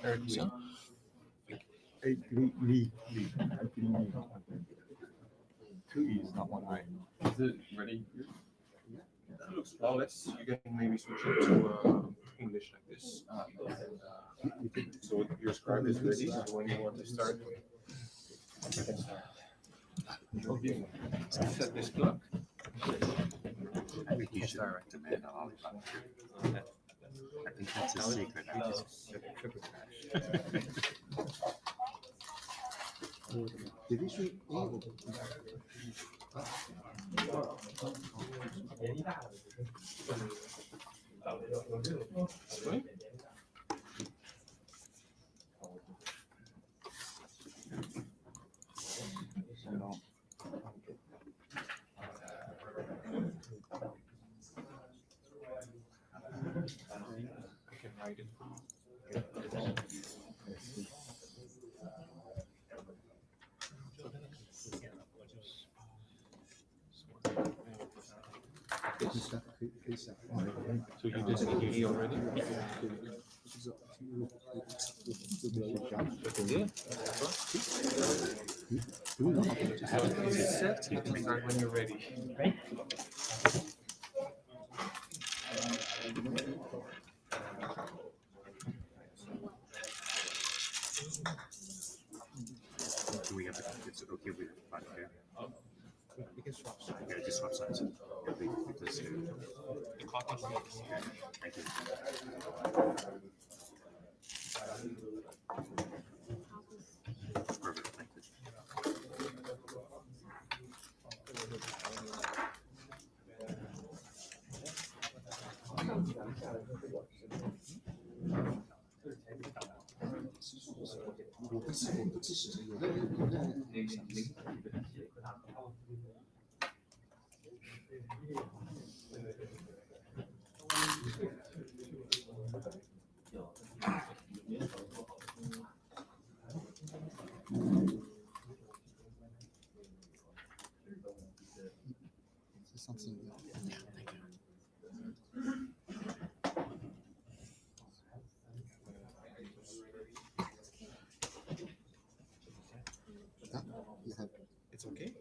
So, Me. I'm feeling me. 2 is not one eye. is it ready? It looks flawless. You can maybe switch it to English like this. So your scribe is ready. So when you want to start, you can start. Okay. Set this clock. I think you should recommend a lollipop. I think that's a secret. I just Did he shoot? Sorry? I can write it. So you did E already? Is it set? You can start when you're ready. do we have to, it's okay with five here? You can swap sides. Yeah, just swap sides. Yeah, we just The clock is ready. thank you. Perfect, thank you. It's okay.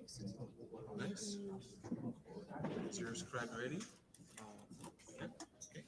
Nice. Is your scribe ready? Yeah. Okay.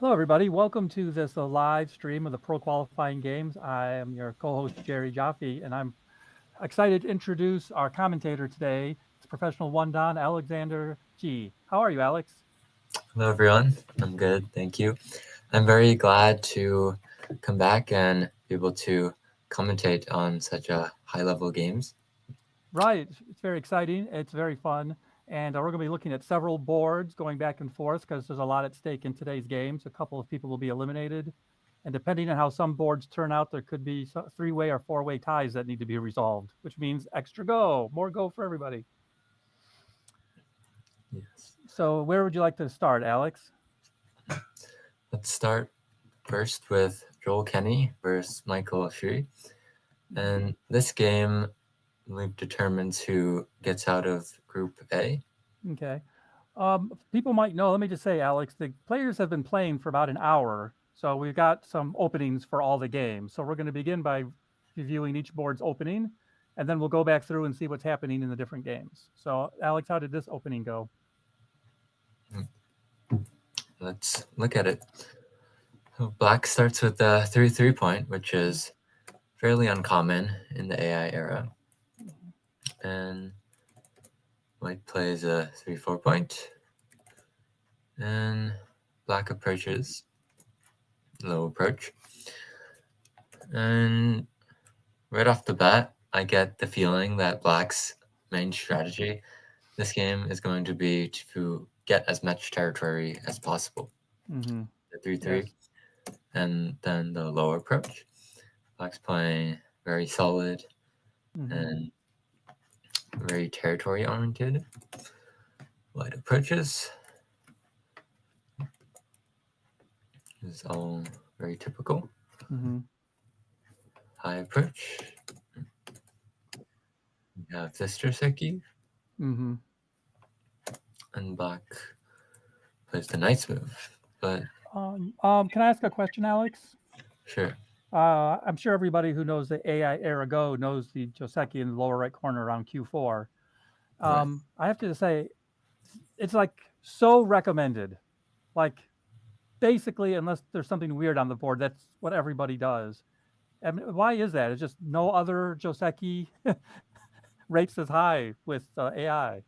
Hello, everybody. Welcome to this live stream of the Pro Qualifying Games. I am your co-host, Jerry Jaffe, and I'm excited to introduce our commentator today. It's professional one Don Alexander G. How are you, Alex? Hello, everyone. I'm good. Thank you. I'm very glad to come back and be able to commentate on such a high-level games. Right. It's very exciting. It's very fun. And we're going to be looking at several boards going back and forth because there's a lot at stake in today's games. A couple of people will be eliminated. And depending on how some boards turn out, there could be three-way or four-way ties that need to be resolved, which means extra go, more go for everybody. Yes. So where would you like to start, Alex? Let's start first with Joel Kenny versus Michael Shui. And this game, we've determined who gets out of Group A. Okay. People might know, let me just say, Alex, the players have been playing for about an hour. So we've got some openings for all the games. So we're going to begin by reviewing each board's opening, and then we'll go back through and see what's happening in the different games. So Alex, how did this opening go? Let's look at it. So Black starts with a 3-3 point, which is fairly uncommon in the AI era. And White plays a 3-4 point. And Black approaches. Low approach. And right off the bat, I get the feeling that Black's main strategy this game is going to be to get as much territory as possible. Mm-hmm. The 3-3. Yes. And then the lower approach. Black's playing very solid and very territory oriented. White approaches. This is all very typical. High approach. We have this Joseki. And Black plays the knight's move. But can I ask a question, Alex? Sure. I'm sure everybody who knows the AI era Go knows the Joseki in the lower right corner around Q4. Right. I have to say, it's like so recommended. Like basically, unless there's something weird on the board, that's what everybody does. I mean, why is that? It's just no other Joseki rates as high with AI.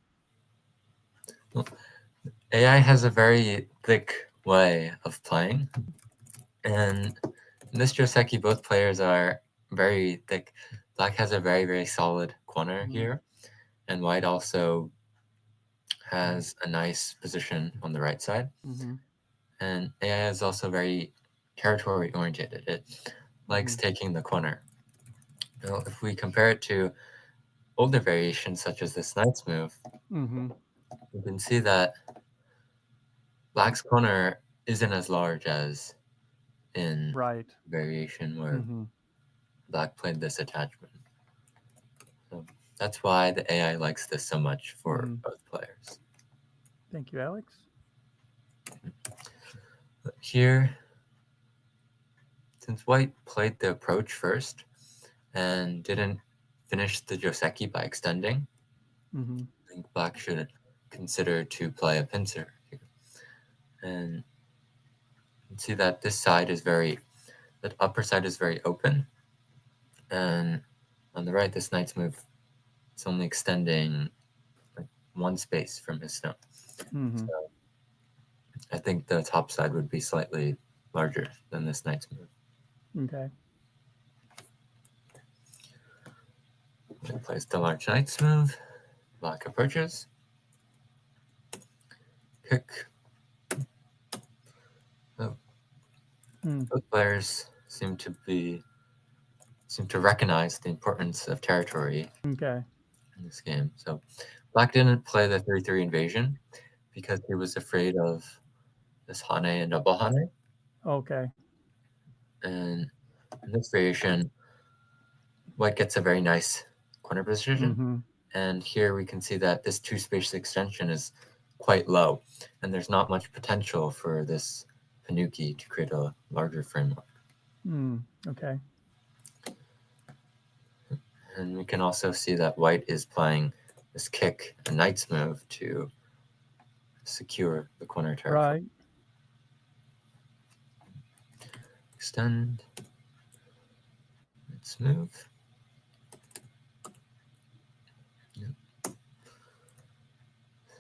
Well, AI has a very thick way of playing. And in this Joseki, both players are very thick. Black has a very, very solid corner here. And White also has a nice position on the right side. And AI is also very territory oriented. It likes taking the corner. Now, if we compare it to older variations such as this knight's move, you can see that Black's corner isn't as large as in variation where Black played this attachment. So that's why the AI likes this so much for both players. Thank you, Alex. Here, since White played the approach first and didn't finish the Joseki by extending, I think Black should consider to play a pincer here. And you can see that this side is that upper side is very open. And on the right, this knight's move, it's only extending like one space from his stone. So I think the top side would be slightly larger than this knight's move. Okay. White plays the large knight's move. Black approaches. Kick. Oh. Both players seem to recognize the importance of territory in this game. So Black didn't play the 3-3 invasion because he was afraid of this Hane and double Hane. Okay. And in this variation, White gets a very nice corner position. And here we can see that this two-space extension is quite low. And there's not much potential for this Panuki to create a larger framework. Okay. And we can also see that White is playing this kick, a knight's move to secure the corner territory. Right. extend. Let's move. Yep.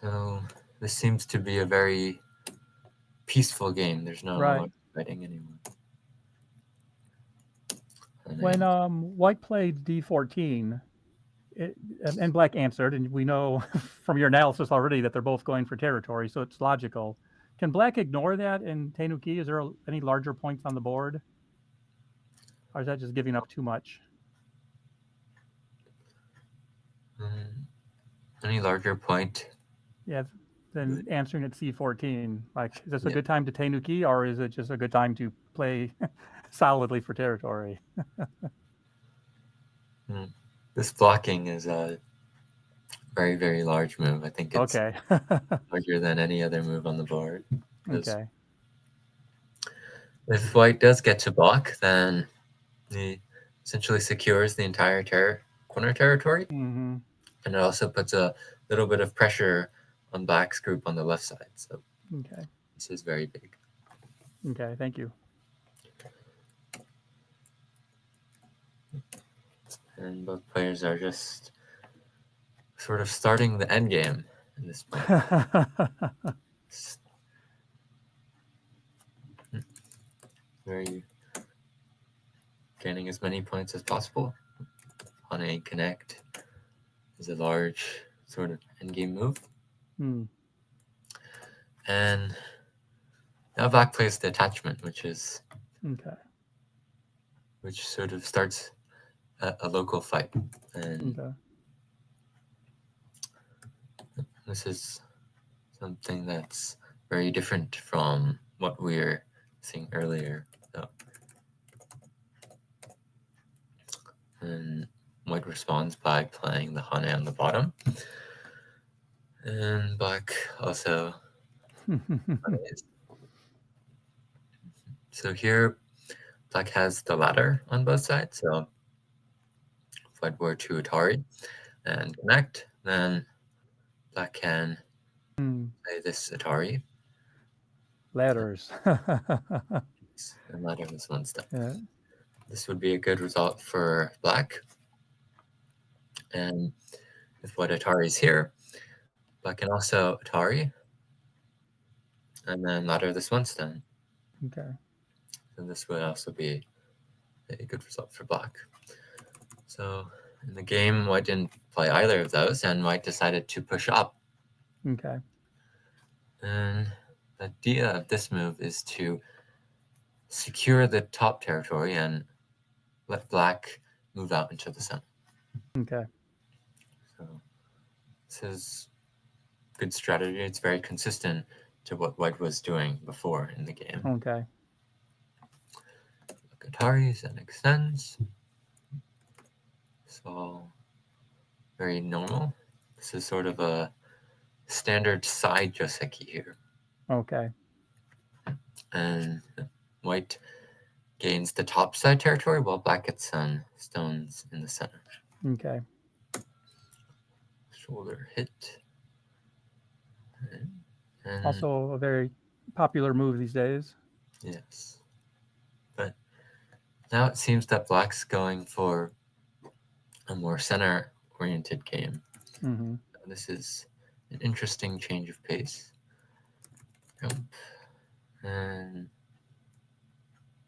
So this seems to be a very peaceful game. There's no Right. fighting anymore. And When white played d14, and black answered, and we know from your analysis already that they're both going for territory, so it's logical. Can black ignore that in Tenuki? Is there any larger points on the board? Or is that just giving up too much? any larger point? Yeah, than answering at c14. Like, is this a Yeah. good time to Tenuki, or is it just a good time to play solidly for territory? This blocking is a very, very large move. I think it's Okay. larger than any other move on the board. Okay. If white does get to block, then he essentially secures the entire corner territory. Mm-hmm. And it also puts a little bit of pressure on black's group on the left side. So Okay. this is very big. Okay, thank you. And both players are just sort of starting the end game at this point. Very gaining as many points as possible on a connect is a large sort of endgame move. And now black plays the attachment, which sort of starts a local fight. And this is something that's very different from what we were seeing earlier. So, and white responds by playing the Hane on the bottom. And black also plays. So here, black has the ladder on both sides. So if white were to Atari and connect, then black can play this Atari. Ladders. And ladder is one step. Yeah. This would be a good result for black. And if white Atari is here, black can also Atari. And then ladder this one stone. Okay. So this would also be a good result for black. So in the game, white didn't play either of those, and white decided to push up. Okay. And the idea of this move is to secure the top territory and let black move out into the center. Okay. So this is good strategy. It's very consistent to what white was doing before in the game. Okay. Ataris and extends. So very normal. This is sort of a standard side Joseki here. Okay. And white gains the top side territory while black gets some stones in the center. Okay. Shoulder hit. And Also a very popular move these days. yes. But now it seems that black's going for a more center-oriented game. Mm-hmm. This is an interesting change of pace. Jump. And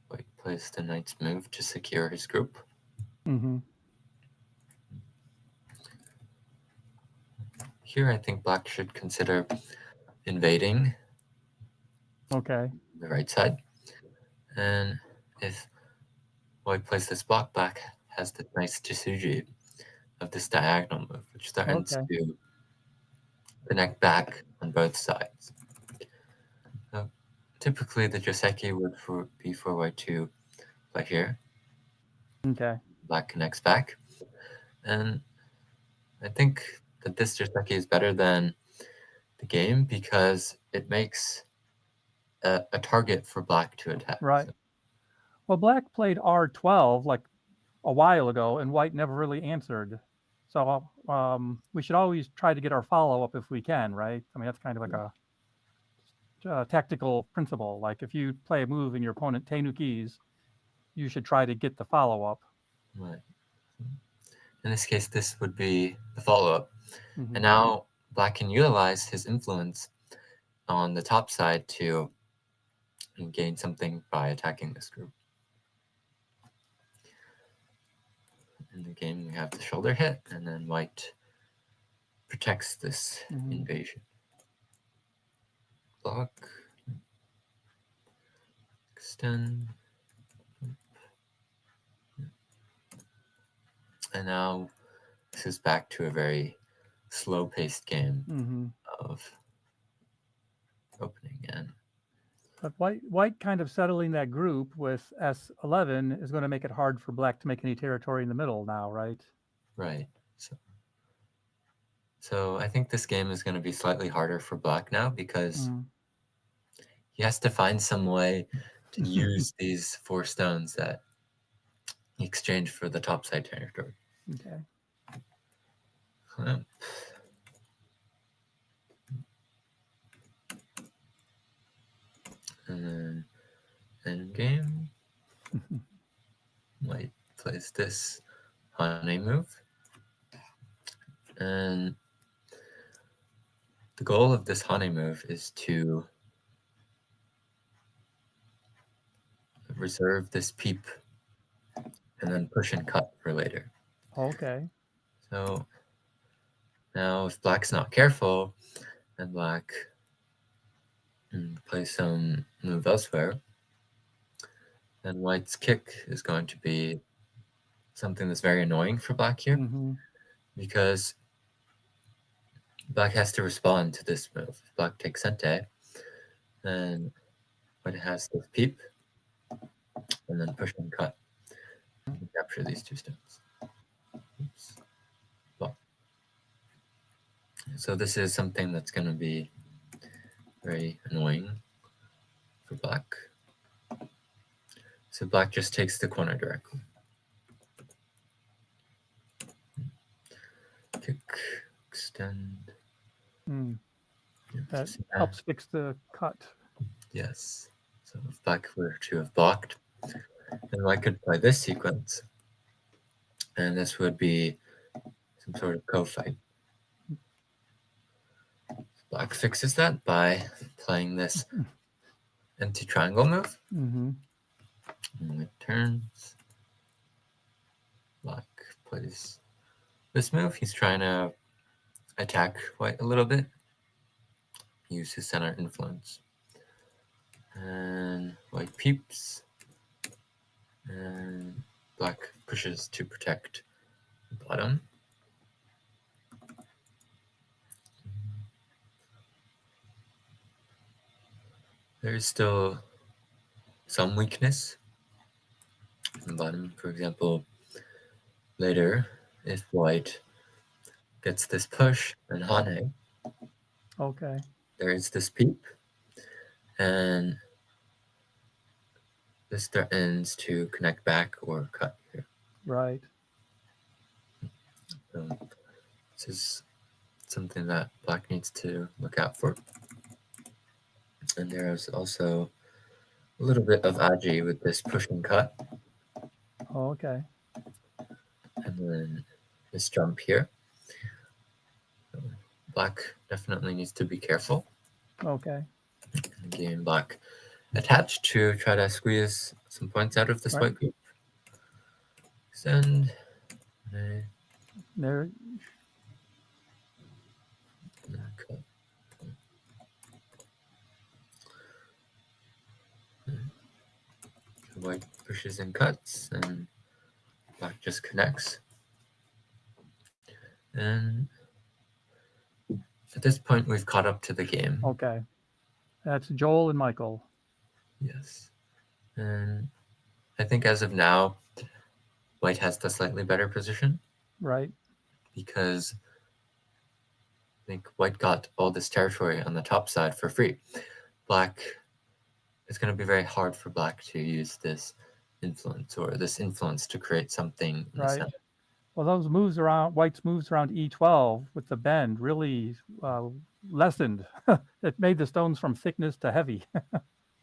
white plays the knight's move to secure his group. Mm-hmm. Here, I think black should consider invading Okay. the right side. And if white plays this block, black has the nice Chisuji of this diagonal move, which threatens to connect back on both sides. So typically, the Joseki would be for white to play here. Okay. Black connects back. And I think that this Joseki is better than the game because it makes a target for black to attack. Right. So, Well, black played R12 like a while ago, and white never really answered. So we should always try to get our follow-up if we can, right? I mean, that's kind of like a tactical principle. Like if you play a move and your opponent tenukis, you should try to get the follow-up. Right. In this case, this would be the follow-up. Mhm. And now black can utilize his influence on the top side to gain something by attacking this group. In the game, we have the shoulder hit, and then white protects this invasion. Block. Extend. And now this is back to a very slow-paced game of opening in. But white kind of settling that group with S11 is going to make it hard for black to make any territory in the middle now, right? Right. So I think this game is going to be slightly harder for black now because he has to find some way to use these 4 stones that he exchanged for the topside territory. Okay. And then end game, white plays this honey move. And the goal of this honey move is to reserve this peep and then push and cut for later. Okay. So now if black's not careful and black plays some move elsewhere, then white's kick is going to be something that's very annoying for black here because black has to respond to this move. If black takes sente, then white has this peep and then push and cut and capture these 2 stones. Oops. Well, so this is something that's going to be very annoying for black. So black just takes the corner directly. Kick, extend. That helps fix the cut. Yes. So if black were to have blocked, then white could play this sequence. And this would be some sort of co-fight. Black fixes that by playing this empty triangle move. And it turns. Black plays this move. He's trying to attack white a little bit. Use his center influence. And white peeps. And black pushes to protect the bottom. There is still some weakness in the bottom. For example, later, if white gets this push and hane, okay, there is this peep, and this threatens to connect back or cut here. Right. So this is something that black needs to look out for. And there is also a little bit of agi with this push and cut. Oh, okay. And then this jump here. So black definitely needs to be careful. Okay. Again, black attached to try to squeeze some points out of this white group. Extend. There. Cut. White pushes and cuts, and black just connects. And at this point, we've caught up to the game. Okay. That's Joel and Michael. Yes. And I think as of now, white has the slightly better position. Right. Because I think white got all this territory on the top side for free. Black, it's going to be very hard for black to use this influence or this influence to create something in the center. Well, those moves around, white's moves around E12 with the bend really lessened. It made the stones from thickness to heavy.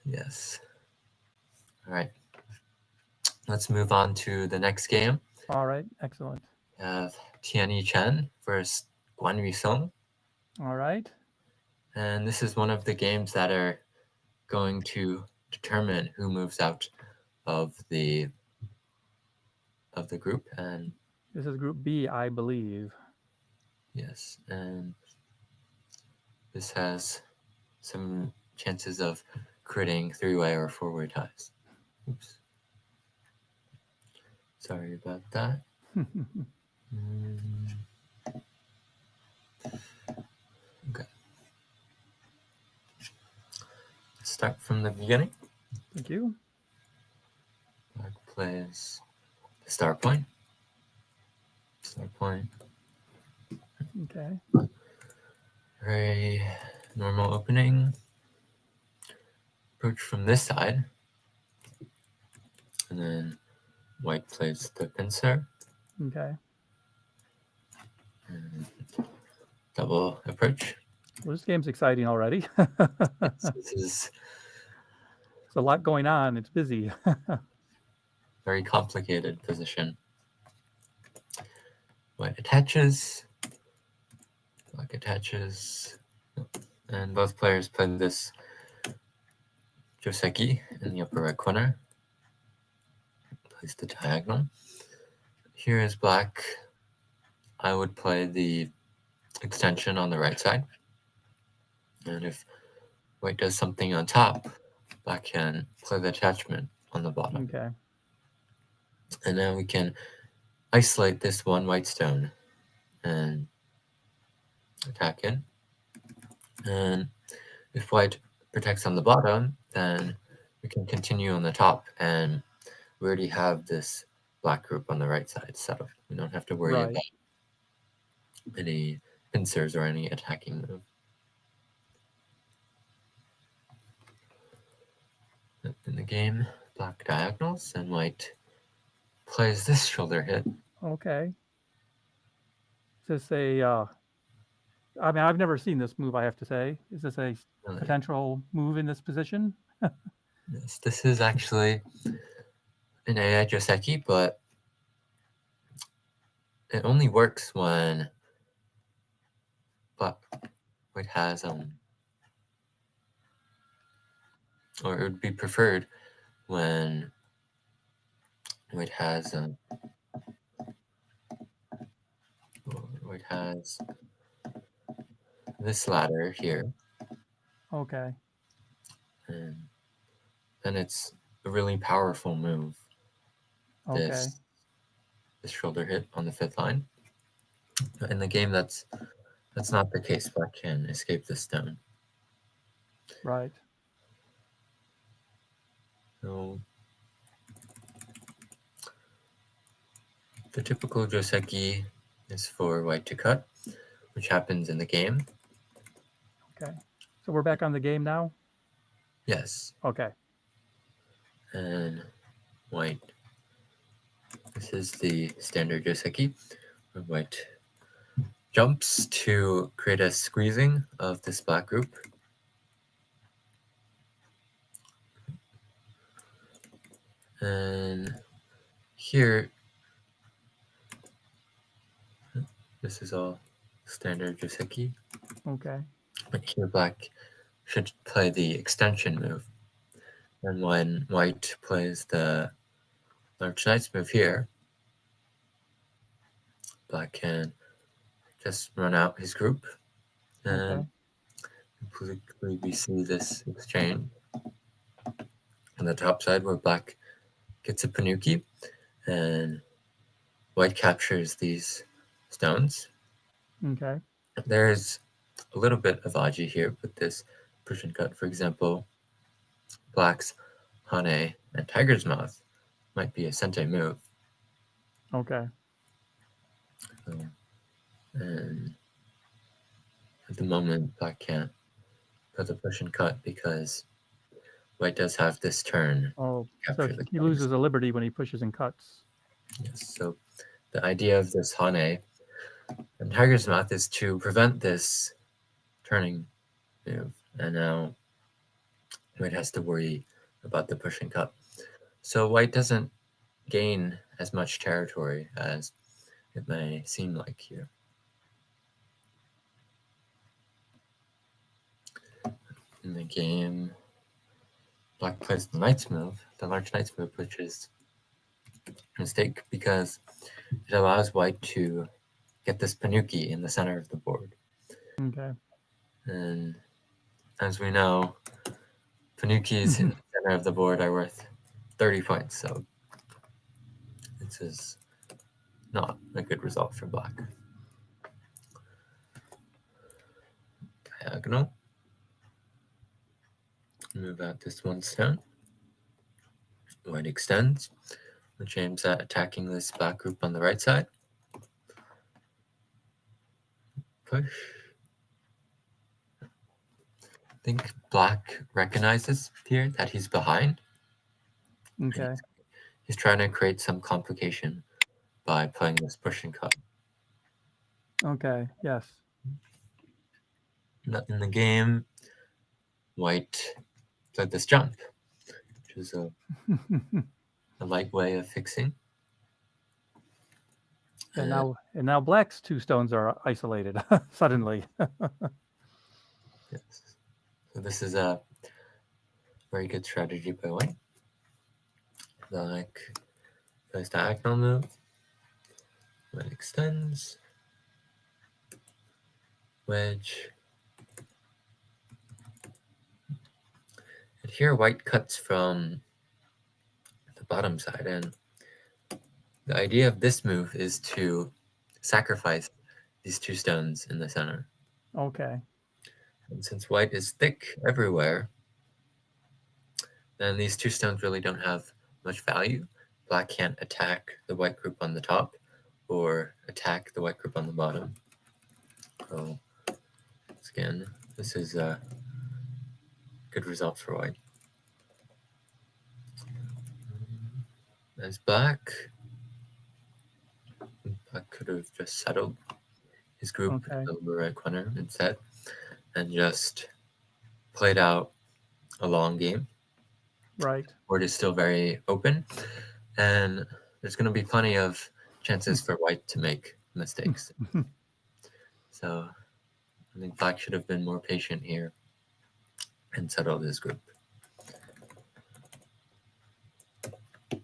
Yes. All right. let's move on to the next game. All right, excellent. We have Chen versus Guan. All right. And this is one of the games that are going to determine who moves out of the group. And This is Group B, I believe. yes, and this has some chances of creating three-way or four-way ties. Oops. Sorry about that. Okay. Let's start from the beginning. Thank you. Black plays the star point. Star point. Okay. Very normal opening. Approach from this side. And then white plays the pincer. Okay. And double approach. Well, this game's exciting already. This is There's a lot going on. It's busy. very complicated position. White attaches. Black attaches. And both players play this Joseki in the upper right corner. Place the diagonal. Here is black. I would play the extension on the right side. And if white does something on top, black can play the attachment on the bottom. Okay. And now we can isolate this one white stone and attack it. And if white protects on the bottom, then we can continue on the top, and we already have this black group on the right side settled. We don't have to worry Right. about any pincers or any attacking move. In the game, black diagonals, and white plays this shoulder hit. Okay. Is this a, I mean, I've never seen this move, I have to say. Is this a Really. potential move in this position? Yes, this is actually an AI Joseki, but it only works when white has or it would be preferred when white has this ladder here, Okay. and then it's a really powerful move. Okay. This shoulder hit on the fifth line. In the game, that's not the case. Black can escape the stone. Right. So the typical Joseki is for white to cut, which happens in the game. Okay. So we're back on the game now? Yes. Okay. And white. This is the standard Joseki, where white jumps to create a squeezing of this black group. And here, this is all standard Joseki. Okay. But here black should play the extension move. And when white plays the large knight's move here, black can just run out his group. And Okay. completely we see this exchange on the top side where black gets a panuki and white captures these stones. Okay. There's a little bit of aji here with this Persian cut. For example, black's hane and tiger's mouth might be a sente move. Okay. And at the moment, black can't put the Persian cut because white does have this turn. Oh, so Capture the he kings. loses a liberty when he pushes and cuts. Yes, so the idea of this hane and tiger's mouth is to prevent this turning move. And now white has to worry about the push and cut. So white doesn't gain as much territory as it may seem like here. In the game, Black plays the knight's move, the large knight's move, which is a mistake because it allows white to get this panuki in the center of the board. Okay. And as we know, panukis in the center of the board are worth 30 points, so this is not a good result for Black. Diagonal. Move out this one stone. White extends, which aims at attacking this black group on the right side. Push. I think Black recognizes here that he's behind. Okay. He's trying to create some complication by playing this push and cut. Okay. Yes. In the game, White played this jump, which is a light way of fixing. And now Black's 2 stones are isolated suddenly. Yes. So this is a very good strategy by White. Black plays diagonal move. White extends. Wedge. And here White cuts from the bottom side, and the idea of this move is to sacrifice these 2 stones in the center. Okay. And since White is thick everywhere, then these 2 stones really don't have much value. Black can't attack the white group on the top or attack the white group on the bottom. So again, this is a good result for White. As Black could have just settled his group in the lower right corner instead and just played out a long game. Right. Board is still very open, and there's going to be plenty of chances for White to make mistakes. So I think Black should have been more patient here and settled his group.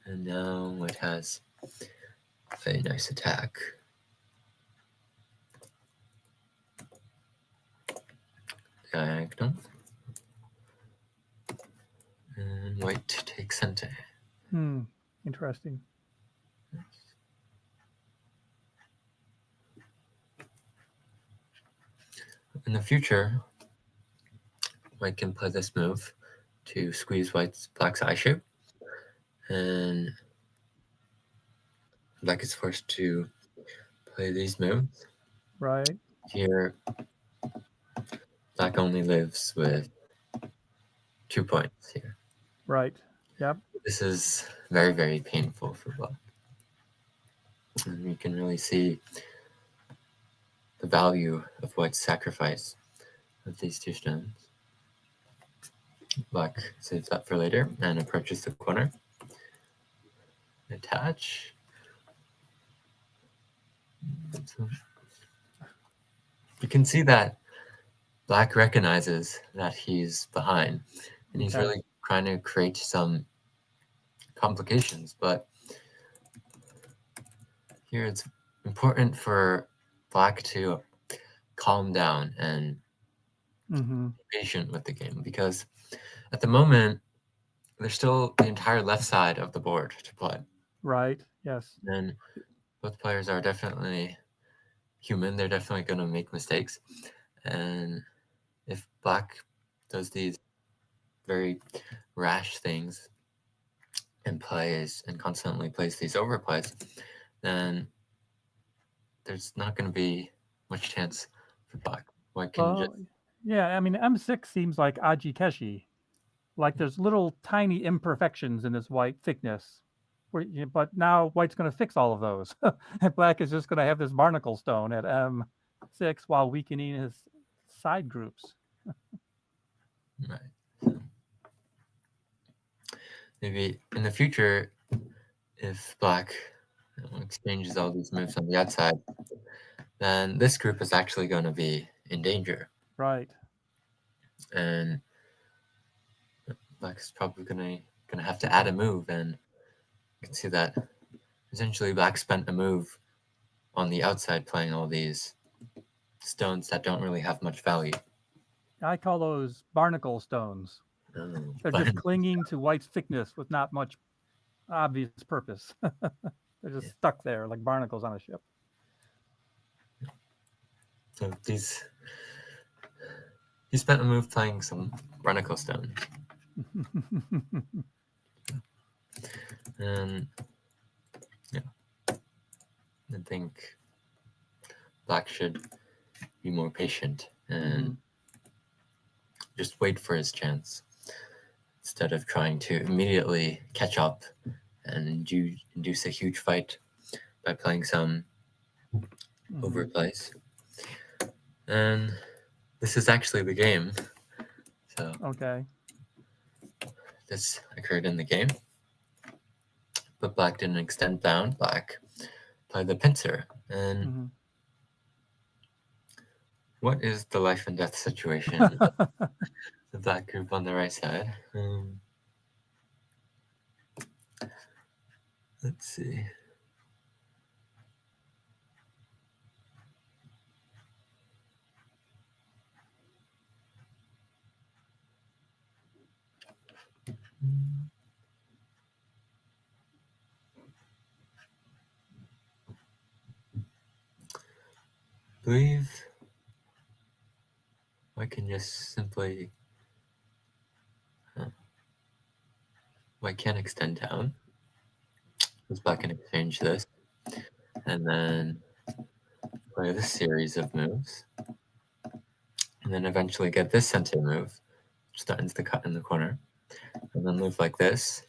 And now White has a nice attack. Diagonal. And White takes center. Interesting. In the future, White can play this move to squeeze Black's eye shape, and Black is forced to play these moves. Right. Here, Black only lives with 2 points here. Right. Yep. This is very, very painful for Black. And you can really see the value of White's sacrifice of these 2 stones. Black saves that for later and approaches the corner. Attach. So you can see that Black recognizes that he's behind, and he's really trying to create some complications, but here it's important for Black to calm down and be patient with the game, because at the moment there's still the entire left side of the board to play. Right. Yes. And both players are definitely human. They're definitely going to make mistakes. And if Black does these very rash things and constantly plays these overplays, then there's not going to be much chance for Black. White can just... Yeah, I mean, M6 seems like Aji Keshi. Like there's little tiny imperfections in this white thickness. But now White's going to fix all of those. And Black is just going to have this barnacle stone at M6 while weakening his side groups. Right. Maybe in the future, if black exchanges all these moves on the outside, then this group is actually going to be in danger. Right. And black is probably gonna have to add a move, and you can see that essentially black spent a move on the outside playing all these stones that don't really have much value. I call those barnacle stones. They're just clinging to white's thickness with not much obvious purpose. They're just stuck there like barnacles on a ship. So he spent a move playing some barnacle stones. And yeah, I think black should be more patient and just wait for his chance instead of trying to immediately catch up and induce a huge fight by playing some overplays. And this is actually the game. So Okay. this occurred in the game. But black didn't extend down. Black played the pincer. And what is the life and death situation of the black group on the right side? Let's see. I believe I can just simply I can extend down. Because black can exchange this and then play this series of moves. And then eventually get this center move, which threatens the cut in the corner. And then move like this.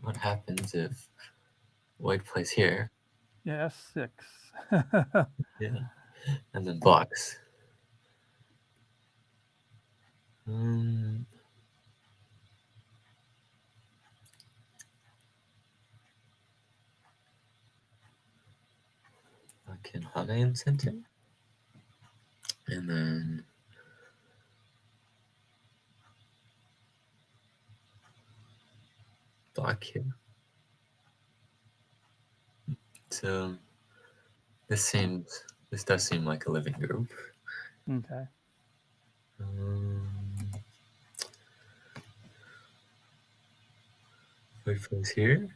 What happens if white plays here? Yeah, 6. Yeah. And then blocks. I can Hana in center. And then block here. So this does seem like a living group. Okay. White plays here.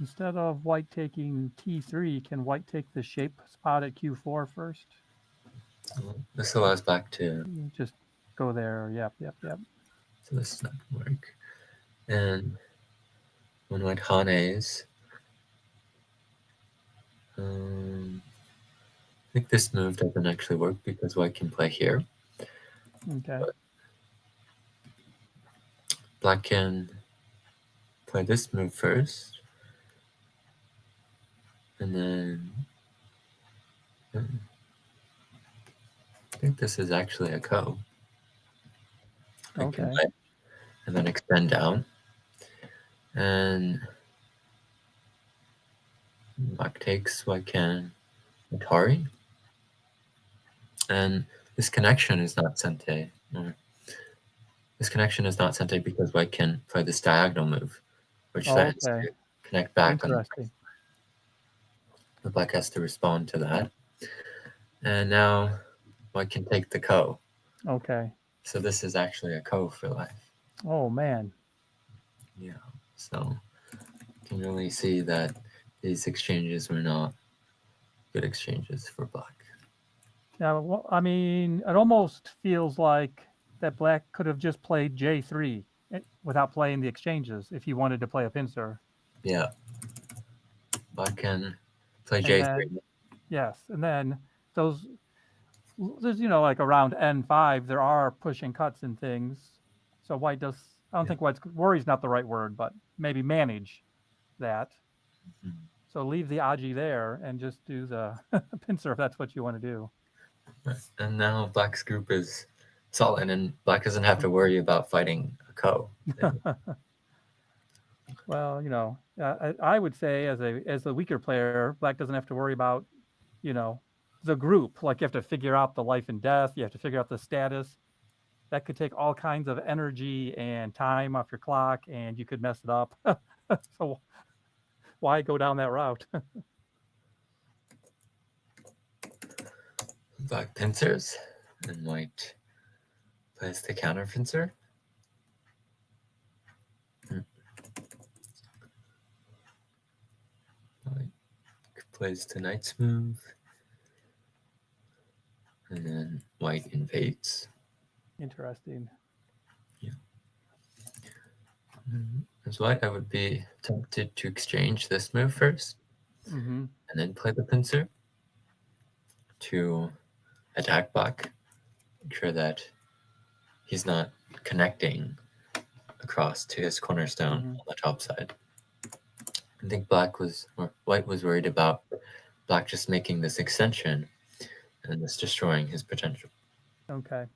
Instead of white taking T3, can white take the shape spot at Q4 first? This allows black to just go there. Yep. So this is not going to work. And when white Hanes, I think this move doesn't actually work because white can play here. Okay. But black can play this move first. And then I think this is actually a ko. Okay. And then extend down. And black takes white can Atari. And this connection is not sente. This connection is not sente because white can play this diagonal move, which threatens to connect back on the black has to respond to that. And now white can take the ko. Okay. So this is actually a ko for life. Oh man. Yeah. So you can really see that these exchanges were not good exchanges for black. Yeah, well, I mean, it almost feels like that black could have just played J3 without playing the exchanges if he wanted to play a pincer. Yeah. Black can play J3. Yes, and then there's like around N5 there are pushing cuts and things. So white does, I don't think white's worry's not the right word, but maybe manage that. So leave the Aji there and just do the pincer if that's what you want to do. And now Black's group is solid, and Black doesn't have to worry about fighting a Ko. Well, I would say as the weaker player, Black doesn't have to worry about, the group. Like you have to figure out the life and death. You have to figure out the status. That could take all kinds of energy and time off your clock, and you could mess it up. So why go down that route? Black pincers, and White plays the counter pincer. White plays the knight's move, and then White invades. Interesting. As White, I would be tempted to exchange this move first, Mm-hmm. and then play the pincer to attack Black. Make sure that he's not connecting across to his cornerstone on the top side. I think White was worried about Black just making this extension and this destroying his potential. Okay.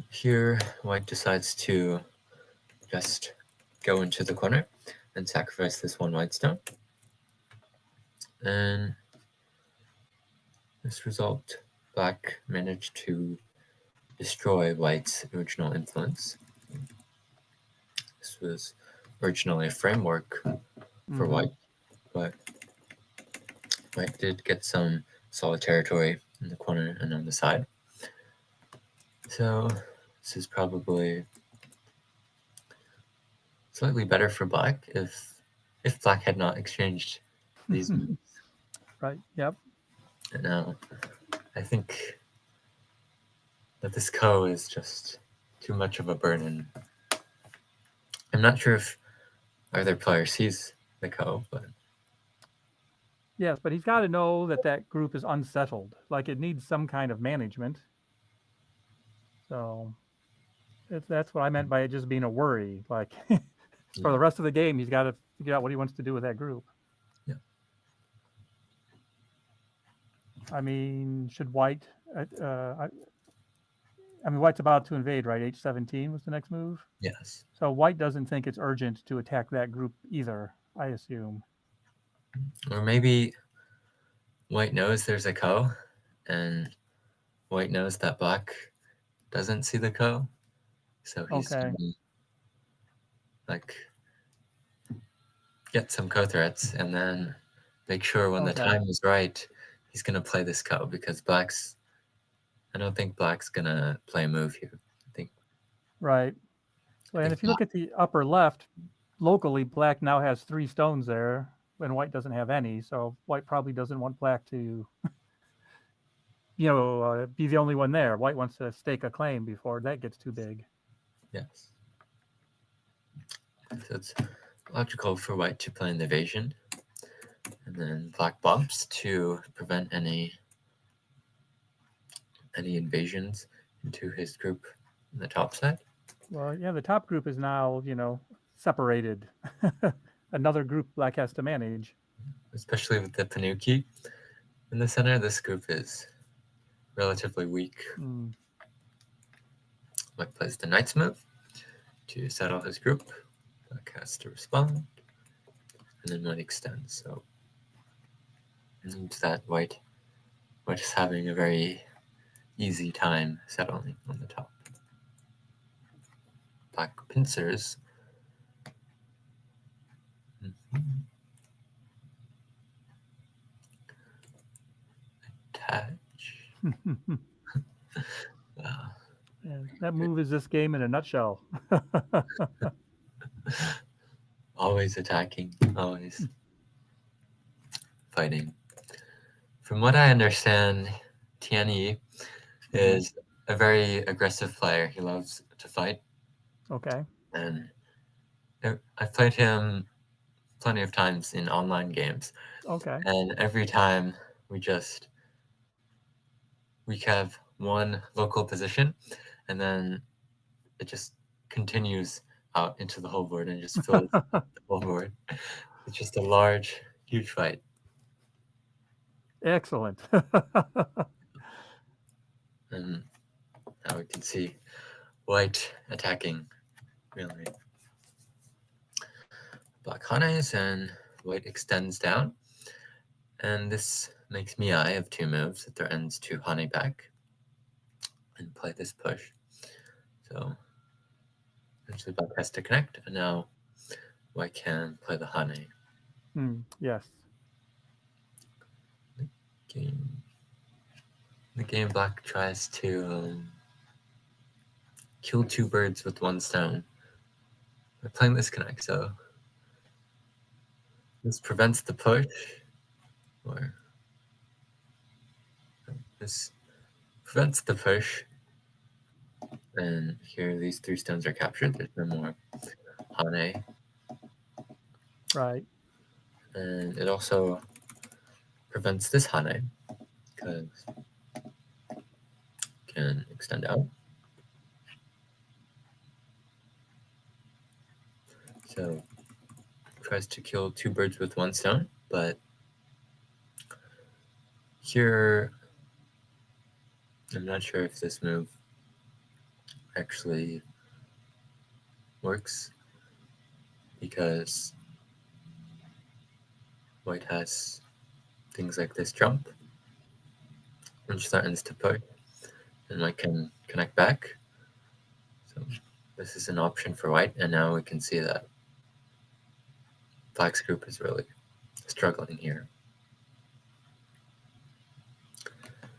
Here, White decides to just go into the corner and sacrifice this one white stone. And this result, Black managed to destroy White's original influence. This was originally a framework for White, but White did get some solid territory in the corner and on the side. So this is probably slightly better for Black if Black had not exchanged these moves. Right. Yep. And now I think that this Ko is just too much of a burden. I'm not sure if either player sees the Ko, but Yes, but he's got to know that group is unsettled. Like it needs some kind of management. So that's what I meant by it just being a worry. Like for the rest of the game, he's got to figure out what he wants to do with that group. Yeah. I mean, should White? White's about to invade, right? H17 was the next move. yes. So White doesn't think it's urgent to attack that group either, I assume. Or maybe White knows there's a Ko, and White knows that Black doesn't see the Ko, so he's gonna get some Ko threats, and then make sure when the time is right, he's gonna play this Ko because I don't think Black's gonna play a move here. I think right. Well, and if you look at the upper left, locally, Black now has 3 stones there, and White doesn't have any. So White probably doesn't want Black to, be the only one there. White wants to stake a claim before that gets too big. Yes. So it's logical for White to play an evasion, and then Black bumps to prevent any invasions into his group on the top side. Well, yeah, the top group is now, separated. Another group Black has to manage. Especially with the Panuki in the center, this group is relatively weak. White plays the knight's move to settle his group. Black has to respond, and then White extends. So it means that White is having a very easy time settling on the top. Black pincers. Attach. Yeah, that move is this game in a nutshell. Always attacking, always fighting. From what I understand, Tianyi is a very aggressive player. He loves to fight. Okay. And I've played him plenty of times in online games. Okay. And every time we have one local position, and then it just continues out into the whole board and just fills the whole board. It's just a large, huge fight. Excellent. And now we can see white attacking really black hanes, and white extends down. And this makes Miai have 2 moves that threatens to hane back and play this push. So eventually black has to connect, and now white can play the hane. Yes. The game black tries to kill 2 birds with 1 stone by playing this connect. So this prevents the push, or this prevents the push. And here these 3 stones are captured. There's no more hane. Right. And it also prevents this hane because it can extend out. So tries to kill 2 birds with 1 stone, but here I'm not sure if this move actually works, because white has things like this jump, which threatens to push, and white can connect back. So this is an option for white, and now we can see that black's group is really struggling here.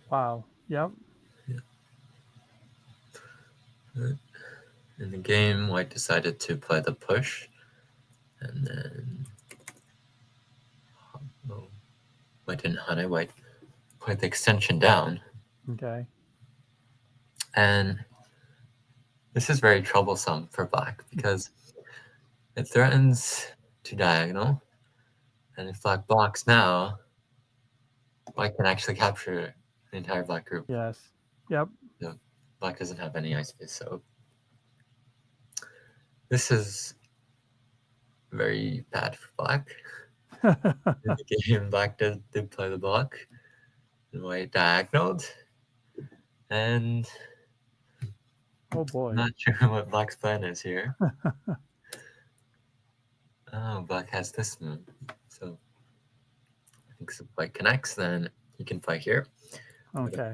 Wow. Yep. In the game, white decided to play the push, and then white didn't hane. White played the extension down, Okay. and this is very troublesome for black because it threatens to diagonal, and if black blocks now, white can actually capture the entire black group. Yes. Yep. So black doesn't have any ice space, so this is very bad for black. In the game, black did play the block, and white diagonaled, and Oh boy. I'm not sure what black's plan is here. Oh, black has this move, so I think if white connects, then he can fight here. But Okay.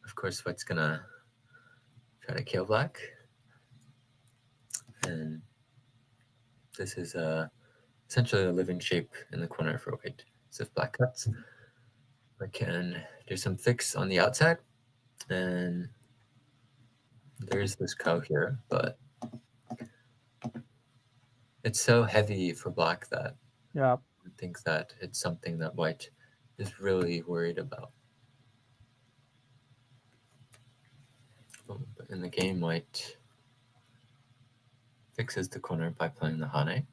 of course, white's gonna try to kill black, and this is essentially a living shape in the corner for white. So if black cuts, I can do some fix on the outside, and there's this cow here, but it's so heavy for black that Yep. I think that it's something that white is really worried about. But in the game, white fixes the corner by playing the hane.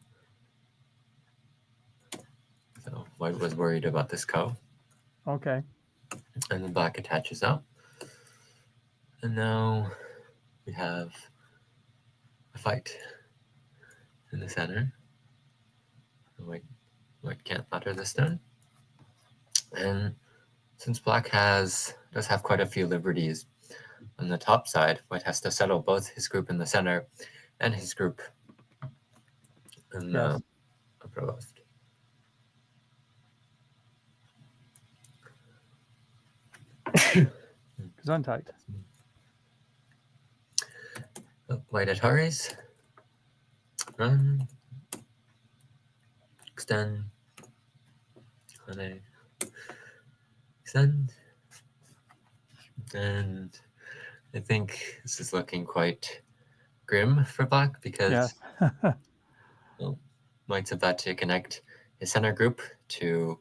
So white was worried about this cow, Okay. and then black attaches out. And now we have a fight in the center. White can't utter the stone. And since black does have quite a few liberties on the top side, white has to settle both his group in the center and his group in the Yes. upper left. Gesundheit. White Ataris. Run. Extend. Hane. Extend. And I think this is looking quite grim for black because Yes. white's about to connect his center group to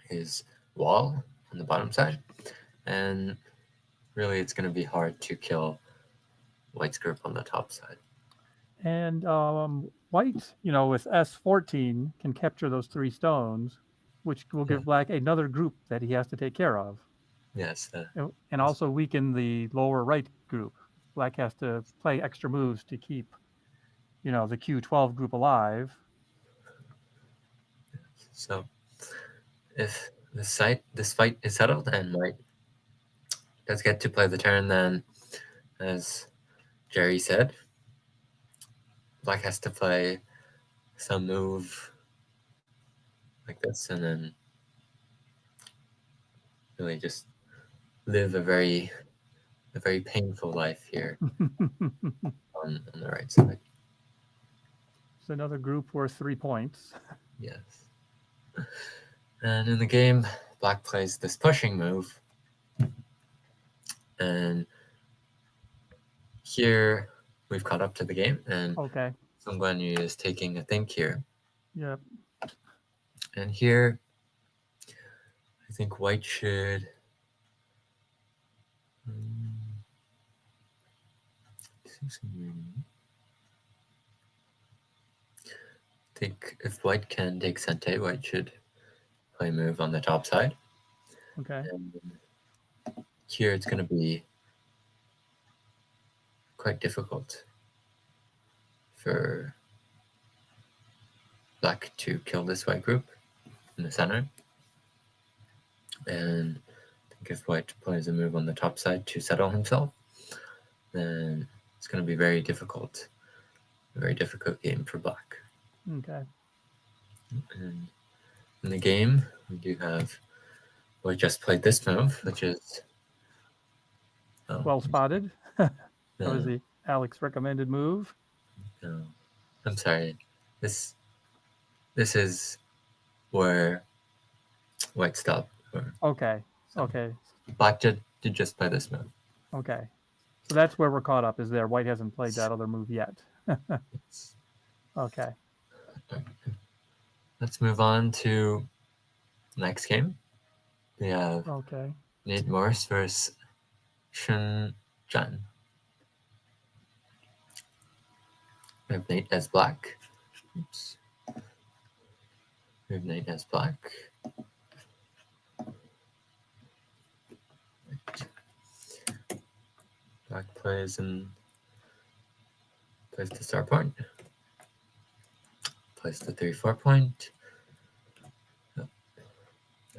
his wall on the bottom side. And really, it's going to be hard to kill white's group on the top side. And white, with S14 can capture those 3 stones, which will give black another group that he has to take care of. Yes. And also weaken the lower right group. Black has to play extra moves to keep, the Q12 group alive. So if this fight is settled and white does get to play the turn, then as Jerry said, black has to play some move like this and then really just live a very painful life here on the right side. It's another group worth 3 points. Yes. And in the game, black plays this pushing move. And here we've caught up to the game, and Okay. Song Guan Yu is taking a think here. Yep. And here, I think white should think if white can take Sente, white should play move on the top side. Okay. And here it's going to be quite difficult for black to kill this white group in the center. And I think if white plays a move on the top side to settle himself, then it's going to be very difficult. A very difficult game for black. Okay. And in the game, we do have white just played this move, which is Well spotted. That was no, the Alex recommended move. no. I'm sorry. This is where white stopped. Or Okay. Okay. black did just play this move. Okay. So that's where we're caught up, is there. White hasn't played that other move yet. Okay. Let's move on to next game. We have Okay. Nate Morris versus Chen. We have Nate as black. Oops. We have Nate as black. Black plays the star point. Plays the 3-4 point.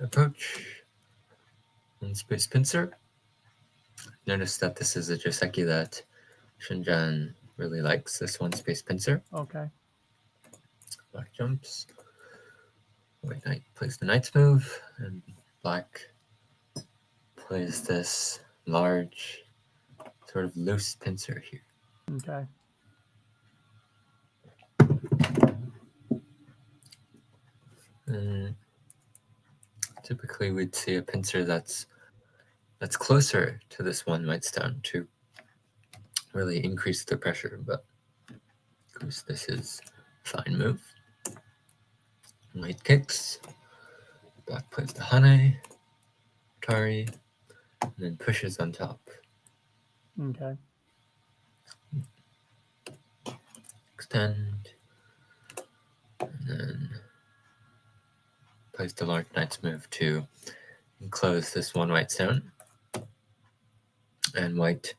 Approach. One space pincer. Notice that this is a Joseki that Shinjan really likes, this one space pincer. Okay. Black jumps. White knight plays the knight's move, and black plays this large, sort of loose pincer here. Okay. And typically we'd see a pincer that's closer to this one white stone to really increase the pressure, but of course this is a fine move. White kicks, black plays the Hane, Tari, and then pushes on top. Okay. Extend, and then plays the large knight's move to enclose this one white stone. And white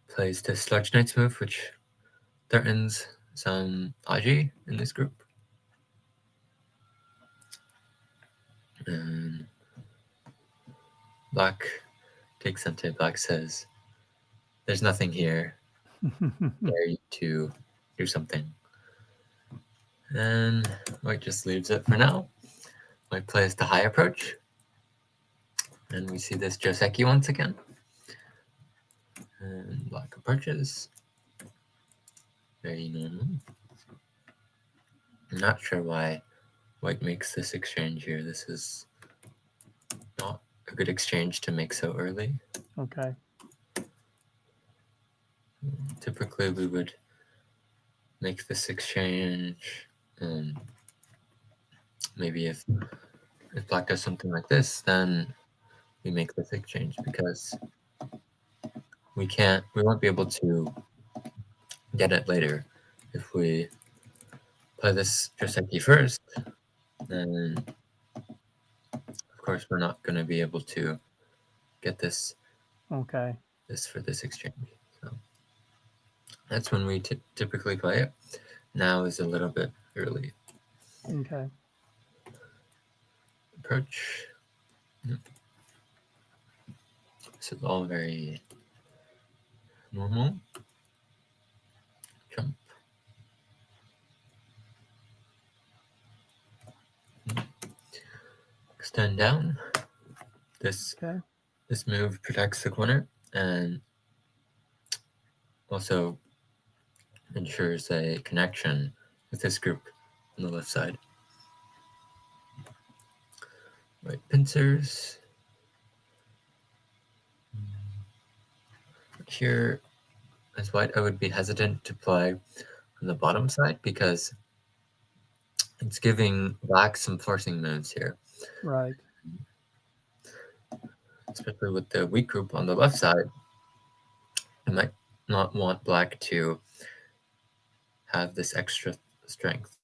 plays this large knight's move, which threatens some Aji in this group. And black takes Sente. Black says, "There's nothing here. Dare you to do something." And white just leaves it for now. White plays the high approach. And we see this Joseki once again. And black approaches. Very normal. I'm not sure why white makes this exchange here. This is not a good exchange to make so early. Okay. Typically, we would make this exchange, and maybe if black does something like this, then we make this exchange, because we won't be able to get it later. If we play this Joseki first, then of course we're not going to be able to get this Okay. for this exchange. So that's when we typically play it. Now is a little bit early. Okay. approach. This is all very normal. Jump. Extend down. This move protects the corner and also ensures a connection with this group on the left side. White pincers. Here, as white, I would be hesitant to play on the bottom side because it's giving black some forcing moves here. Right. Especially with the weak group on the left side, I might not want black to have this extra strength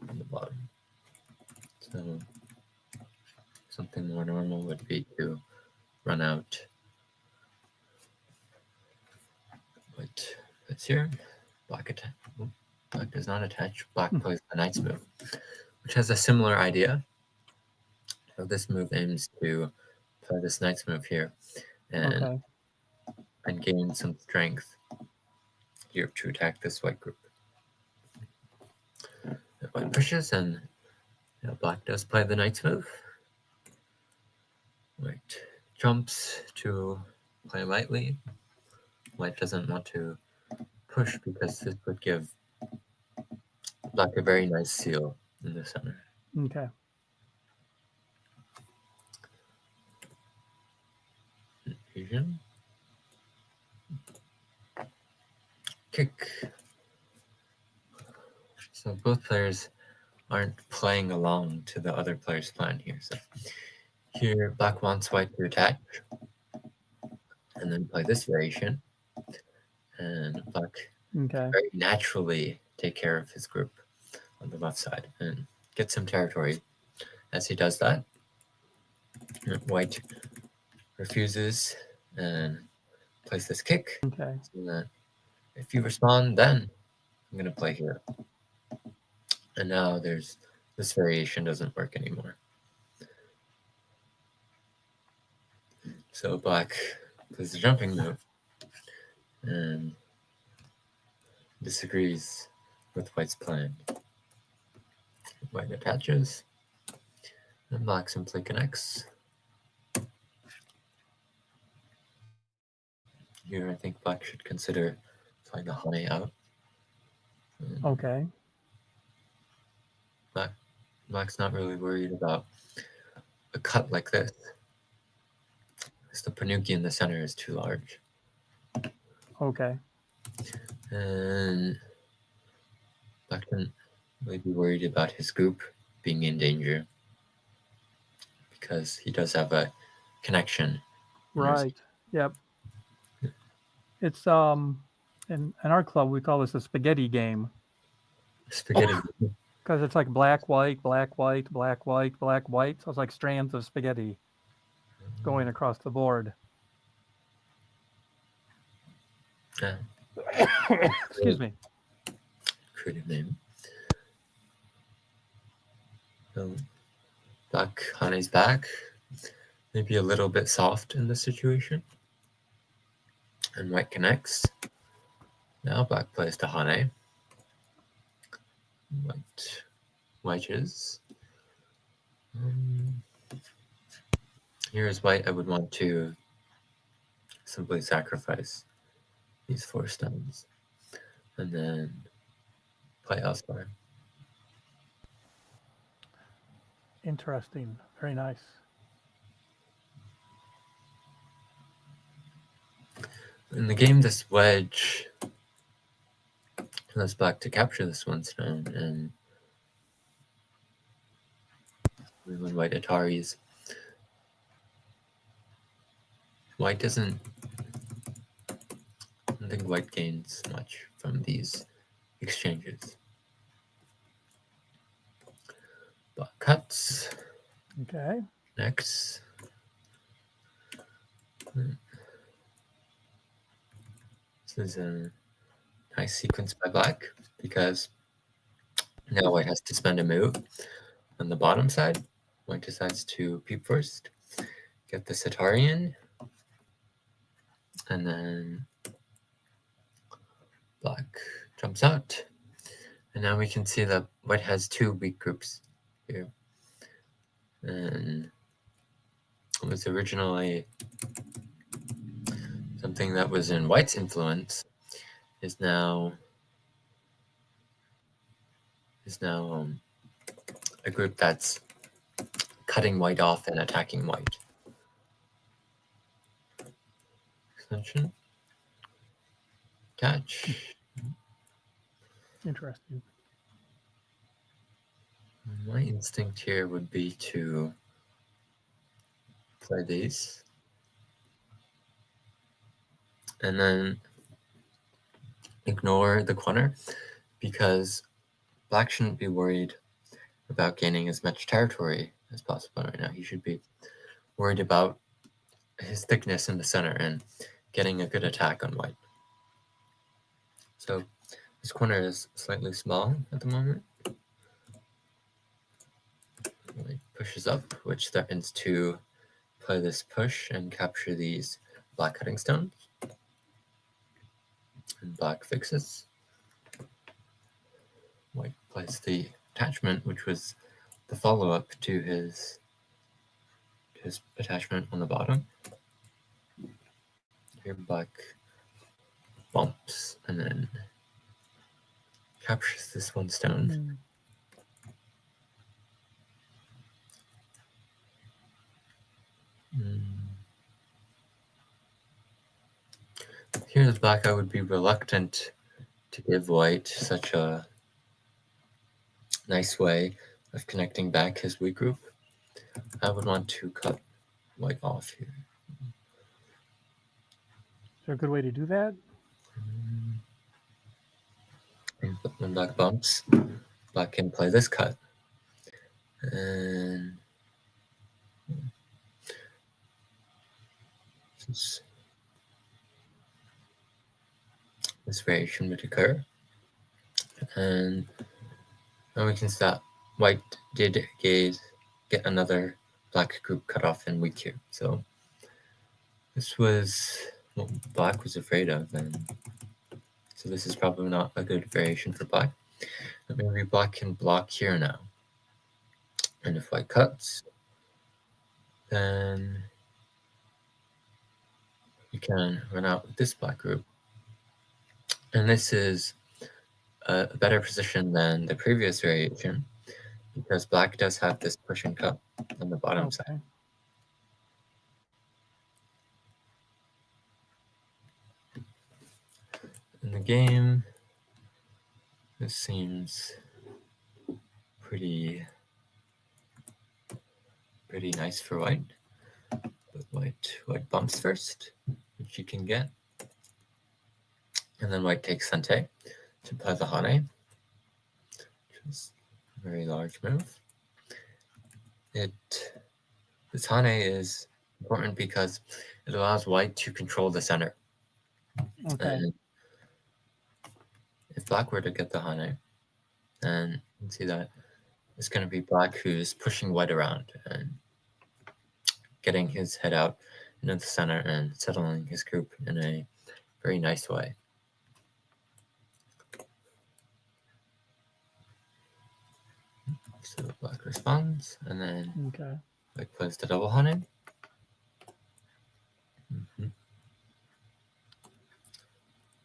on the bottom. So something more normal would be to run out white that's here. Black attack. Black does not attach. Black plays the knight's move, which has a similar idea. So this move aims to play this knight's move here and gain some strength here to attack this white group. The white pushes and black does play the knight's move. White jumps to play lightly. White doesn't want to push because this would give black a very nice seal in the center. Okay. Fusion. Kick. So both players aren't playing along to the other player's plan here. So here, black wants white to attach and then play this variation. And black very naturally take care of his group on the left side and get some territory. As he does that, white refuses and plays this kick. So that if you respond, then I'm going to play here. And now there's this variation doesn't work anymore. So black plays the jumping move and disagrees with white's plan. White attaches, and black simply connects. Here, I think black should consider playing the honey out. Black's not really worried about a cut like this. Because the panuki in the center is too large. And black shouldn't really be worried about his group being in danger because he does have a connection. Right. Yep. It's in our club we call this a spaghetti game. Spaghetti. Because it's like black, white, black, white, black, white, black, white. So it's like strands of spaghetti going across the board. Excuse me. Creative name. So black honey's back. Maybe a little bit soft in this situation. And white connects. Now black plays to hane. White wedges. Here is white. I would want to simply sacrifice these 4 stones and then play elsewhere. Interesting. Very nice. In the game, this wedge allows black to capture this 1 stone, and when white Ataris, white doesn't. I don't think white gains much from these exchanges. Black cuts. Next. This is a nice sequence by black because now white has to spend a move on the bottom side White decides to peep first, get the Centaurian, and then black jumps out. And now we can see that white has two weak groups here. And it was originally something that was in white's influence is now a group that's cutting white off and attacking white. Extension. Catch. Interesting. My instinct here would be to play these. And then ignore the corner because black shouldn't be worried about gaining as much territory as possible right now. He should be worried about his thickness in the center and getting a good attack on white. So this corner is slightly small at the moment. White pushes up, which threatens to play this push and capture these black cutting stones. And black fixes. White plays the attachment, which was the follow-up to his attachment on the bottom. Here black bumps and then captures this one stone. Here's black. I would be reluctant to give white such a nice way of connecting back his weak group. I would want to cut white off here. Is there a good way to do that? And when black bumps, black can play this cut. And this variation would occur. And now we can stop. White did get another black group cut off and weak here. So this was what black was afraid of. And so this is probably not a good variation for black. But maybe black can block here now. And if white cuts, then you can run out with this black group. And this is a better position than the previous variation because black does have this push and cut on the bottom side. In the game, this seems pretty nice for white. But white bumps first, which you can get. And then white takes Sente to play the Hane, which is a very large move. This Hane is important because it allows white to control the center. Okay. And if black were to get the Hane, then you can see that it's going to be black who's pushing white around and getting his head out into the center and settling his group in a very nice way. So black responds, and then white plays the double Hane.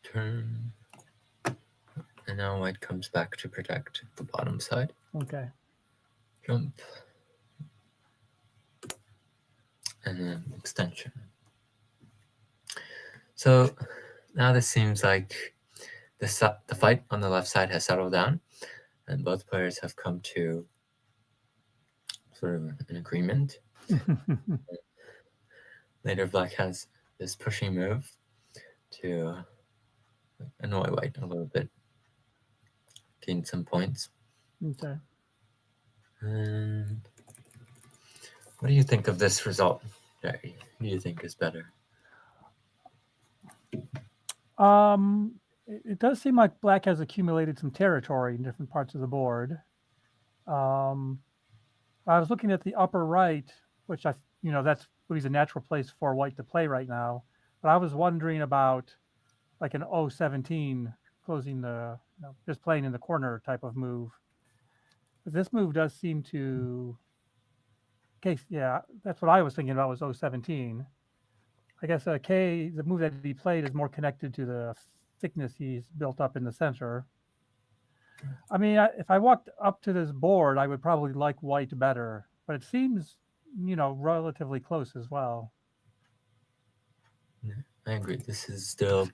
Turn. And now white comes back to protect the bottom side. Okay. Jump. And then extension. So now this seems like the fight on the left side has settled down, and both players have come to sort of an agreement. Later, black has this pushing move to annoy white a little bit, gain some points. Okay. And what do you think of this result, Jerry? Who do you think is better? It does seem like black has accumulated some territory in different parts of the board. I was looking at the upper right, which that's would be the natural place for white to play right now. But I was wondering about like an 017 closing just playing in the corner type of move. But this move does seem to, case, yeah, that's what I was thinking about was 017. I guess K, the move that he played is more connected to the thickness he's built up in the center. I mean, if I walked up to this board, I would probably like white better, but it seems, relatively close as well. I agree. This is still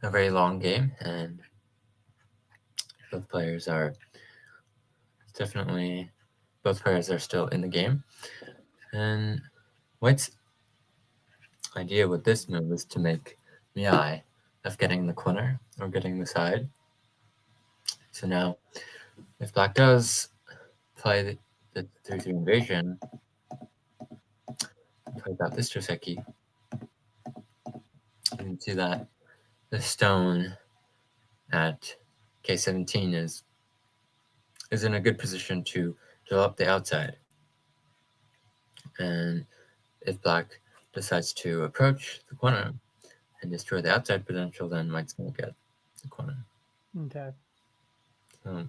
a very long game, and both players are still in the game. And White's idea with this move is to make Miai of getting the corner or getting the side. So now, if Black does play the 3-3 invasion, play out this Joseki, you can see that the stone at K17 is in a good position to develop the outside. And if Black decides to approach the corner and destroy the outside potential, then White's going to get the corner. Okay. So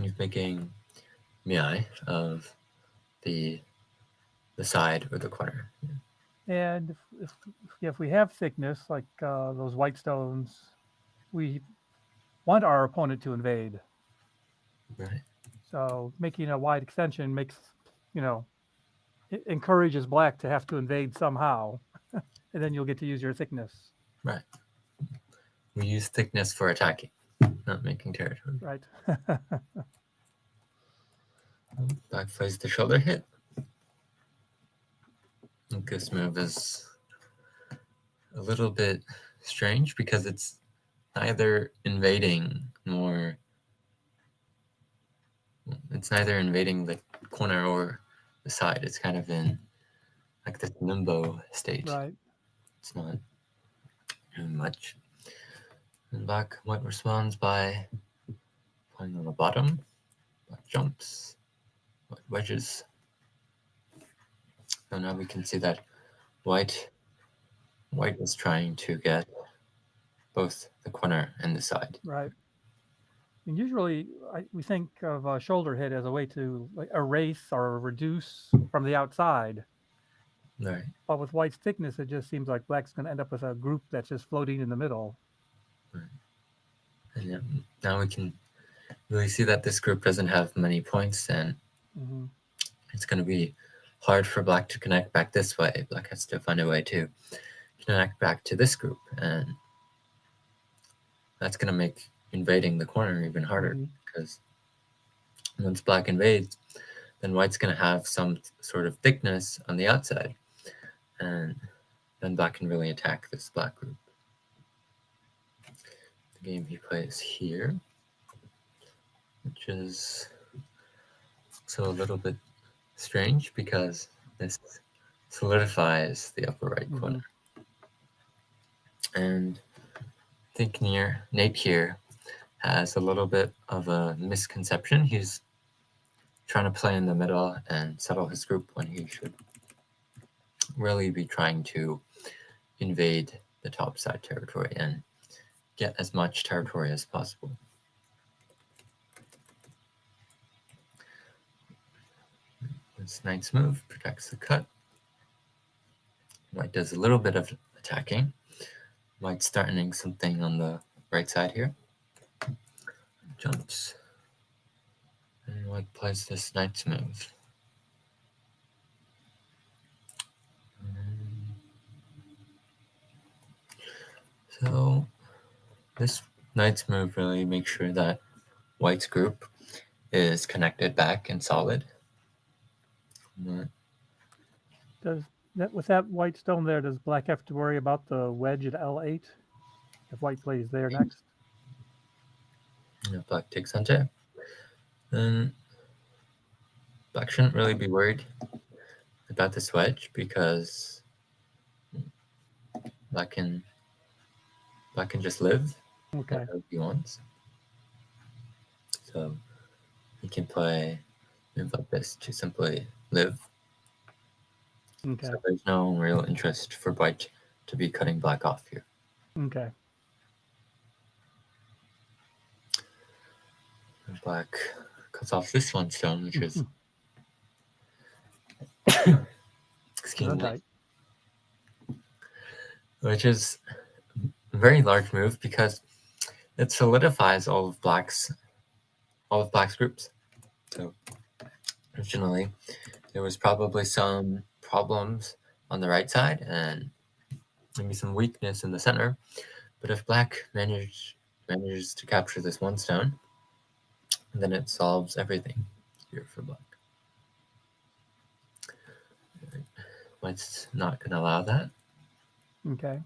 he's making Miai of the side or the corner. And if we have thickness like those white stones, we want our opponent to invade. Right. So making a wide extension makes, it encourages Black to have to invade somehow, and then you'll get to use your thickness. Right. We use thickness for attacking, not making territory. Right. Black plays the shoulder hit. I think this move is a little bit strange because it's neither invading the corner or the side. It's kind of in like this limbo state. Right. It's not doing much. And White responds by playing on the bottom. Black jumps. White wedges. So now we can see that White is trying to get both the corner and the side. Right. And usually we think of a shoulder hit as a way to erase or reduce from the outside. Right. But with White's thickness, it just seems like Black's going to end up with a group that's just floating in the middle. Right. And now we can really see that this group doesn't have many points, and it's going to be hard for Black to connect back this way. Black has to find a way to connect back to this group, and that's going to make invading the corner even harder, because once Black invades, then White's going to have some sort of thickness on the outside, and then Black can really attack this Black group. The game he plays here, which is also a little bit strange because this solidifies the upper right corner. And I think Nate here has a little bit of a misconception. He's trying to play in the middle and settle his group when he should really be trying to invade the top side territory and get as much territory as possible. This Knight's move protects the cut. White does a little bit of attacking. White's starting something on the right side here. Jumps. And White plays this Knight's move. So this Knight's move really makes sure that White's group is connected back and solid. With that white stone there, does Black have to worry about the wedge at L8 if White plays there next? If Black takes on tap, then Black shouldn't really be worried about this wedge because Black can just live if he wants. So he can play move like this to simply live. Okay. So there's no real interest for white to be cutting black off here. Okay. And black cuts off this one stone, which is excuse me, Right. which is a very large move because it solidifies all of black's groups. So originally there was probably some problems on the right side and maybe some weakness in the center. But if black manages to capture this one stone, then it solves everything here for black. White's not going to allow that. Okay.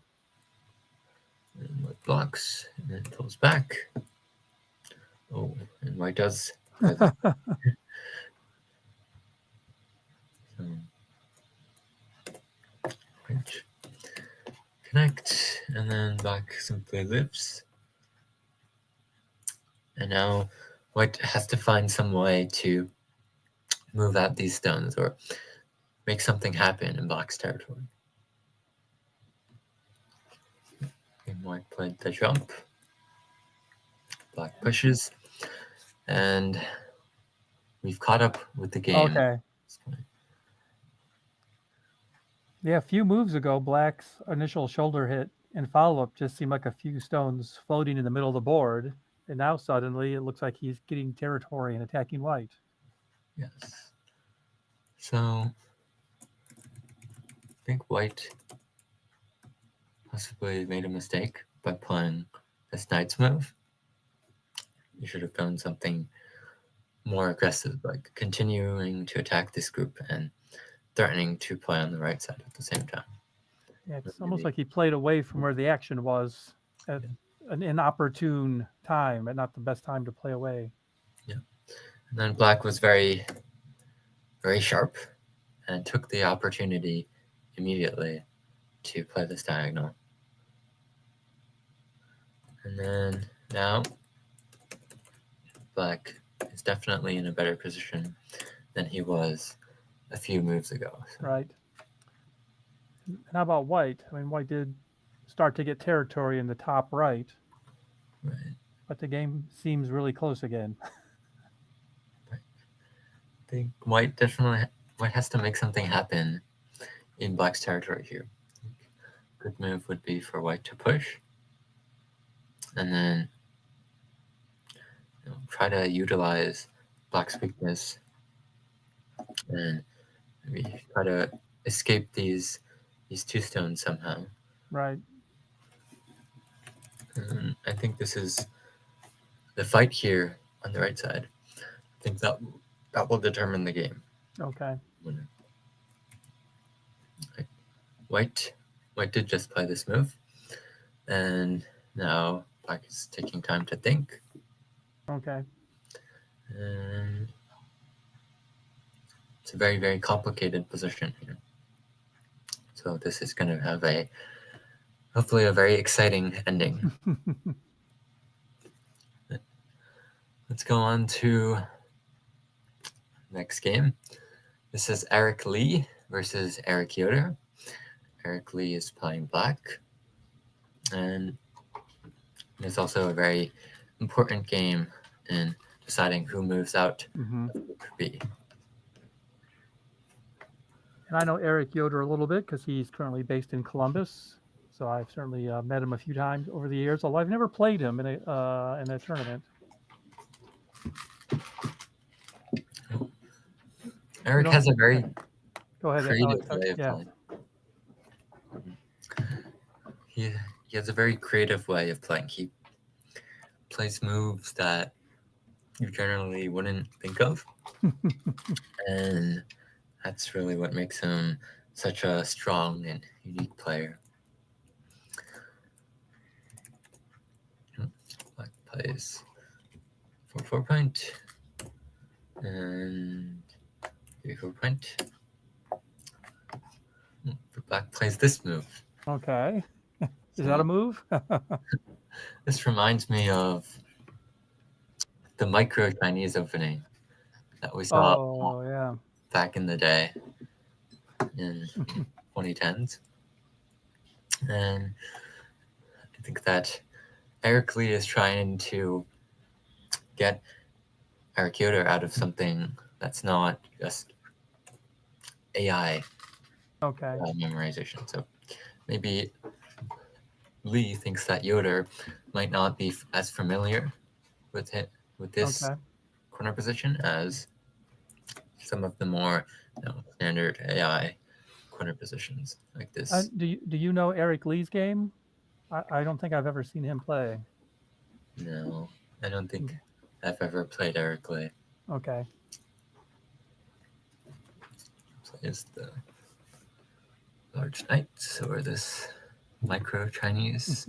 And white blocks and then pulls back. Oh, and white does. Right. Connect, and then black simply lives. And now white has to find some way to move out these stones or make something happen in black's territory. And white played the jump. Black pushes, and we've caught up with the game. Okay. Yeah, a few moves ago, black's initial shoulder hit and follow-up just seemed like a few stones floating in the middle of the board. And now suddenly it looks like he's getting territory and attacking white. Yes. So I think white possibly made a mistake by playing this knight's move. You should have done something more aggressive, like continuing to attack this group and threatening to play on the right side at the same time. Yeah, it's almost like he played away from where the action was at an inopportune time, and not the best time to play away. Yeah. And then black was very, very sharp and took the opportunity immediately to play this diagonal. And then now black is definitely in a better position than he was a few moves ago. So. Right. And how about white? I mean, white did start to get territory in the top right. Right. But the game seems really close again. Right. I think white has to make something happen in black's territory here. Good move would be for white to push, and then try to utilize black's weakness, and maybe try to escape these two stones somehow. Right. And I think this is the fight here on the right side. I think that will determine the game. Okay. Winner. Right. White did just play this move, and now black is taking time to think. Okay. And it's a very, very complicated position here. So this is going to have hopefully a very exciting ending. Let's go on to next game. This is Eric Lee versus Eric Yoder. Eric Lee is playing black, and it's also a very important game in deciding who moves out of Group B. And I know Eric Yoder a little bit because he's currently based in Columbus. So I've certainly met him a few times over the years, although I've never played him in a tournament. Eric has a very Go ahead. creative way of playing. He has a very creative way of playing. He plays moves that you generally wouldn't think of. And that's really what makes him such a strong and unique player. Black plays 4-4 point and 3-4 point. Black plays this move. Okay. Is that a move? This reminds me of the micro Chinese opening that we saw Oh yeah. back in the day in 2010s. And I think that Eric Lee is trying to get Eric Yoder out of something that's not just AI Okay. memorization. So maybe Lee thinks that Yoder might not be as familiar with it with this Okay. corner position as some of the more standard AI corner positions like this. Do you know Eric Lee's game? I don't think I've ever seen him play. No, I don't think I've ever played Eric Lee. Okay. Plays the large knights or this micro Chinese.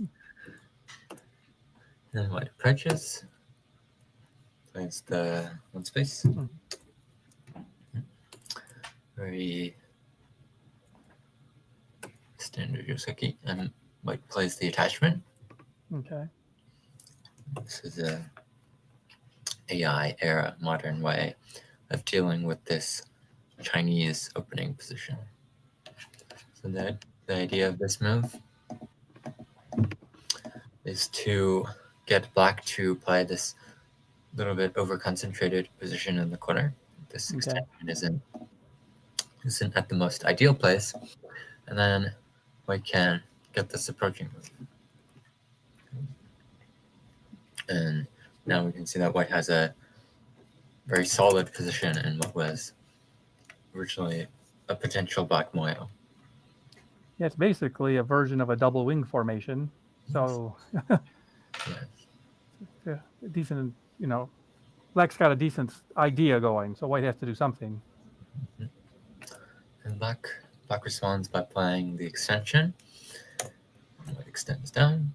And white approaches. Plays the one space. Very standard Yoseki. And white plays the attachment. Okay. This is a AI era modern way of dealing with this Chinese opening position. So the idea of this move is to get black to play this little bit over concentrated position in the corner. This extension isn't at the most ideal place, and then white can get this approaching move. And now we can see that white has a very solid position in what was originally a potential black moyo. Yeah, it's basically a version of a double wing formation. So yeah, decent, black's got a decent idea going, so white has to do something. And black responds by playing the extension. And white extends down.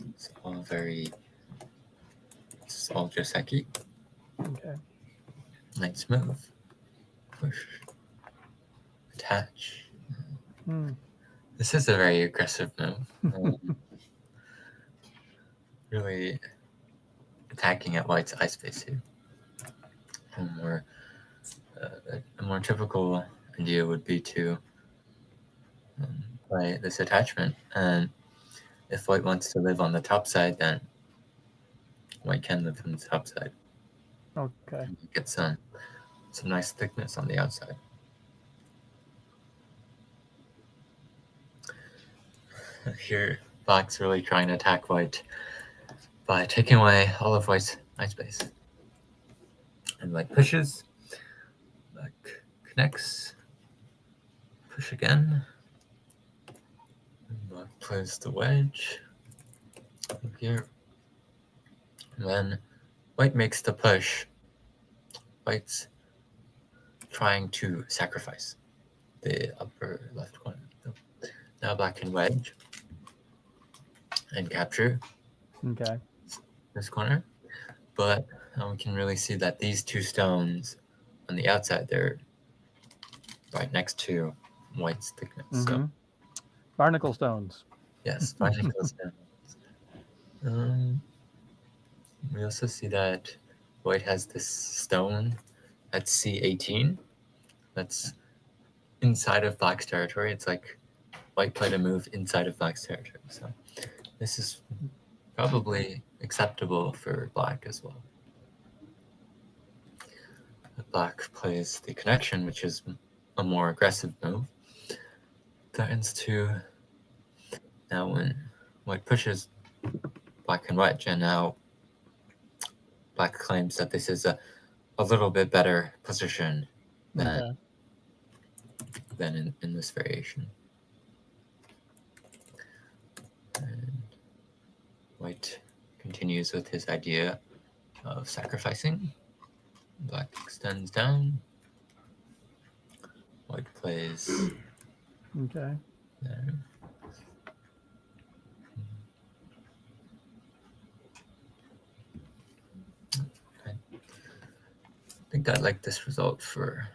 It's all Joseki. Okay. Nice move. Push. Attach. This is a very aggressive move. Really attacking at white's eye space here. A more typical idea would be to play this attachment, and if white wants to live on the top side, then white can live on the top side. Okay. Get some nice thickness on the outside. Here, black's really trying to attack white by taking away all of white's eye space. And white pushes, black connects, push again. And black plays the wedge here. And then white makes the push. White's trying to sacrifice the upper left corner. Now black can wedge and capture this corner, but we can really see that these two stones on the outside, they're right next to white's thickness. So barnacle stones. Yes, barnacle stones. We also see that white has this stone at C18 that's inside of black's territory. It's like white played a move inside of black's territory. So this is probably acceptable for black as well. Black plays the connection, which is a more aggressive move. Threatens to, now when white pushes, black can wedge, and now black claims that this is a little bit better position than in this variation. And white continues with his idea of sacrificing. Black extends down. White plays there. I think I like this result for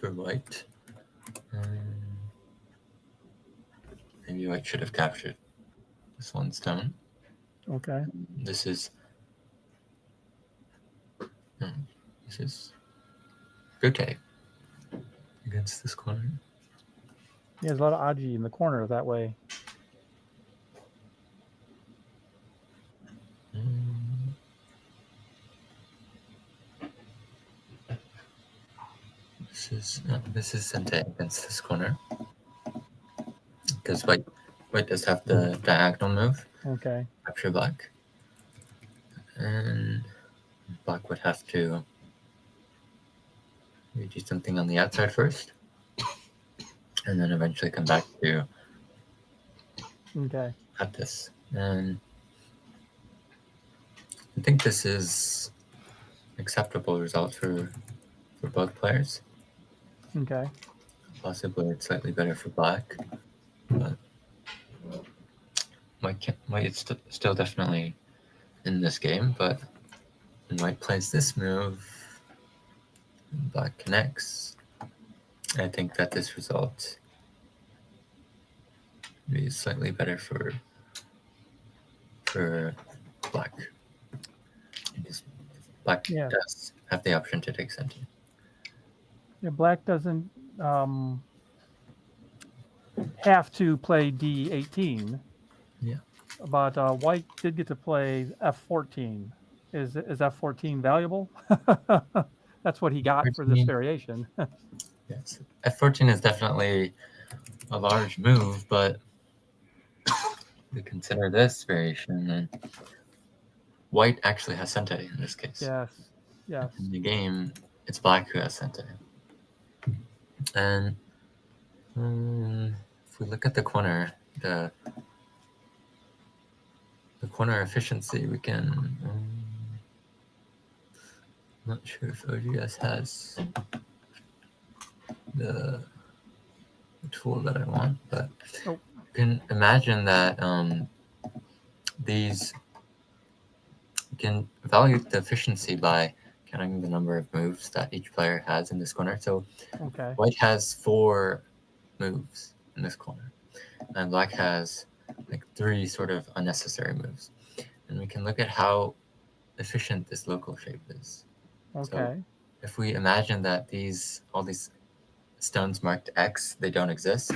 white. Maybe white should have captured this one stone. Okay. This is This is Brute against this corner. He has a lot of Aji in the corner that way. This is Sente against this corner because white does have the diagonal move. Okay. Capture black, and black would have to do something on the outside first, and then eventually come back to Okay. have this. And I think this is acceptable result for both players. Okay. Possibly it's slightly better for black, but white is still definitely in this game. But when white plays this move, and black connects, I think that this result is slightly better for black. Black Yeah. does have the option to take Sente. Yeah, black doesn't have to play D18. Yeah. But white did get to play F14. Is F14 valuable? That's what he got for this 14. variation. Yes, F14 is definitely a large move, but we consider this variation, and white actually has Sente in this case. Yes. Yes. In the game, it's black who has Sente. And if we look at the corner, the corner efficiency, we can. Not sure if OGS has the tool that I want, but you can imagine that these you can evaluate the efficiency by counting the number of moves that each player has in this corner. So Okay. white has 4 moves in this corner, and black has like 3 sort of unnecessary moves. And we can look at how efficient this local shape is. Okay. So if we imagine that all these stones marked X, they don't exist,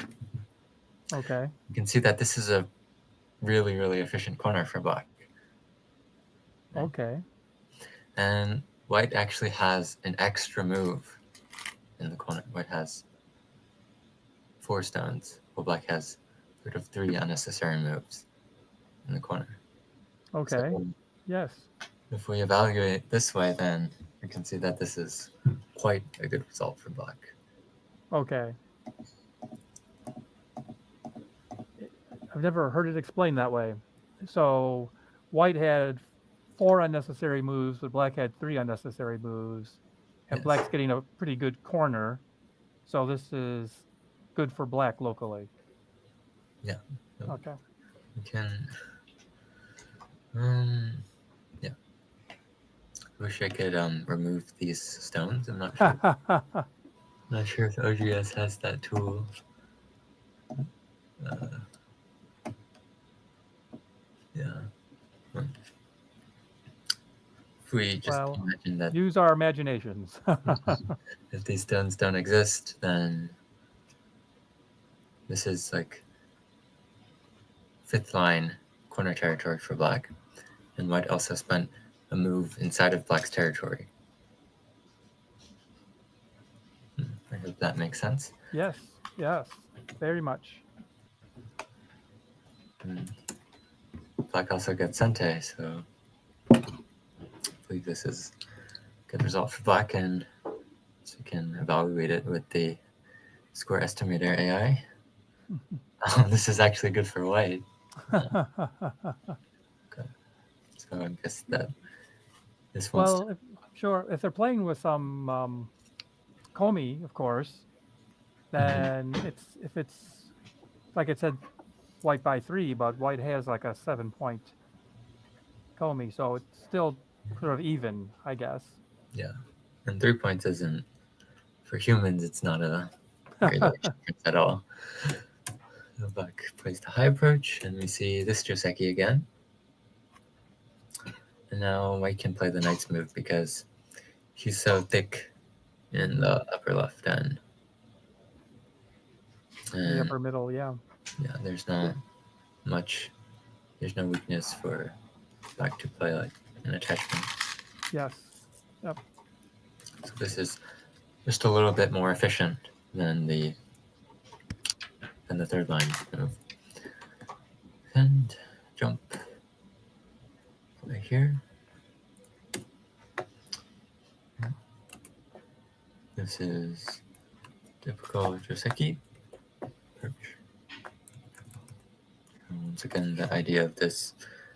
Okay. you can see that this is a really, really efficient corner for black. Okay. And white actually has an extra move in the corner. White has 4 stones, while black has sort of 3 unnecessary moves in the corner. Okay. So Yes. if we evaluate this way, then we can see that this is quite a good result for black. Okay. I've never heard it explained that way. So white had 4 unnecessary moves, but black had 3 unnecessary moves. And Yes. black's getting a pretty good corner. So this is good for black locally. Yeah. Okay. We can. Yeah. Wish I could remove these stones. I'm not sure. Not sure if OGS has that tool. Yeah. If we just Well, imagine that Use our imaginations. if these stones don't exist, then this is like 5th line corner territory for black, and white also spent a move inside of black's territory. I hope that makes sense. Yes. Yes. Very much. And black also gets Sente, so I believe this is a good result for black, and so we can evaluate it with the score estimator AI. This is actually good for white. So I guess that this one's Well, sure. If they're playing with some Komi, of course, then if it's like it said, white by 3, but white has like a 7-point Komi, so it's still sort of even, I guess. yeah. And 3 points isn't for humans. It's not a very large difference at all. So black plays the high approach, and we see this Joseki again. And now white can play the knight's move because he's so thick in the upper left end. The And upper middle, yeah. yeah, there's no weakness for black to play like an attachment. Yes. Yep. So this is just a little bit more efficient than the third line move. And jump right here. This is typical Joseki. Once again, the idea of this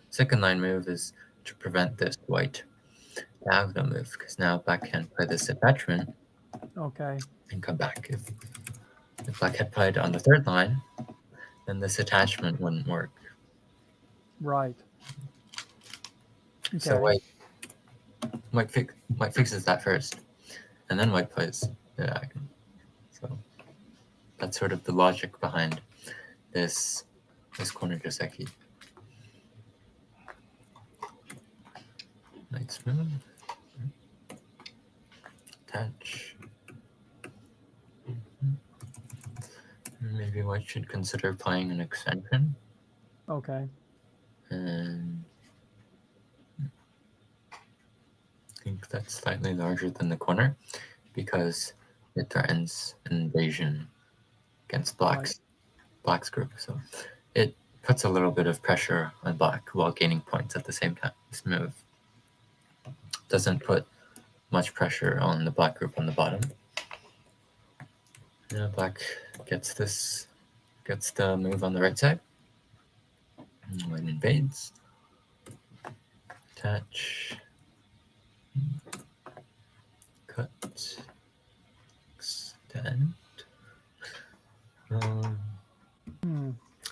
second line move is to prevent this white diagonal move, because now black can play this attachment Okay. and come back. If black had played on the third line, then this attachment wouldn't work. Right. Okay. So white fixes that first, and then white plays the diagonal. So that's sort of the logic behind this corner Joseki. Nice move. Attach. Maybe white should consider playing an extension. Okay. And I think that's slightly larger than the corner because it threatens an invasion against black's group. So it puts a little bit of pressure on black while gaining points at the same time. This move doesn't put much pressure on the black group on the bottom. Now black gets the move on the right side. White invades. Attach. Cut. Extend. I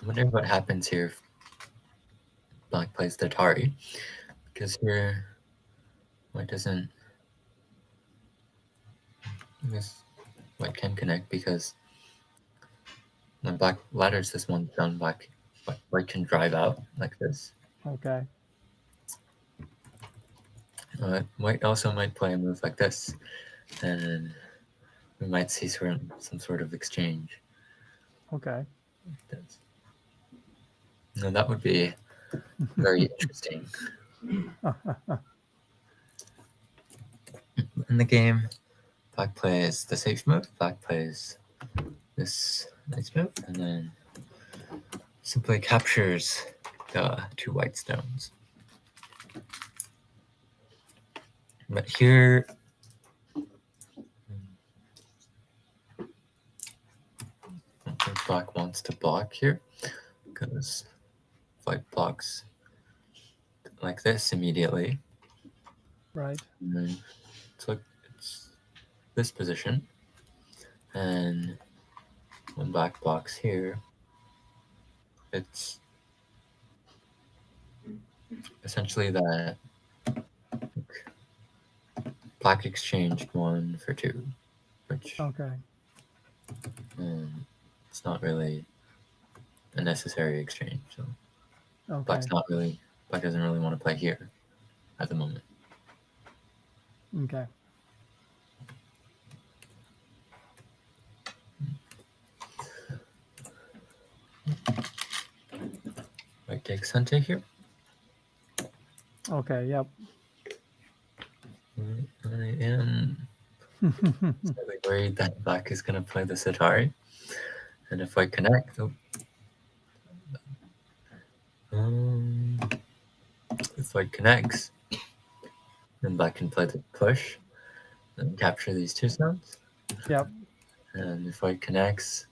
wonder what happens here if black plays the Atari, because here white doesn't. I guess white can connect because when black ladders this one down, white can drive out like this. Okay. White also might play a move like this, and we might see some sort of exchange. Okay. Now that would be very interesting. In the game, black plays the safe move, black plays this nice move, and then simply captures the two white stones. But here, I think black wants to block here, because white blocks like this immediately. Right. And then it's this position, and when black blocks here, it's essentially that black exchanged 1 for 2, which Okay. It's not really a necessary exchange. So Okay. black doesn't really want to play here at the moment. Okay. White takes Sente here. Okay. Yep. I am slightly worried that black is going to play the Atari. And if white connect, if white connects, then black can play the push and capture these two stones. Yep. And if white connects,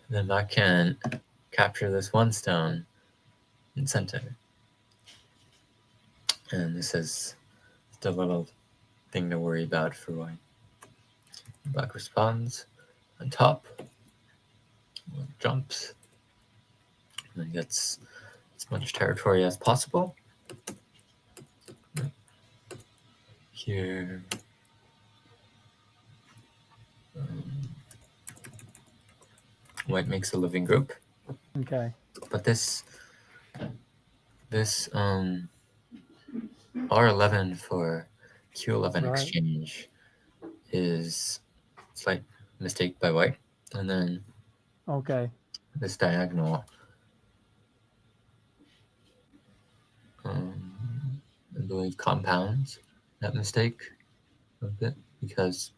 then black can capture this one stone in center. And this is the little thing to worry about for white. Black responds on top, jumps, and gets as much territory as possible. Here, white makes a living group. Okay. But this this R11 for Q11 Right. exchange is slight mistake by white, and then Okay. this diagonal, I believe, compounds that mistake a bit because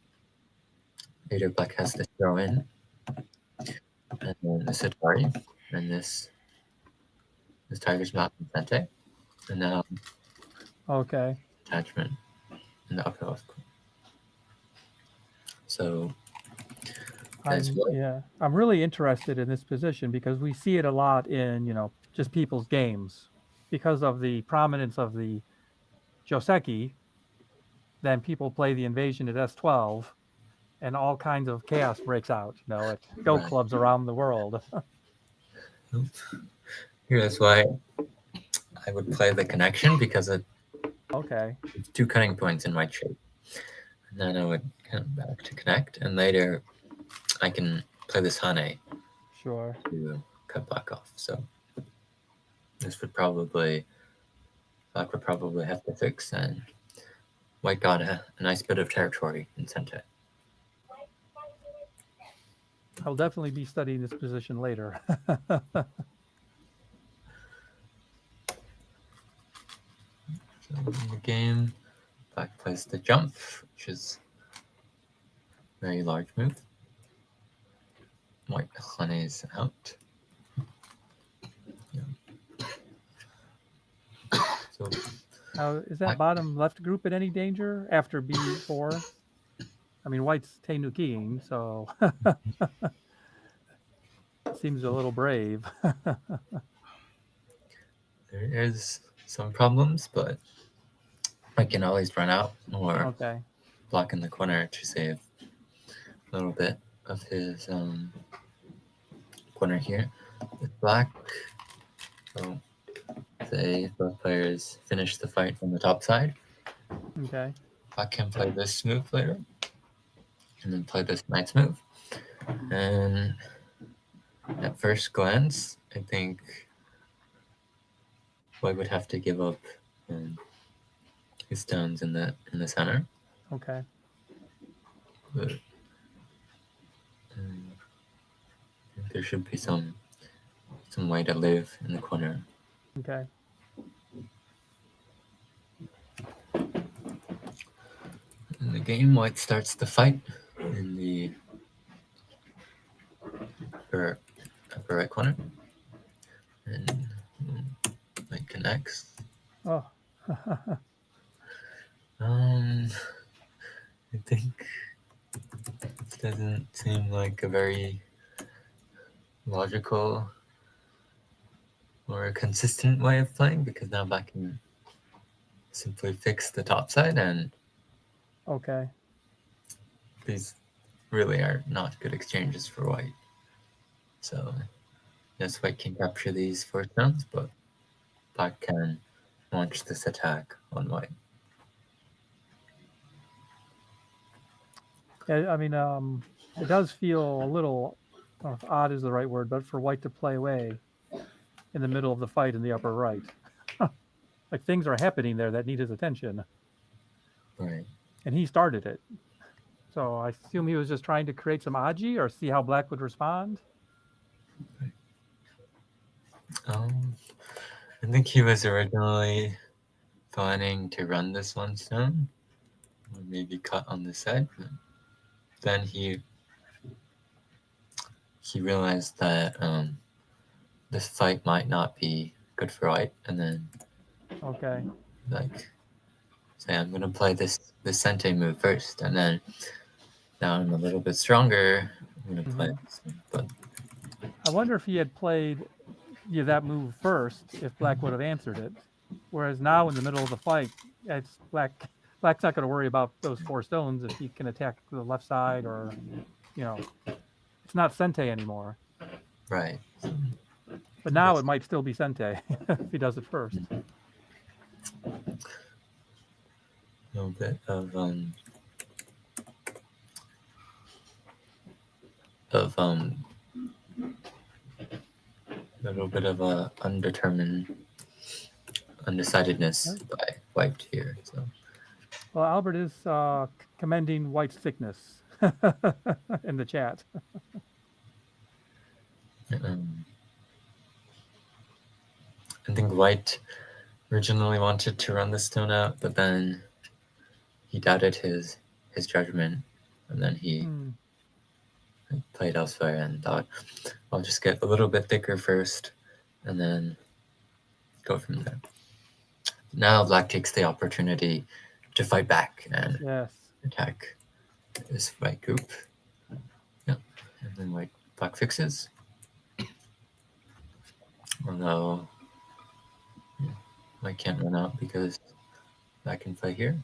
Yoder black has this throw in, and then this Atari, and this tiger's not in Sente, and now Okay. attachment in the upper left corner. So that's I'm really interested in this position because we see it a lot in, just people's games. Because of the prominence of the Joseki, then people play the invasion at S12 and all kinds of chaos breaks out, at go Right. clubs around the world. Here's why I would play the connection, because it's Okay. 2 cutting points in white shape. And then I would come back to connect, and later I can play this Hane Sure. to cut black off. So this would probably, black would probably have to fix, and white got a nice bit of territory in Sente. I'll definitely be studying this position later. So in the game, black plays the jump, which is a very large move. White Hane's out. So Now, is that bottom left group in any danger after B4? I mean, white's Tenukiing, so seems a little brave. there is some problems, but I can always run out or Okay. block in the corner to save a little bit of his corner here. With black, so say both players finish the fight on the top side. Okay. Black can play this move later, and then play this knight's move. And at first glance, I think white would have to give up his stones in the center. Okay. But there should be some way to live in the corner. Okay. In the game, white starts the fight in the upper right corner, and white connects. Oh. I think it doesn't seem like a very logical or a consistent way of playing, because now black can simply fix the top side, and Okay. these really are not good exchanges for white. So yes, white can capture these 4 stones, but black can launch this attack on white. I mean, it does feel a little, I don't know if odd is the right word, but for white to play away in the middle of the fight in the upper right. Like things are happening there that need his attention. Right. And he started it. So I assume he was just trying to create some aji or see how black would respond. I think he was originally planning to run this 1 stone, or maybe cut on the side. But then he realized that this fight might not be good for white, and then Okay. like say, I'm gonna play this Sente move first, and then now I'm a little bit stronger, I'm gonna play this one. But I wonder if he had played that move first, if black would have answered it. Whereas now in the middle of the fight, it's black's not going to worry about those 4 stones if he can attack the left side, or it's not Sente anymore. right. But now it might still be Sente if he does it first. A little bit of a little bit of a undetermined undecidedness by white here. So Well, Albert is commending white's thickness in the chat. um, I think white originally wanted to run the stone out, but then he doubted his judgment, and then he played elsewhere and thought, I'll just get a little bit thicker first, and then go from there. Now black takes the opportunity to fight back and Yes. attack this white group. Yeah, and then black fixes. Although white can't run out because black can play here.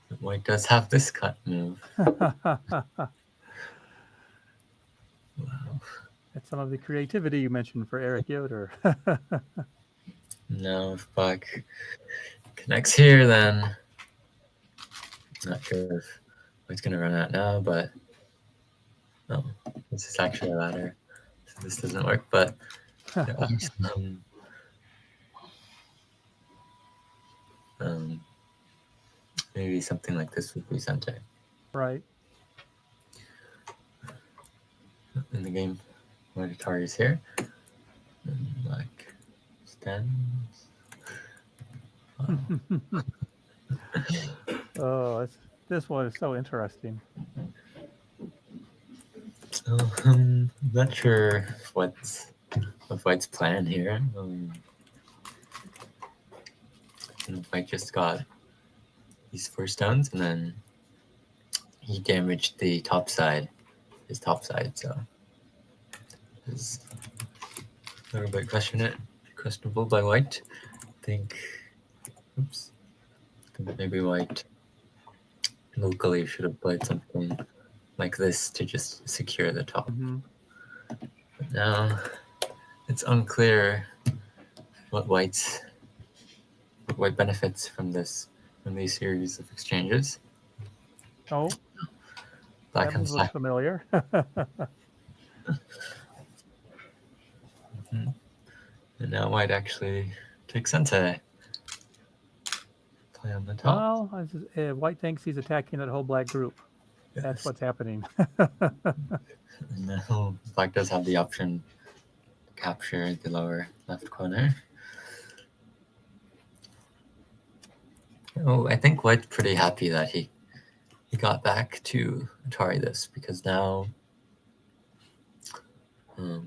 But white does have this cut move. Wow. That's some of the creativity you mentioned for Eric Yoder. Now if black connects here, then I'm not sure if white's gonna run out now, but no, this is actually a ladder, so this doesn't work. But there are some, maybe something like this would be center. Right. In the game, white Atari is here, and black stands. Wow. Oh, this one is so interesting. So I'm not sure what's white's plan here. White just got these 4 stones, and then he damaged the top side, his top side. So it's a little bit questionable by white. I think maybe white locally should have played something like this to just secure the top. But now it's unclear what white benefits from these series of exchanges. Oh, Black that one looks familiar. And now white actually takes center. Play on the top. Well, white thinks he's attacking that whole black group. Yes. That's what's happening. And now black does have the option to capture the lower left corner. Oh, I think white's pretty happy that he got back to Atari this, because now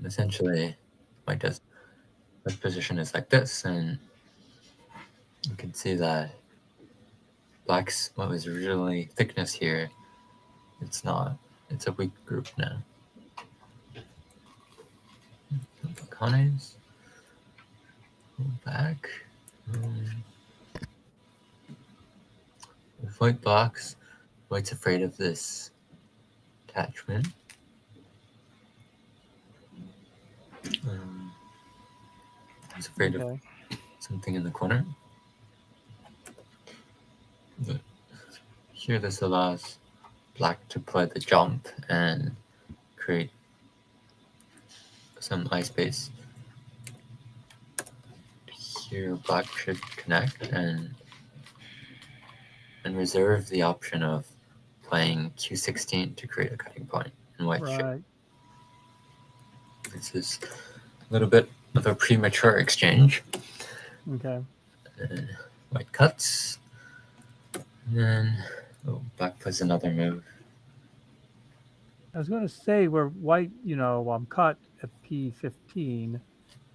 essentially white's position is like this, and you can see that black's what was originally thickness here, it's not. It's a weak group now. Kanes, go back. If white blocks, white's afraid of this attachment. He's afraid of something in the corner. But here this allows black to play the jump and create some eye space. Here black should connect and reserve the option of playing Q16 to create a cutting point, and white should. This is a little bit of a premature exchange. Okay. White cuts, and then black plays another move. I was going to say where white, cut at P15.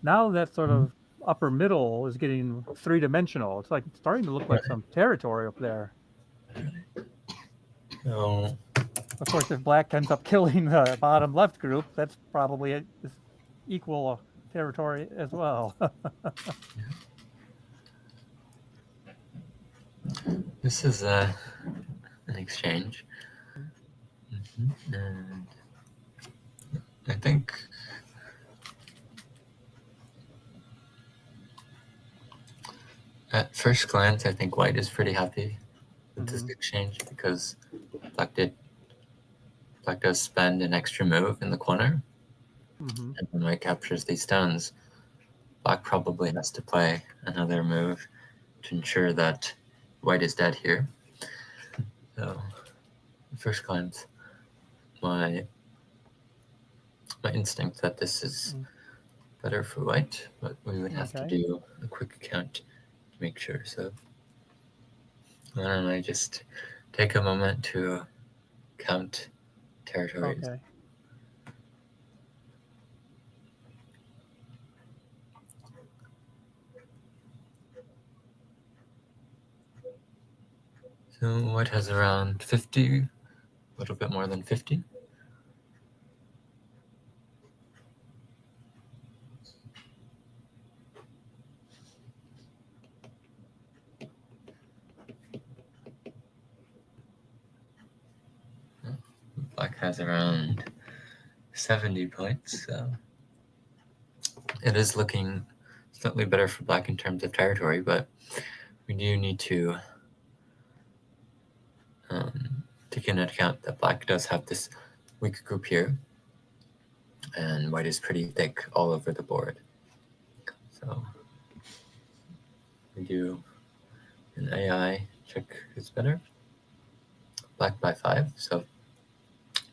Now that sort of upper middle is getting 3-dimensional. It's starting to look like some territory up there. So, of course, if black ends up killing the bottom left group, that's probably equal territory as well. This is an exchange. And I think at first glance, I think white is pretty happy with this exchange, because black does spend an extra move in the corner, and when white captures these stones, black probably has to play another move to ensure that white is dead here. So, at first glance, my instinct that this is better for white, but we would have to Okay. do a quick count to make sure. So why don't I just take a moment to count territories. Okay. So white has around 50, a little bit more than 50. Black has around 70 points, so it is looking slightly better for black in terms of territory, but we do need to take into account that black does have this weak group here, and white is pretty thick all over the board. So we do an AI check who's better. Black by 5, so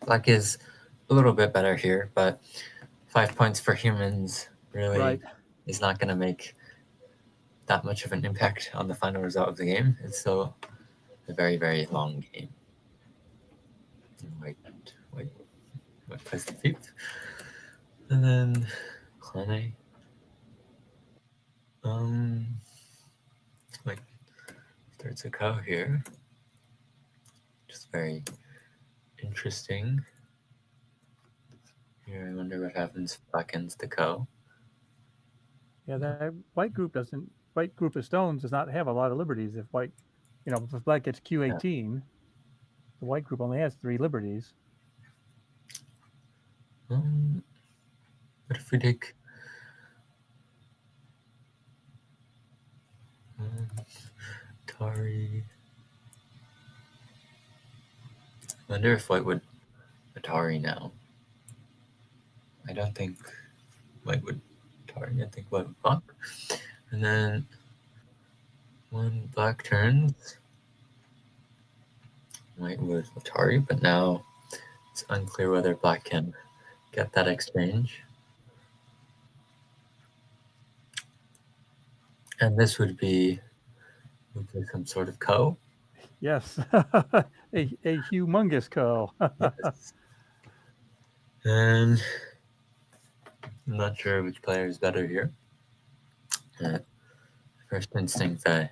black is a little bit better here, but 5 points for humans really Right. is not going to make that much of an impact on the final result of the game. It's still a very, very long game. White plays the fifth. And then Clan like starts a cow here. Just very interesting. Here I wonder what happens if black ends the cow. Yeah, that white group of stones does not have a lot of liberties. If white, if black gets Q18, the white group only has 3 liberties. What if we take Atari? I wonder if white would Atari now. I don't think white would Atari. I think white would block. And then when black turns, white would Atari, but now it's unclear whether black can get that exchange. And this would be some sort of co. Yes, a humongous co. Yes. And I'm not sure which player is better here. First instinct that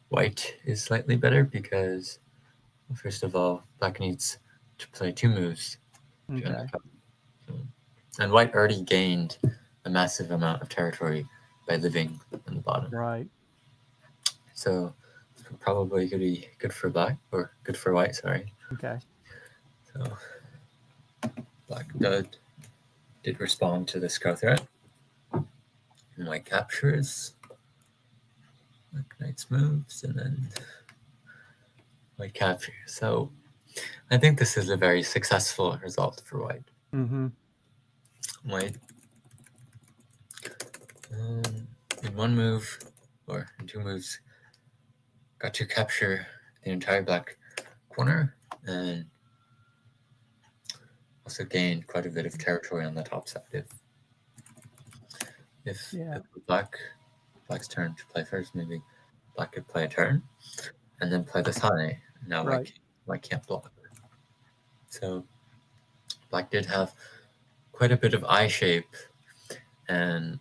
white is slightly better because, first of all, black needs to play 2 moves. Okay. And white already gained a massive amount of territory by living in the bottom. Right. So probably could be good for black, or good for white, sorry. Okay. So black did respond to this co threat. And white captures. Black knight's moves, and then white captures. So I think this is a very successful result for white. Mm-hmm. White in 1 move, or in 2 moves, got to capture the entire black corner, and also gained quite a bit of territory on the top side. If black's turn to play first, maybe black could play a turn, and then play this high. Now Right. white can't block. So black did have quite a bit of eye shape and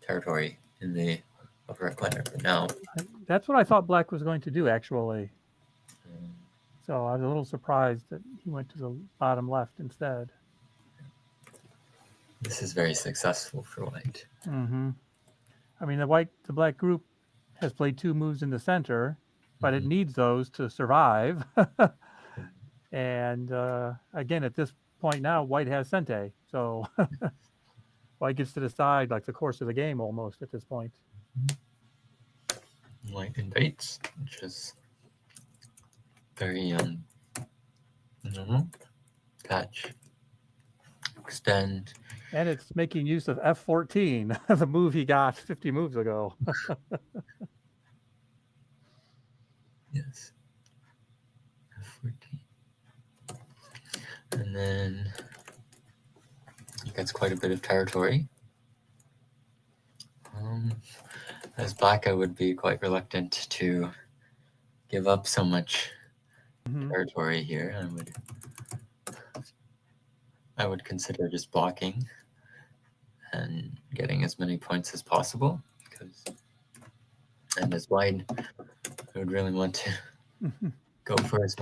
territory in the upper right corner. But now That's what I thought black was going to do, actually. So I was a little surprised that he went to the bottom left instead. this is very successful for white. Mm-hmm. I mean, the black group has played 2 moves in the center, but it needs those to survive. And again, at this point now, white has Sente, so white gets to decide like the course of the game almost at this point. White invades, which is very normal. Catch, extend, And it's making use of F14, the move he got 50 moves ago. Yes. F14. And then he gets quite a bit of territory. As black, I would be quite reluctant to give up so much territory here. I would consider just blocking and getting as many points as possible, and as white, I would really want to go for as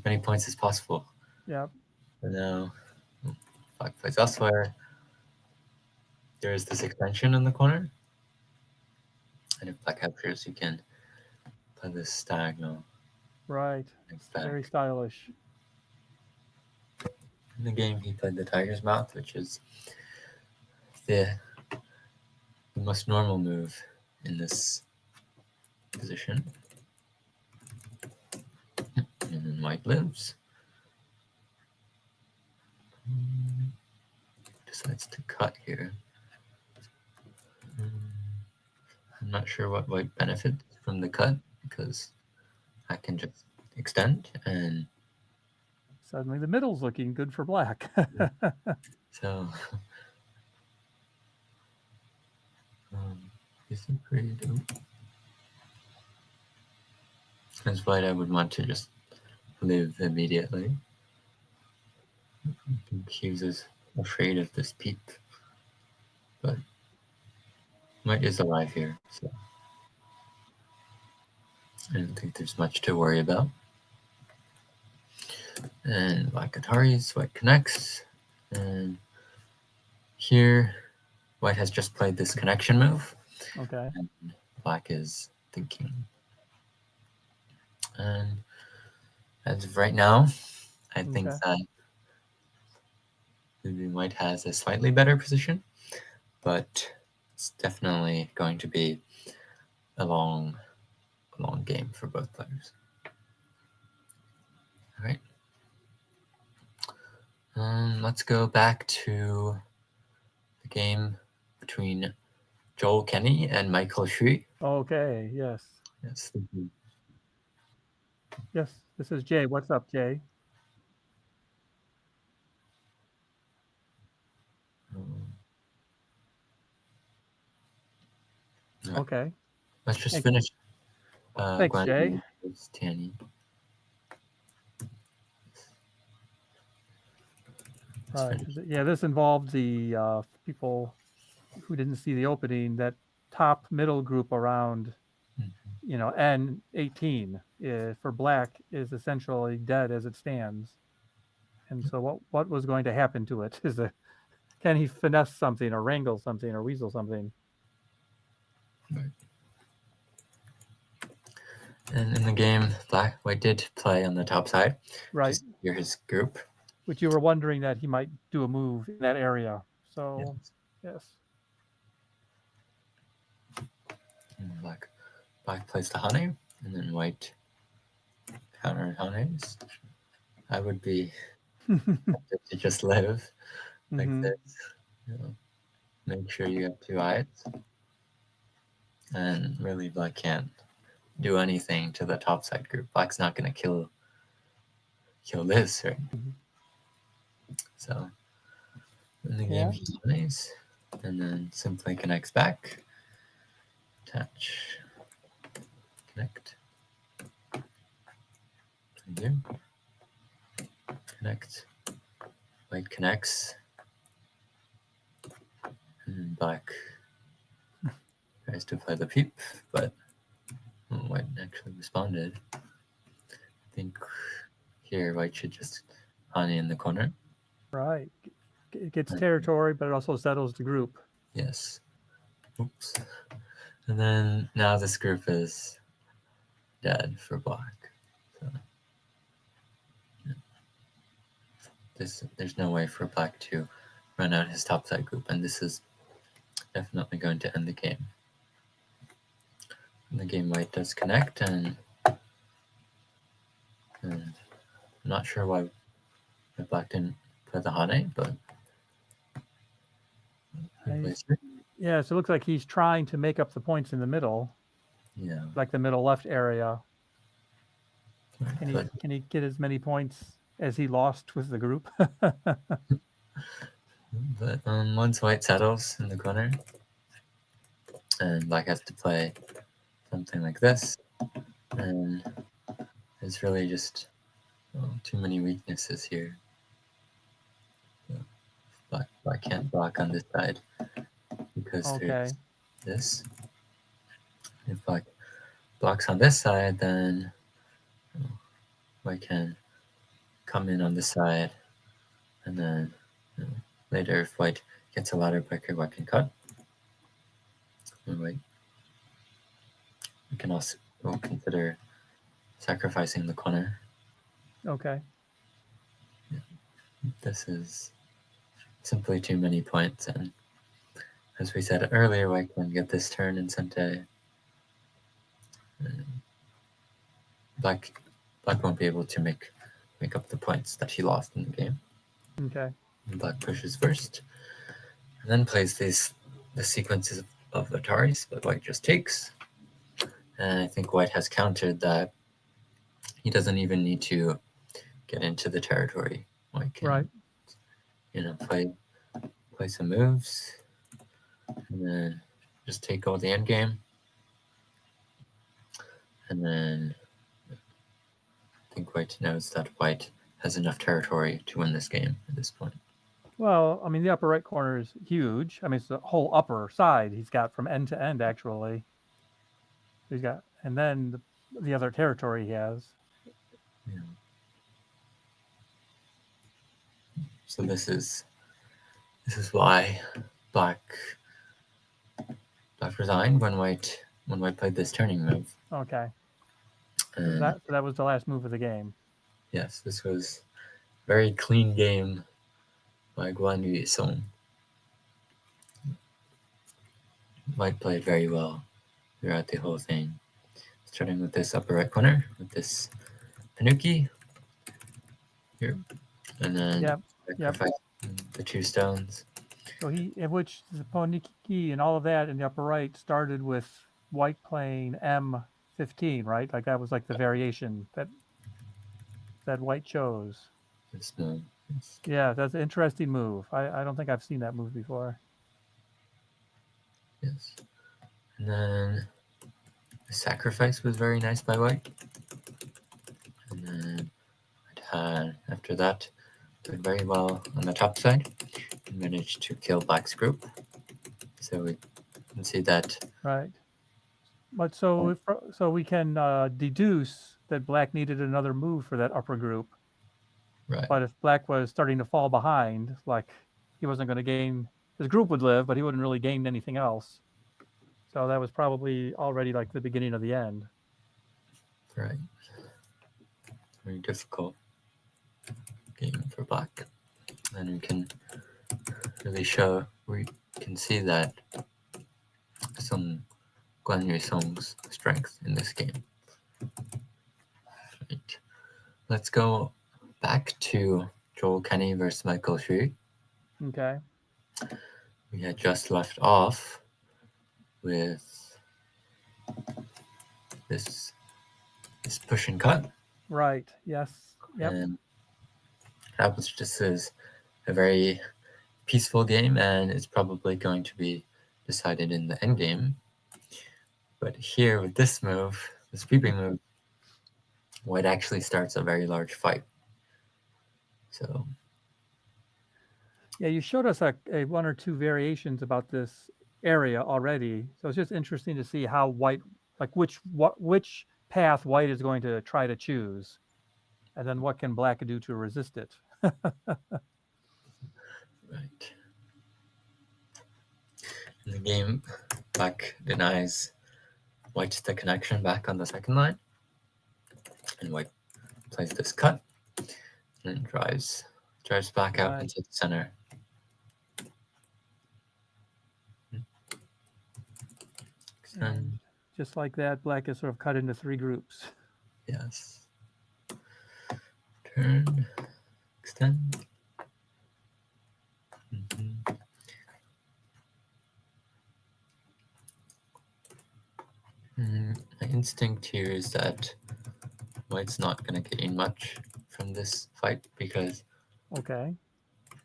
many points as possible. Yep. But now, black plays elsewhere. There is this extension in the corner, and if black captures, you can play this diagonal. Right. Very stylish. In the game, he played the tiger's mouth, which is the most normal move in this position. And then white lives. Decides to cut here. I'm not sure what white benefits from the cut, because I can just extend, and suddenly the middle's looking good for black. So is it pretty dope? As white, I would want to just live immediately. I think he was afraid of this peep, but white is alive here, so I don't think there's much to worry about. And black Ataris, white connects, and here white has just played this connection move. Okay. And black is thinking. And as of right now, I think that maybe white has a slightly better position, but it's definitely going to be a long game for both players. All right. Let's go back to the game between Joel Kenny and Michael Shui. Okay, yes. Yes. Yes, this is Jay. What's up, Jay? Okay. Let's just finish. Thanks, Guan Jay. Tanny. Right. Yeah, this involved the people who didn't see the opening, that top middle group around, N18 for black is essentially dead as it stands. And so what was going to happen to it? Can he finesse something or wrangle something or weasel something? Right. And in the game, white did play on the top side. Right. Just near his group. Which you were wondering that he might do a move in that area. So, yes. And black plays the honey, and then white counter honeys. I would be tempted to just live like this. Make sure you have 2 eyes. And really, black can't do anything to the topside group. Black's not going to kill this, right? So in the game, he plays, and then simply connects back, attach, connect, here, connect, white connects, and black tries to play the peep, but white actually responded. I think here white should just honey in the corner. Right. It gets territory, but it also settles the group. Yes. Oops. And then now this group is dead for black. So there's no way for black to run out his topside group, and this is definitely going to end the game. And the game white does connect, and I'm not sure why black didn't play the hane, but And plays here. yeah, so it looks like he's trying to make up the points in the middle, Yeah. like the middle left area. But Can he get as many points as he lost with the group? once white settles in the corner, and black has to play something like this, and there's really just too many weaknesses here. So black can't block on this side because Okay. there's this. If black blocks on this side, then white can come in on this side, and then later if white gets a ladder breaker, white can cut. And white, we can also consider sacrificing the corner. Okay. This is simply too many points, and as we said earlier, white can get this turn in Sente. Black won't be able to make up the points that he lost in the game. Okay. And black pushes first, and then plays the sequences of Ataris, but white just takes. And I think white has countered that he doesn't even need to get into the territory. White can, play some moves, and then just take all the end game. And then I think white knows that white has enough territory to win this game at this point. Well, I mean, the upper right corner is huge. I mean, it's the whole upper side he's got from end to end, actually. He's got, and then the other territory he has. Yeah. So this is why black resigned when white played this turning move. Okay. And So that was the last move of the game. yes, this was a very clean game by Guan Song. White played very well throughout the whole thing. Starting with this upper right corner with this Panuki here, and then sacrifice the 2 stones. So which the Poniki and all of that in the upper right started with white playing M15, right? Like that was like the variation that white chose. This move. Yeah, that's an interesting move. I don't think I've seen that move before. Yes. And then the sacrifice was very nice by white. And then after that, did very well on the top side and managed to kill black's group. So we can see that. Right. But so we can deduce that black needed another move for that upper group. Right. But if black was starting to fall behind, like he wasn't going to gain, his group would live, but he wouldn't really gain anything else. So that was probably already like the beginning of the end. Right. Very difficult game for black. And we can really we can see that some Guan Yu Song's strength in this game. Right. Let's go back to Joel Kenny versus Michael Xu. Okay. We had just left off with this push and cut. Right. Yes. Yep. And that was just a very peaceful game, and it's probably going to be decided in the end game. But here with this move, the sweeping move, white actually starts a very large fight. So yeah, you showed us a 1 or 2 variations about this area already. So it's just interesting to see how white, like which path white is going to try to choose, and then what can black do to resist it. right. In the game, black denies white the connection back on the second line, and white plays this cut and drives black out into the center. And just like that, black is sort of cut into 3 groups. Yes. Turn, extend. instinct here is that white's not going to gain much from this fight because Okay.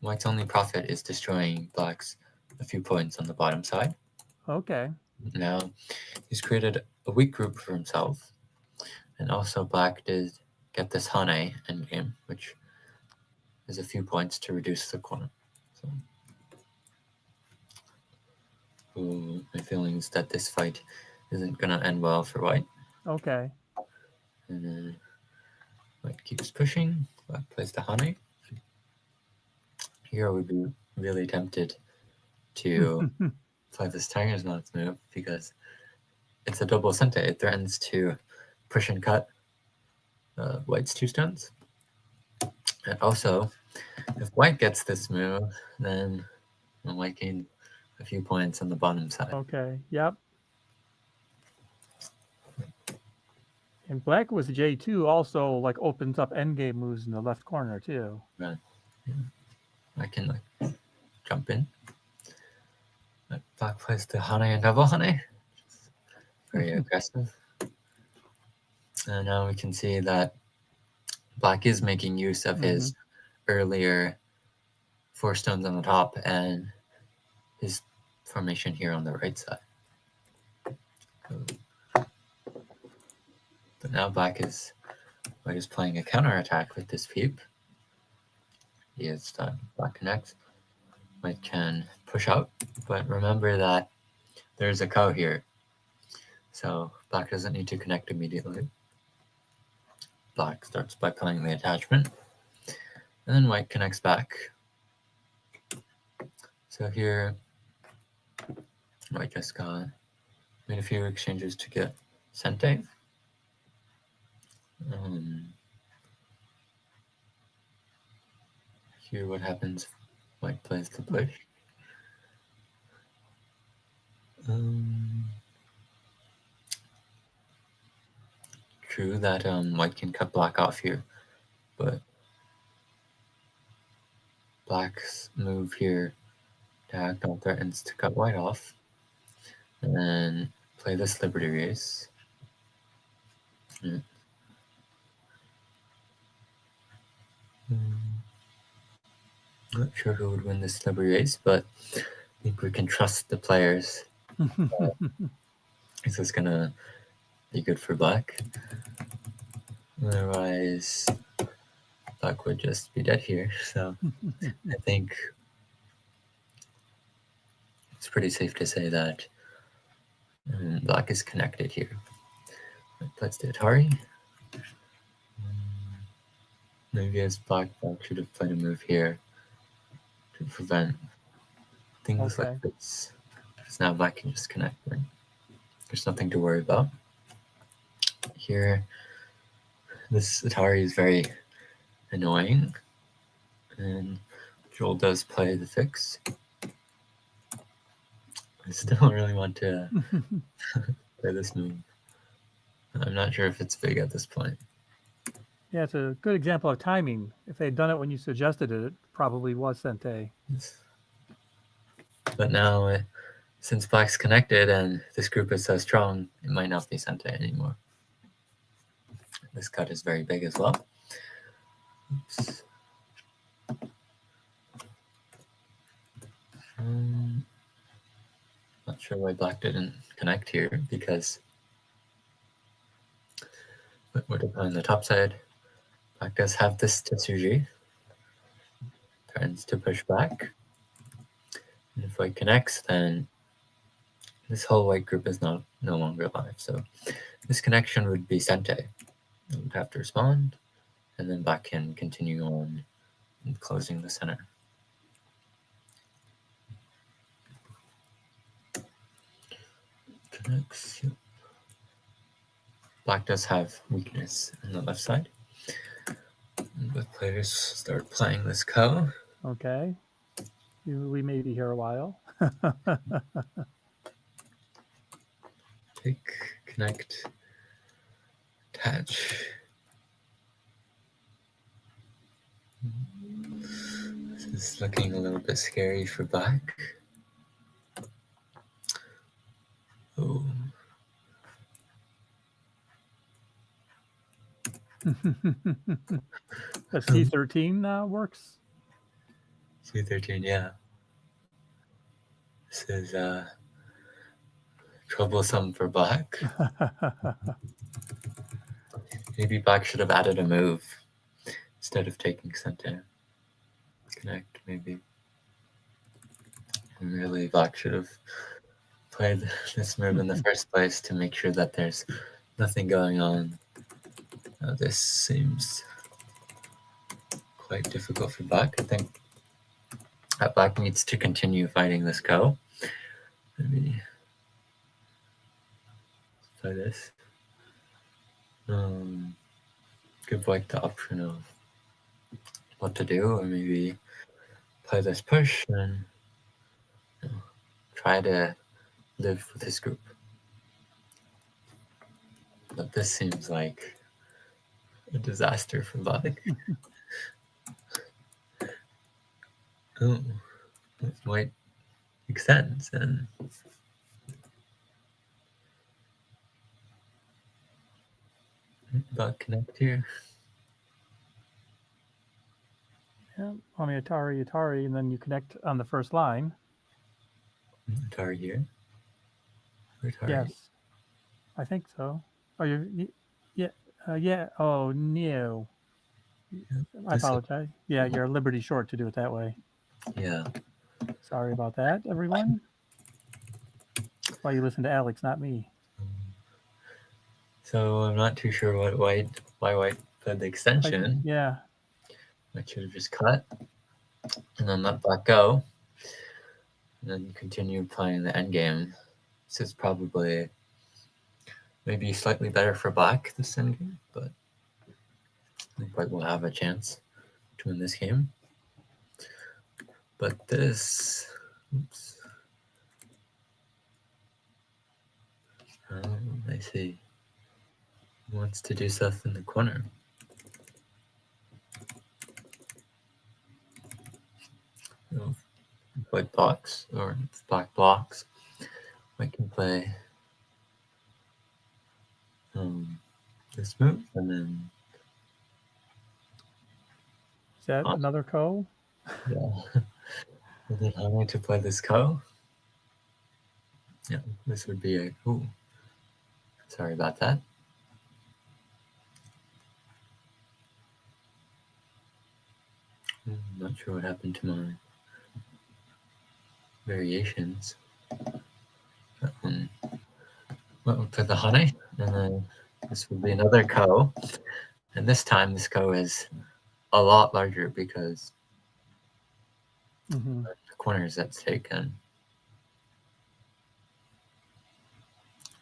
white's only profit is destroying black's a few points on the bottom side. Okay. Now, he's created a weak group for himself, and also black did get this Hane endgame, which is a few points to reduce the corner. So, my feeling is that this fight isn't going to end well for white. Okay. And then white keeps pushing, black plays the Hane. Here I would be really tempted to play this Tiger's Knot's move because it's a double sente. It threatens to push and cut white's 2 stones. And also, if white gets this move, then white gains a few points on the bottom side. Okay. Yep. And black with J2 also like opens up endgame moves in the left corner too. Right. Yeah. I can like jump in. Black plays the Hane and double Hane. Very aggressive. And now we can see that black is making use of his earlier 4 stones on the top and his formation here on the right side. But now white is playing a counterattack with this peep. He is done. Black connects. White can push out, but remember that there's a cow here. So black doesn't need to connect immediately. Black starts by playing the attachment, and then white connects back. So here, white just made a few exchanges to get sente. Here what happens, white plays the push. True that white can cut black off here, but black's move here, diagonal threatens to cut white off, and then play this Liberty Race. Yeah. Not sure who would win this Liberty Race, but I think we can trust the players. This is gonna be good for black. Otherwise, black would just be dead here. So I think it's pretty safe to say that black is connected here. Let's do Atari. Maybe as black should have played a move here to prevent things like this. Because now black can just connect. Right? There's nothing to worry about. Here, this Atari is very annoying. And Joel does play the fix. I still really want to play this move. I'm not sure if it's big at this point. Yeah, it's a good example of timing. If they'd done it when you suggested it, it probably was sente. But now, since black's connected and this group is so strong, it might not be sente anymore. This cut is very big as well. Oops. Not sure why black didn't connect here because we're deploying the top side. Black does have this Tetsuji. Tries to push back. And if white connects, then this whole white group is no longer alive. So this connection would be sente. It would have to respond, and then black can continue on closing the center. Connects. Yep. Black does have weakness on the left side. And both players start playing this ko. Okay. We may be here a while. Take, connect, attach. This is looking a little bit scary for black. Oh. The C13 works. C13, yeah. This is troublesome for black. Maybe black should have added a move instead of taking center. Connect, maybe. And really, black should have played this move in the first place to make sure that there's nothing going on. Now, this seems quite difficult for black. I think that black needs to continue fighting this go. Maybe play this. Give white the option of what to do, or maybe play this push and try to live with his group. But this seems like a disaster for black. Oh, white extends and black connect here. Yeah, on the Atari, and then you connect on the first line. Atari here. Atari. Yes, I think so. Oh, yeah. Oh, no. I apologize. Yeah, you're a Liberty short to do it that way. Yeah. Sorry about that, everyone. That's why you listen to Alex, not me. So I'm not too sure why white played the extension. Yeah. I should have just cut and then let black go. And then continue playing the endgame. This is probably maybe slightly better for black this endgame, but I think white will have a chance to win this game. But this, oops. I see. He wants to do stuff in the corner. So, white blocks, or black blocks. White can play this move, and then Is that another ko? Yeah. And then I'm going to play this ko. Yeah, this would be a ooh. Sorry about that. I'm not sure what happened to my variations. Well, to the honey, and then this would be another ko. And this time, this ko is a lot larger because the corners that's taken.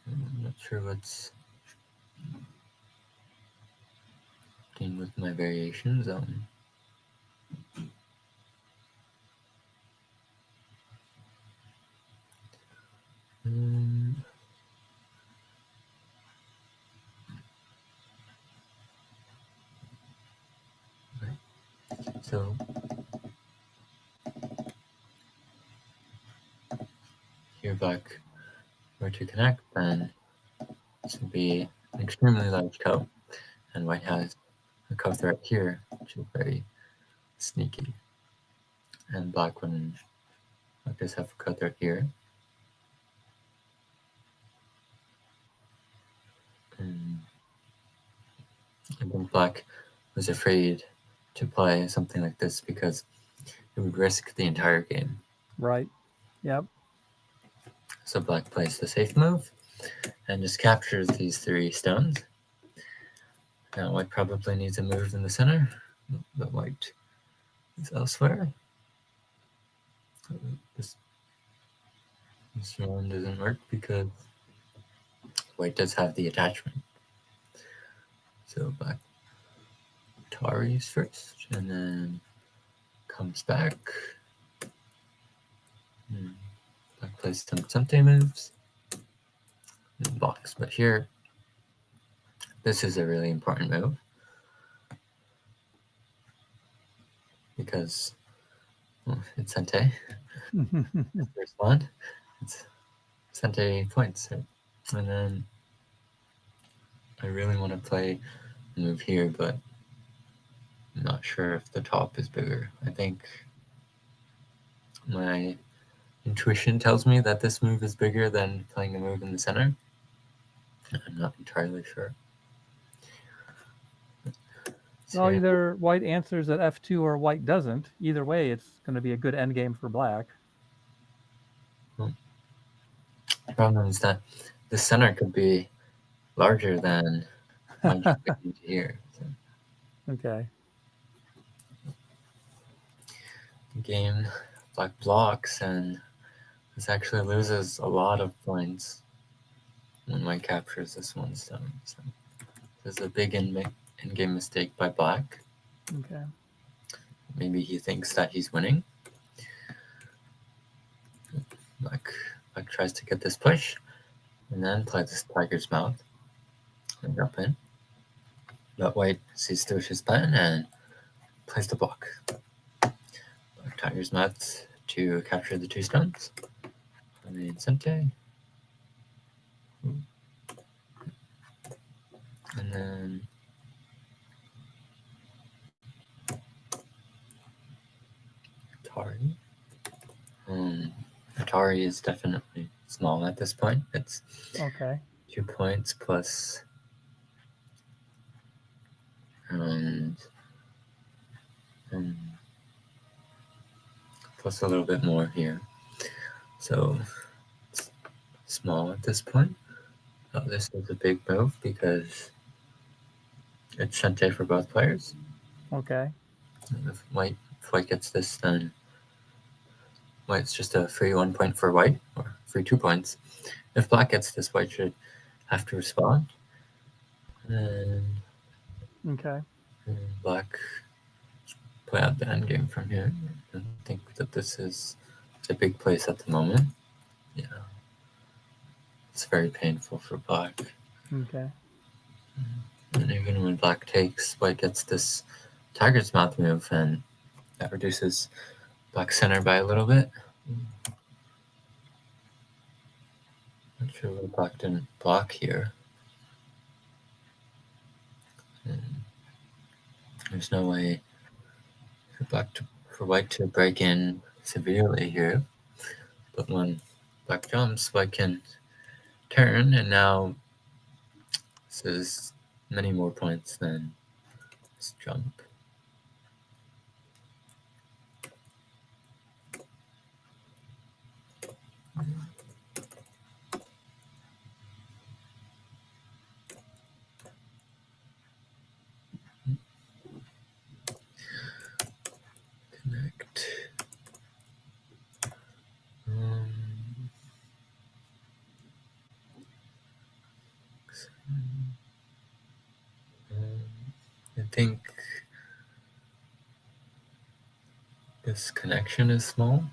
I'm not sure what's doing with my variations. So here back where to connect, then this would be an extremely large ko, and white has a ko threat here, which is very sneaky. And black would just have a ko threat here. And I think black was afraid to play something like this because it would risk the entire game. Right. Yep. So black plays the safe move and just captures these 3 stones. Now white probably needs a move in the center, but white is elsewhere. This one doesn't work because white does have the attachment. So black Atari's first, and then comes back. Black plays some moves and blocks, but here, this is a really important move because it's Sente. First one, it's Sente points, right? And then I really want to play move here, but I'm not sure if the top is bigger. I think my intuition tells me that this move is bigger than playing a move in the center. I'm not entirely sure. Well, So, either white answers at f2 or white doesn't. Either way, it's going to be a good endgame for black. the problem is that the center could be larger than my range here. So Okay. the game, black blocks, and this actually loses a lot of points when white captures this one stone. So this is a big in-game mistake by black. Okay. Maybe he thinks that he's winning. Black tries to get this push, and then play this tiger's mouth and drop in. But white sees through his plan and plays the block. Black tiger's mouth to capture the 2 stones. I mean, Sente. And then Atari. Atari is definitely small at this point. It's Okay. 2 points plus plus a little bit more here. So it's small at this point. This is a big move because it's Shente for both players. Okay. If white gets this, then white's just a free 1 point for white, or free 2 points. If black gets this, white should have to respond. And Okay. black play out the end game from here. I think that this is a big place at the moment. Yeah. It's very painful for black. Okay. And even when black takes, white gets this tiger's mouth move, and that reduces black center by a little bit. Not sure why black didn't block here. And there's no way for white to break in severely here. But when black jumps, white can turn, and now this is many more points than this jump. Connect. I think this connection is small.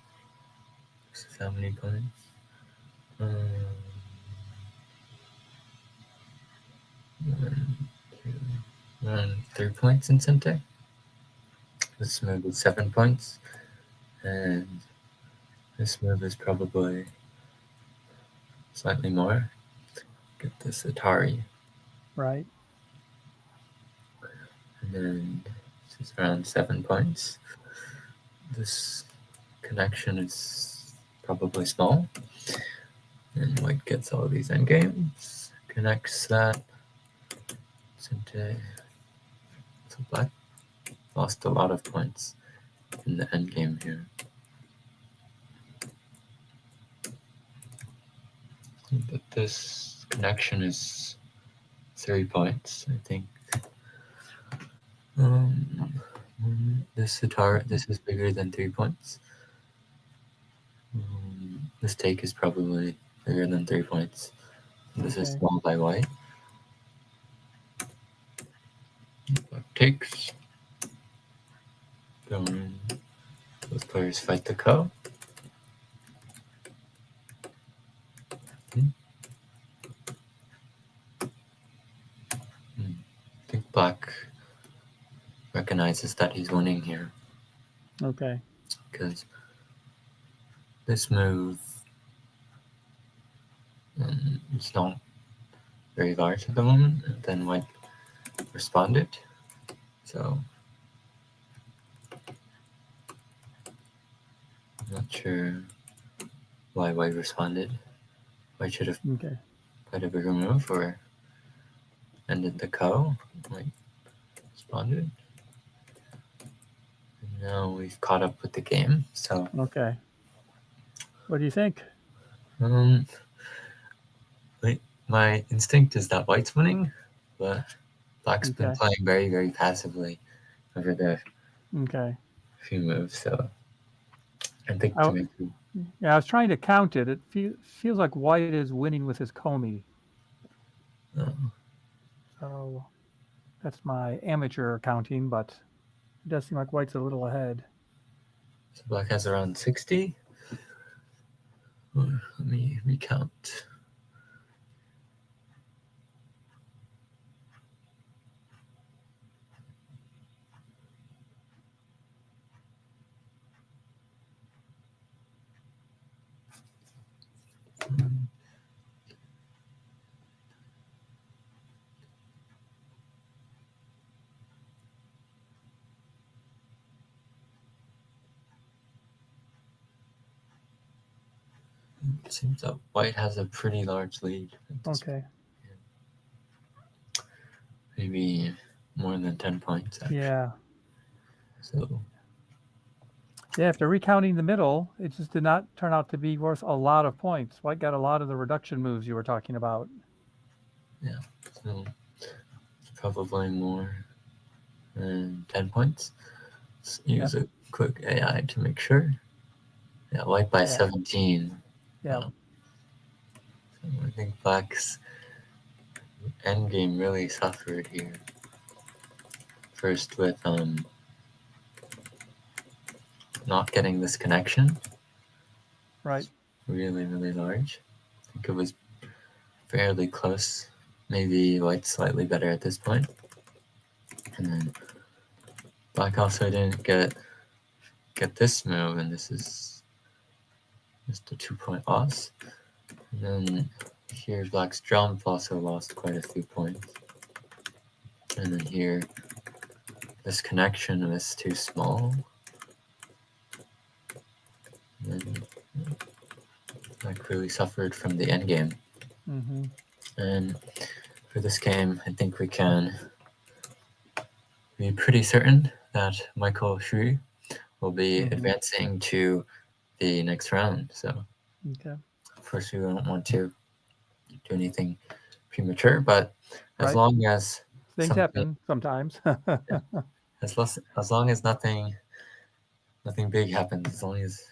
This is how many points? Around 3 points in Sente. This move is 7 points, and this move is probably slightly more. Get this Atari, Right. and then this is around 7 points. This connection is probably small, and white gets all these endgames, connects that. Sente. So black lost a lot of points in the endgame here. But this connection is 3 points, I think. This is bigger than 3 points. This take is probably bigger than 3 points. This is Okay. small by white. Black takes. Going. Both players fight the ko. I think black recognizes that he's winning here, Okay. because this move is not very large at the moment. And then white responded. So I'm not sure why white responded. White should have Okay. played a bigger move or ended the ko. White responded. And now we've caught up with the game. So Okay. What do you think? My instinct is that white's winning, but black's been Okay. playing very, very passively over the Okay. few moves. So I think I- to make Yeah, I was trying to count it. It feels like white is winning with his Komi. So that's my amateur counting, but it does seem like white's a little ahead. so black has around 60. Let me recount. It seems that white has a pretty large lead. Okay. Maybe more than 10 points. Actually. Yeah. So Yeah, after recounting the middle, it just did not turn out to be worth a lot of points. White got a lot of the reduction moves you were talking about. so it's probably more than 10 points. Let's use a quick AI to make sure. Yeah, white by 17. Yeah. So I think black's endgame really suffered here. First with not getting this connection. Right. Really, really large. I think it was fairly close. Maybe white's slightly better at this point. And then black also didn't get this move, and this is just a 2-point loss. And then here black's jump also lost quite a few points. And then here this connection was too small. And then black really suffered from the endgame. Mm-hmm. And for this game, I think we can be pretty certain that Michael Shui will be advancing to the next round. So, Okay. of course, we don't want to do anything premature, but as Right. long as Things happen sometimes. as long as nothing big happens, as long as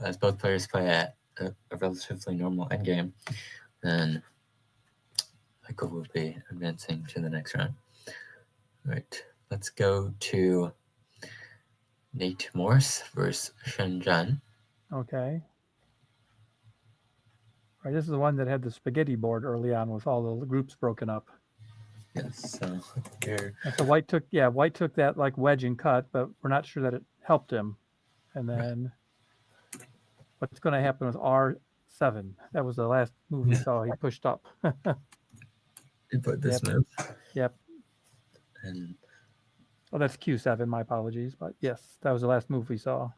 as both players play at a relatively normal endgame, then Michael will be advancing to the next round. All right, let's go to Nate Morse versus Shen. Okay. Right, this is the one that had the spaghetti board early on with all the groups broken up. Yes, so here. And so white took that like wedge and cut, but we're not sure that it helped him. And then what's going to happen with R7? That was the last move we saw. He pushed up. He put this move. Yep. And oh, that's Q7. My apologies, but yes, that was the last move we saw.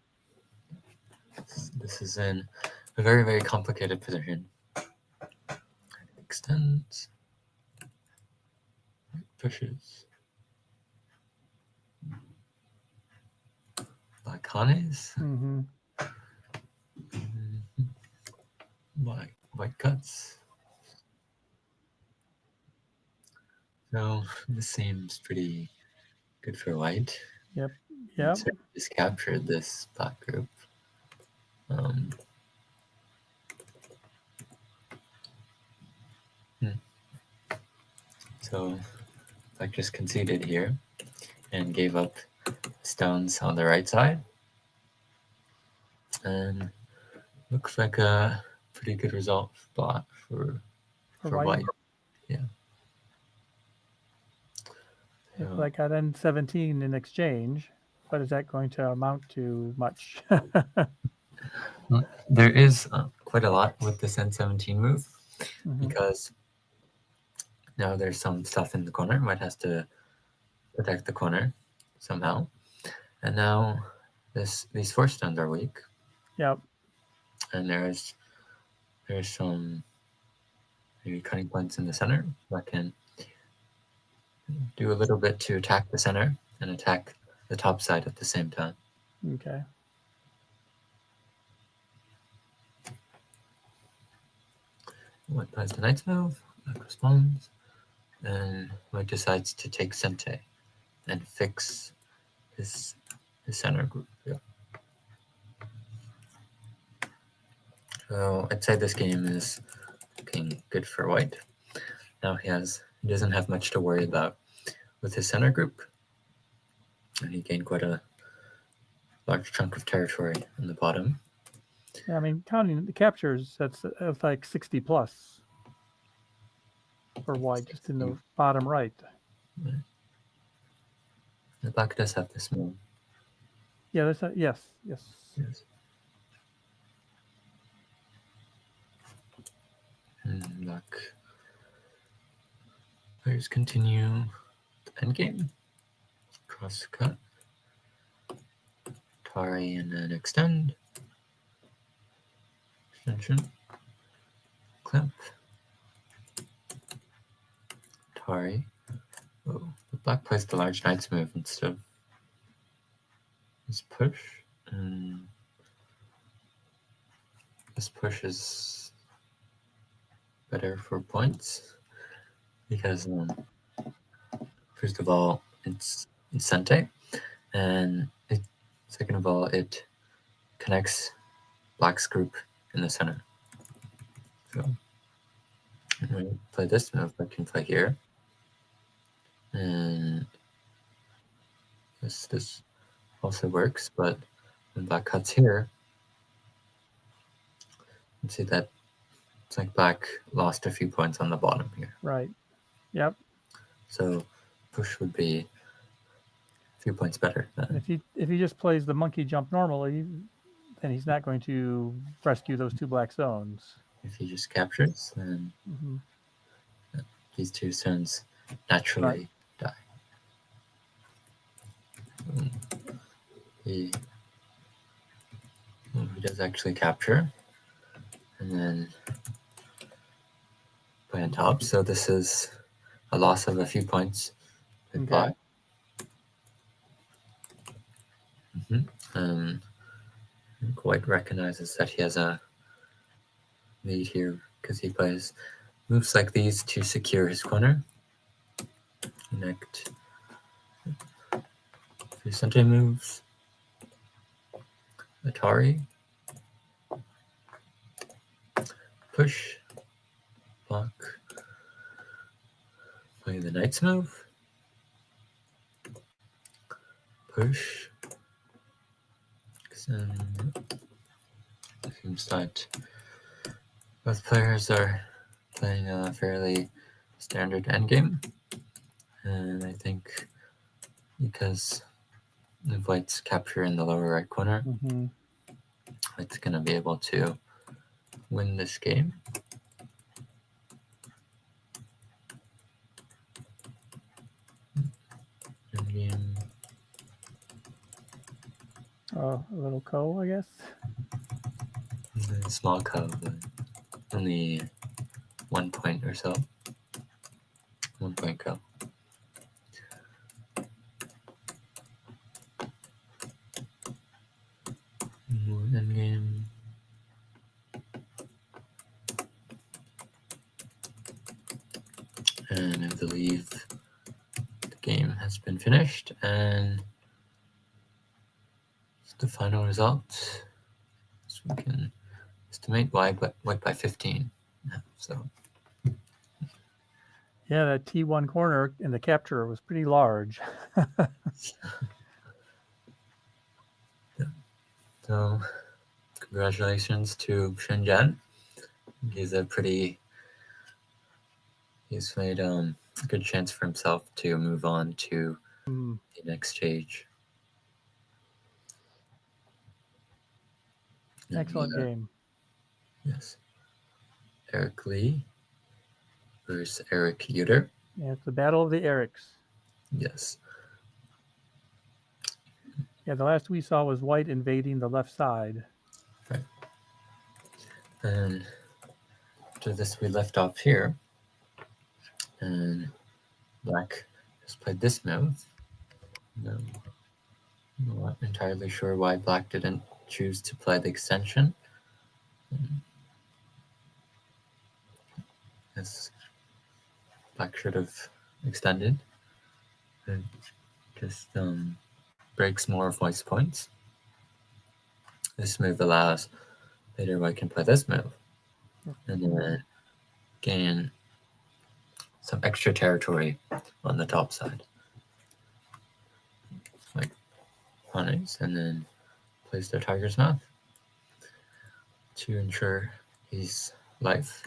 This is in a very, very complicated position. Extends. Pushes. Black Hanes. White cuts. So this seems pretty good for white. Yep. Just captured this black group. So black just conceded here and gave up stones on the right side. And looks like a pretty good result for white. Yeah. So, like I got N17 in exchange, but is that going to amount to much? There is quite a lot with this N17 move because Now there's some stuff in the corner. White has to protect the corner somehow. And now these 4 stones are weak. Yep. And there's some maybe cutting points in the center that can do a little bit to attack the center and attack the top side at the same time. Okay. White plays the knight's move, black responds, and white decides to take Sente and fix his center group. Yeah. So I'd say this game is looking good for white. Now he doesn't have much to worry about with his center group, and he gained quite a large chunk of territory on the bottom. Yeah, I mean, counting the captures, that's like 60 plus for white, just in the bottom right. The black does have this move. Yeah, that's yes. Yes. And black players continue the endgame. Cross cut. Tari and then extend. Extension. Clamp. Tari. Oh, the black plays the large knight's move instead of this push. And this push is better for points because first of all it's Sente, and second of all it connects black's group in the center. So when we play this move, I can play here, and this also works, but when black cuts here, you see that it's like black lost a few points on the bottom here. Right. Yep. So push would be a few points better. And if he just plays the monkey jump normally, then he's not going to rescue those 2 black zones. If he just captures, then these 2 stones naturally die. He does actually capture, and then play on top. So this is a loss of a few points with black. White recognizes that he has a lead here because he plays moves like these to secure his corner. Connect 3 Sente moves. Atari. Push. Block. Play the knight's move. Push. It seems that both players are playing a fairly standard endgame, and I think because of white's capture in the lower right corner, white's going to be able to win this game. Endgame. A little co, I guess. A small co, but only 1 point or so. 1 point co. More endgame. And I believe the game has been finished, and the final result, so we can estimate white by 15. So yeah, that T1 corner in the capture was pretty large. So congratulations to Shen. He's made a good chance for himself to move on to the next stage. Excellent game. Yes. Eric Lee versus Eric Yoder. Yeah, it's the battle of the Erics. Yes. Yeah, the last we saw was white invading the left side. And after this, we left off here. And black just played this move. No, I'm not entirely sure why black didn't choose to play the extension. Yes, black should have extended. It just breaks more of white's points. This move allows later white can play this move and then gain some extra territory on the top side. Like punish and then plays their tiger's mouth to ensure his life.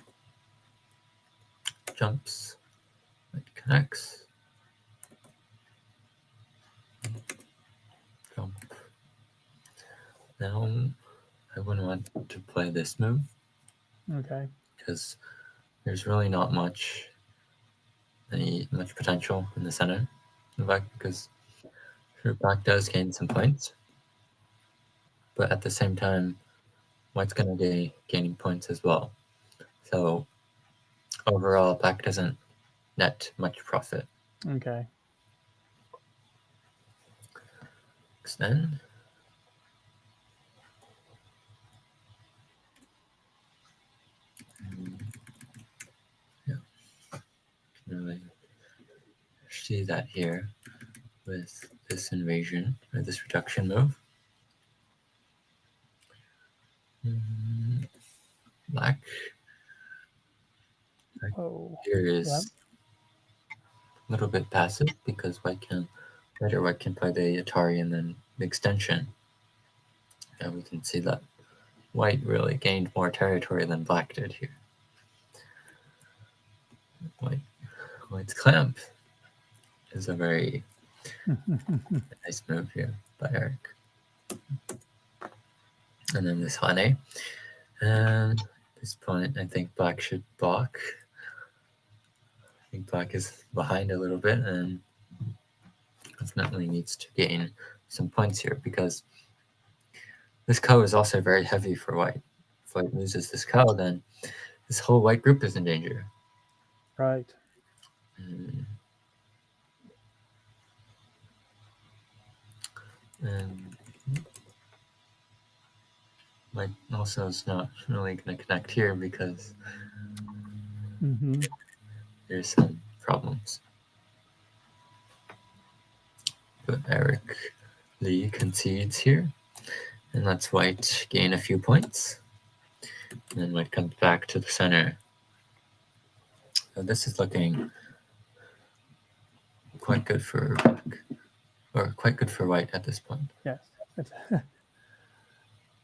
Jumps, it connects. Jump. Now I wouldn't want to play this move Okay. because there's really not much potential in the center. In fact, because sure, black does gain some points, but at the same time, white's gonna be gaining points as well. So overall, black doesn't net much profit. Okay. Extend. Yeah, can really see that here with this invasion or this reduction move. Black Oh. here is Yep. a little bit passive because white can play the Atari and then the extension. And we can see that white really gained more territory than black did here. White's clamp is a very nice move here by Eric. And then this honey. And at this point, I think black should block. I think black is behind a little bit and definitely needs to gain some points here because this cow is also very heavy for white. If white loses this cow, then this whole white group is in danger. Right. And white also is not really going to connect here because there's some problems. But Eric Lee concedes here and lets white gain a few points. And then white comes back to the center. So this is looking quite good for black, or quite good for white at this point. Yes. It's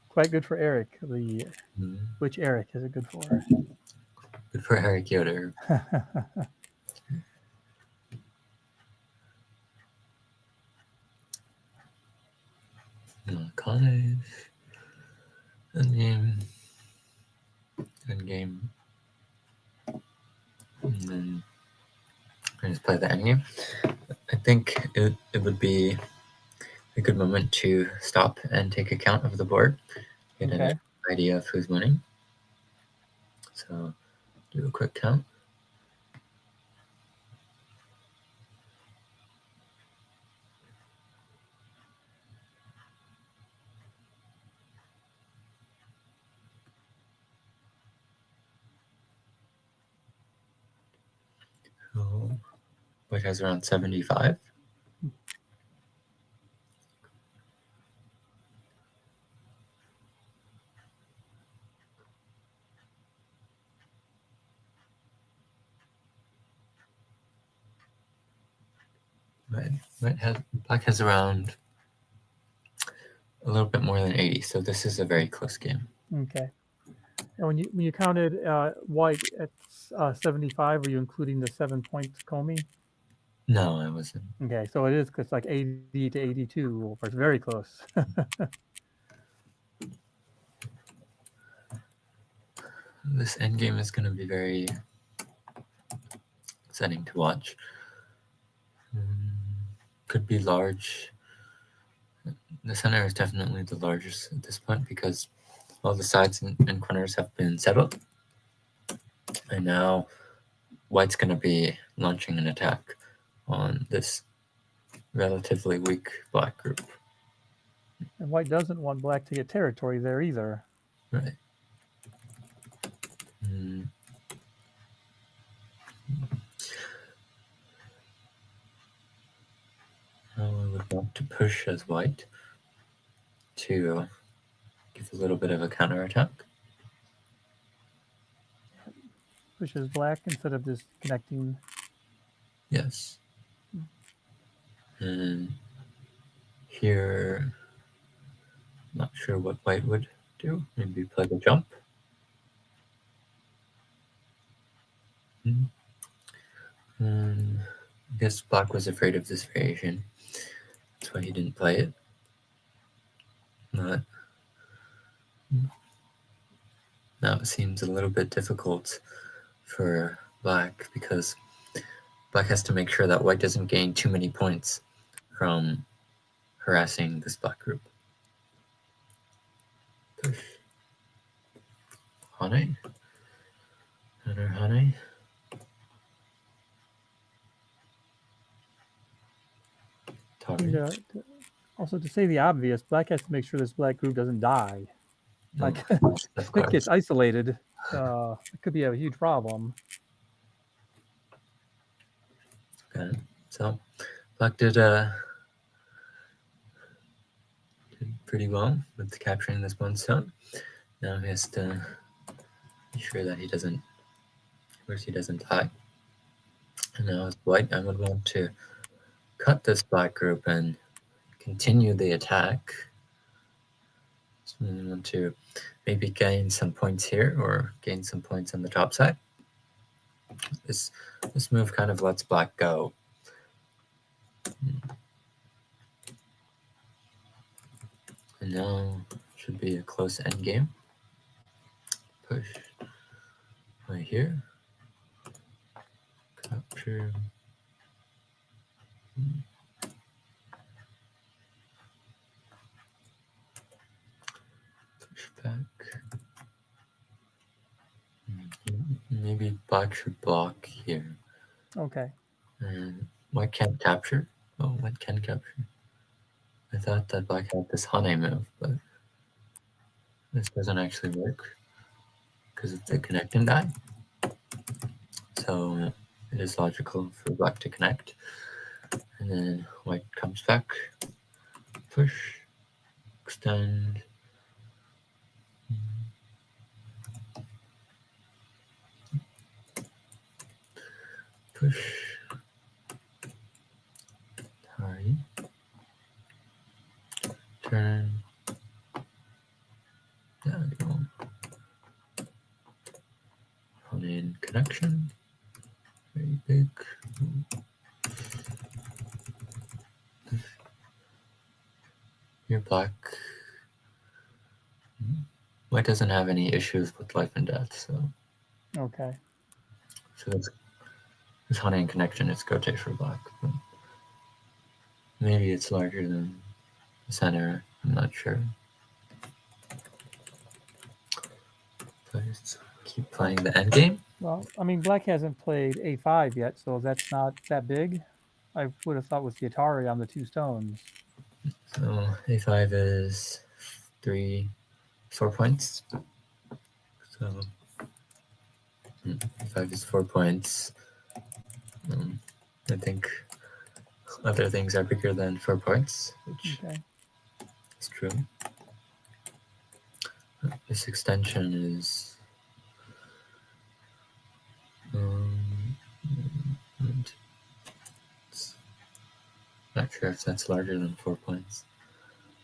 quite good for Eric. Which Eric is it good for? Good for Eric Yoder. College. Endgame. And then I just play the endgame. I think it would be a good moment to stop and take account of the board. Get an idea of who's winning. So do a quick count. So white has around 75. Black has around a little bit more than 80, so this is a very close game. Okay. And when you counted white at 75, were you including the 7 points Komi? No, I wasn't. Okay, so it is because like 80 to 82, or it's very close. This endgame is going to be very exciting to watch. Could be large. The center is definitely the largest at this point because all the sides and corners have been settled. And now white's going to be launching an attack on this relatively weak black group. And white doesn't want black to get territory there either. Right. Now I would want to push as white to give a little bit of a counterattack. Pushes black instead of just connecting. Yes. And here, not sure what white would do. Maybe play the jump. I guess black was afraid of this variation. That's why he didn't play it. But now it seems a little bit difficult for black because black has to make sure that white doesn't gain too many points from harassing this black group. Push. Hane. Another Hane. Also, to say the obvious, black has to make sure this black group doesn't die. Like, Of if it course. gets isolated, it could be a huge problem. Okay. So black did pretty well with capturing this one stone. Now he has to be sure that he doesn't, of course he doesn't die. And now as white, I would want to cut this black group and continue the attack. So we want to maybe gain some points here or gain some points on the top side. This move kind of lets black go. And now should be a close end game. Push right here. Capture. Push back. Maybe black should block here. Okay. And white can't capture. Oh, white can capture. I thought that black had this Hane move, but this doesn't actually work because it's a connect and die. So it is logical for black to connect. And then white comes back, push, extend. Push. Sorry. Turn. There we go. Hold in connection. Very big. You're black. White doesn't have any issues with life and death, so. Okay. So this Hane connection is Gote for black. But maybe it's larger than the center. I'm not sure. So just keep playing the end game. Well, I mean, black hasn't played A5 yet, so that's not that big. I would have thought with the Atari on the two stones. So A5 is 4 points. So A5 is 4 points. I think other things are bigger than 4 points, which is true. This extension is not sure if that's larger than 4 points.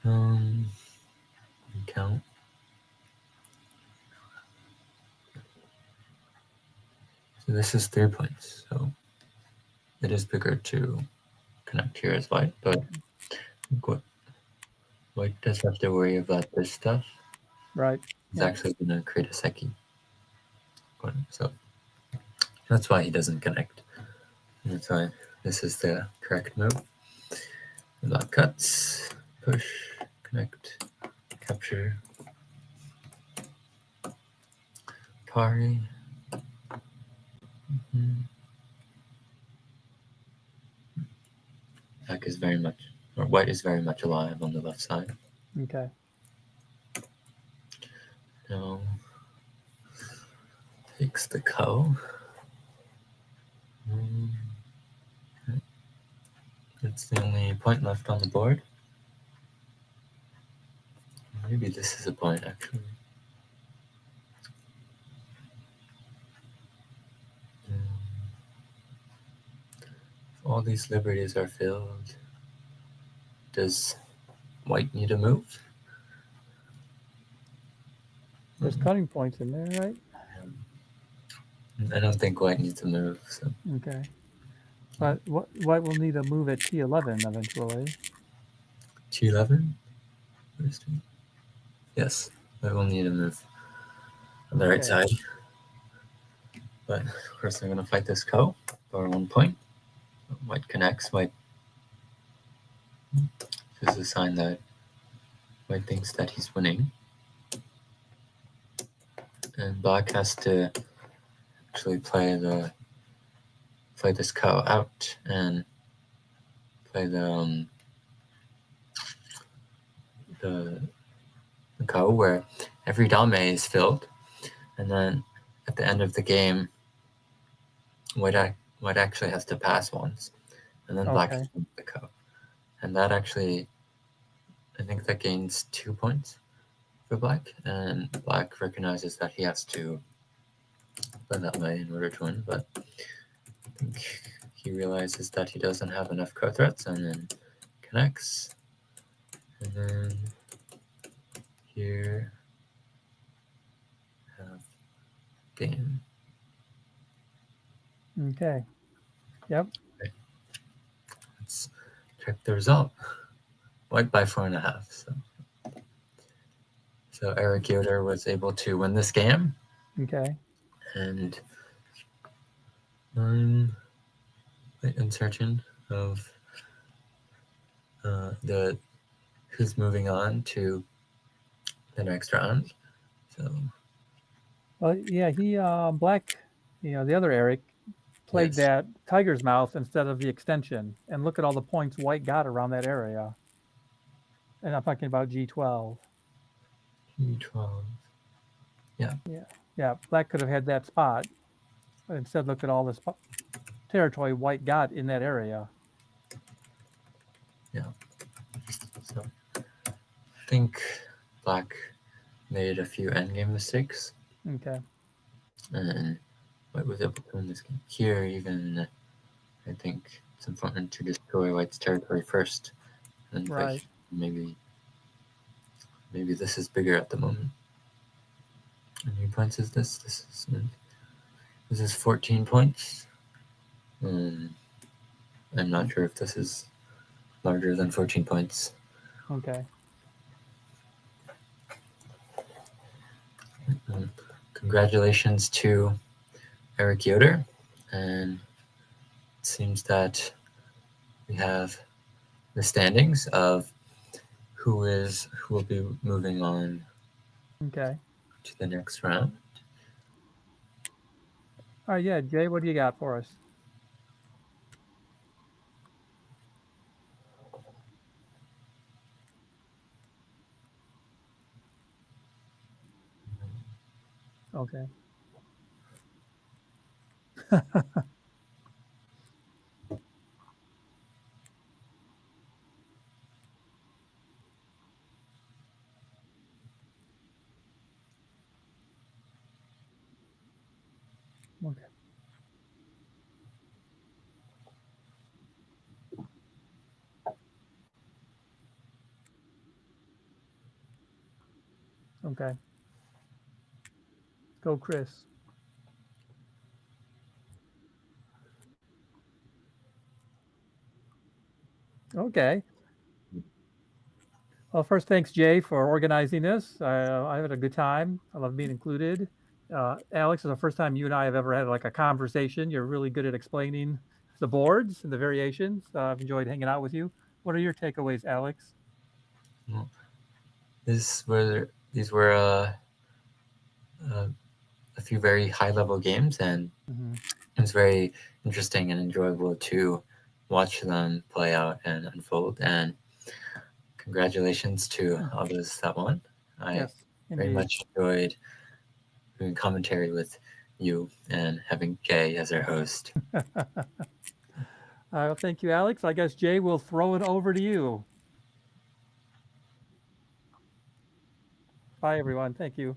Count. So this is 3 points. So it is bigger to connect here as white, but white does have to worry about this stuff. Right. He's actually going to create a Seki. So that's why he doesn't connect. That's why this is the correct move. The black cuts, push, connect, capture, parry. Black is very much, or white is very much alive on the left side. Okay. Now takes the ko. It's the only point left on the board. Maybe this is a point actually. If all these liberties are filled, does white need a move? There's cutting points in there, right? I don't think white needs a move. So. Okay. But white will need a move at T11 eventually. T11? Yes, I will need a move on the right Okay. side. But of course, I'm going to fight this ko for 1 point. White connects. White. This is a sign that white thinks that he's winning. And black has to actually play this ko out and play the ko where every dame is filled, and then at the end of the game, white actually has to pass once, and then black Okay. has to make the ko, and that actually, I think that gains 2 points for black, and black recognizes that he has to play that way in order to win, but I think he realizes that he doesn't have enough ko threats, and then connects, and then here have game. Okay. Yep. Let's check the result. White by 4.5. So Eric Yoder was able to win this game. Okay. And I'm uncertain of who's moving on to the next round. So Well, yeah, he black, the other Eric played Yes. that tiger's mouth instead of the extension, and look at all the points white got around that area. And I'm talking about G12. G12. Yeah, black could have had that spot, but instead look at all this territory white got in that area. So I think black made a few endgame mistakes, Okay. and white was able to win this game. Here, even I think it's important to destroy white's territory first, and Right. maybe this is bigger at the moment. How many points is this? This is 14 points. I'm not sure if this is larger than 14 points. Okay. Congratulations to Eric Yoder, and it seems that we have the standings of who will be moving on Okay. to the next round. All right. Yeah, Jay, what do you got for us? Okay. Okay. Okay. Go, Chris. Okay. Well, first, thanks, Jay, for organizing this. I had a good time. I love being included. Alex, it's the first time you and I have ever had like a conversation. You're really good at explaining the boards and the variations. I've enjoyed hanging out with you. What are your takeaways, Alex? These were a few very high level games, and it was very interesting and enjoyable to watch them play out and unfold. And congratulations to all those that won. I Yes, very indeed. much enjoyed doing commentary with you and having Jay as our host. Well, thank you, Alex. I guess, Jay, we'll throw it over to you. Bye, everyone. Thank you.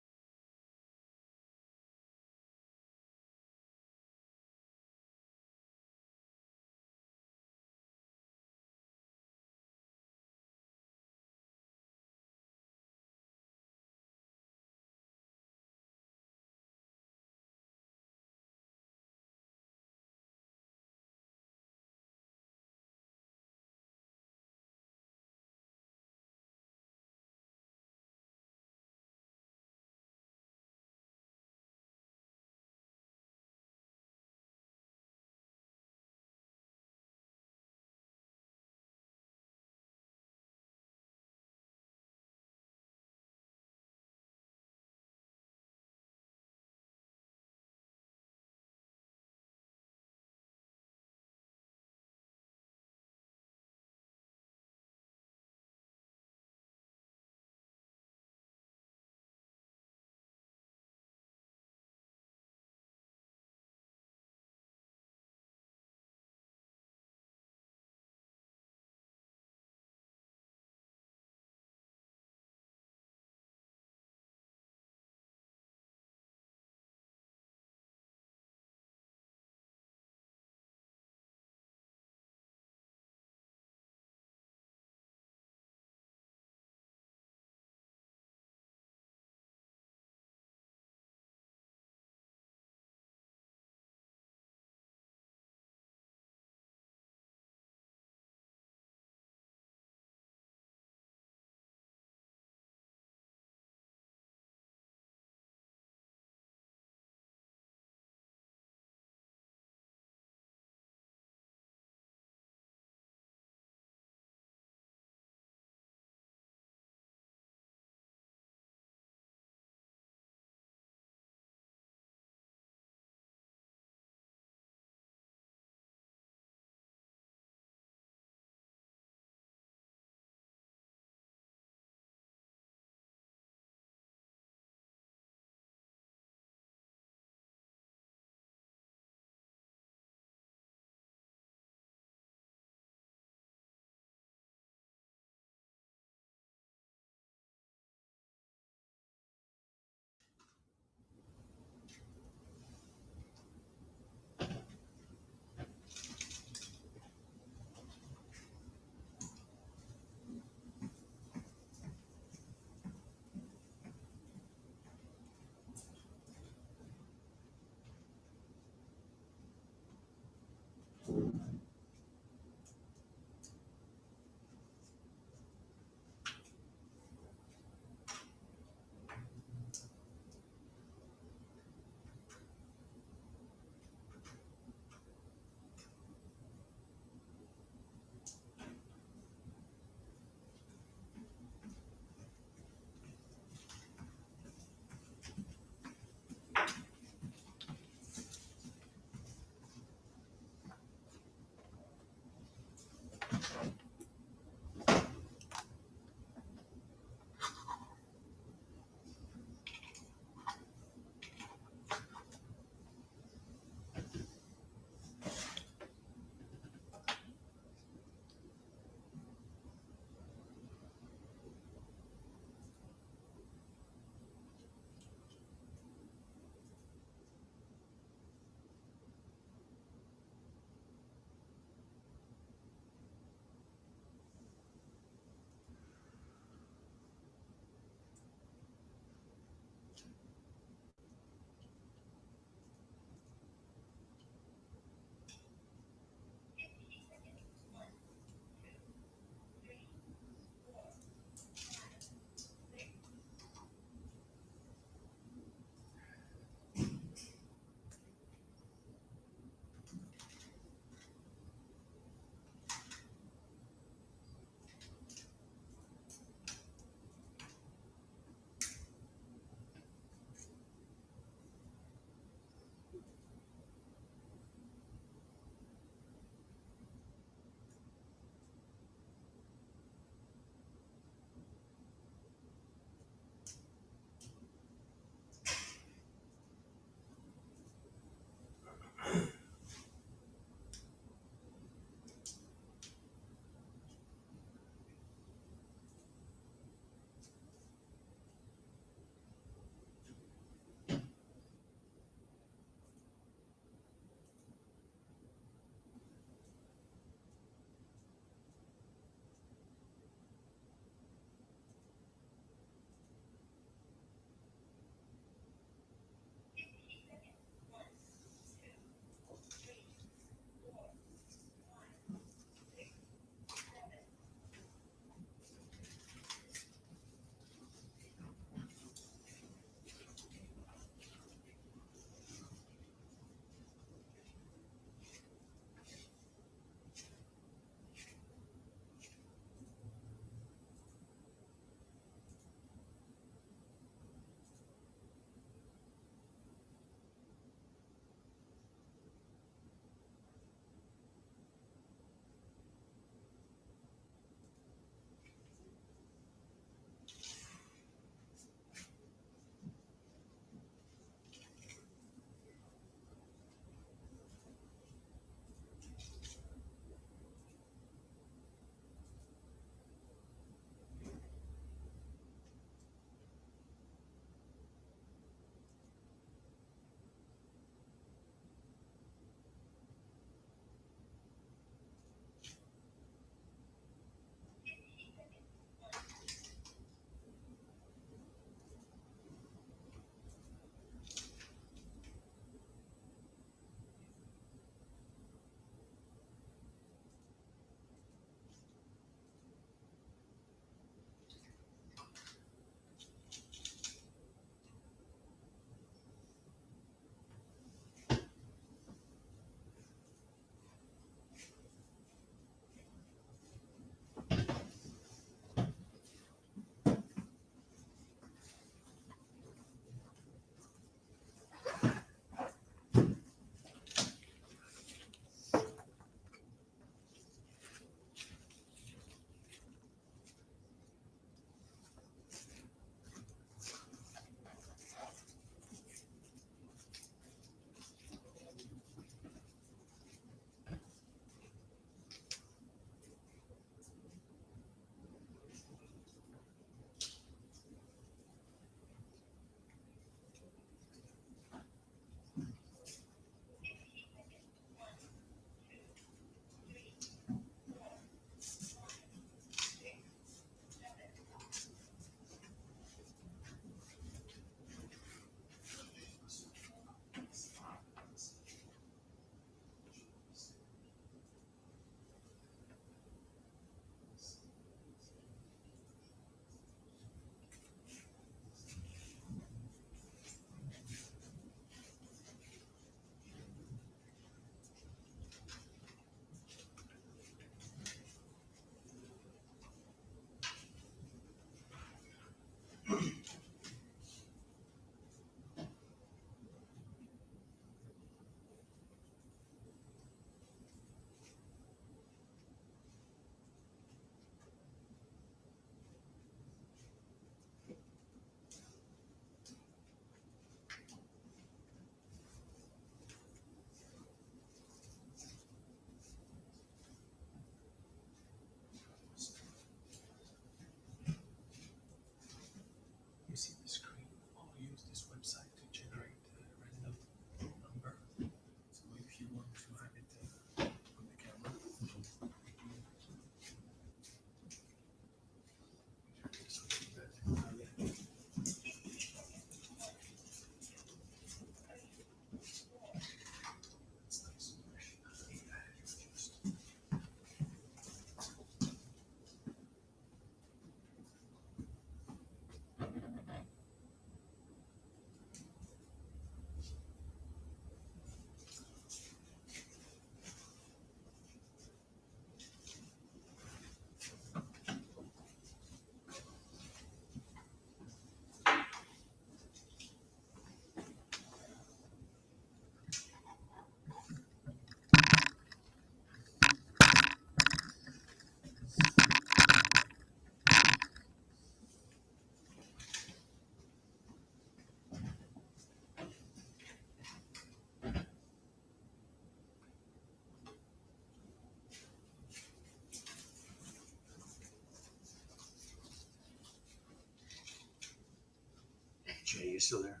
still there?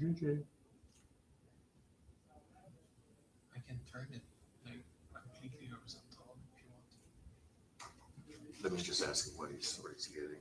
GJ. I can turn it like completely horizontal if you want. Let me just ask him what he's getting.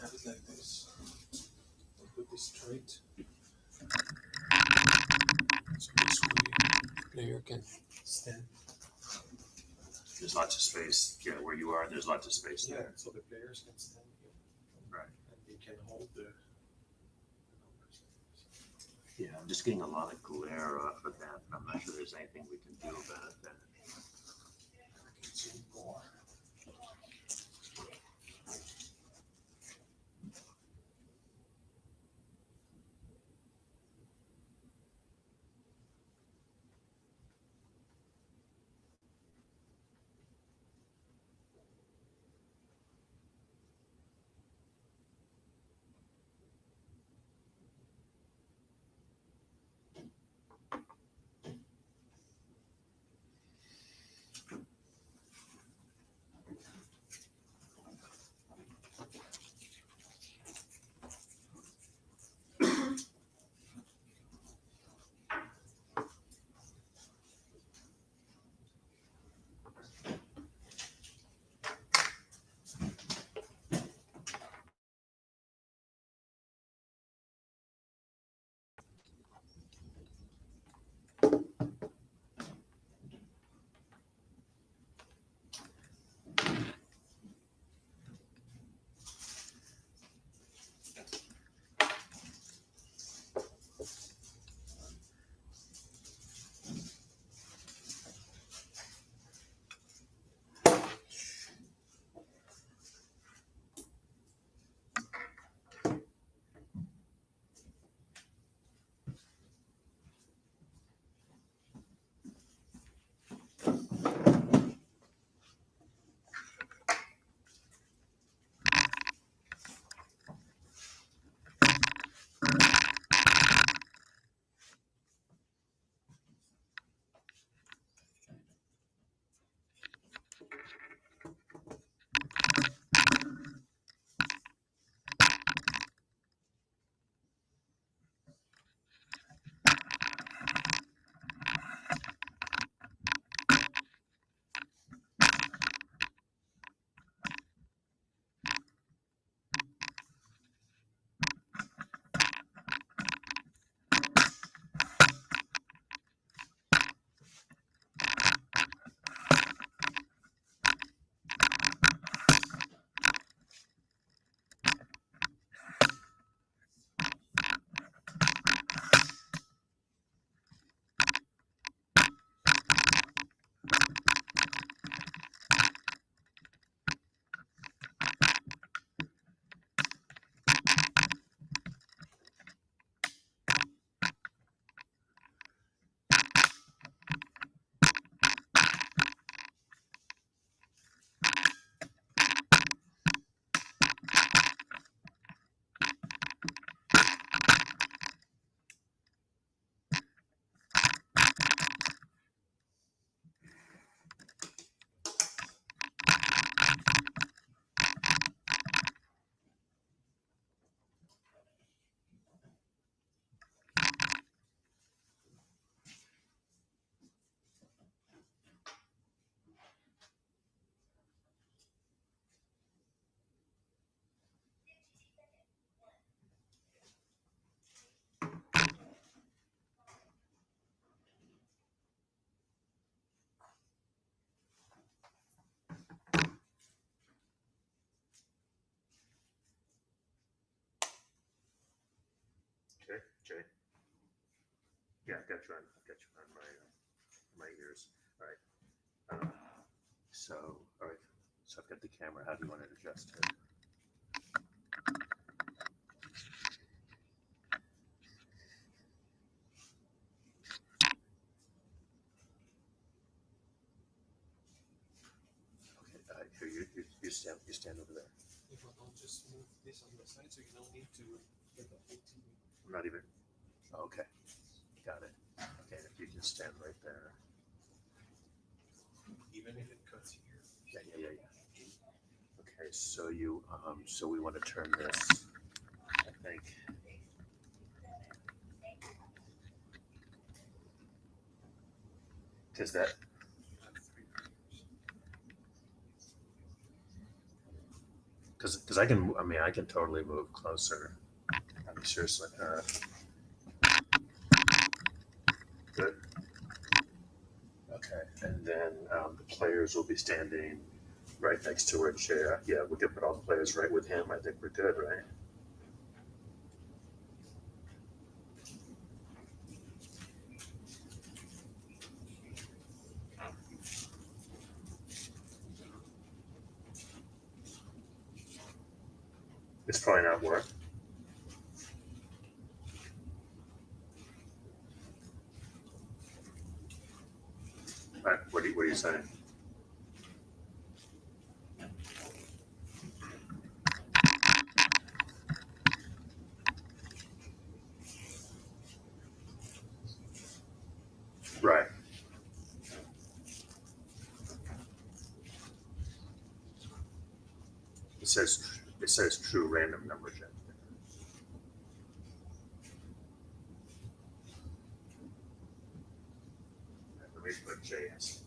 Have it like this. I'll put this straight. So this way player can stand. There's lots of space. Yeah, where you are, there's lots of space Yeah, there. so the players can stand here. Right. And they can hold the numbers. Yeah, I'm just getting a lot of glare off of that. I'm not sure there's anything we can do about that. I can zoom more. Jay. Yeah, I've got you on my ears. All right. So, all right. So I've got the camera. How do you want it adjusted? Okay, here you stand over there. If I'll just move this on the side so you don't need to get the whole TV. I'm not even. Okay, got it. Okay, if you can stand right there. Even if it cuts here. Yeah. Okay, so so we want to turn this, I think. Because that, because I can totally move closer. I mean, seriously. Good. Okay, and then the players will be standing right next to her chair. Yeah, we could put all the players right with him. I think we're good, right? It's probably not work. Right, what are you saying? Right. It says true random number gen. Let me put JS.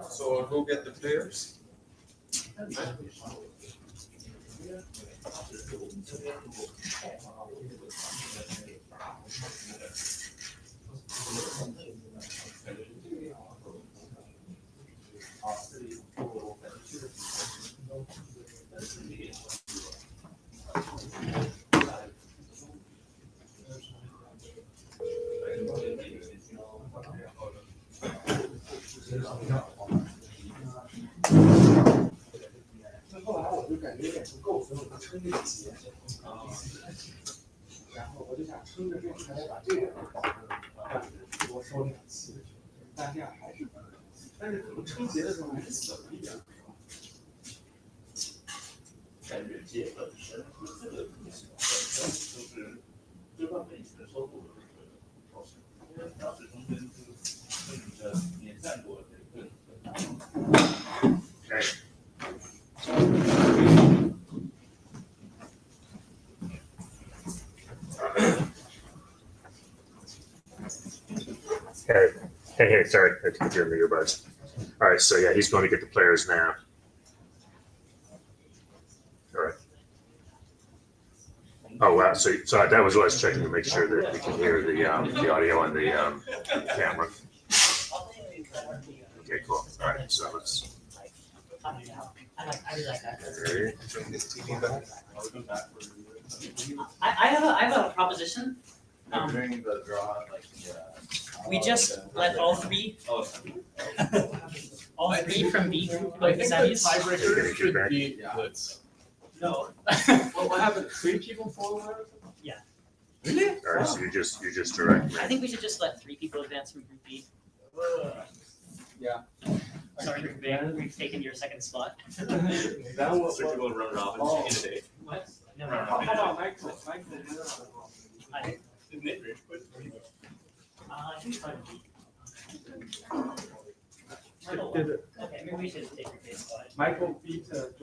So I'll go get the players. Hey, sorry, I had to get you in the earbuds. All right, so yeah, he's going to get the players now. All right. Oh wow, so that was what I was checking to make sure that we can hear the audio on the camera. Okay, cool. All right, so let's. I like that. Okay. I have a proposition. During the draw, like, We just let all three from B group go to semis. Tiebreaker should be blitz. No. Well, what happened? 3 people forward? Really? All right, so you just direct me. I think we should just let 3 people advance from group B. Yeah. Sorry, group B, we've taken your second spot. That was So people run robins Oh. in a day. What? No, How about Michael? I think it's fine. Okay, maybe we should take your case spot. Michael beat Jordan.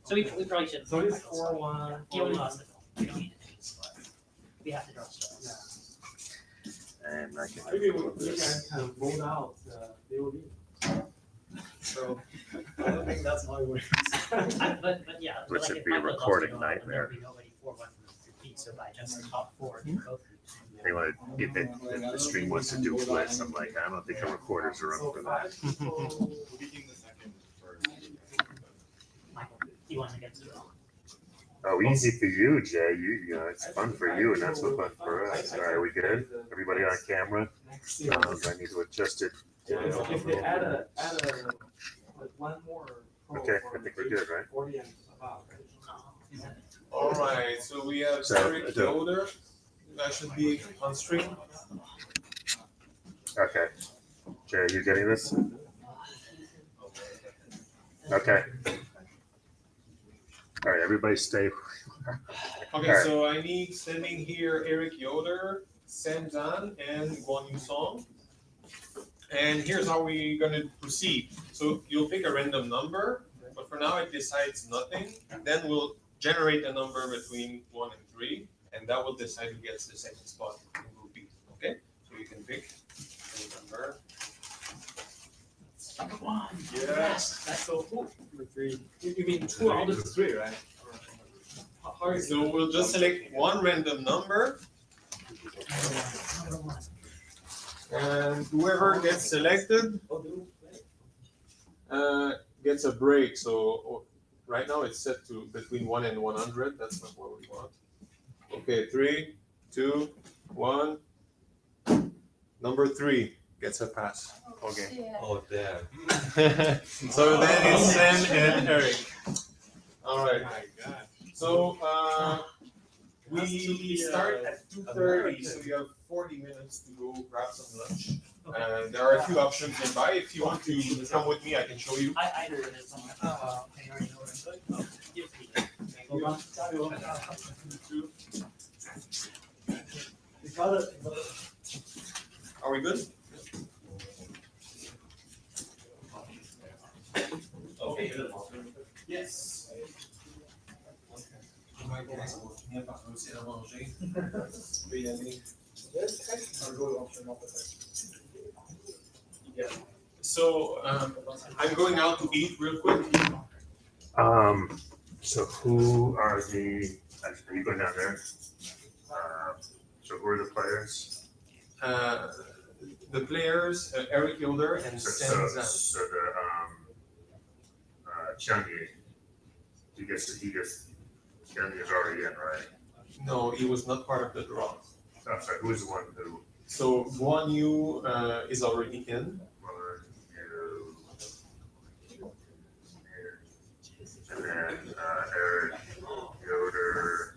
So we probably should. So it's 4-1. He only lost it. We don't need to take his spot. We have to draw stuff. And I can. Maybe we guys can vote out the DOD. So I don't think that's how it works. But yeah. but Which like would if be a Michael lost, recording there'll nightmare. be nobody 4-1 from group B, so by just the top 4 in both groups. They want to, if the stream wants to do blitz, I'm like, I don't think the recorders are up for that. Michael, do you want to get to it? Oh, easy for you, Jay. You know, it's fun for you, and that's what's fun for us. All right, we good? Everybody on camera? I need to adjust it If they add a, like one more. pro Okay, for I think we're good, right? 40 and above, right? All right, so we have So, Eric Yoder. That should be on stream. Okay. Jay, you getting this? Okay. All right, everybody stay. Okay, Alright. so I need sending here Eric Yoder, Shen, and Guan Song. And here's how we're gonna proceed. So you'll pick a random number, but for now it decides nothing. Then we'll generate a number between 1 and 3, and that will decide who gets the second spot in Group B. Okay? So you can pick any number. Yes. That's so cool. You mean 2 out of 3, right? How is So we'll just select one random number, and whoever gets selected gets a break. So right now it's set to between 1 and 100. That's not what we want. Okay, 3, 2, 1. Number 3 gets a pass. Okay. Oh, damn. So then it's Shen and Eric. All right. my God. So we start at 2:30, so you have 40 minutes to go grab some lunch. There are a few options nearby. If you want to come with me, I can show you. I know where it is somewhere. Okay, you already know where it is. Oh, give me. You got it. Are we good? Okay. Yes. So I'm going out to eat real quick. So who are you going down there? So who are the players? The players, Eric Yoder and So Shen. the Chen, he gets Chen is already in, right? No, he was not part of the draw. I'm sorry, who is the one who? So Guan is already in. And then Eric, Yoder,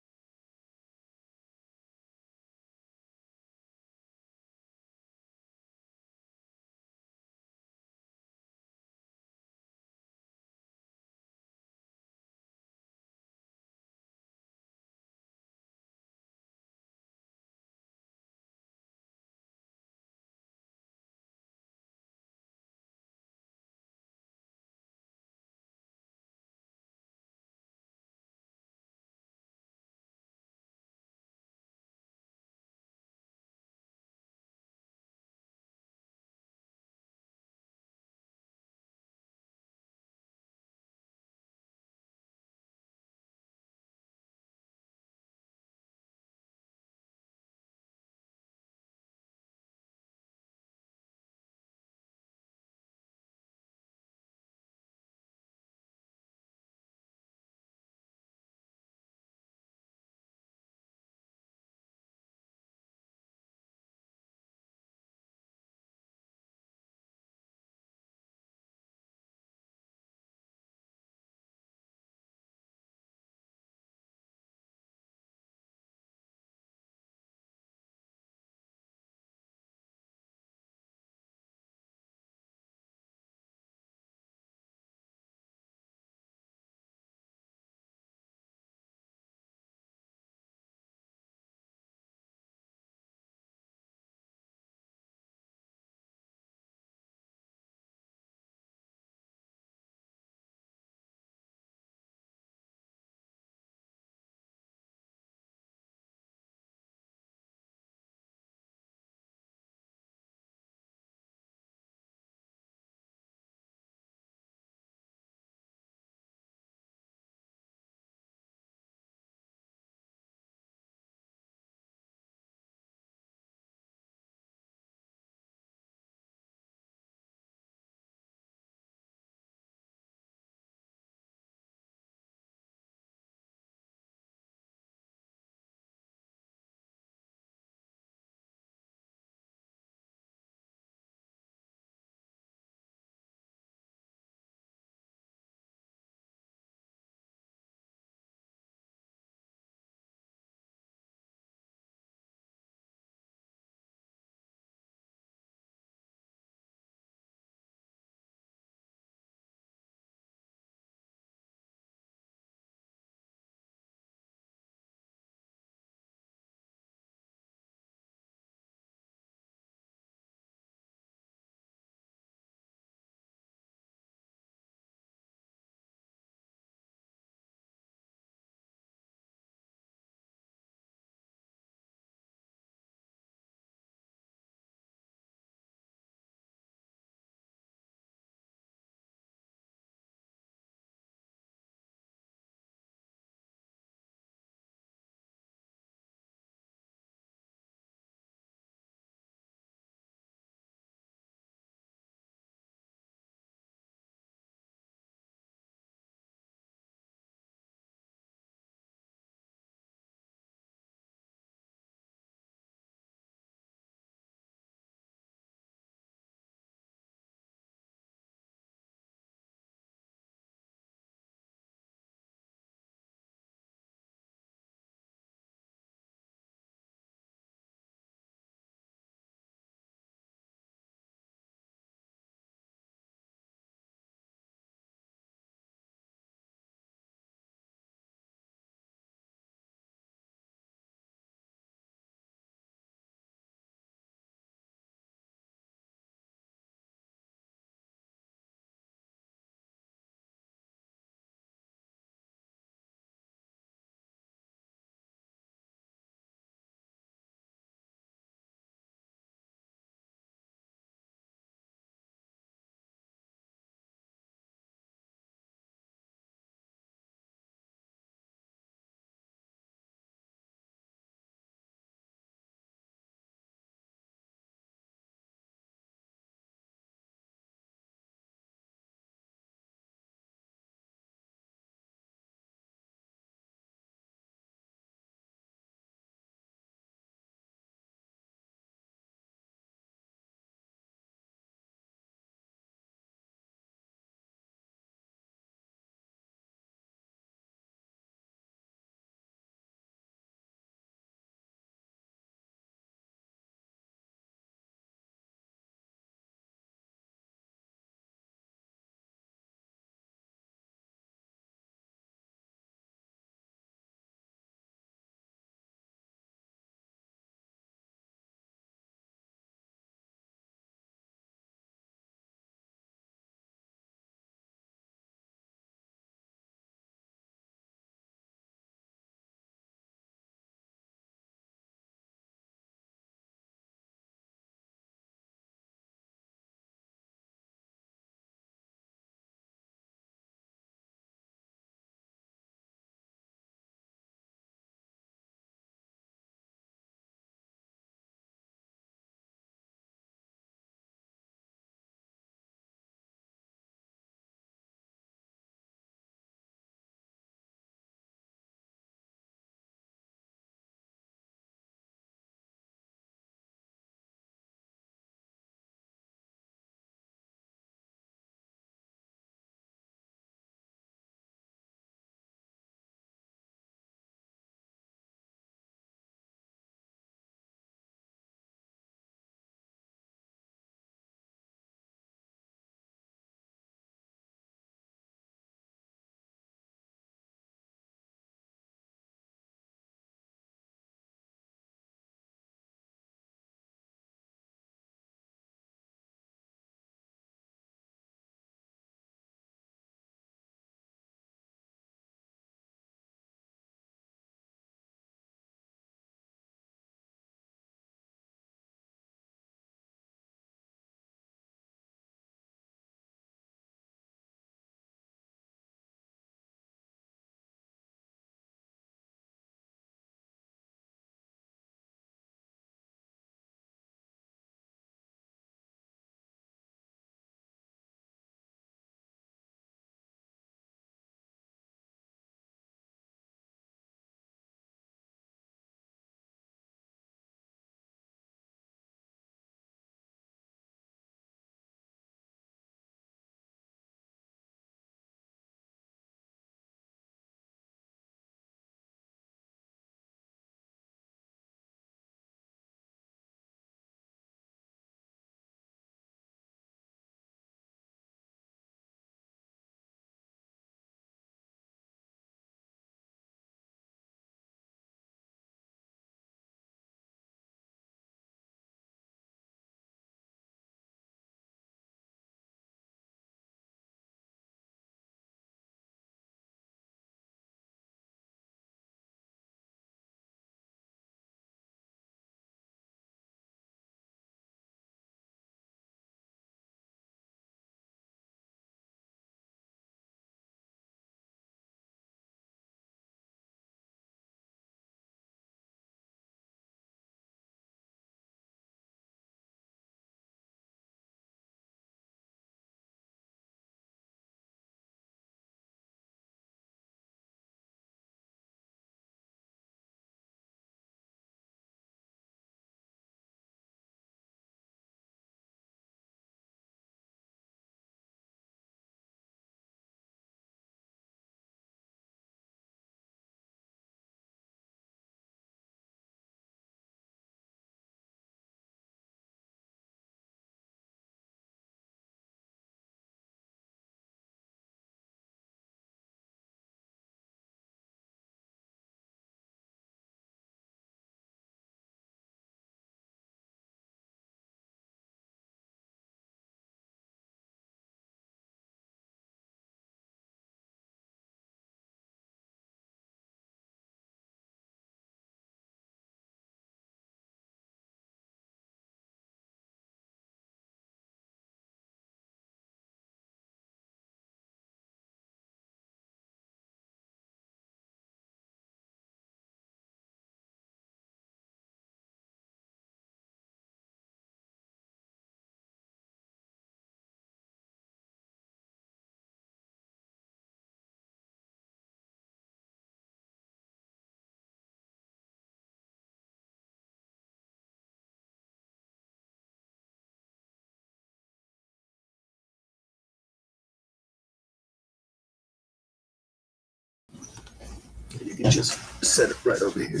You can just set it right over here.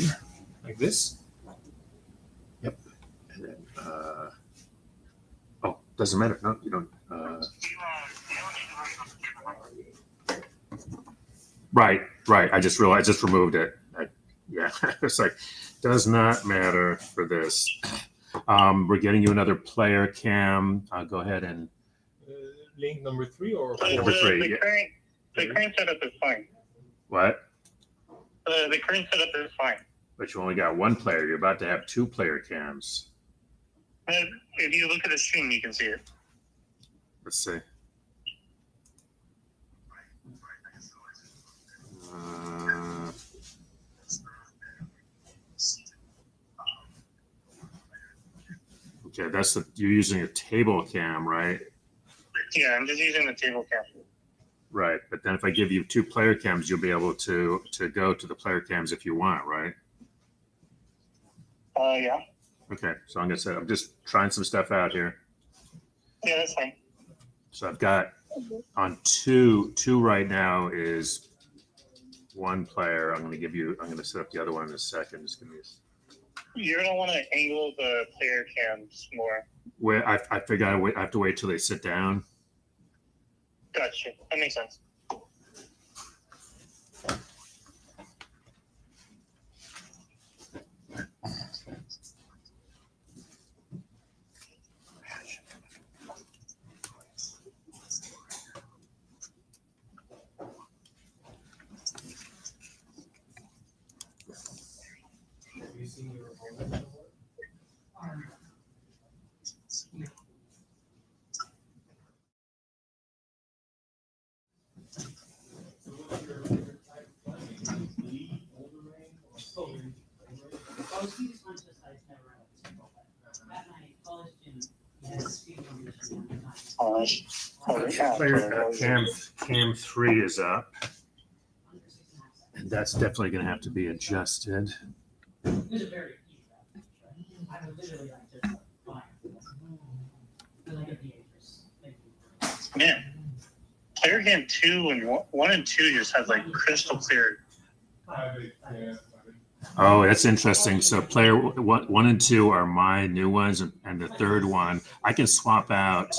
Like this? Yep. And then, oh, doesn't matter. No, you don't. Right. I just realized. I just removed it. Yeah, it's like does not matter for this. We're getting you another player cam. I'll go ahead and Link number 3 or 4? Number 3. The current setup is fine. What? The current setup is fine. But you only got one player. You're about to have 2 player cams. If you look at the stream, you can see it. Let's see. Okay, you're using a table cam, right? Yeah, I'm just using the table cam. Right, but then if I give you 2 player cams, you'll be able to go to the player cams if you want, right? Yeah. Okay, so I'm just trying some stuff out here. Yeah, that's fine. So I've got on two right now is 1 player. I'm going to set up the other one in a second. Just give me You're gonna want to angle the player cams more. I figure I have to wait till they sit down. Gotcha. That makes sense. Have you seen your opponent? Cam 3 is up. And that's definitely going to have to be adjusted. Man, player cam 2 and 1 and 2 just have like crystal clear. Oh, that's interesting. So player 1 and 2 are my new ones, and the third one I can swap out.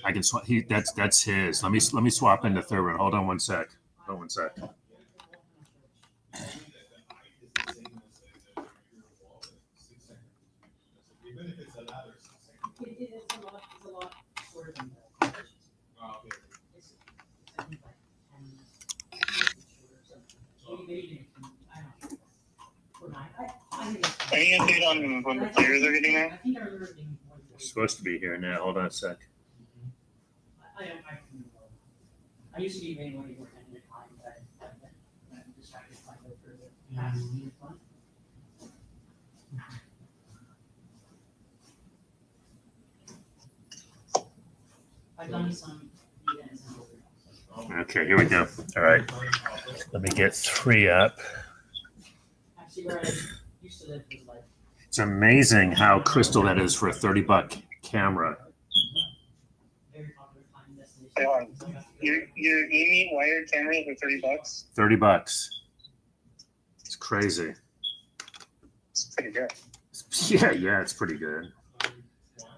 I can swap. That's his. Let me swap in the third one. Hold on one sec. Hold on one sec. Any update on when the players are getting there? It's supposed to be here now. Hold on a sec. I used to be way more important at the time, but I'm distracted by the past month. I've done some events and Okay, here we go. All right. Let me get 3 up. actually where I used to live was like It's amazing how crystal that is for a $30 camera. very popular time destination. Hey, your Amy wired cameras are $30. $30. It's crazy. It's pretty good. Yeah, it's pretty good.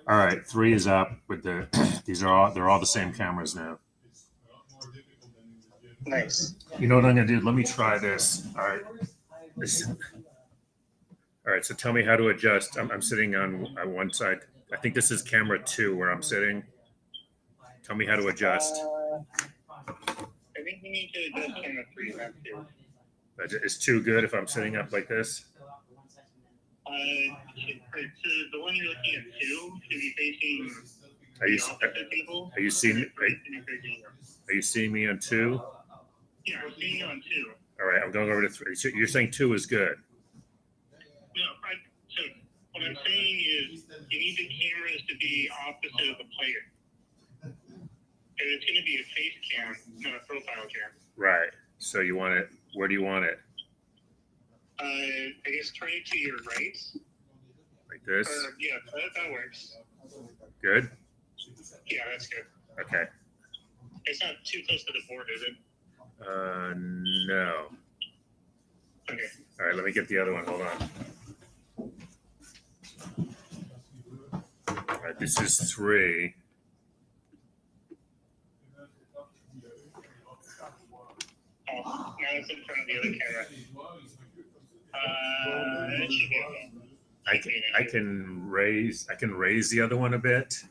All right, 3 is up with the. They're all the same cameras now. Nice. You know what I'm gonna do? Let me try this. All right. All right. So tell me how to adjust. I'm sitting on one side. I think this is camera 2 where I'm sitting. Tell me how to adjust. I think you need to adjust camera 3 and that too. Is 2 good if I'm sitting up like this? The one you're looking at 2 should be facing Are you the opposite table. are you seeing me on 2? Yeah, I'm seeing you on 2. All right. I'm going over to 3. So you're saying 2 is good. No, so what I'm saying is you need the cameras to be opposite of the player. And it's going to be a face cam, not a profile cam. Right. So you want it. Where do you want it? I guess turn it to your right. Like this? Yeah, that works. Good. Yeah, that's good. Okay. It's not too close to the board, is it? No. right, let me get the other one. Hold on. All right, this is 3. Oh, now it's in front of the other camera. It should be okay. I can raise the other one a bit.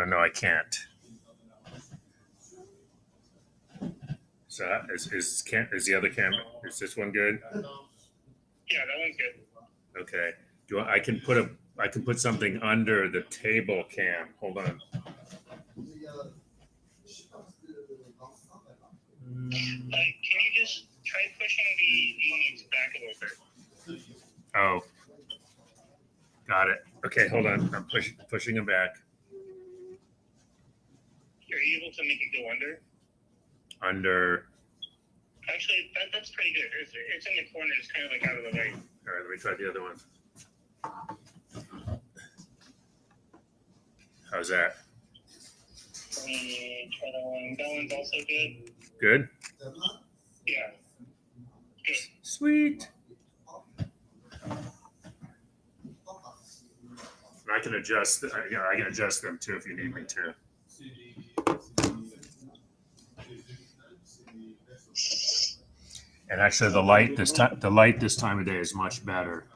No, I can't. So is the other camera? Is this one good? Yeah, that one's good. Okay. I can put something under the table cam. Hold on. Can you just try pushing these back a little bit? Oh, got it. Okay, hold on. I'm pushing them back. Are you able to make it go under? Under. Actually, that's pretty good. It's in the corner. It's kind of like out of the way. All right, let me try the other one. How's that? Try that one. That one's also good. Good? Yeah. Good. Sweet. And I can adjust. I can adjust them too if you need me to. And actually, the light this time of day is much better.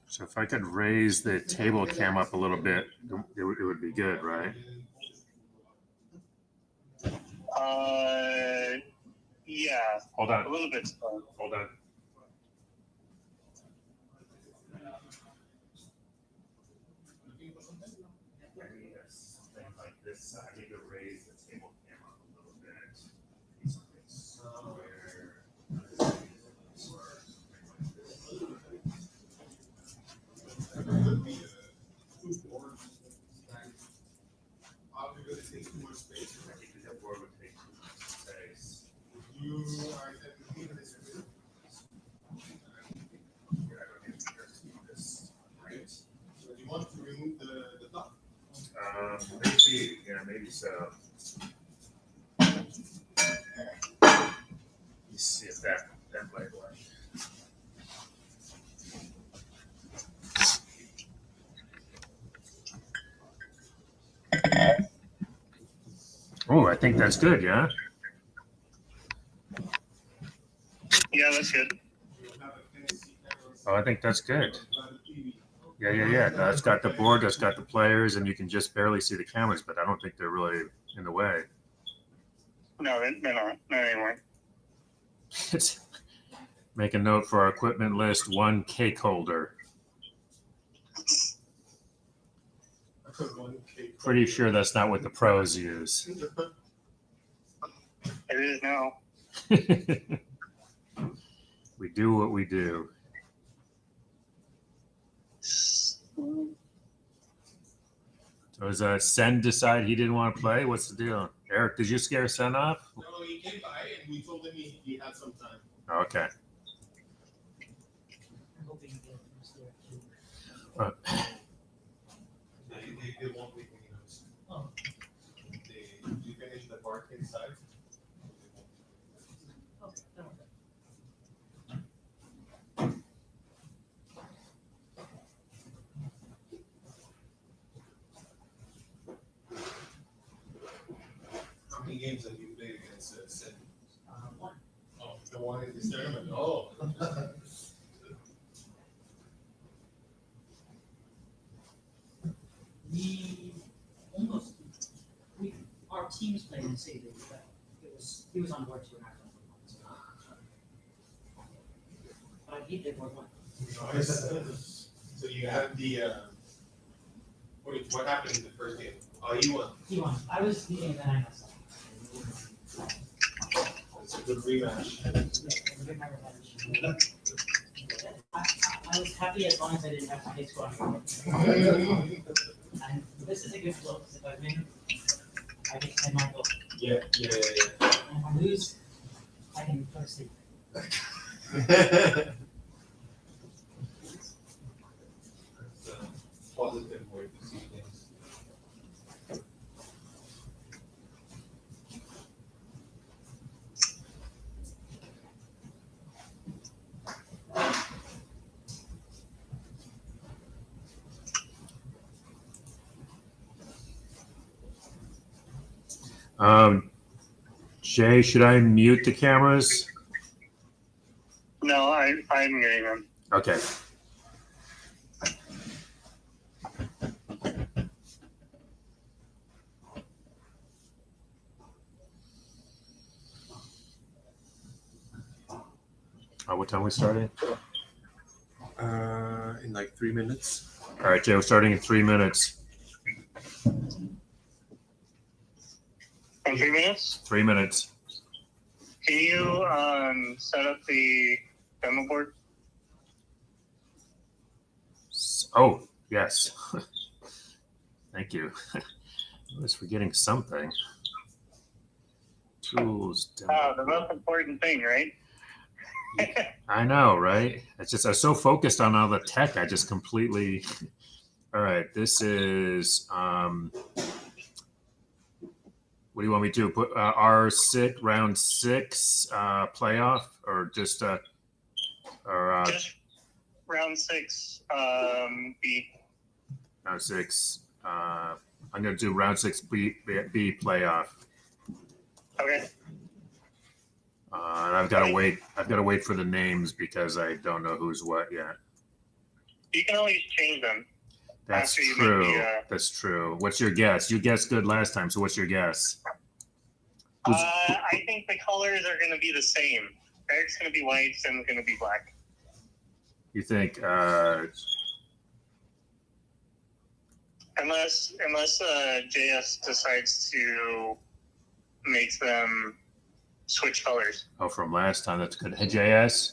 So if I could raise the table cam up a little bit, it would be good, right? Yeah. Hold on. A little bit. Hold on. Like this, I need to raise the table cam up a little bit. Maybe, yeah, maybe so. Let's see if that might work. Oh, I think that's good, yeah? Yeah, that's good. Oh, I think that's good. Yeah. That's got the board, that's got the players, and you can just barely see the cameras, but I don't think they're really in the way. No, they're not. Not anymore. Make a note for our equipment list, 1 cake holder. Pretty sure that's not what the pros use. It is now. We do what we do. So does Shen decide he didn't want to play? What's the deal? Eric, did you scare Shen off? No, he came by and we told him he had some time. Okay. I'm hoping you get there too. They won't leave when he knows. Oh. You finish the bark inside? Okay, that one. How many games have you played against Shen? One. Oh, the one in this tournament? Oh. Our teams played in the same league, but he was on board too. And I was on board, but he did work one. So you have the, what happened in the first game? Oh, you won. He won. I was leading, and then I messed up. It's a good rematch. Yeah, it was a good cover match. I was happy as long as I didn't have to pay squad. And this is a good flow, because if I win, I get 10 my goal. Yeah. And if I lose, I can go to sleep. Positive way to see things. Jay, should I mute the cameras? No, I'm hearing them. Okay. What time are we starting? In like 3 minutes. All right, Jay, we're starting in 3 minutes. In 3 minutes? 3 minutes. Can you set up the demo board? Oh, yes. Thank you. I was forgetting something. Tools. Oh, the most important thing, right? I know, right? It's just I was so focused on all the tech, I just completely. All right, this is. What do you want me to put? R6 round 6 playoff or just Just round 6, B. round 6. I'm gonna do round 6 B playoff. Okay. And I've got to wait. I've got to wait for the names because I don't know who's what yet. You can always change them. That's After you make true. the, That's true. What's your guess? You guessed good last time, so what's your guess? I think the colors are going to be the same. Eric's going to be white, Shen's going to be black. You think? Unless JS decides to make them switch colors. Oh, from last time. That's good. Hey, JS,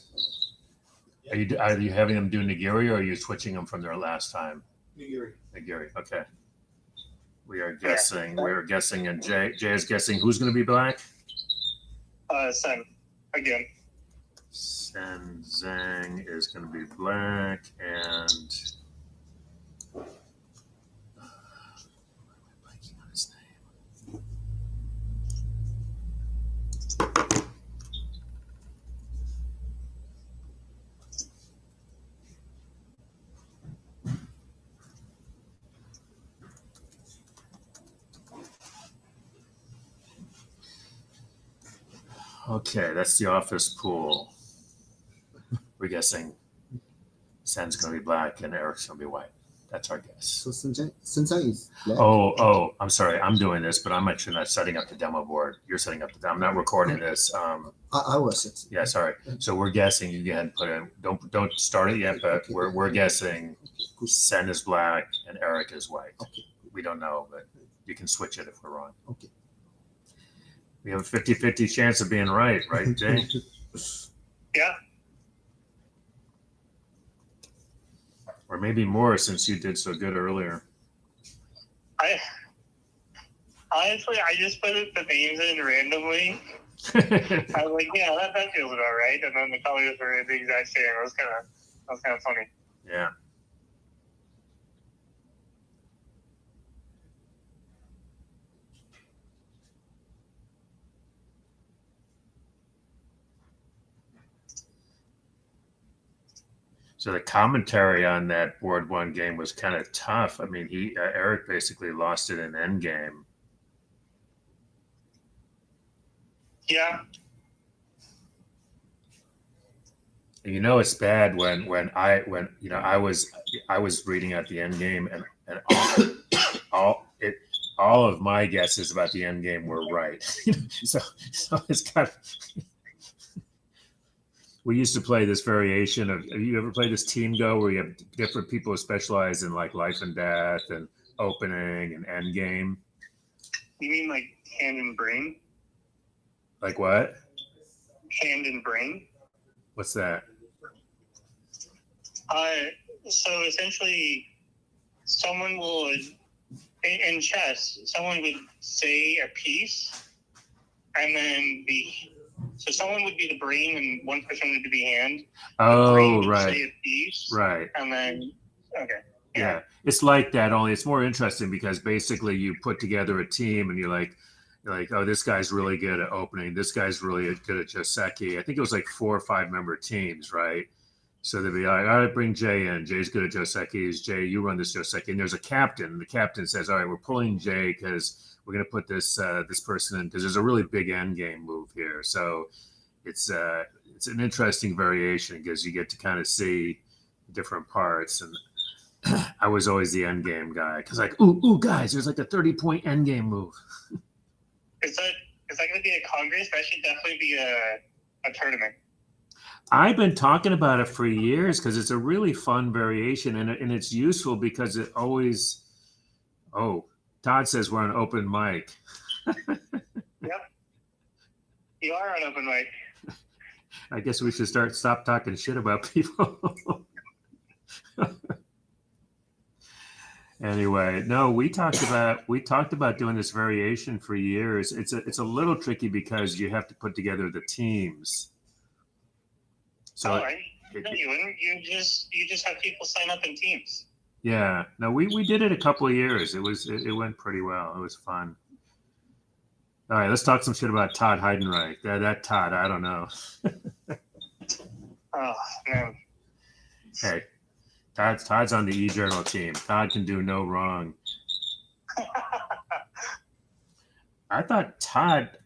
are you having them do Nigiri or are you switching them from their last time? Nigiri. Okay. We are guessing. We are guessing, and Jay is guessing. Who's going to be black? Shen, again. Shen Zhang is going to be black, and blanking on his name. Okay, that's the office pool. We're guessing Sen's going to be black and Eric's going to be white. That's our guess. So Shenzhen is black. Oh, I'm sorry. I'm doing this, but I'm actually not setting up the demo board. You're setting up the. I'm not recording this. I was. Yeah, sorry. So we're guessing. You go ahead and put in. Don't start it yet, but we're guessing. Sen is black and Eric is white. Okay. We don't know, but you can switch it if we're wrong. Okay. We have a 50-50 chance of being right, Jay? Yeah. Or maybe more since you did so good earlier. Honestly, I just put the names in randomly. I was like, yeah, that feels about right. And then the colors were the exact same. It was kind of funny. Yeah. So the commentary on that board one game was kind of tough. I mean, Eric basically lost it in endgame. Yeah. You know it's bad when I was reading out the end game and all of my guesses about the end game were right. so it's kind of. We used to play this variation of. Have you ever played this Team Go where you have different people who specialize in like life and death and opening and end game? You mean like hand and brain? Like what? Hand and brain? What's that? So essentially, someone would, in chess, someone would say a piece, and then so someone would be the brain, and one person would be the hand. The brain Oh, would right. say a piece, Right. and then, okay. Yeah. It's like that, only it's more interesting because basically you put together a team and you're like, oh, this guy's really good at opening. This guy's really good at Joseki. I think it was like 4 or 5 member teams, right? So they'd be like, all right, bring Jay in. Jay's good at Joseki's. Jay, you run this Joseki. And there's a captain. The captain says, all right, we're pulling Jay because we're going to put this this person in because there's a really big end game move here. So it's an interesting variation because you get to kind of see different parts. And I was always the end game guy because like, ooh, guys, there's like a 30-point end game move. Is that going to be a Congress? That should definitely be a tournament. I've been talking about it for years because it's a really fun variation and it's useful because it always. Oh, Todd says we're on open mic. Yep, you are on open mic. I guess we should stop talking shit about people. Anyway, no, we talked about doing this variation for years. It's a little tricky because you have to put together the teams. So All right. No, you wouldn't. You just have people sign up in teams. yeah, no, we did it a couple of years. It went pretty well. It was fun. All right, let's talk some shit about Todd Heidenreich. That Todd, I don't know. Oh man. Hey, Todd's on the eJournal team. Todd can do no wrong. I thought Todd,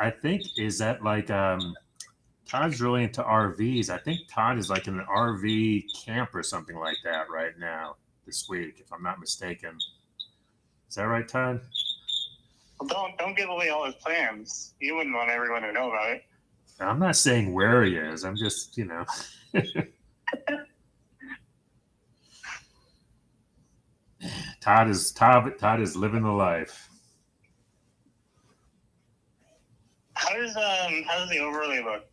I think is that like Todd's really into RVs. I think Todd is like in an RV camp or something like that right now this week, if I'm not mistaken. Is that right, Todd? Well, don't give away all his plans. You wouldn't want everyone to know about it. I'm not saying where he is. I'm just, Todd is living the life. How does the overlay look?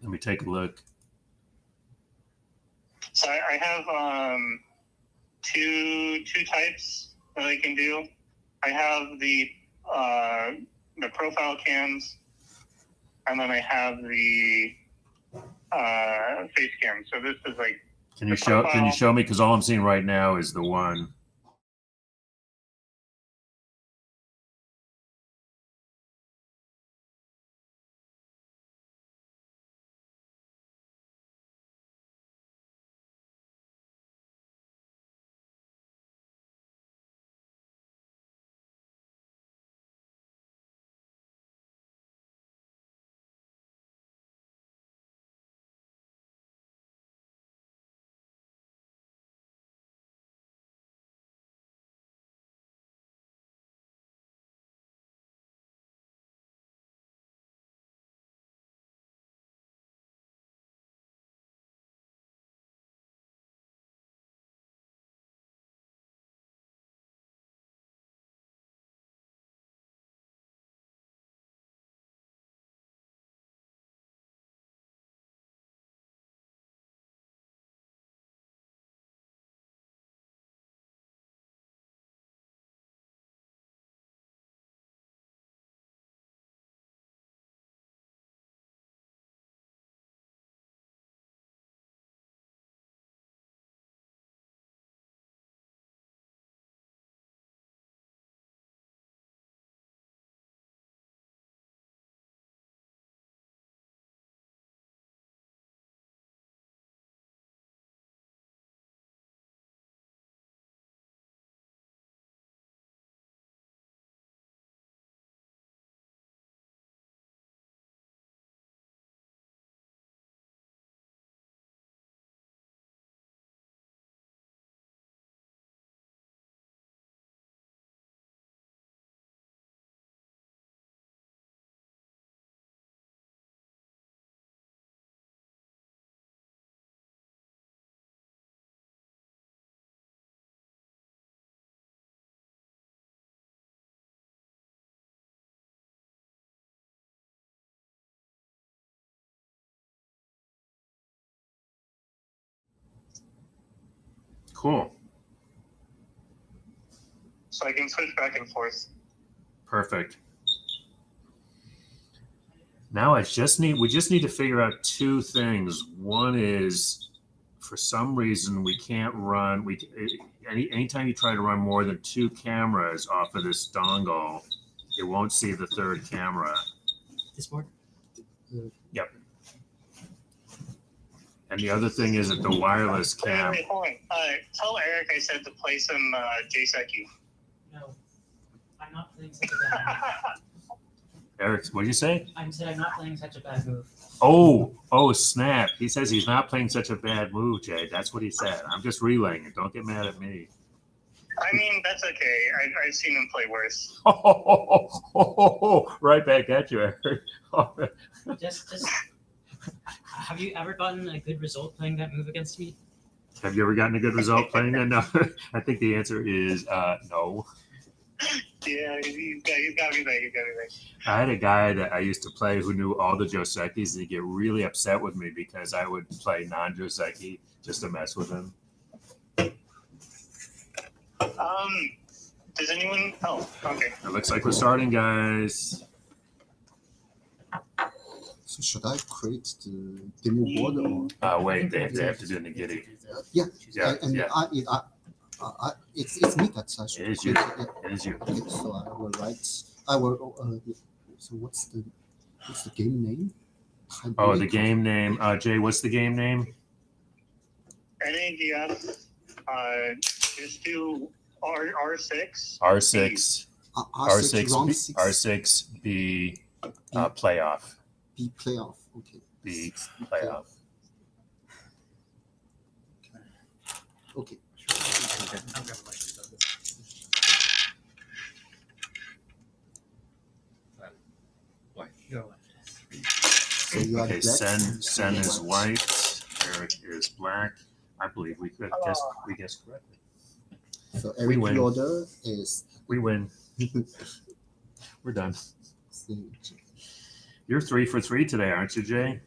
Let me take a look. So I have two types that I can do. I have the profile cams, and then I have the face cam. So this is like. Can you show me? Because all I'm seeing right now is the one. Cool. So I can switch back and forth. Perfect. Now we just need to figure out two things. One is, for some reason, we can't run, anytime you try to run more than 2 cameras off of this dongle, it won't see the third camera. This board? Yep. And the other thing is that the wireless cam. Wait, hold on. Tell Eric I said to play some JSECU. No. I'm not playing such a bad move. Eric, what did you say? I said I'm not playing such a bad move. Oh, snap. He says he's not playing such a bad move, Jay. That's what he said. I'm just relaying it. Don't get mad at me. I mean, that's okay. I've seen him play worse. Right back at you, Eric. Just. Have you ever gotten a good result playing that move against me? Have you ever gotten a good result playing that? No. I think the answer is no. Yeah, he's got me back. I had a guy that I used to play who knew all the Josekis, and he'd get really upset with me because I would play non-Joseki just to mess with him. Does anyone? Oh, okay. It looks like we're starting, guys. So should I create the demo board or? Wait, they have to do Nagiti. Yeah. Yeah, And yeah. it's me that I should It is you. create it. It is you. Okay, so I will write. I will. So what's the game name? Oh, the game name. Jay, what's the game name? NAGF. Just do R6. R6. R6 R6B playoff. B playoff. Okay. B playoff. Okay. So you are Okay, black. Shen is white. Eric is black. I believe we guessed correctly. So We every win. Yoder is. We win. We're done. You're 3 for 3 today, aren't you, Jay?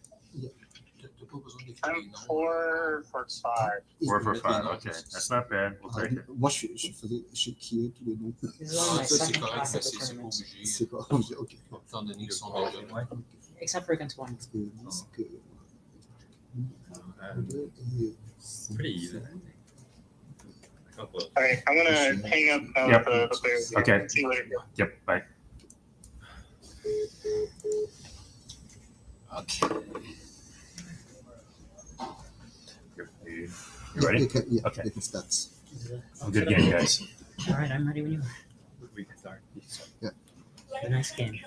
I'm 4 for 5. 4 for 5. Okay, that's not bad. We'll take it. Moi, je faisais qui tous les noms. This is only my Ça, c'est second correct, class mais at the c'est pas tournament. obligé. C'est pas ok. Étant donné qu'ils sont déjà. Except for against one. Parce que disent que. Pretty even, I think. Alright, I'm gonna hang up now Yep. the player. Okay. See you later. Yep, bye. Okay. You ready? Yeah, Okay. they can start. Good game, guys. All right, I'm ready when you are. We can start. Yeah. Have a nice game.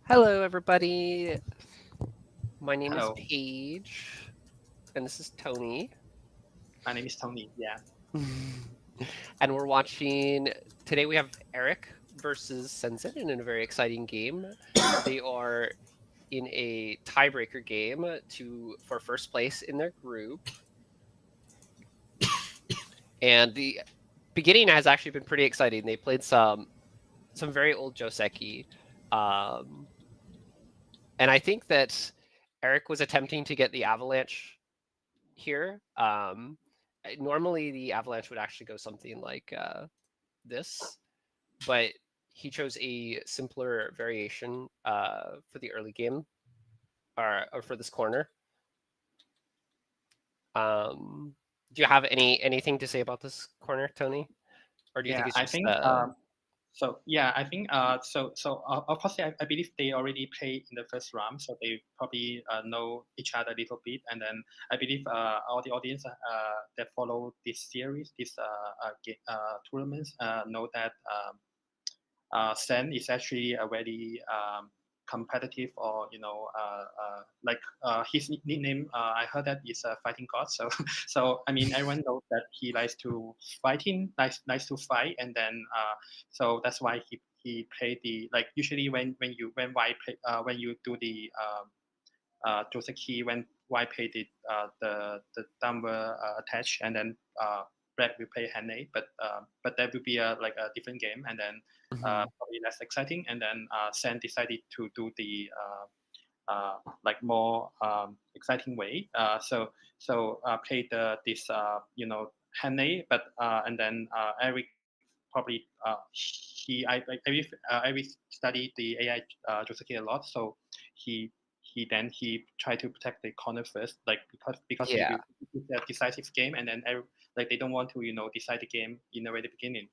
Hello, everybody. My name Hello. is Paige, and this is Tony. My name is Tony. Yeah. And we're watching. Today we have Eric versus Sensen in a very exciting game. They are in a tiebreaker game for first place in their group. And the beginning has actually been pretty exciting. They played some very old Joseki. And I think that Eric was attempting to get the avalanche here. Normally the avalanche would actually go something like this, but he chose a simpler variation for the early game, or for this corner. Do you have anything to say about this corner, Tony? Or do you think it's just so yeah, I think of course I believe they already played in the first round, so they probably know each other a little bit, and then I believe all the audience that follow this series, this tournaments, know that Shen is actually a very competitive, or like his nickname, I heard that is a fighting god. So so I mean everyone knows that he likes to likes to fight, and then so that's why he played the, like, usually when white play, when you do the Joseki, when white play the downward attach, and then black will play Hane, but that will be like a different game, and then probably less exciting. And then Shen decided to do the like more exciting way. So play this Hane, but and then Eric probably I studied the AI Joseki a lot, so he tried to protect the corner first, like because Yeah. it's a decisive game, and then like they don't want to decide the game in the very beginning,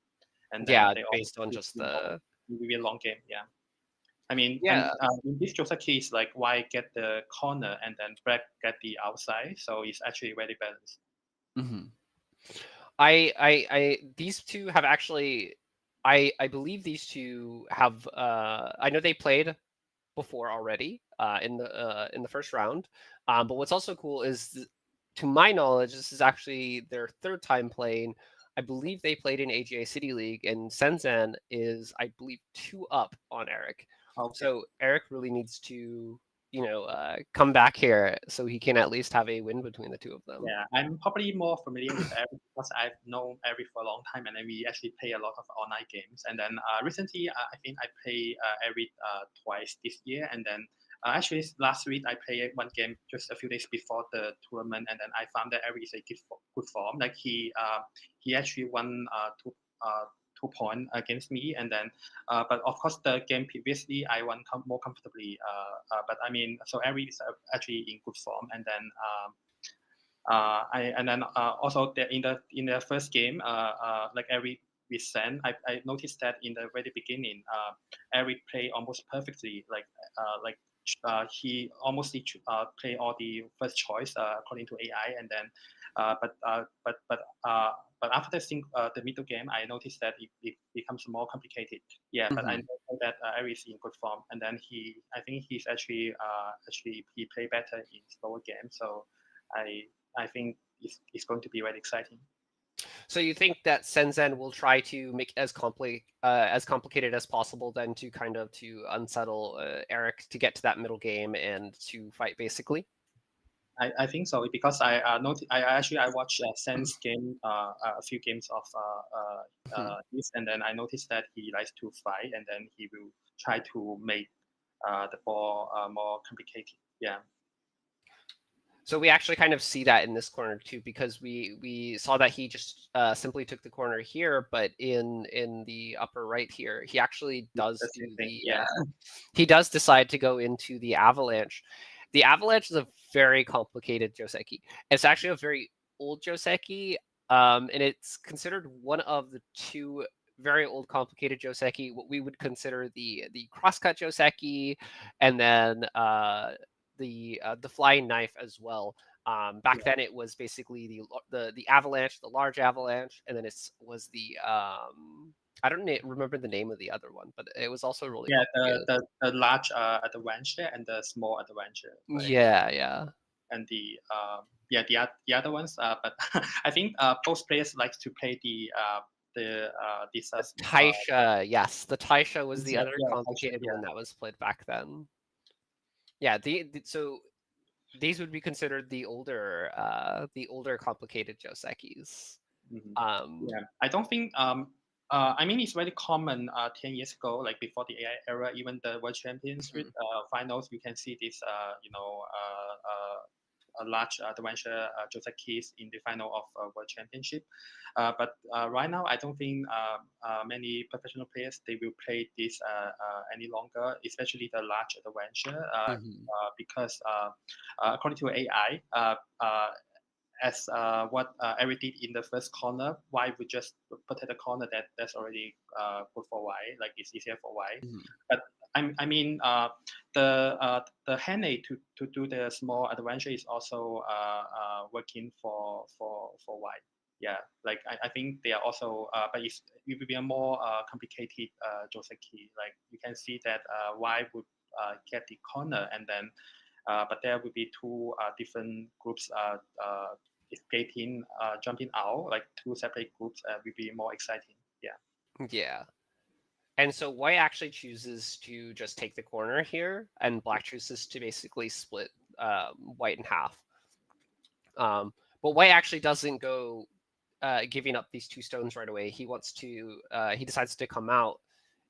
and then Yeah, they based on just the it will be a long game. Yeah, I mean, Yeah. and in this Joseki is like white get the corner and then black get the outside, so it's actually very balanced. I these two have actually, I believe these two have I know they played before already in the first round, but what's also cool is, to my knowledge, this is actually their third time playing. I believe they played in AGA City League, and Senzen is, I believe, 2 up on Eric. Okay. So Eric really needs to come back here so he can at least have a win between the two of them. Yeah, I'm probably more familiar with Eric because I've known Eric for a long time, and then we actually play a lot of online games. And then recently, I think I played Eric twice this year, and then actually last week I played one game just a few days before the tournament, and then I found that Eric is a good form. Like he actually won 2 points against me, and then but of course the game previously I won more comfortably. But I mean, so Eric is actually in good form, and then also in the first game, like Eric with Shen, I noticed that in the very beginning, Eric played almost perfectly. He almost play all the first choice according to AI, and then but after the middle game, I noticed that it becomes more complicated. Yeah, but I know that Eric is in good form, and then I think he's actually he play better in slower games. So I think it's going to be very exciting. So you think that Senzen will try to make as complicated as possible, then to kind of to unsettle Eric to get to that middle game and to fight, basically? I think so, because I watched Sen's game, a few games of this, and then I noticed that he likes to fight, and then he will try to make the ball more complicated. Yeah. So we actually kind of see that in this corner too, because we saw that he just simply took the corner here, but in the upper right here, he actually does do he does decide to go into the avalanche. The avalanche is a very complicated Joseki. It's actually a very old Joseki, and it's considered one of the 2 very old complicated Joseki, what we would consider the crosscut Joseki, and then the flying knife as well. Back then it was basically the avalanche, the large avalanche, and then it was the I don't remember the name of the other one, but it was also really complicated. the large adventure and the small adventure. Right? Yeah. And the other ones. But I think both players like to play this. Taisha, yes, the Taisha was the other Taisha, complicated one that was played back then. Yeah, so these would be considered the older complicated Josekis. I don't think. I mean, it's very common 10 years ago, like before the AI era, even the World Championship finals, you can see this, a large adventure Josekis in the final of World Championship. But right now, I don't think many professional players, they will play this any longer, especially the large adventure, because according to AI, as what Eric did in the first corner, Y would just protect the corner that's already put for Y, like it's easier for Y. But I mean, the Henne to do the small adventure is also working for Y. Yeah, like I think they are also, but it will be a more complicated Joseki. Like you can see that Y would get the corner, and then but there will be two different groups escaping, jumping out, like two separate groups will be more exciting. Yeah. And so White actually chooses to just take the corner here, and Black chooses to basically split White in half. But White actually doesn't go giving up these two stones right away. He wants to. He decides to come out,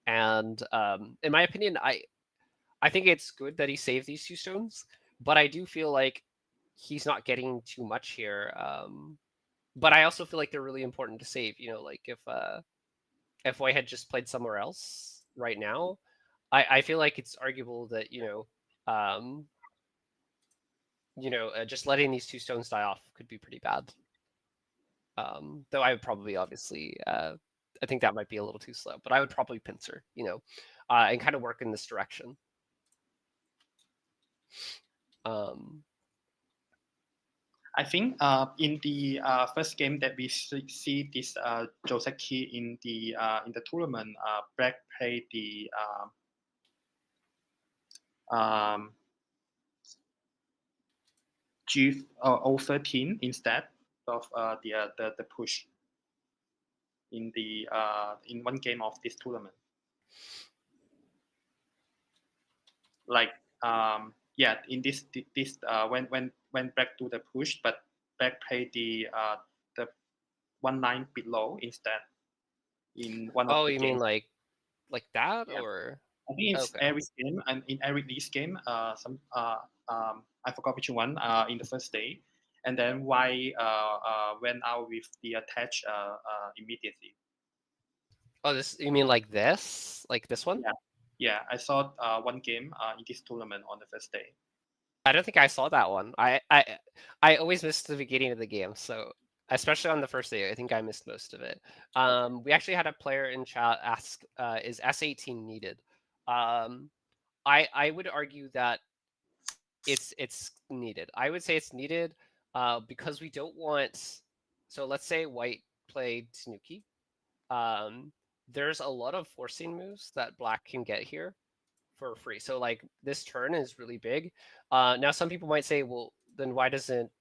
and in my opinion, I think it's good that he saved these two stones, but I do feel like he's not getting too much here. But I also feel like they're really important to save. You know, like if White had just played somewhere else right now, I feel like it's arguable that just letting these two stones die off could be pretty bad. Though I would probably obviously I think that might be a little too slow, but I would probably pincer, and kind of work in this direction. I think in the first game that we see this Joseki in the tournament, Black played the G013 instead of the push in the in one game of this tournament. Like in this when Black do the push, but Black play the 1-9 below instead in one of the you games. mean like that, or I think it's Eric's game, and in Eric Lee's game, I forgot which one in the first day, and then Y went out with the attach immediately. Oh, you mean like this one? Yeah, I saw one game in this tournament on the first day. I don't think I saw that one. I always missed the beginning of the game, so especially on the first day, I think I missed most of it. We actually had a player in chat ask, "Is S18 needed?" I would argue that it's needed. I would say it's needed because we don't want. So let's say White played Tanuki. There's a lot of forcing moves that Black can get here for free. So like this turn is really big. Now some people might say, well, then why doesn't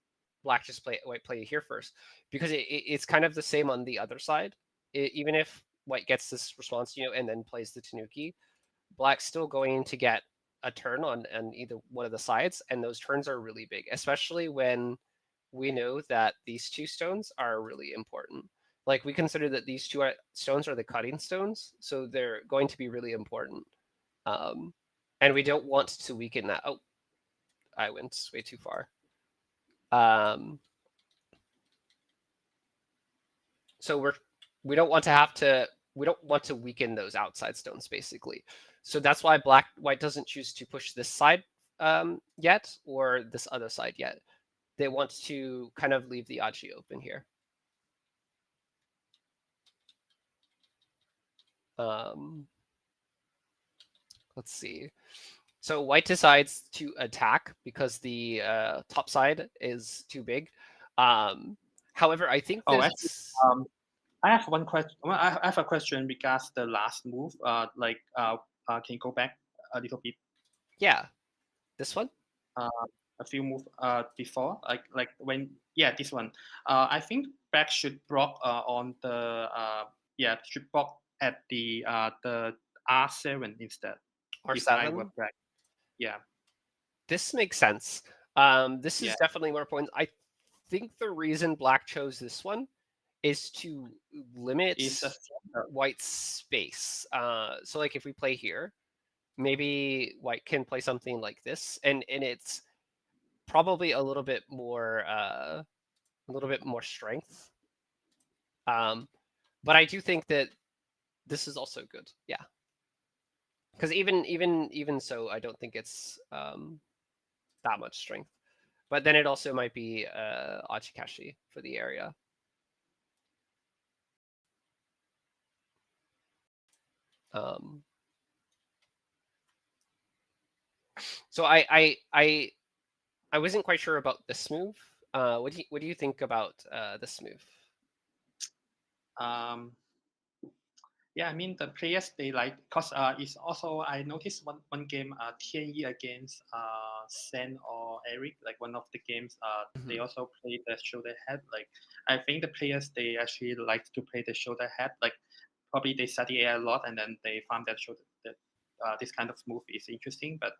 Black just White play here first? Because it's kind of the same on the other side. Even if White gets this response, and then plays the Tanuki, Black's still going to get a turn on either one of the sides, and those turns are really big, especially when we know that these two stones are really important. Like we consider that these two stones are the cutting stones, so they're going to be really important. And we don't want to weaken that. Oh, I went way too far. So we don't want to weaken those outside stones, basically. So that's why White doesn't choose to push this side yet, or this other side yet. They want to kind of leave the Aji open here. Let's see. So white decides to attack because the top side is too big. However, I think Oh, this. actually, I have one question. Well, I have a question regards the last move. Can you go back a little bit? Yeah, this one. A few moves before, like when this one. I think black should block on the should block at the R7 instead. If I were R7. black, yeah. This makes sense. This is Yeah. definitely more points. I think the reason black chose this one is to limit It's a white's space. So like if we play here, maybe white can play something like this, and it's probably a little bit more strength. But I do think that this is also good. Yeah. Because even so, I don't think it's that much strength. But then it also might be Achikashi for the area. So I wasn't quite sure about this move. What do you think about this move? Yeah, I mean the players they like because it's also I noticed one game Tianyi against Shen or Eric, like one of the games they also play the shoulder head. Like I think the players they actually like to play the shoulder head. Like probably they study AI a lot and then they found that shoulder that this kind of move is interesting. But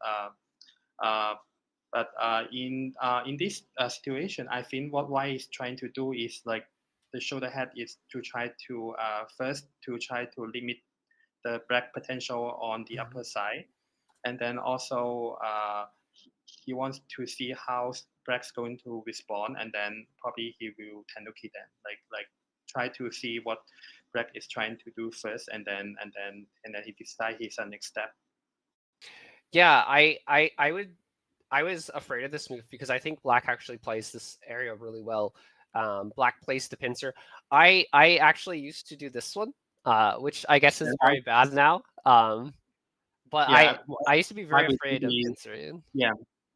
in this situation, I think what Wai is trying to do is like the shoulder head is to try to first to try to limit the black potential on the upper side, and then also he wants to see how black's going to respond, and then probably he will Tanuki then like try to see what black is trying to do first, and then he decide his next step. Yeah, I was afraid of this move because I think black actually plays this area really well. Black plays the pincer. I actually used to do this one, which I guess is very bad now. But Yeah, I used to be very would afraid of be- pincering. Yeah.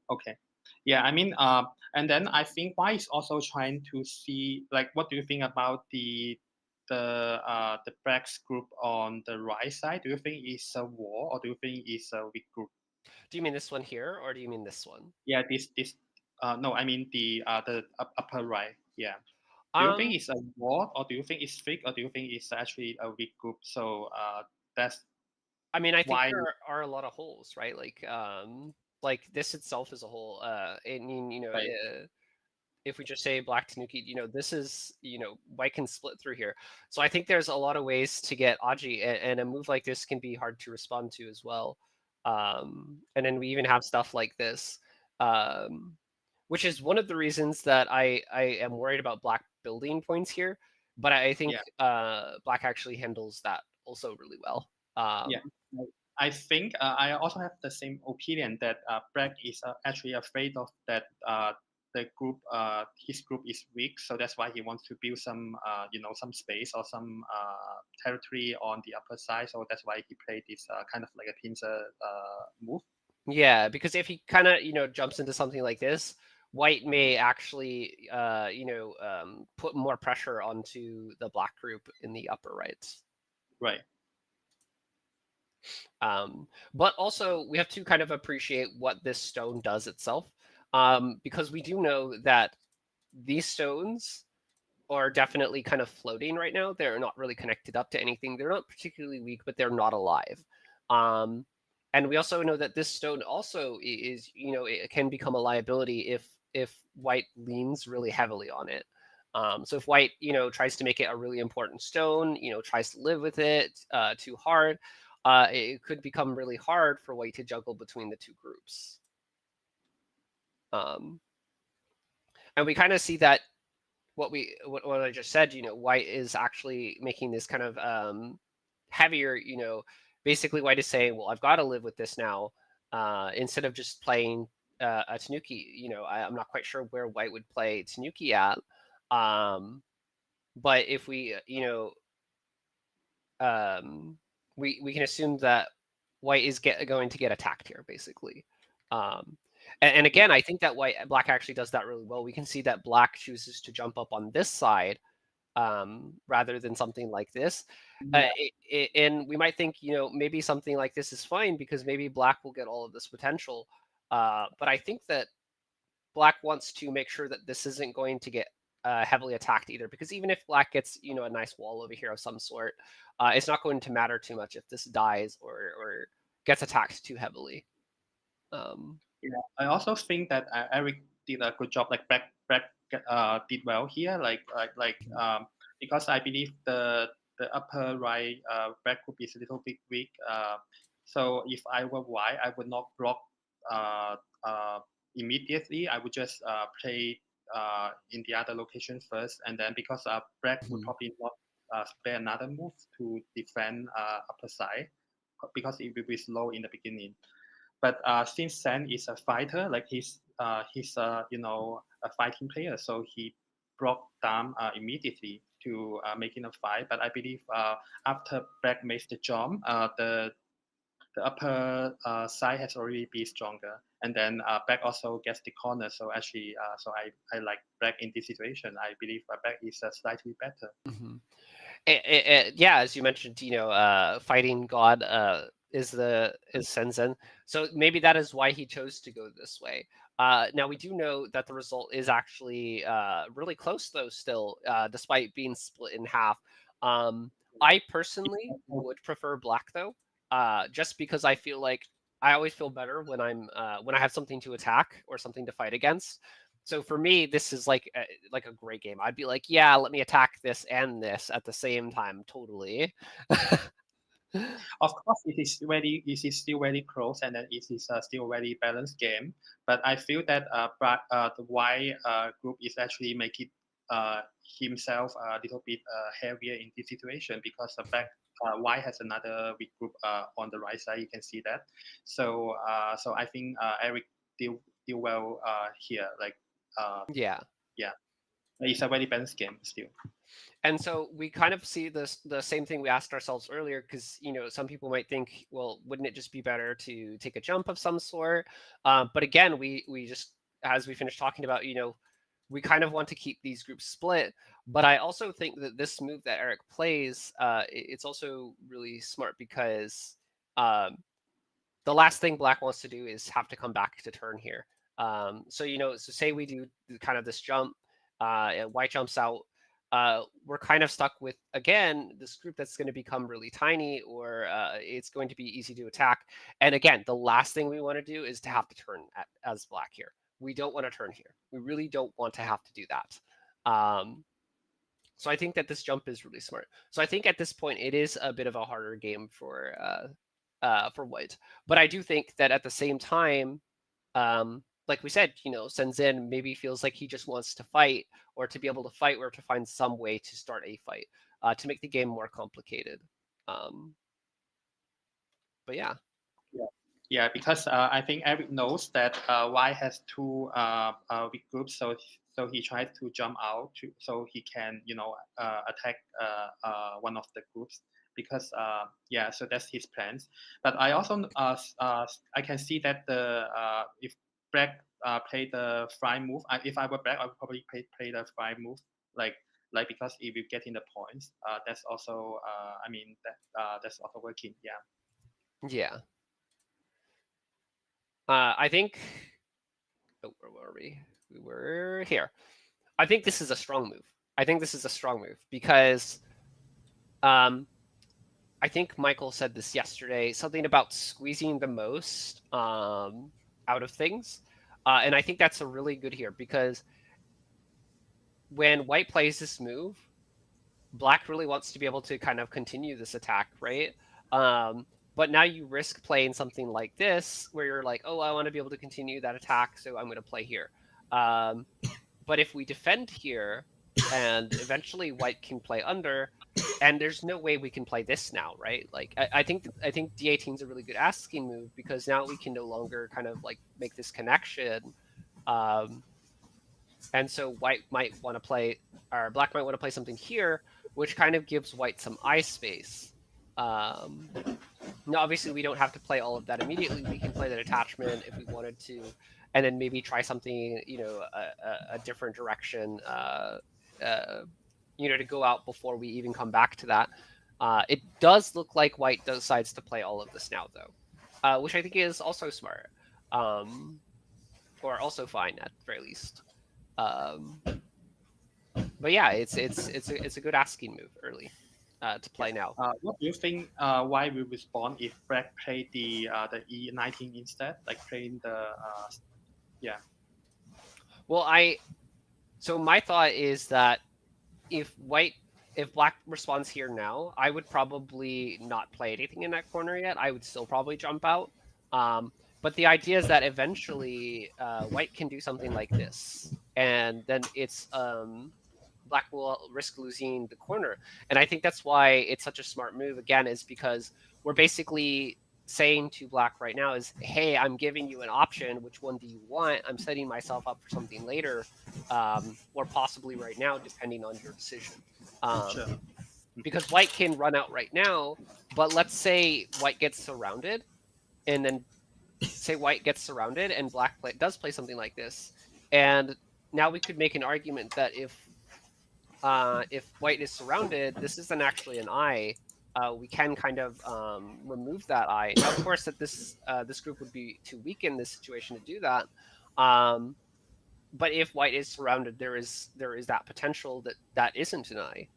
Okay. Yeah, I mean, and then I think Wai is also trying to see like what do you think about the black's group on the right side? Do you think it's a war or do you think it's a weak group? Do you mean this one here, or do you mean this one? Yeah, this no, I mean the upper right. Yeah. Do you think it's a war or do you think it's weak or do you think it's actually a weak group? So that's I mean, I think why there are a lot of holes, right? Like this itself is a hole. I mean, Right. if we just say black Tanuki, this is, white can split through here. So I think there's a lot of ways to get Aji, and a move like this can be hard to respond to as well. And then we even have stuff like this, which is one of the reasons that I am worried about black building points here. But I think black actually handles that also really well. Yeah. I think I also have the same opinion that black is actually afraid of that the group his group is weak, so that's why he wants to build some some space or some territory on the upper side, so that's why he played this kind of like a pincer move. Yeah, because if he kind of jumps into something like this, white may actually put more pressure onto the black group in the upper right. Right. But also we have to kind of appreciate what this stone does itself, because we do know that these stones are definitely kind of floating right now. They're not really connected up to anything. They're not particularly weak, but they're not alive. And we also know that this stone also is, it can become a liability if white leans really heavily on it. So if white, tries to make it a really important stone, tries to live with it too hard, it could become really hard for white to juggle between the two groups. And we kind of see that what I just said, white is actually making this kind of heavier, basically white is saying, well, I've got to live with this now, instead of just playing a Tanuki. I'm not quite sure where white would play Tanuki at. But if we, we can assume that white is going to get attacked here, basically. And again, I think that black actually does that really well. We can see that black chooses to jump up on this side rather than something like this. And we might think, maybe something like this is fine because maybe black will get all of this potential. But I think that black wants to make sure that this isn't going to get heavily attacked either, because even if black gets, a nice wall over here of some sort, it's not going to matter too much if this dies or gets attacked too heavily. Yeah, I also think that Eric did a good job. Like Black did well here. Because I believe the upper right Black group is a little bit weak. So if I were white, I would not block immediately. I would just play in the other location first, and then because Black would probably not spare another move to defend upper side because it will be slow in the beginning. But since Shen is a fighter, like he's a fighting player, so he broke down immediately to making a fight. But I believe after Black makes the jump, the upper side has already been stronger, and then Black also gets the corner. So actually, so I like Black in this situation. I believe Black is slightly better. Yeah, as you mentioned, fighting God is Shenzhen. So maybe that is why he chose to go this way. Now we do know that the result is actually really close though still, despite being split in half. I personally would prefer black though, just because I feel like I always feel better when when I have something to attack or something to fight against. So for me, this is like a great game. I'd be like, yeah, let me attack this and this at the same time, totally. Of course, it is still very close, and then it is still a very balanced game. But I feel that the white group is actually making himself a little bit heavier in this situation because the black white has another weak group on the right side. You can see that. So I think Eric did well here. Yeah. It's a very balanced game still. And so we kind of see the same thing we asked ourselves earlier, because some people might think, well, wouldn't it just be better to take a jump of some sort? But again, we just, as we finished talking about, we kind of want to keep these groups split. But I also think that this move that Eric plays, it's also really smart because the last thing black wants to do is have to come back to turn here. So say we do kind of this jump, white jumps out. We're kind of stuck with, again, this group that's going to become really tiny, or it's going to be easy to attack. And again, the last thing we want to do is to have to turn as black here. We don't want to turn here. We really don't want to have to do that. So I think that this jump is really smart. So I think at this point, it is a bit of a harder game for white. But I do think that at the same time, like we said, Shenzhen maybe feels like he just wants to fight, or to be able to fight, or to find some way to start a fight, to make the game more complicated. But yeah. Yeah, because I think Eric knows that Y has two weak groups, so he tries to jump out so he can attack one of the groups, because so that's his plans. But I also I can see that if black play the fly move, if I were black, I would probably play the fly move, like because if you get in the points, that's also that's also working. Yeah. I think. Oh, where were we? We were here. I think this is a strong move. Because, I think Michael said this yesterday, something about squeezing the most out of things, and I think that's a really good here, because when white plays this move, black really wants to be able to kind of continue this attack, right? But now you risk playing something like this, where you're like, oh, I want to be able to continue that attack, so I'm going to play here. But if we defend here, and eventually white can play under, and there's no way we can play this now, right? Like, I think D18 is a really good asking move, because now we can no longer kind of like make this connection. And so white might want to play, or black might want to play something here, which kind of gives white some eye space. Now, obviously, we don't have to play all of that immediately. We can play that attachment if we wanted to, and then maybe try something, a different direction, to go out before we even come back to that. It does look like white decides to play all of this now, though, which I think is also smart, or also fine at the very least. But yeah, it's a good asking move early to play now. What do you think? Why will respond if Black play the E19 instead, like playing the Well, so my thought is that if Black responds here now, I would probably not play anything in that corner yet. I would still probably jump out. But the idea is that eventually White can do something like this, and then it's Black will risk losing the corner. And I think that's why it's such a smart move, again, is because we're basically saying to Black right now is, hey, I'm giving you an option. Which one do you want? I'm setting myself up for something later, or possibly right now, depending on your decision. Because White can run out right now, but let's say White gets surrounded, and then say White gets surrounded and Black does play something like this. And now we could make an argument that if White is surrounded, this isn't actually an eye. We can kind of remove that eye. Now, of course, that this group would be too weak in this situation to do that. But if White is surrounded, there is that potential that isn't an eye.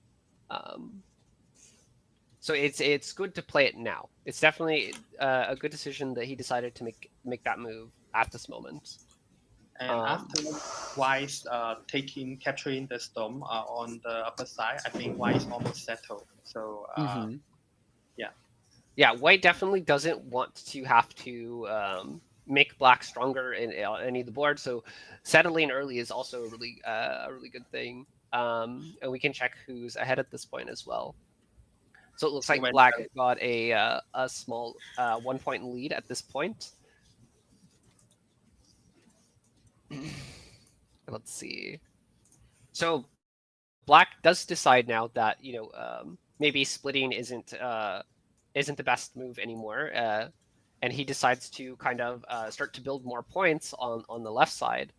So it's good to play it now. It's definitely a good decision that he decided to make that move at this moment. And after White capturing the storm on the upper side, I think White is almost settled. So yeah, White definitely doesn't want to have to make Black stronger in any of the boards. So settling early is also a really good thing. And we can check who's ahead at this point as well. So it looks like Black got a small 1 point lead at this point. Let's see. So Black does decide now that maybe splitting isn't the best move anymore, and he decides to kind of start to build more points on the left side.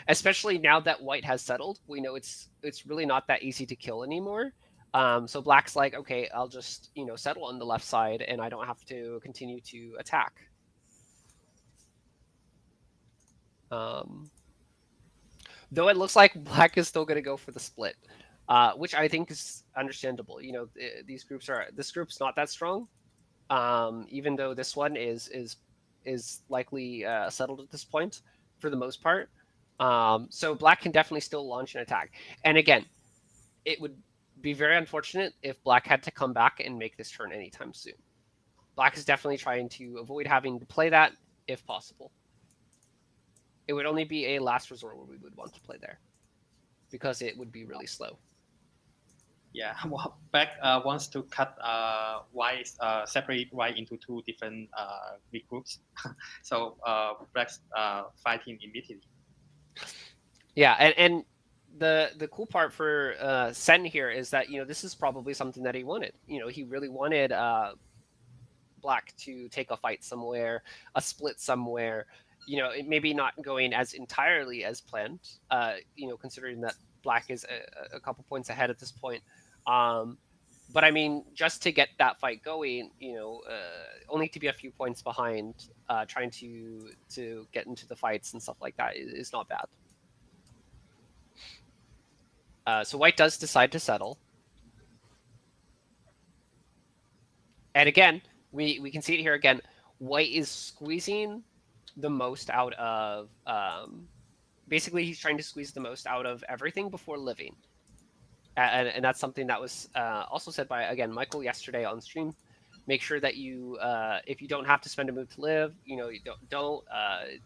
Especially now that White has settled, we know it's really not that easy to kill anymore. So Black's like, okay, I'll just settle on the left side, and I don't have to continue to attack. Though it looks like Black is still going to go for the split, which I think is understandable. This group's not that strong, even though this one is likely settled at this point for the most part. So Black can definitely still launch an attack. And again, it would be very unfortunate if Black had to come back and make this turn anytime soon. Black is definitely trying to avoid having to play that if possible. It would only be a last resort where we would want to play there, because it would be really slow. Yeah, well, Black wants to cut White, separate White into two different big groups. So Black's fighting immediately. Yeah, and the cool part for Shen here is that this is probably something that he wanted. He really wanted Black to take a fight somewhere, a split somewhere. It maybe not going as entirely as planned. Considering that Black is a couple points ahead at this point. But I mean, just to get that fight going, only to be a few points behind, trying to get into the fights and stuff like that is not bad. So White does decide to settle. And again, we can see it here again. White is squeezing the most out of... basically, he's trying to squeeze the most out of everything before living. And that's something that was also said by, again, Michael yesterday on stream. Make sure that you, if you don't have to spend a move to live, you don't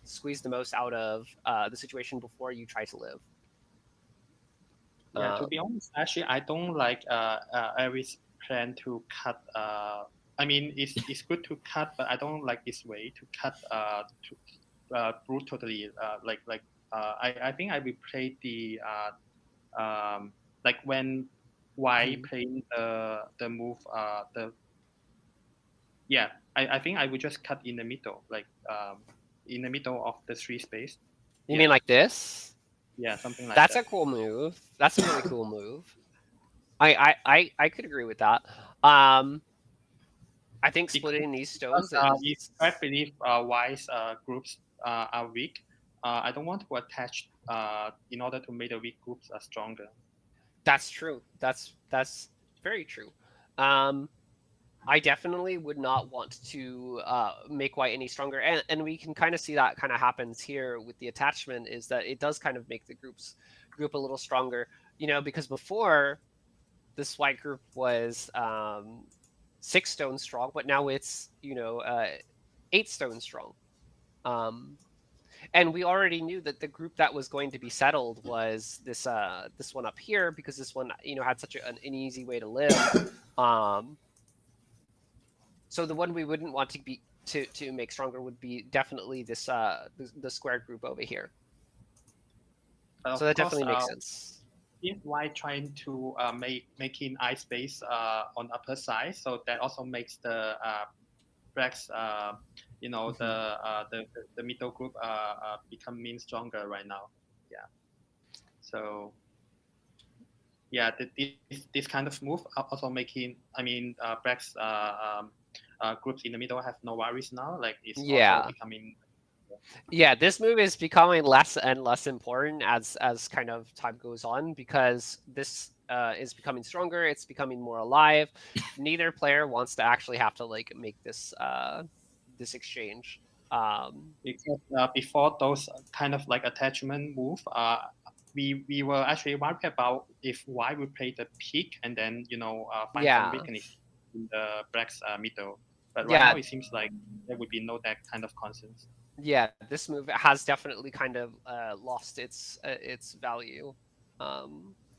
squeeze the most out of the situation before you try to live. Yeah, to be honest, actually, I don't like Aries' plan to cut. I mean, it's good to cut, but I don't like this way to cut brutally. I think I will play the like when White playing the move Yeah, I think I would just cut in the middle, like in the middle of the 3 space. You Yeah. mean like this? Yeah, something like That's that. a cool move. That's a really cool move. I could agree with that. I think splitting these stones If is I believe White's groups are weak, I don't want to attach in order to make the weak groups stronger. that's true. That's very true. I definitely would not want to make White any stronger, and we can kind of see that kind of happens here with the attachment, is that it does kind of make the group a little stronger, you know, because before this White group was 6 stones strong, but now it's, you know, 8 stones strong. And we already knew that the group that was going to be settled was this this one up here, because this one, you know, had such an easy way to live. So the one we wouldn't want to be to make stronger would be definitely this the square group over here. So that definitely makes sense. If White trying to making eye space on upper side, so that also makes the Blacks you know, the middle group becoming stronger right now. Yeah. So yeah, this kind of move also making, I mean, Blacks groups in the middle have no worries now. Like it's also becoming. Yeah, this move is becoming less and less important as kind of time goes on, because this is becoming stronger. It's becoming more alive. Neither player wants to actually have to like make this this exchange. Because before those kind of like attachment move, we were actually worried about if White would play the peak and then, you know, find some weakness in the Black's middle. But right now it seems like there would be no that kind of concerns. Yeah, this move has definitely kind of lost its value,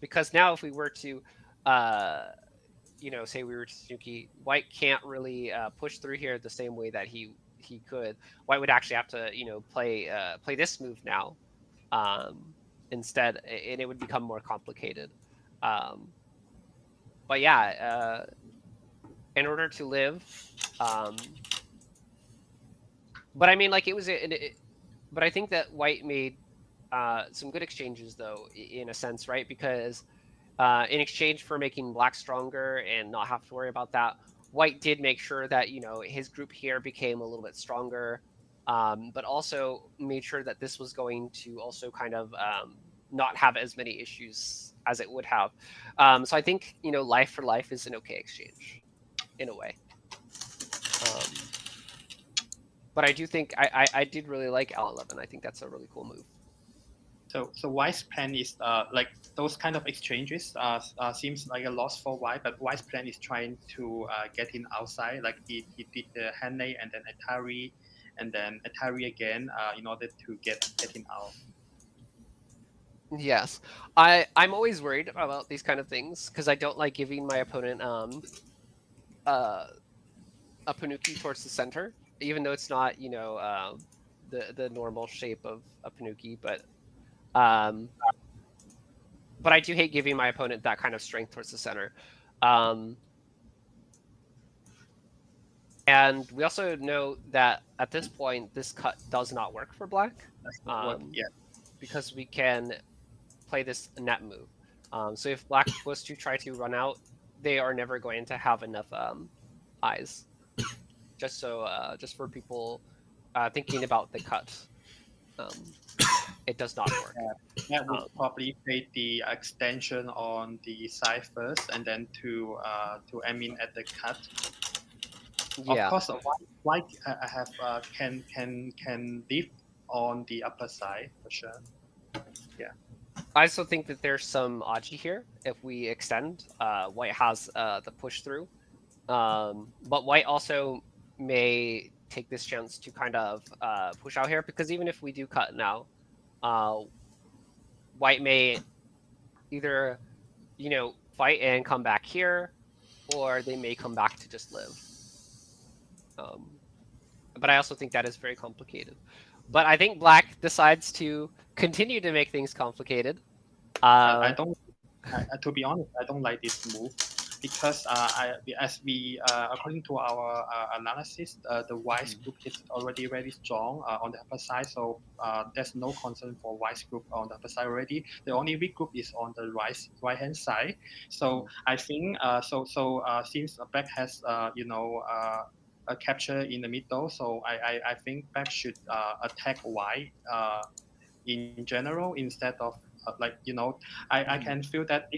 because now if we were to, you know, say we were to Suzuki, White can't really push through here the same way that he could. White would actually have to, you know, play this move now instead, and it would become more complicated. But yeah, in order to live. But I mean, like, it was, but I think that White made some good exchanges, though, in a sense, right? Because in exchange for making Black stronger and not have to worry about that, White did make sure that, you know, his group here became a little bit stronger, but also made sure that this was going to also kind of not have as many issues as it would have. So I think, you know, life for life is an okay exchange, in a way. But I do think I did really like L11. I think that's a really cool move. So White's plan is like those kind of exchanges seems like a loss for White, but White's plan is trying to get in outside. Like he did the Hanley and then Atari, and then Atari again in order to get in out. Yes, I'm always worried about these kind of things, because I don't like giving my opponent a Panuki towards the center, even though it's not, you know, the normal shape of a Panuki, but I do hate giving my opponent that kind of strength towards the center. And we also know that at this point, this cut does not work for Black, because we can play this net move. So if Black was to try to run out, they are never going to have enough eyes. Just for people thinking about the cut, it does not work. That would probably play the extension on the side first, and then to aim in at the cut. Yeah. Of course, White have can live on the upper side for sure. Yeah. I also think that there's some Aji here. If we extend, White has the push through, but White also may take this chance to kind of push out here, because even if we do cut now, White may either, you know, fight and come back here, or they may come back to just live. But I also think that is very complicated. But I think Black decides to continue to make things complicated. I don't. To be honest, I don't like this move. because as we according to our analysis, the white group is already very strong on the upper side, so there's no concern for white group on the upper side already. The only weak group is on the right hand side. So I think since black has a capture in the middle, so I think black should attack white in general instead of I can feel that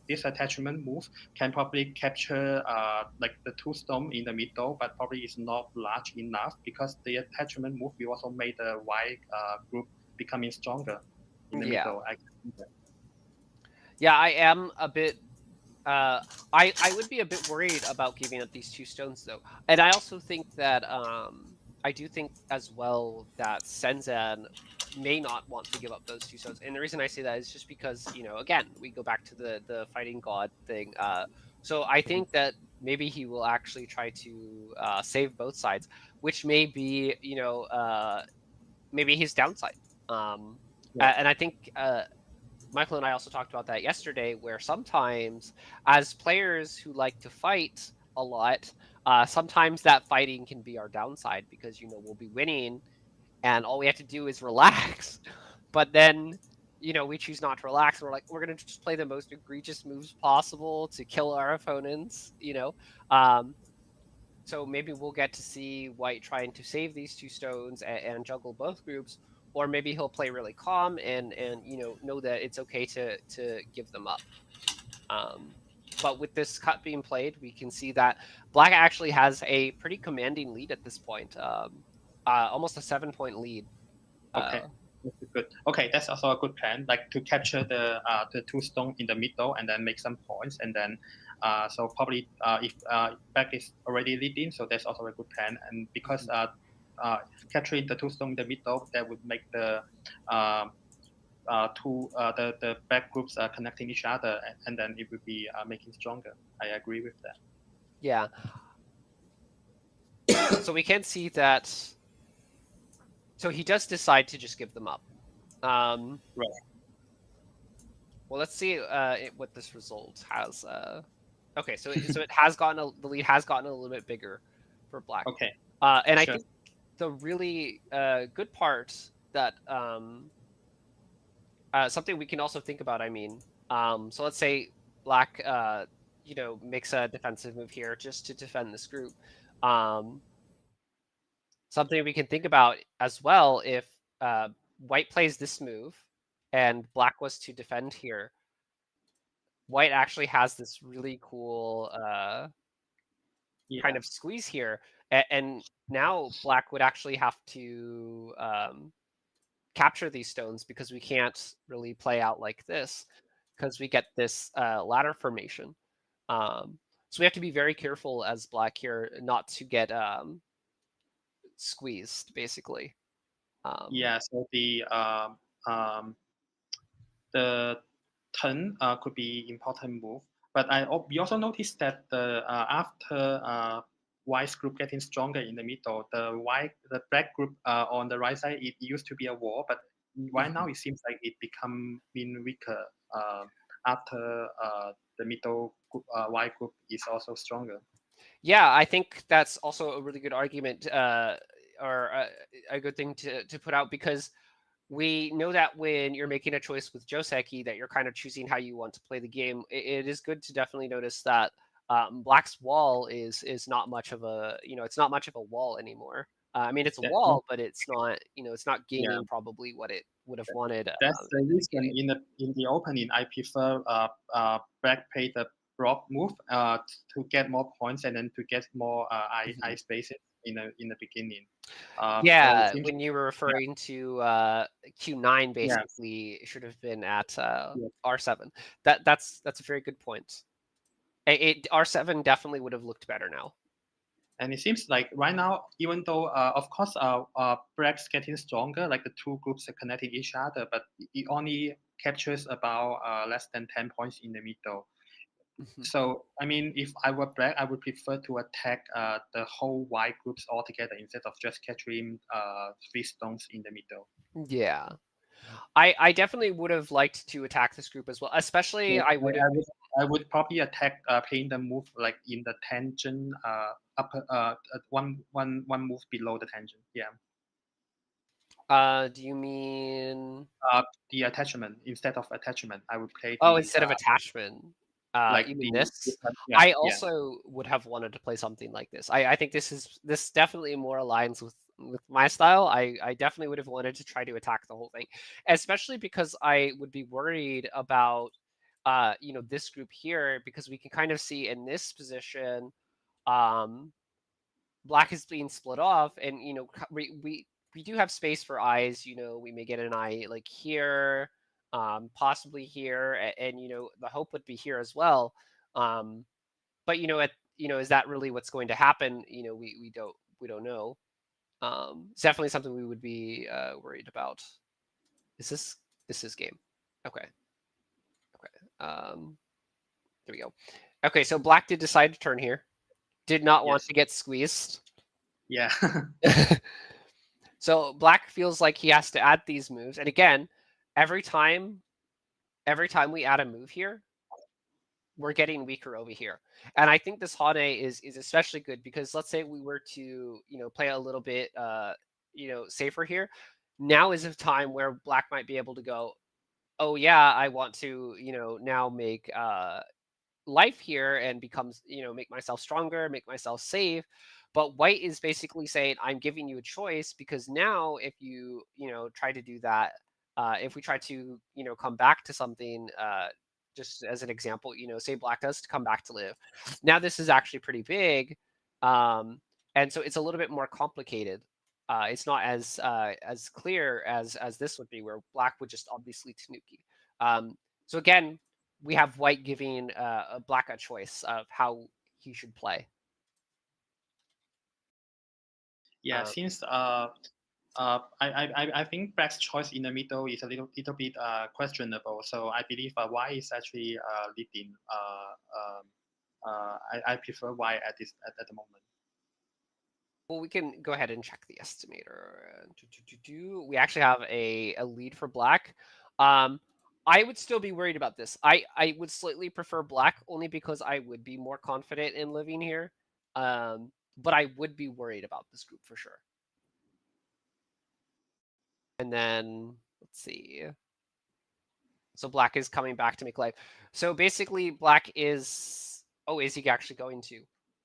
this attachment move can probably capture like the two stone in the middle, but probably is not large enough because the attachment move will also make the white group becoming stronger in the middle. I can see that. Yeah, I am a bit. I would be a bit worried about giving up these two stones though, and I also think that I do think as well that Shenzhen may not want to give up those two stones, and the reason I say that is just because again we go back to the fighting god thing. So I think that maybe he will actually try to save both sides, which may be maybe his downside. And I think Michael and I also talked about that yesterday, where sometimes as players who like to fight a lot, sometimes that fighting can be our downside because we'll be winning and all we have to do is relax. But then we choose not to relax. We're like, we're going to just play the most egregious moves possible to kill our opponents. So maybe we'll get to see White trying to save these two stones and juggle both groups, or maybe he'll play really calm and know that it's okay to give them up. But with this cut being played, we can see that Black actually has a pretty commanding lead at this point, almost a 7-point lead. Okay. Good. Okay, that's also a good plan. Like to capture the two stone in the middle and then make some points, and then so probably if Black is already leading, so that's also a good plan. And because capturing the two stone in the middle, that would make the the back groups connecting each other, and then it would be making stronger. I agree with that. Yeah. So we can see that. So he does decide to just give them up. Right. Well, let's see what this result has. Okay, so it has gotten the lead has gotten a little bit bigger for Black. Okay. And sure. I think the really good part that something we can also think about. I mean, so let's say Black makes a defensive move here just to defend this group. Something we can think about as well, if White plays this move and Black was to defend here, White actually has this really cool kind of squeeze here, and now Black would actually have to capture these stones because we can't really play out like this because we get this ladder formation. So we have to be very careful as Black here not to get squeezed, basically. So the turn could be important move, but we also noticed that after white group getting stronger in the middle, the black group on the right side, it used to be a wall, but right now it seems like it become weaker after the middle group, white group is also stronger. Yeah, I think that's also a really good argument, or a good thing to put out, because we know that when you're making a choice with Joseki, that you're kind of choosing how you want to play the game. It is good to definitely notice that Black's wall is not much of a it's not much of a wall anymore. I mean, it's a wall, but it's not it's not gaining probably what it would have wanted. That's the reason in the opening I prefer Black play the block move to get more points and then to get more eye spaces in the beginning. When you were referring to Q9, basically it should have been at R7. That's a very good point. R7 definitely would have looked better now. And it seems like right now, even though of course Black's getting stronger, like the two groups are connecting each other, but it only captures about less than 10 points in the middle. So, I mean, if I were Black, I would prefer to attack the whole white groups altogether instead of just capturing 3 stones in the middle. Yeah. I definitely would have liked to attack this group as well, especially I would have I would probably attack playing the move like in the tangent upper one move below the tangent. Yeah. Do you mean? The attachment instead of attachment, I would play. Oh, the, instead of attachment. like you mean the this? yeah, I yeah. also would have wanted to play something like this. I think this definitely more aligns with my style. I definitely would have wanted to try to attack the whole thing, especially because I would be worried about this group here, because we can kind of see in this position, black is being split off, and we do have space for eyes. We may get an eye like here, possibly here, and the hope would be here as well. But is that really what's going to happen? We don't know. It's definitely something we would be worried about. Is this game? Okay. There we go. Okay, so black did decide to turn here. Did not want Yes. to get squeezed. Yeah. So black feels like he has to add these moves, and again, every time we add a move here, we're getting weaker over here. And I think this Hane is especially good, because let's say we were to play a little bit safer here. Now is a time where black might be able to go, oh yeah, I want to now make life here and becomes make myself stronger, make myself safe. But white is basically saying, I'm giving you a choice, because now if you try to do that, if we try to come back to something, just as an example, say black does to come back to live, now this is actually pretty big, and so it's a little bit more complicated. It's not as clear as this would be, where black would just obviously tanuki. So again, we have white giving black a choice of how he should play. Yeah, since I think black's choice in the middle is a little bit questionable. So I believe white is actually leading. I prefer white at the moment. Well, we can go ahead and check the estimator. We actually have a lead for black. I would still be worried about this. I would slightly prefer black, only because I would be more confident in living here. But I would be worried about this group for sure. And then let's see. So black is coming back to make life. So basically, black is. Oh, is he actually going to?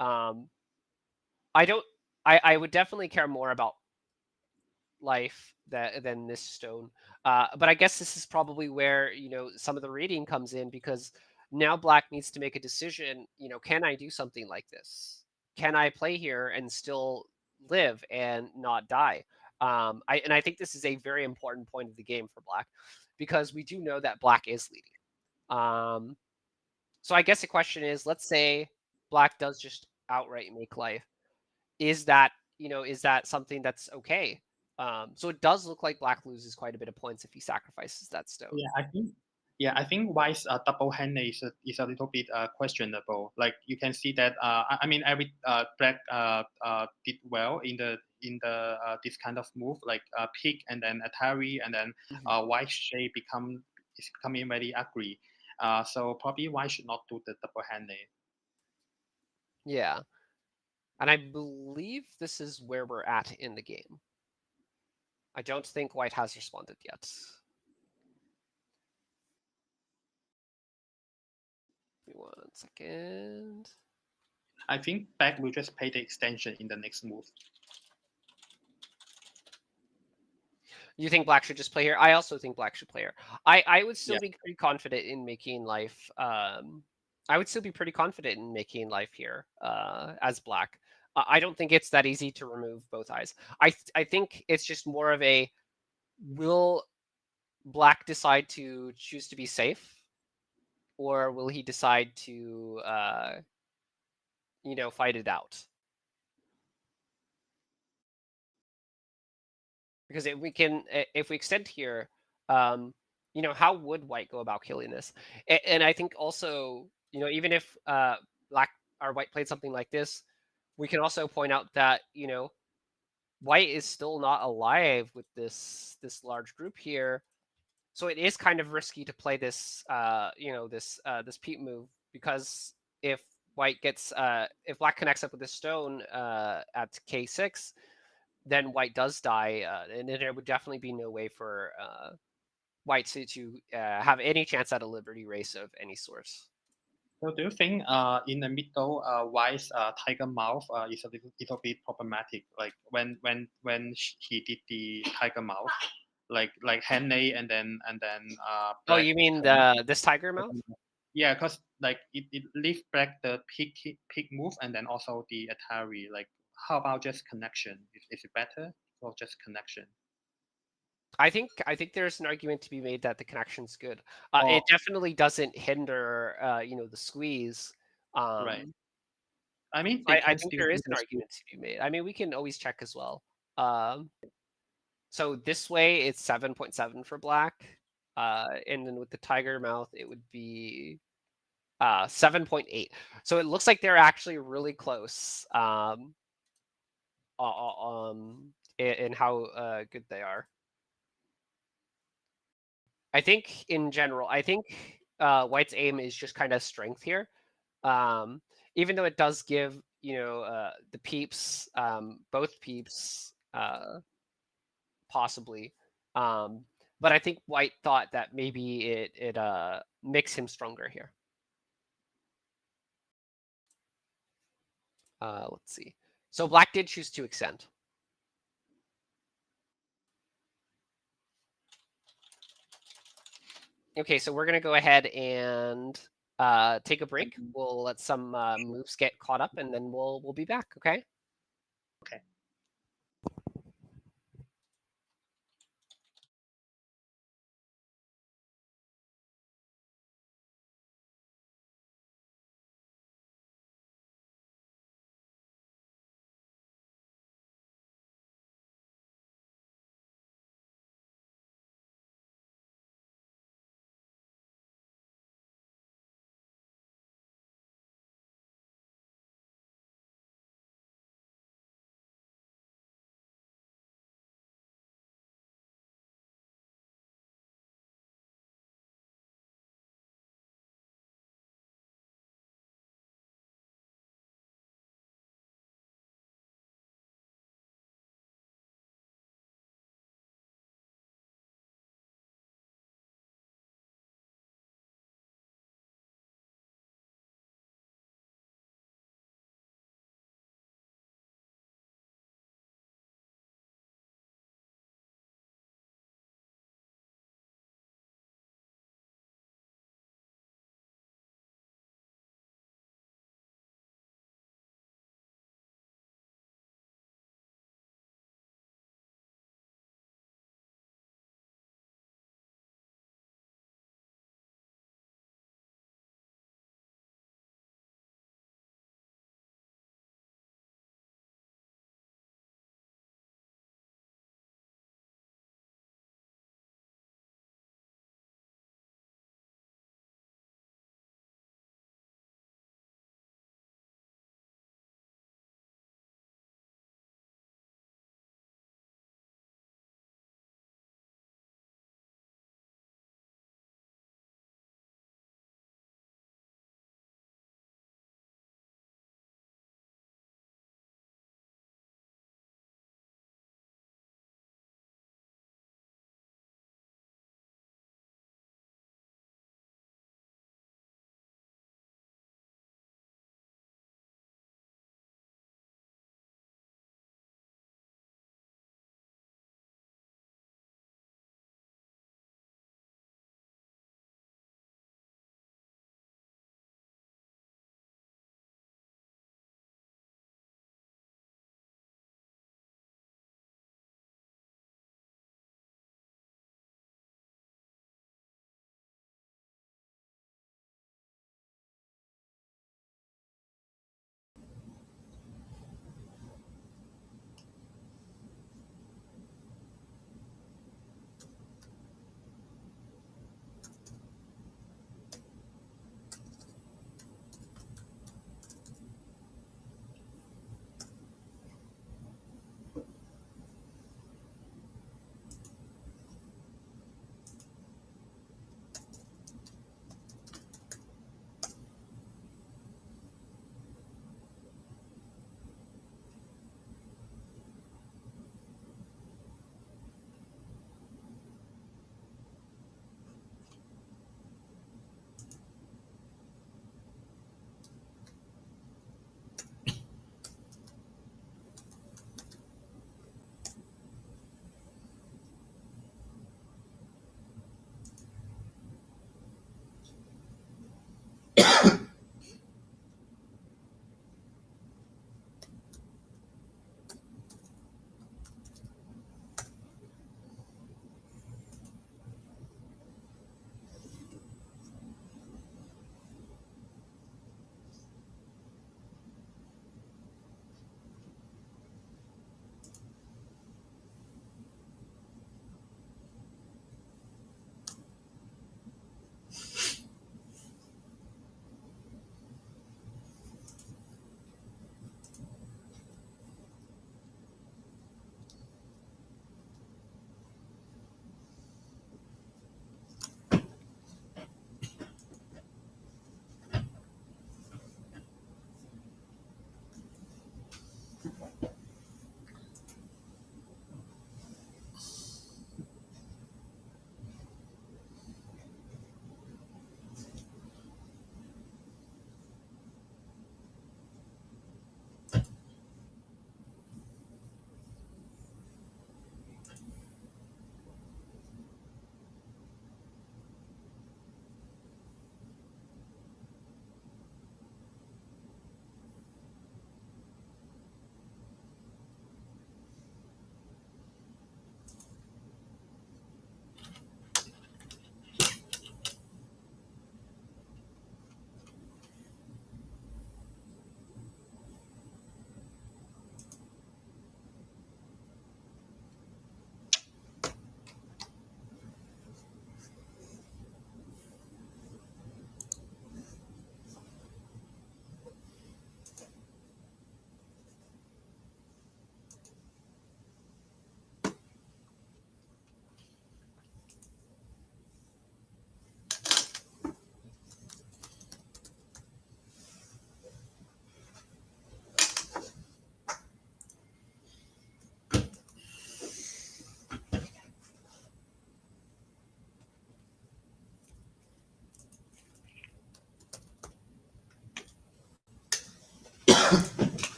I don't. I would definitely care more about life than this stone. But I guess this is probably where some of the reading comes in, because now black needs to make a decision. Can I do something like this? Can I play here and still live and not die? I think this is a very important point of the game for black, because we do know that black is leading. So I guess the question is, let's say black does just outright make life. Is that something that's okay? So it does look like black loses quite a bit of points if he sacrifices that stone. I think white's double hand is a little bit questionable. Like you can see that I mean every black did well in the this kind of move, like pick and then Atari, and then white shape is becoming very ugly. So probably white should not do the double hand. Yeah. And I believe this is where we're at in the game. I don't think white has responded yet. Give me 1 second. I think black will just play the extension in the next move. You think black should just play here? I also think black should play here. I would still be pretty confident in making life. I would still be pretty confident in making life here as black. I don't think it's that easy to remove both eyes. I think it's just more of a, will black decide to choose to be safe, or will he decide to fight it out? Because if we extend here, how would white go about killing this? And I think also, even if black or white played something like this, we can also point out that white is still not alive with this large group here. So it is kind of risky to play this, this peep move, because if white gets, if black connects up with this stone at k6, then white does die, and then there would definitely be no way for white to have any chance at a liberty race of any sort. So do you think in the middle, White's tiger mouth is a little bit problematic? Like when he did the tiger mouth, like hand A and then Oh, black you mean this tiger mouth? Yeah, because like it leave black the pick move and then also the Atari. Like how about just connection? Is it better or just connection? I think there's an argument to be made that the connection's good. Or- It definitely doesn't hinder, the squeeze. Right. I mean, they I can think still there do is an the argument to be made. I mean, we can always check as well. So this way, it's 7.7 for black, and then with the tiger mouth, it would be 7.8. So it looks like they're actually really close, in how good they are. I think in general, White's aim is just kind of strength here. Even though it does give, the peeps, both peeps, possibly. But I think White thought that maybe it makes him stronger here. Let's see. So black did choose to extend. Okay, so we're gonna go ahead and take a break. We'll let some moves get caught up, and then we'll be back. Okay. Okay.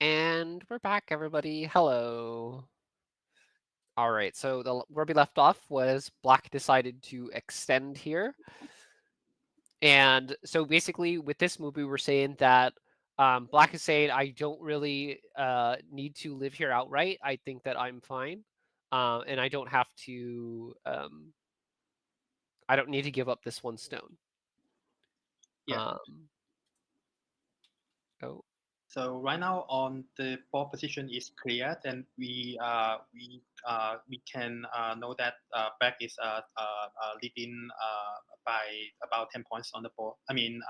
And we're back, everybody. Hello. All right, so where we left off was Black decided to extend here. And so basically with this move, we were saying that Black is saying, I don't really need to live here outright. I think that I'm fine. And I don't have to, I don't need to give up this one stone. Yeah. Oh. So right now on the ball position is clear, then we can know that Black is leading by about 10 points on the ball. I mean,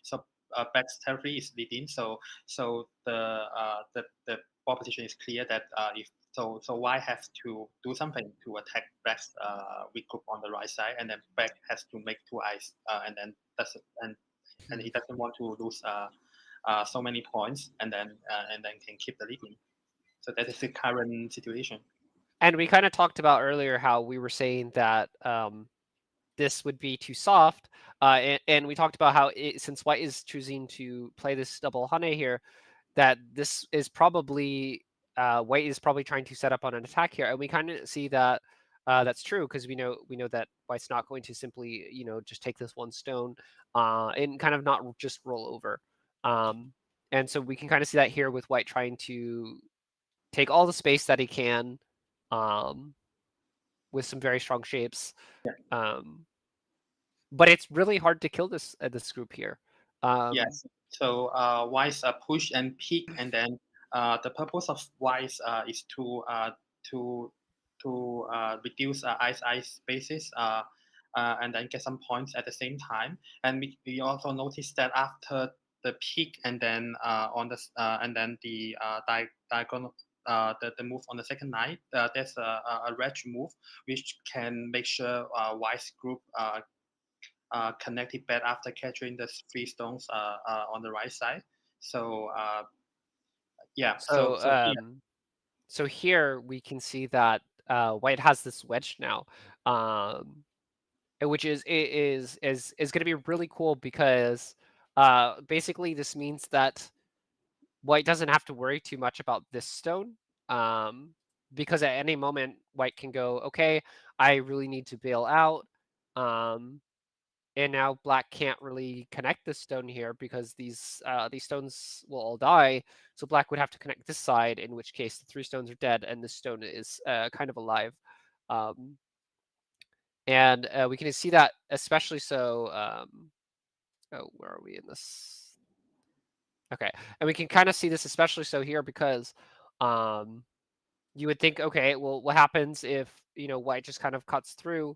so Black's territory is leading. So the ball position is clear that if so White has to do something to attack Black's weak group on the right side, and then Black has to make 2 eyes, and then and he doesn't want to lose. So many points, and then can keep the leading. So that is the current situation. And we kind of talked about earlier how we were saying that this would be too soft, and we talked about how since White is choosing to play this double Hane here, that this is probably White is probably trying to set up on an attack here, and we kind of see that that's true because we know that White's not going to simply just take this one stone and kind of not just roll over. And so we can kind of see that here with White trying to take all the space that he can with some very strong shapes. Yeah. But it's really hard to kill this group here. Yes. So White's push and peek, and then the purpose of White's is to reduce ice spaces and then get some points at the same time. And we also noticed that after the peak and then on the and then the diagonal the move on the second night, there's a wedge move which can make sure White's group connected back after capturing the 3 stones on the right side. So yeah. So here we can see that White has this wedge now, which is going to be really cool because basically this means that White doesn't have to worry too much about this stone, because at any moment White can go, okay, I really need to bail out, and now Black can't really connect this stone here because these stones will all die. So Black would have to connect this side, in which case the 3 stones are dead and this stone is kind of alive. And we can see that especially so. Oh, where are we in this? Okay, and we can kind of see this especially so here because you would think, okay, well, what happens if, white just kind of cuts through,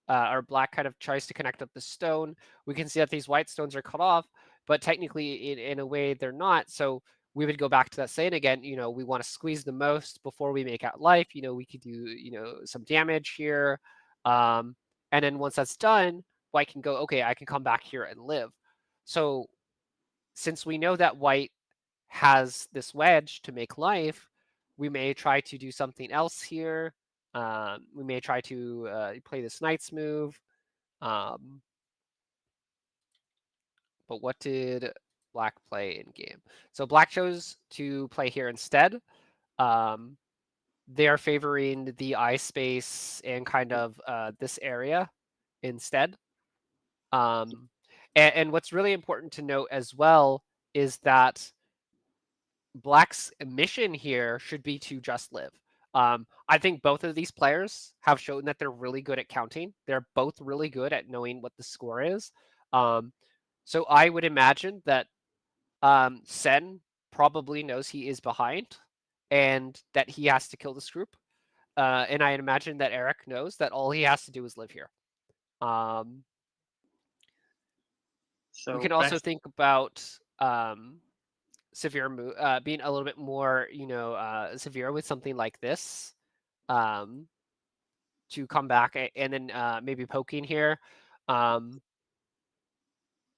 or black kind of tries to connect up the stone? We can see that these white stones are cut off, but technically in a way they're not. So we would go back to that saying again, we want to squeeze the most before we make out life. We could do, some damage here. And then once that's done, white can go, okay, I can come back here and live. So since we know that white has this wedge to make life, we may try to do something else here. We may try to play this knight's move. But what did black play in game? So black chose to play here instead. They are favoring the eye space and kind of this area instead. And what's really important to note as well is that black's mission here should be to just live. I think both of these players have shown that they're really good at counting. They're both really good at knowing what the score is. So I would imagine that Shen probably knows he is behind and that he has to kill this group. And I imagine that Eric knows that all he has to do is live here. We can also think about severe being a little bit more, severe with something like this, to come back and then maybe poking here.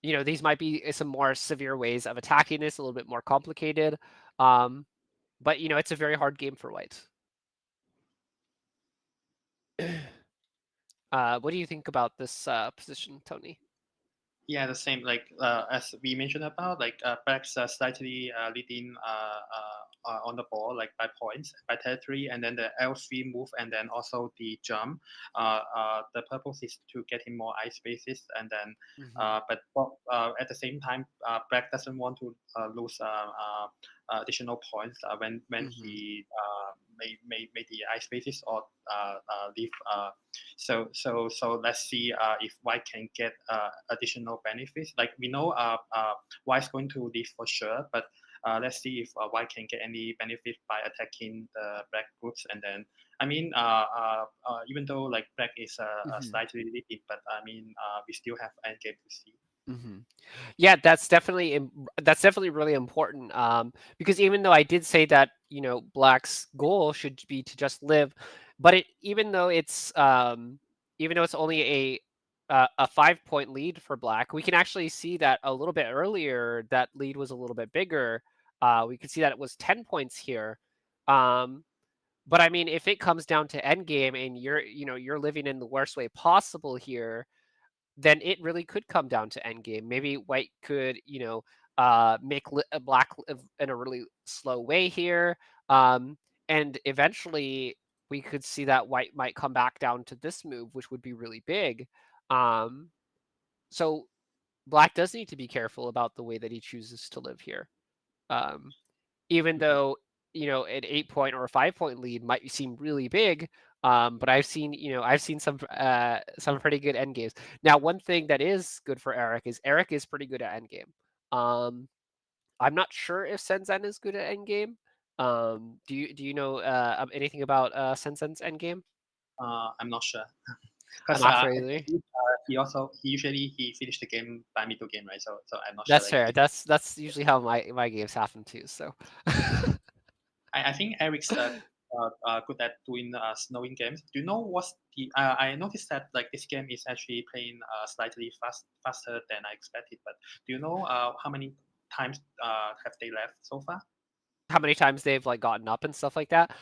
These might be some more severe ways of attacking this, a little bit more complicated. But it's a very hard game for white. What do you think about this position, Tony? Yeah, the same. Like as we mentioned about, like black's slightly leading on the ball, like by points, by territory, and then the L3 move, and then also the jump. The purpose is to get him more eye spaces, and then but at the same time, black doesn't want to lose additional points when he made the eye spaces or leave. So let's see if white can get additional benefits. Like we know white's going to leave for sure, but let's see if white can get any benefit by attacking the black groups. And then even though like black is slightly leading, but we still have endgame to see. Yeah, that's definitely really important. Because even though I did say that black's goal should be to just live, but even though it's only a 5-point lead for black, we can actually see that a little bit earlier that lead was a little bit bigger. We can see that it was 10 points here. But I mean, if it comes down to endgame and you're living in the worst way possible here, then it really could come down to endgame. Maybe white could, make black live in a really slow way here. And eventually we could see that white might come back down to this move, which would be really big. So black does need to be careful about the way that he chooses to live here. Even though, an 8-point or a 5-point lead might seem really big, but I've seen some pretty good end games. Now, one thing that is good for Eric is pretty good at end game. I'm not sure if Senzen is good at end game. Do you know anything about Senzen's end game? I'm not sure. I'm not sure either. He usually finished the game by middle game, right? So I'm not That's sure. fair. That's usually how my games happen too. So I think Eric's good at doing snowing games. Do you know what's the? I noticed that like this game is actually playing slightly faster than I expected. But do you know how many times have they left so far? How many times they've like gotten up and stuff like that?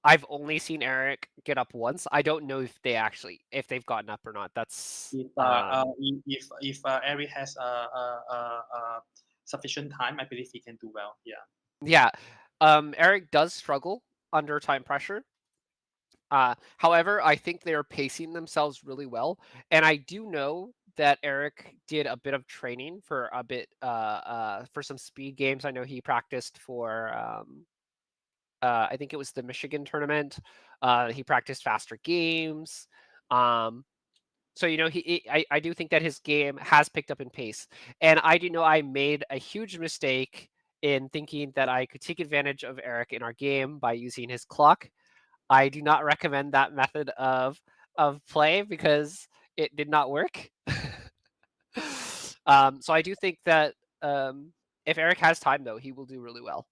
I've only seen Eric get up once. I don't know if they've gotten up or not. That's if Eric has sufficient time, I believe he can do well. Yeah. Yeah. Eric does struggle under time pressure. However, I think they're pacing themselves really well, and I do know that Eric did a bit of training for for some speed games. I know he practiced for I think it was the Michigan tournament. He practiced faster games. So I do think that his game has picked up in pace, and I do know I made a huge mistake in thinking that I could take advantage of Eric in our game by using his clock. I do not recommend that method of play because it did not work. So I do think that if Eric has time, though, he will do really well.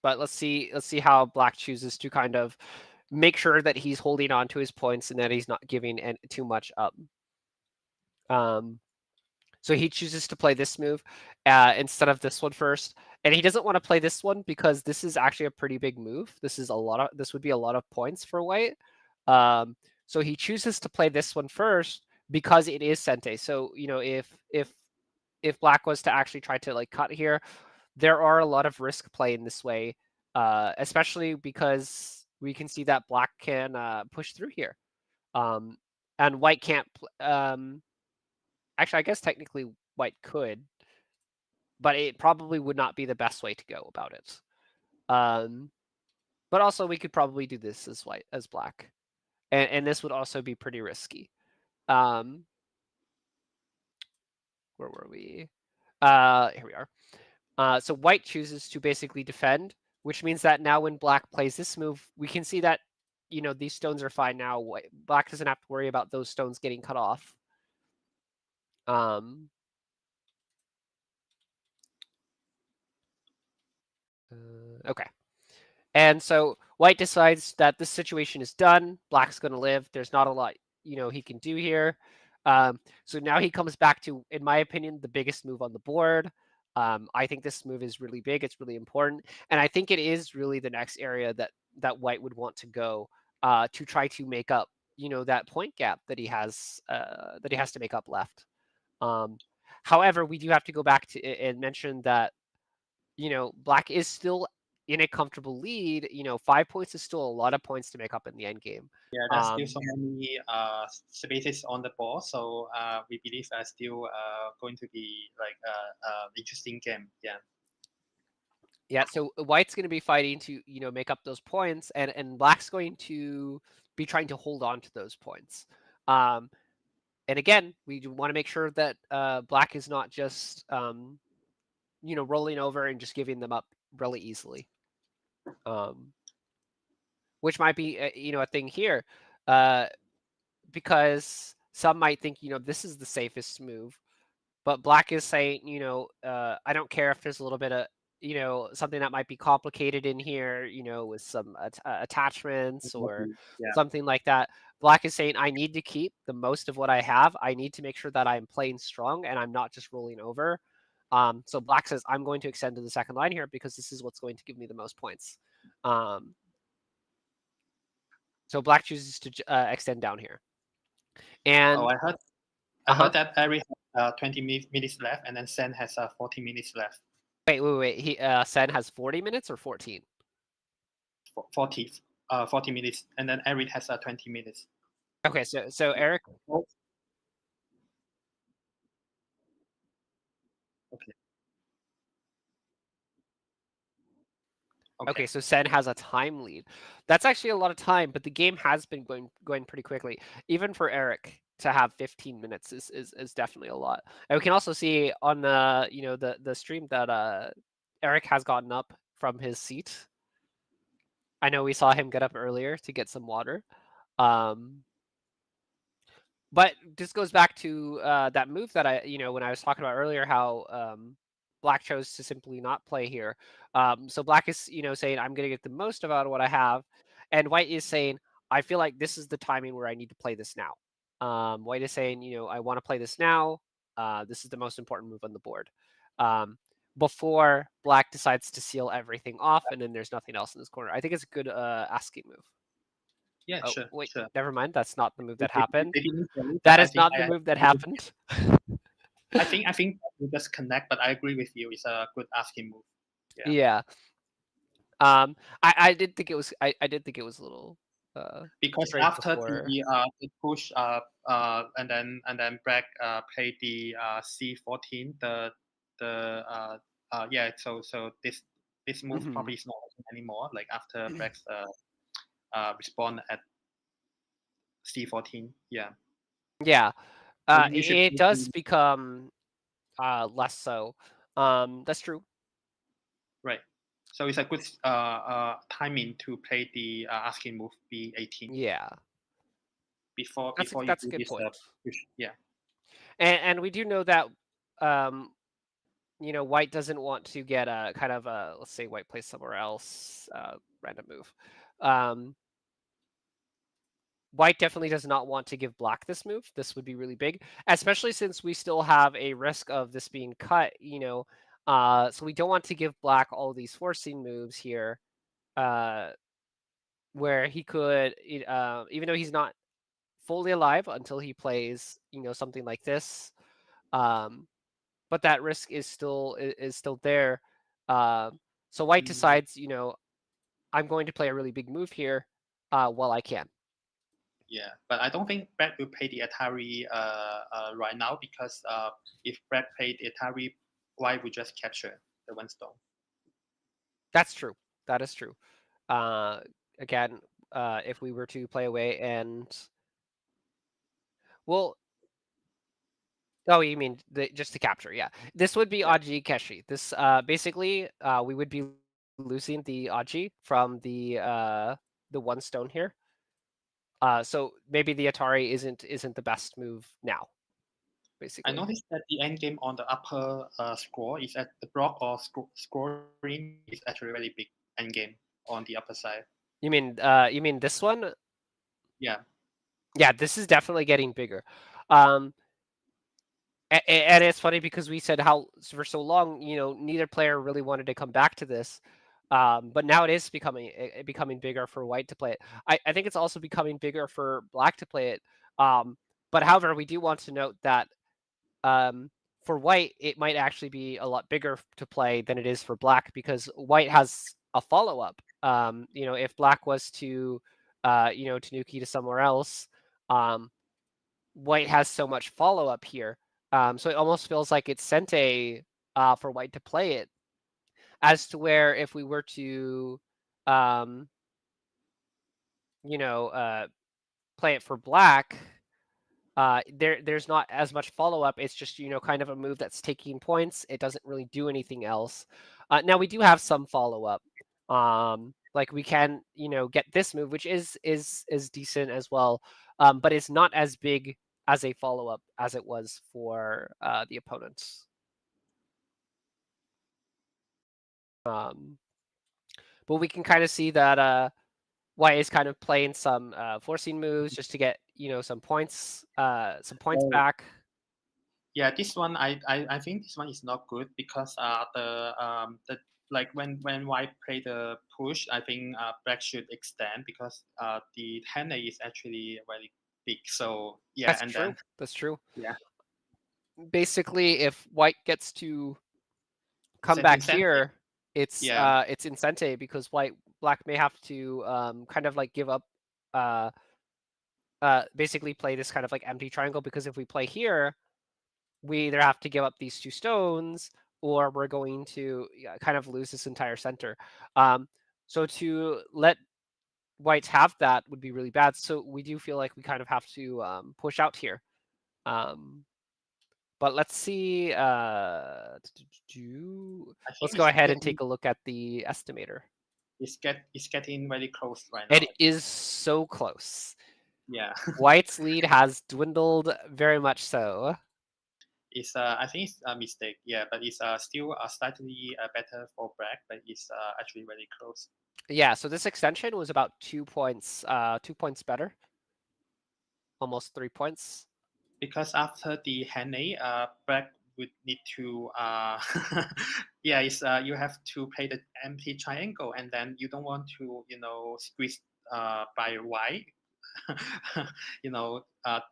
But let's see how Black chooses to kind of make sure that he's holding on to his points and that he's not giving too much up. So he chooses to play this move instead of this one first, and he doesn't want to play this one because this is actually a pretty big move. This would be a lot of points for White. So he chooses to play this one first because it is Sente. So if Black was to actually try to like cut here, there are a lot of risk play in this way, especially because we can see that Black can push through here, and White can't. Actually, I guess technically White could, but it probably would not be the best way to go about it. But also we could probably do this as Black, and this would also be pretty risky. Where were we? Here we are. So White chooses to basically defend, which means that now when Black plays this move, we can see that these stones are fine now. Black doesn't have to worry about those stones getting cut off. Okay. And so White decides that this situation is done. Black's going to live. There's not a lot, he can do here. So now he comes back to, in my opinion, the biggest move on the board. I think this move is really big. It's really important. And I think it is really the next area that White would want to go to try to make up, that point gap that he has to make up left. However, we do have to go back to and mention that, Black is still in a comfortable lead. 5 points is still a lot of points to make up in the end game. Yeah, there's still so many spaces on the board, so we believe that's still going to be like interesting game. Yeah. Yeah, so White's going to be fighting to make up those points, and Black's going to be trying to hold on to those points. And again, we want to make sure that Black is not just rolling over and just giving them up really easily. Which might be a thing here, because some might think this is the safest move, but Black is saying I don't care if there's a little bit of something that might be complicated in here, with some attachments or something like that. Black is saying I need to keep the most of what I have. I need to make sure that I'm playing strong and I'm not just rolling over. So Black says I'm going to extend to the second line here because this is what's going to give me the most points. So Black chooses to extend down here. And I heard that Eric has 20 minutes left, and then Shen has 40 minutes left. Wait. He Shen has 40 minutes or 14? 40 minutes, and then Eric has 20 minutes. Okay, so Eric. Okay, so Shen has a time lead. That's actually a lot of time, but the game has been going pretty quickly. Even for Eric to have 15 minutes is definitely a lot. And we can also see on the the stream that Eric has gotten up from his seat. I know we saw him get up earlier to get some water. But this goes back to that move that I when I was talking about earlier, how Black chose to simply not play here. So Black is saying I'm going to get the most out of what I have, and White is saying I feel like this is the timing where I need to play this now. White is saying I want to play this now. This is the most important move on the board. Before Black decides to seal everything off, and then there's nothing else in this corner. I think it's a good asking move. Yeah, sure. Wait, sure. Never mind. That's not the move that happened. That is not the move that happened. I think we just connect, but I agree with you. It's a good asking move. Yeah. I did think it was. I did think it was a little. Because after the push and then Black played the C14, so this move probably is not working anymore. Like after Black's respawn at c14. Yeah. Yeah, Maybe you should it play does the- become less so. That's true. right. So it's a good timing to play the asking move b18 Yeah, before that's you that's a do good this point. push. Yeah. And we do know that white doesn't want to get a kind of a, let's say white plays somewhere else, random move. White definitely does not want to give black this move. This would be really big, especially since we still have a risk of this being cut, so we don't want to give black all these forcing moves here, where he could, even though he's not fully alive until he plays, something like this, but that risk is still there. So white decides, I'm going to play a really big move here, while I can. Yeah, but I don't think Brad will play the Atari right now because if Brad played the Atari, White would just capture the one stone. That's true. That is true. Again, if we were to play away and, well, oh, you mean just to capture? Yeah, this would be Yeah. Aji Keshi. This basically, we would be losing the Aji from the one stone here. So maybe the Atari isn't the best move now. I Basically, noticed that the end game on the upper scroll is at the block or scoring is actually very big end game on the upper side. you mean this one? Yeah. Yeah, this is definitely getting bigger. And it's funny because we said how for so long, neither player really wanted to come back to this. But now it is becoming bigger for white to play it. I think it's also becoming bigger for black to play it. But however, we do want to note that, for white, it might actually be a lot bigger to play than it is for black because white has a follow up. If black was to, Tanuki to somewhere else, white has so much follow up here. So it almost feels like it's Sente, for white to play it, as to where if we were to, um, play it for black, there's not as much follow up. It's just kind of a move that's taking points. It doesn't really do anything else. Now we do have some follow up. Like we can get this move, which is decent as well, but it's not as big as a follow up as it was for the opponents. But we can kind of see that white is kind of playing some forcing moves just to get some points back. Yeah, this one I think this one is not good because the like when white play the push, I think black should extend because the hand is actually very big. So yeah, That's and true. then That's true. yeah, Basically, if white gets to come It's back incentive. here, it's Yeah. it's incente because black may have to kind of like give up, basically play this kind of like empty triangle, because if we play here, we either have to give up these two stones or we're going to kind of lose this entire center. So to let whites have that would be really bad. So we do feel like we kind of have to push out here. But let's see. Let's go ahead and take a look at the estimator. It's getting very close right now. It is so close. Yeah. White's lead has dwindled very much so. It's I think it's a mistake. Yeah, but it's still slightly better for black, but it's actually very close. Yeah, so this extension was about 2 points, 2 points better. Almost 3 points. Because after the hand black would need to yeah, it's you have to play the empty triangle, and then you don't want to squeeze by white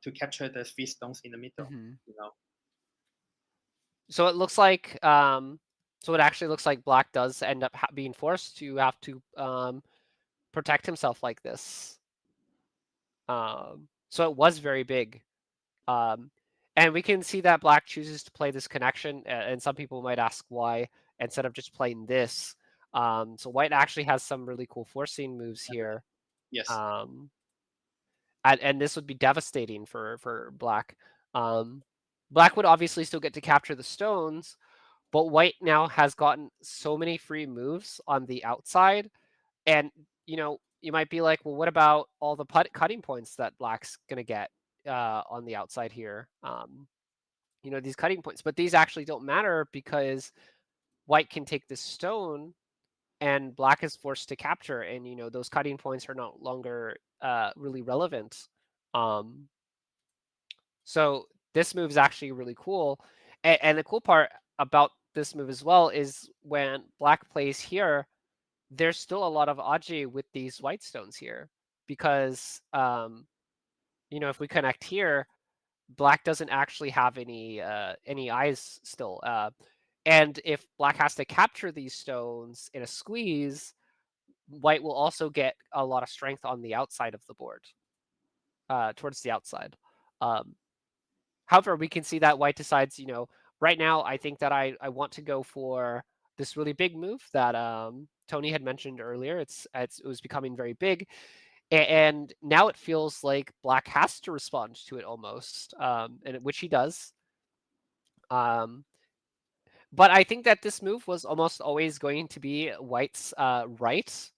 to capture the 3 stones in the middle. So it looks like, so it actually looks like black does end up being forced to have to protect himself like this. So it was very big. And we can see that black chooses to play this connection, and some people might ask why instead of just playing this. So white actually has some really cool forcing moves here. Yes. and this would be devastating for black. Black would obviously still get to capture the stones, but white now has gotten so many free moves on the outside, and you might be like, well, what about all the cutting points that black's gonna get on the outside here? These cutting points, but these actually don't matter because white can take this stone and black is forced to capture, and those cutting points are no longer really relevant. So this move is actually really cool, and the cool part about this move as well is when black plays here, there's still a lot of aji with these white stones here, because if we connect here, black doesn't actually have any eyes still, and if black has to capture these stones in a squeeze, white will also get a lot of strength on the outside of the board, towards the outside. However, we can see that white decides, right now, I think that I want to go for this really big move that Tony had mentioned earlier. It was becoming very big, and now it feels like black has to respond to it almost, which he does. But I think that this move was almost always going to be white's right,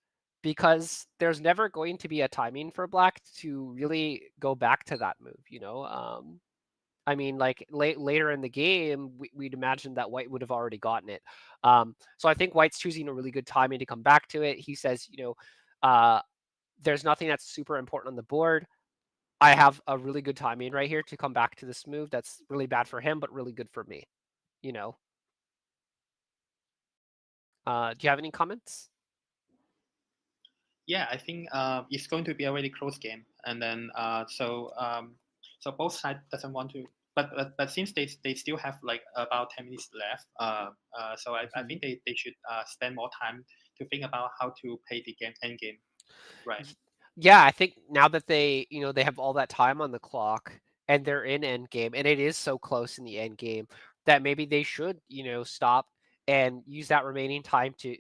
because there's never going to be a timing for black to really go back to that move. I mean, like later in the game, we'd imagine that white would have already gotten it. So I think white's choosing a really good timing to come back to it. He says, there's nothing that's super important on the board. I have a really good timing right here to come back to this move that's really bad for him, but really good for me. Do you have any comments? Yeah, I think it's going to be a very close game, and then so both sides doesn't want to, but since they still have like about 10 minutes left, so I think they should spend more time to think about how to play the end game, right? Yeah, I think now that they have all that time on the clock and they're in end game, and it is so close in the end game, that maybe they should stop and use that remaining time to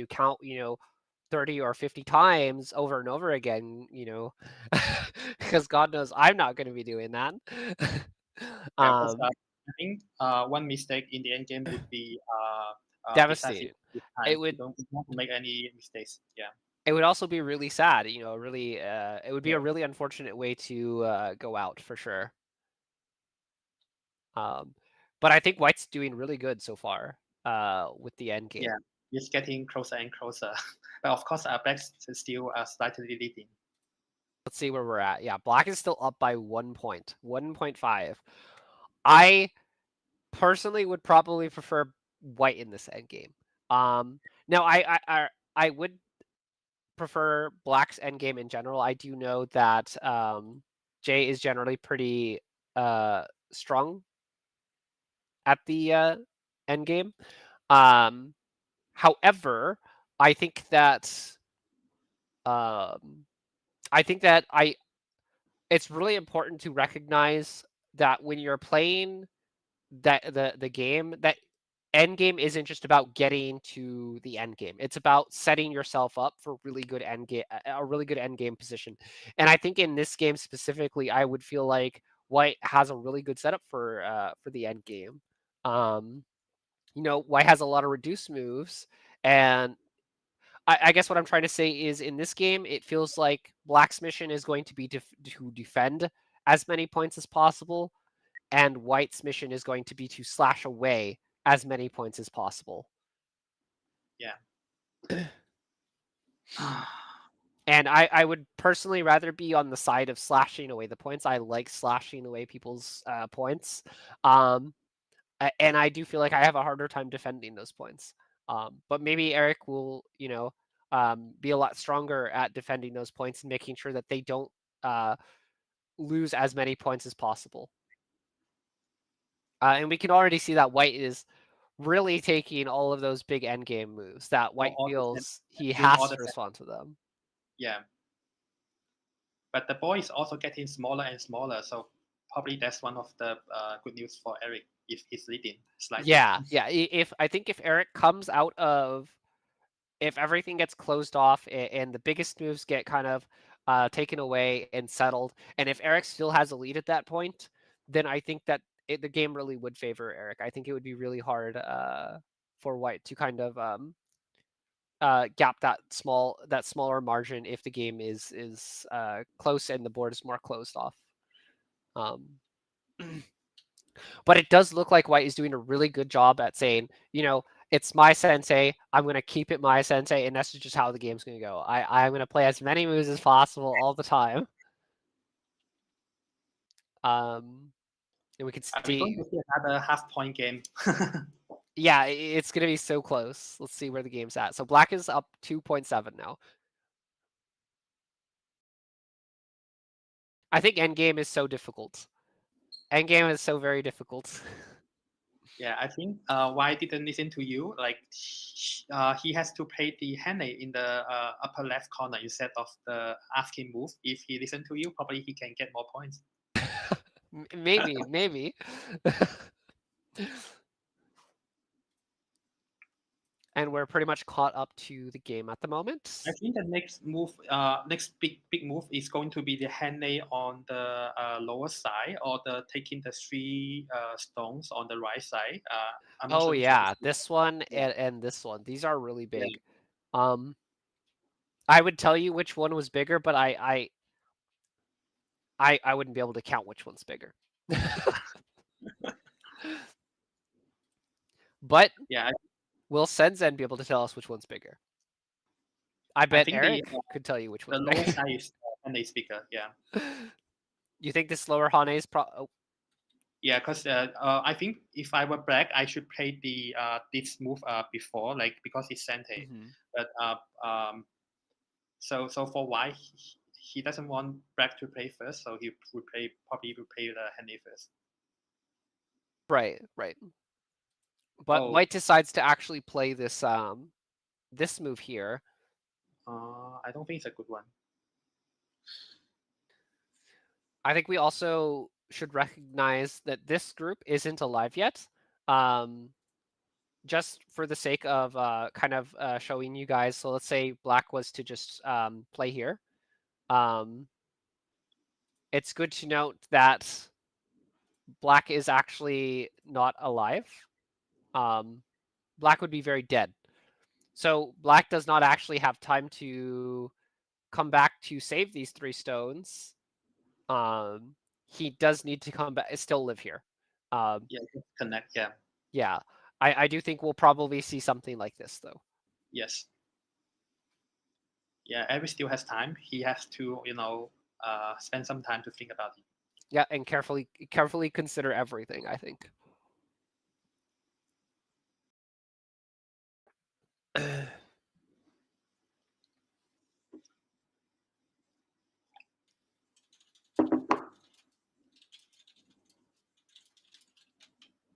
count 30 or 50 times over and over again, because God knows I'm not going to be doing that. Yeah, because I think one mistake in the end game would be Devastating. It would don't want to make any mistakes. Yeah. It would also be really sad, really. It would be a really unfortunate way to go out for sure. But I think white's doing really good so far with the end game. Yeah, it's getting closer and closer. But of course, black's still slightly leading. Let's see where we're at. Yeah, black is still up by 1 point, 1.5. I personally would probably prefer white in this end game. Now I would prefer black's end game in general. I do know that Jay is generally pretty strong at the end game. However, I think that it's really important to recognize that when you're playing the game, that end game isn't just about getting to the end game. It's about setting yourself up for really good end game, a really good end game position. And I think in this game specifically, I would feel like white has a really good setup for the end game. White has a lot of reduced moves, and I guess what I'm trying to say is in this game, it feels like black's mission is going to be to defend as many points as possible, and white's mission is going to be to slash away as many points as possible. Yeah. And I would personally rather be on the side of slashing away the points. I like slashing away people's points. And I do feel like I have a harder time defending those points. But maybe Eric will, be a lot stronger at defending those points and making sure that they don't lose as many points as possible. And we can already see that white is really taking all of those big endgame moves that white feels he has to respond to them. Yeah. But the board is also getting smaller and smaller, so probably that's one of the good news for Eric if he's leading slightly. Yeah. I think if Eric comes out of, if everything gets closed off and the biggest moves get kind of taken away and settled. And if Eric still has a lead at that point, then I think that the game really would favor Eric. I think it would be really hard for White to kind of gap that smaller margin if the game is close and the board is more closed off. But it does look like White is doing a really good job at saying, it's my sensei. I'm going to keep it my sensei, and that's just how the game's going to go. I'm going to play as many moves as possible all the time. And we can We're going see. to see another half-point game. Yeah, it's going to be so close. Let's see where the game's at. So Black is up 2.7 now. I think endgame is so difficult. Endgame is so very difficult. Yeah, I think White didn't listen to you. Like, he has to play the Henne in the upper left corner instead of the asking move. If he listened to you, probably he can get more points. Maybe. And we're pretty much caught up to the game at the moment. I think the next move, next big move is going to be the Henne on the lower side, or the taking the 3 stones on the right side. I'm not sure which one is this one and this one. These are really big. I would tell you which one was bigger, but I wouldn't be able to count which one's bigger. But yeah, will Senzen be able to tell us which one's bigger? I bet think Eric could tell you which the one's lower bigger. side is Henne bigger. Yeah. You think this lower Hane is Yeah, because I think if I were Black, I should play the this move before, like, because it's Sente. But so for White, he doesn't want Black to play first, so he would probably play the Henne first. Right. But White decides to actually play this this move here. I don't think it's a good one. I think we also should recognize that this group isn't alive yet. Just for the sake of kind of showing you guys. So let's say Black was to just play here. It's good to note that Black is actually not alive. Black would be very dead. So Black does not actually have time to come back to save these 3 stones. He does need to come back, still live here. Yeah, connect. Yeah. Yeah, I do think we'll probably see something like this, though. Yes. Yeah, Eric still has time. He has to, spend some time to think about it. Yeah, and carefully consider everything, I think.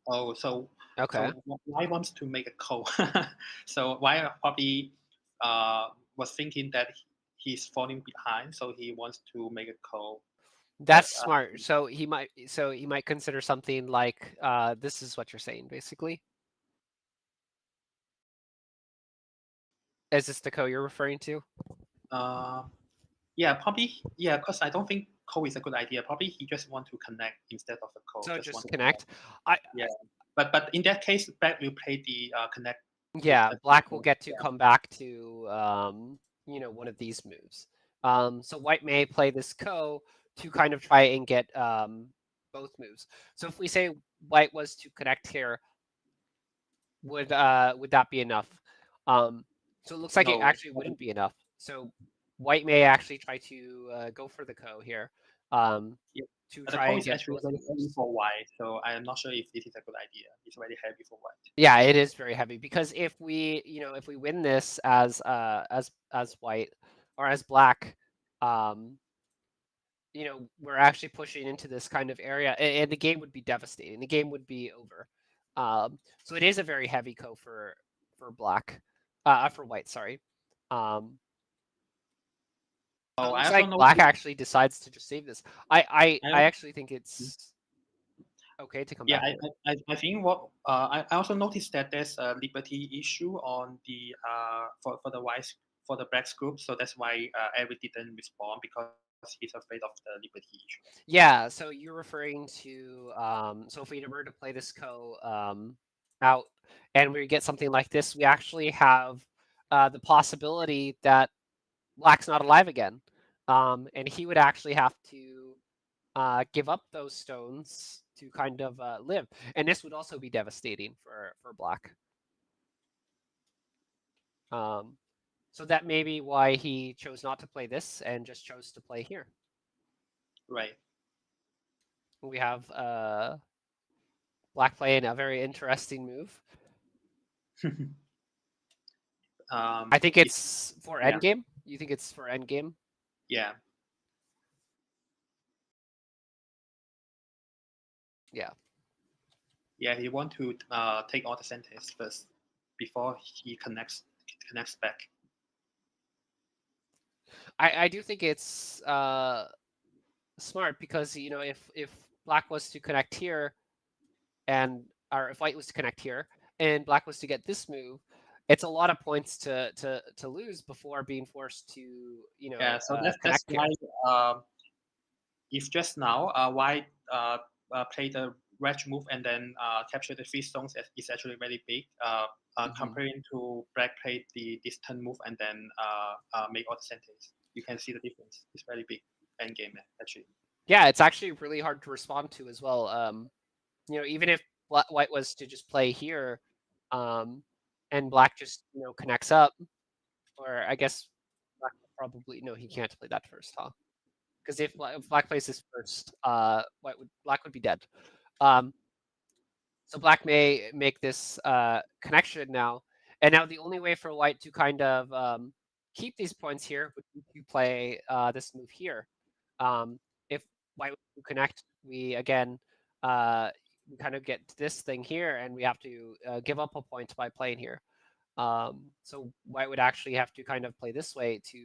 Oh, so okay. So Why wants to make a call? So why probably was thinking that he's falling behind, so he wants to make a call. That's smart. So he might consider something like this is what you're saying, basically. Is this the code you're referring to? Yeah, probably. Yeah, because I don't think call is a good idea. Probably he just want to connect instead of a call. So just connect. Yeah, but in that case, Black will play the connect. Yeah, Black will get to come back to one of these moves. So White may play this ko to kind of try and get both moves. So if we say White was to connect here, would that be enough? So it looks like it actually wouldn't be enough. So White may actually try to go for the ko here. To try and get actually very heavy for White, so I am not sure if it is a good idea. It's very heavy for White. Yeah, it is very heavy because if we win this as White or as Black, we're actually pushing into this kind of area, and the game would be devastating. The game would be over. So it is a very heavy ko for Black, for White. Sorry. Looks like Black actually decides to just save this. I actually think it's okay to come back. Yeah, I think what I also noticed that there's a liberty issue on the for the White for the Black's group, so that's why Eric didn't respond because he's afraid of the liberty issue. Yeah, so you're referring to so if we were to play this out and we get something like this, we actually have the possibility that Black's not alive again, and he would actually have to give up those stones to kind of live, and this would also be devastating for Black. So that may be why he chose not to play this and just chose to play here. Right. We have Black playing a very interesting move. I think it's for endgame. You think it's for endgame? Yeah. Yeah. Yeah, he want to take all the centers first before he connects back. I do think it's smart because if Black was to connect here, or if White was to connect here, and Black was to get this move, it's a lot of points to lose before being forced to Yeah, so that's connect why if just now White play the red move and then capture the 3 stones is actually very big. Comparing to Black play this turn move and then make all the centers. You can see the difference. It's very big end game actually. Yeah, it's actually really hard to respond to as well. Even if White was to just play here, and Black just connects up, or I guess Black probably he can't play that first, huh? Because if Black plays this first, Black would be dead. So Black may make this connection now, and now the only way for White to kind of keep these points here would be to play this move here. If White would connect, we again we kind of get this thing here, and we have to give up a point by playing here. So White would actually have to kind of play this way to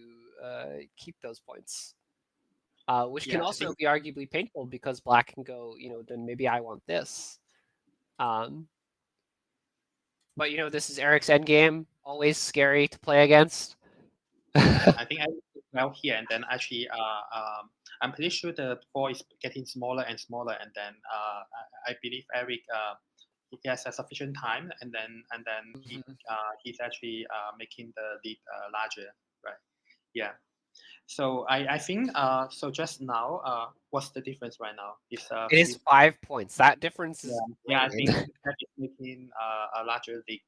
keep those points, which can also be arguably painful because Black can go, then maybe I want this. But this is Eric's endgame, always scary to play against. I think I did well here, and then actually I'm pretty sure the ball is getting smaller and smaller, and then I believe Eric he has a sufficient time, and then he's actually making the lead larger, right? Yeah. So I think so just now what's the difference right now? It is 5 points. That difference is I think that is making a larger league.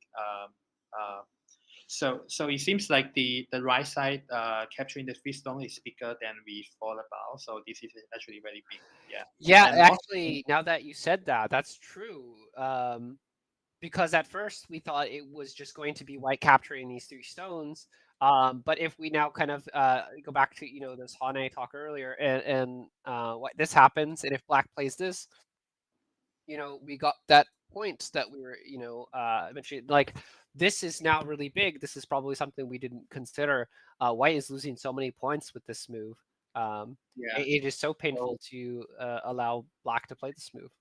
So it seems like the right side capturing the 3 stone is bigger than we thought about. So this is actually very big. Yeah. Yeah, And actually, now that you said that, that's true. Because at first we thought it was just going to be White capturing these 3 stones. But if we now kind of go back to this Hane talk earlier, and what this happens, and if Black plays this, we got that point that we were mentioning. Like, this is now really big. This is probably something we didn't consider. White is losing so many points with this move. It is so painful to allow Black to play this move.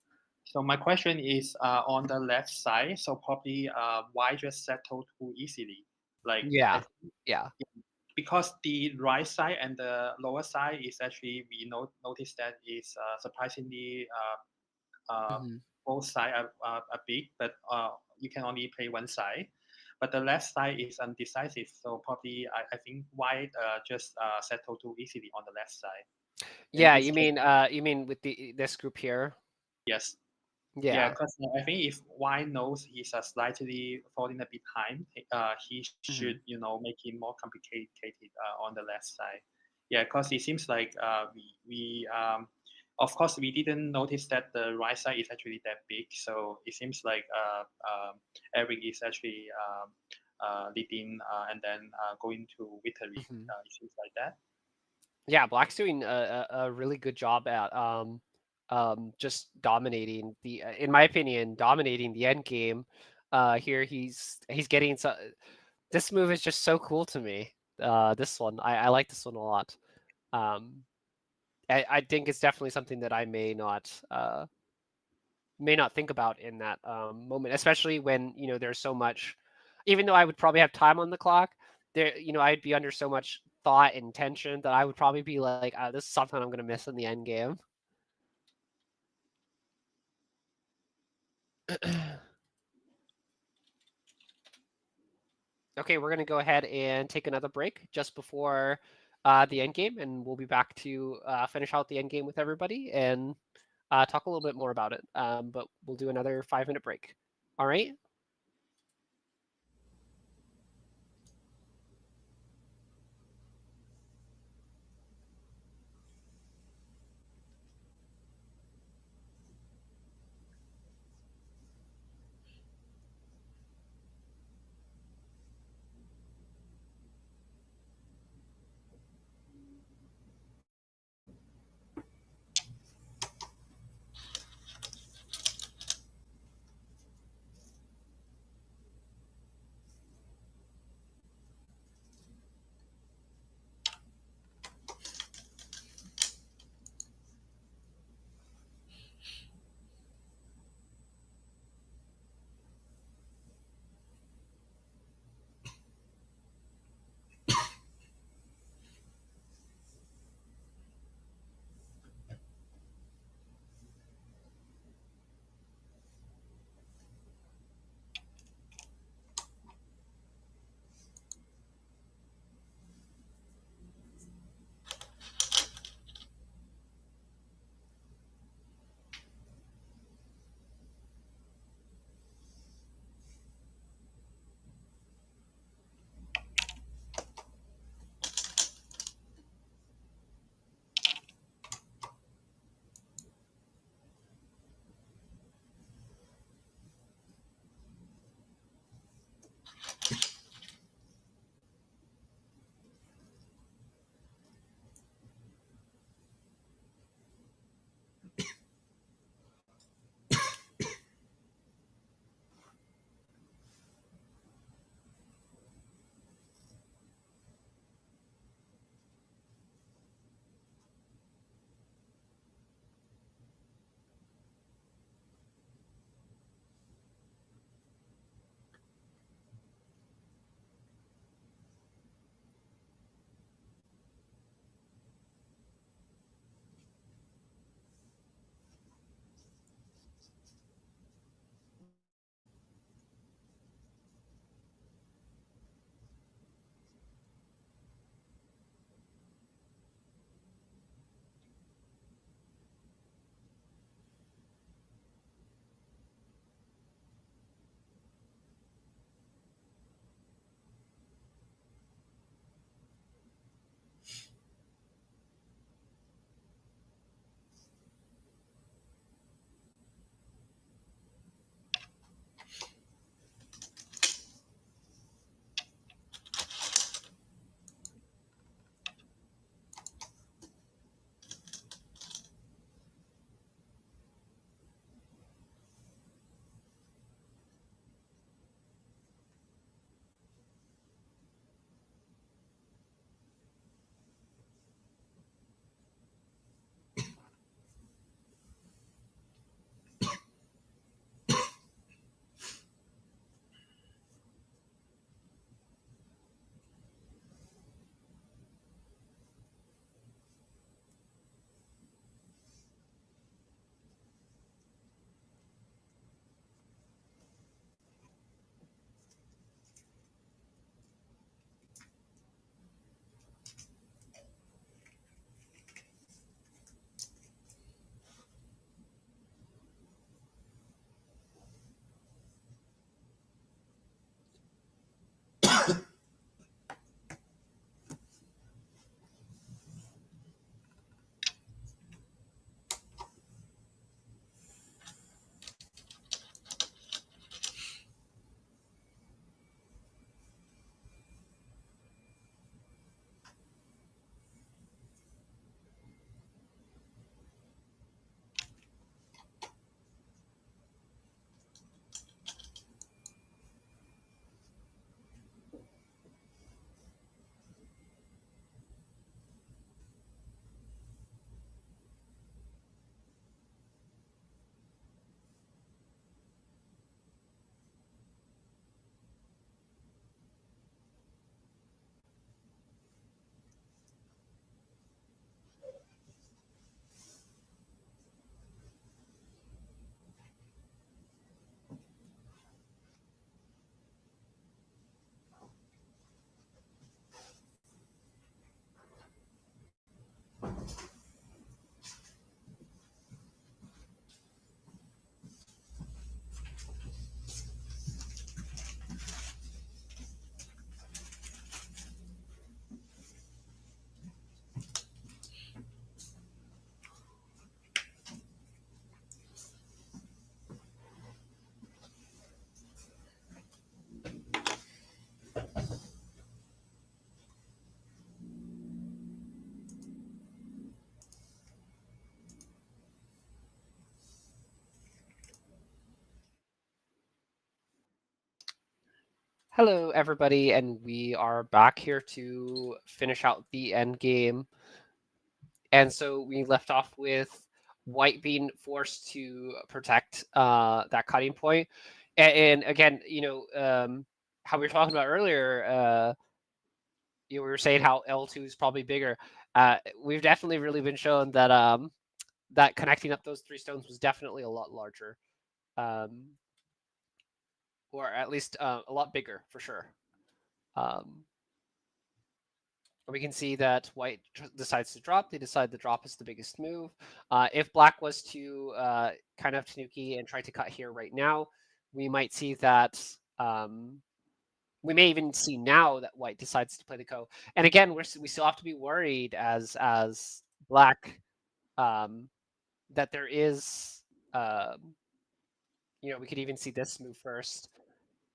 So my question is on the left side. So probably White just settled too easily. Like yeah. Because the right side and the lower side is actually we notice that is surprisingly both sides are big, but you can only play one side. But the left side is undecisive, so probably I think White just settled too easily on the left side. Yeah, you mean with this group here? Yes. Yeah, because I think if White knows he's slightly falling a bit behind, he should make it more complicated on the left side. Yeah, because it seems like we of course we didn't notice that the right side is actually that big. So it seems like Eric is actually leading and then going to victory. It seems like that. Yeah, Black's doing a really good job at just dominating in my opinion, dominating the end game. Here he's getting this move is just so cool to me. This one, I like this one a lot. I think it's definitely something that I may not think about in that moment, especially when there's so much. Even though I would probably have time on the clock, there, I'd be under so much thought and tension that I would probably be like, this is something I'm gonna miss in the end game. Okay, we're gonna go ahead and take another break just before the end game, and we'll be back to finish out the end game with everybody and talk a little bit more about it. But we'll do another 5-minute break. All right. Hello, everybody, and we are back here to finish out the end game. And so we left off with White being forced to protect that cutting point. And again, how we were talking about earlier, we were saying how L2 is probably bigger. We've definitely really been shown that that connecting up those 3 stones was definitely a lot larger, or at least a lot bigger for sure. We can see that White decides to drop. They decide the drop is the biggest move. If Black was to kind of Tanuki and try to cut here right now, we might see that. We may even see now that White decides to play the Ko. And again, we still have to be worried as Black that there is. We could even see this move first.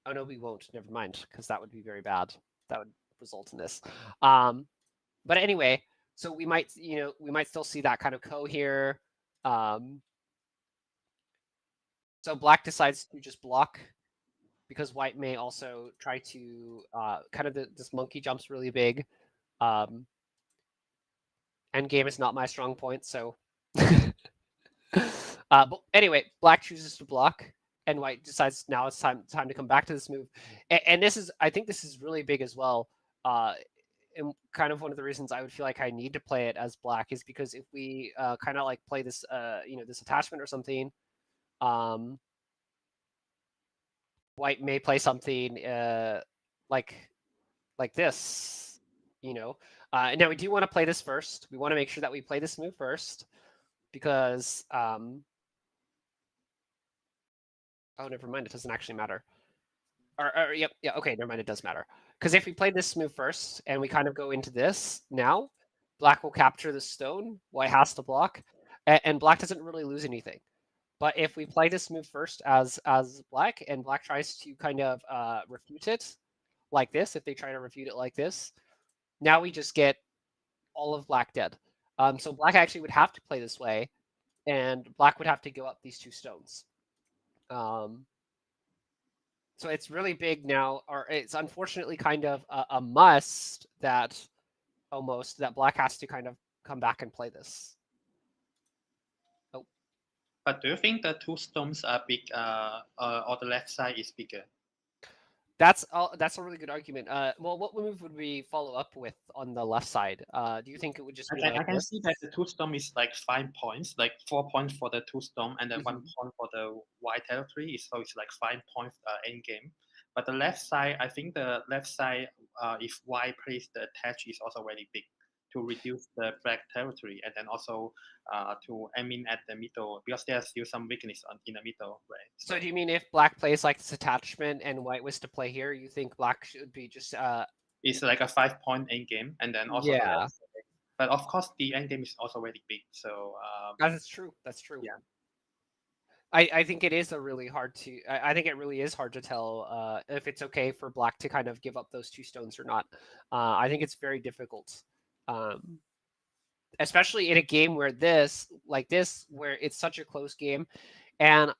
Oh no, we won't. Never mind, because that would be very bad. That would result in this. But anyway, so we might still see that kind of Ko here. So Black decides to just block because White may also try to kind of this monkey jump's really big. Endgame is not my strong point, so. But anyway, Black chooses to block, and White decides now it's time to come back to this move. And I think this is really big as well. And kind of one of the reasons I would feel like I need to play it as Black is because if we kind of like play this, this attachment or something, White may play something like this, Now we do want to play this first. We want to make sure that we play this move first because, oh, never mind. It doesn't actually matter. Yep, yeah, okay, never mind. It does matter. Because if we play this move first and we kind of go into this now, Black will capture the stone. White has to block, and Black doesn't really lose anything. But if we play this move first as Black, and Black tries to kind of refute it like this, if they try to refute it like this, now we just get all of Black dead. So Black actually would have to play this way, and Black would have to give up these 2 stones. So it's really big now, or it's unfortunately kind of a must that Black has to kind of come back and play this. Oh. But do you think the 2 stones are big, or the left side is bigger? That's a really good argument. Well, what move would we follow up with on the left side? Do you think it would just be I can see that the 2 stone is like 5 points, like 4 points for the 2 stone, and then 1 point for the White territory. So it's like 5 points end game. But the left side, I think the left side, if White plays the attach, is also very big to reduce the Black territory, and then also to aim in at the middle because there's still some weakness in the middle, right? So do you mean if Black plays like this attachment and White was to play here, you think Black should be just it's like a 5 point end game, and then also yeah. But of course, the end game is also very big. So that's true. That's true. Yeah. I think it is really hard to tell if it's okay for Black to kind of give up those 2 stones or not. I think it's very difficult, especially in a game where where it's such a close game, and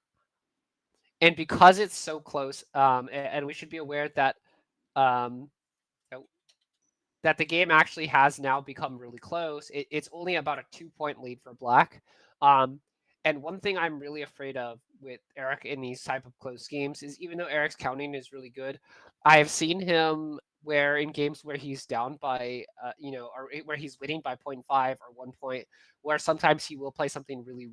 because it's so close, and we should be aware that that the game actually has now become really close. It's only about a 2-point lead for Black. And one thing I'm really afraid of with Eric in these type of close games is even though Eric's counting is really good, I have seen him where in games where he's down by, or where he's winning by 0.5 or 1 point, where sometimes he will play something really,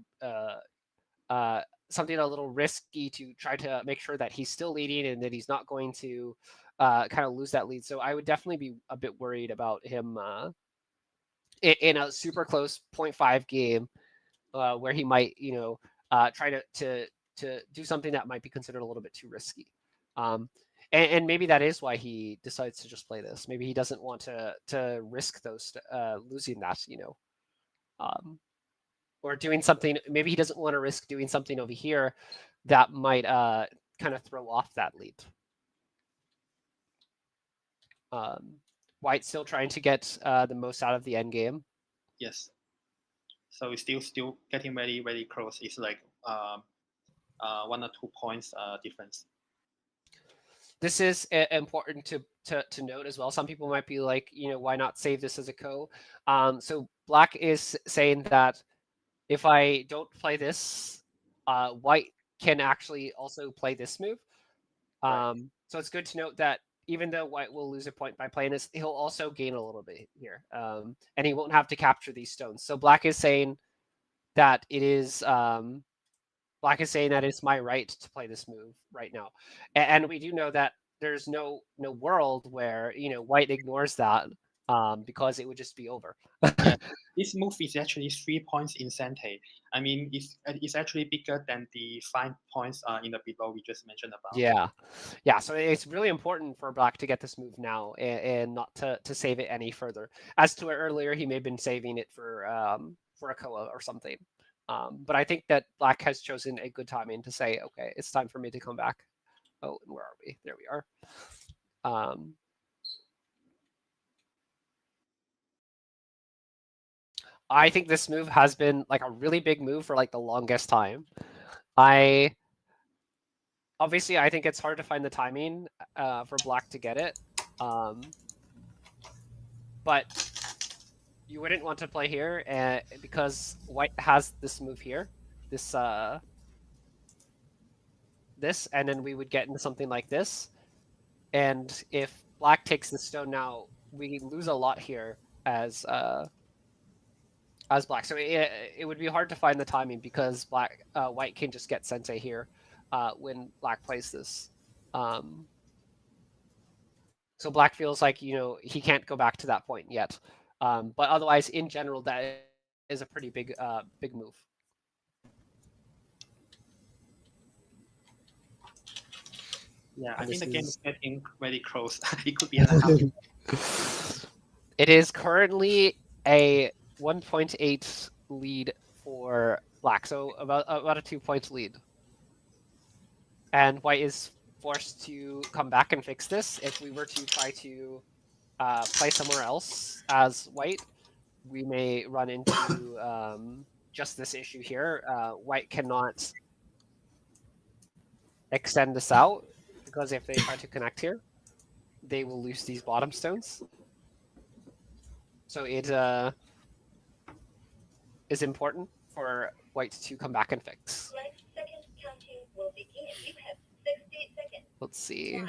something a little risky to try to make sure that he's still leading and that he's not going to kind of lose that lead. So I would definitely be a bit worried about him in a super close 0.5 game where he might, try to do something that might be considered a little bit too risky. And maybe that is why he decides to just play this. Maybe he doesn't want to risk those losing that, or doing something. Maybe he doesn't want to risk doing something over here that might kind of throw off that lead. White still trying to get the most out of the end game. Yes. So it's still getting very, very close. It's like 1 or 2 points difference. this is important to note as well. Some people might be like, why not save this as a ko? So black is saying that if I don't play this, white can actually also play this move. So it's good to note that even though white will lose a point by playing this, he'll also gain a little bit here, and he won't have to capture these stones. So black is saying that it is black is saying that it's my right to play this move right now, and we do know that there's no world where white ignores that, because it would just be over. Yeah, this move is actually 3 points incentive. I mean, it's actually bigger than the 5 points in the below we just mentioned about. Yeah. So it's really important for black to get this move now and not to save it any further. As to earlier, he may have been saving it for a koa or something. But I think that black has chosen a good timing to say, okay, it's time for me to come back. Oh, and where are we? There we are. I think this move has been like a really big move for like the longest time. Obviously, I think it's hard to find the timing for black to get it. But you wouldn't want to play here because white has this move here, this, and then we would get into something like this. And if black takes the stone now, we lose a lot here as black. So it would be hard to find the timing because white can just get sensei here when black plays this. So black feels like he can't go back to that point yet. But otherwise, in general, that is a pretty big move. Yeah, I think the game is getting very close. It could be another. It is currently a 1.8 lead for black, so about a 2-point lead. And white is forced to come back and fix this. If we were to try to play somewhere else as white, we may run into just this issue here. White cannot extend this out because if they try to connect here, they will lose these bottom stones. So it is important for white to come back and fix. Let's see.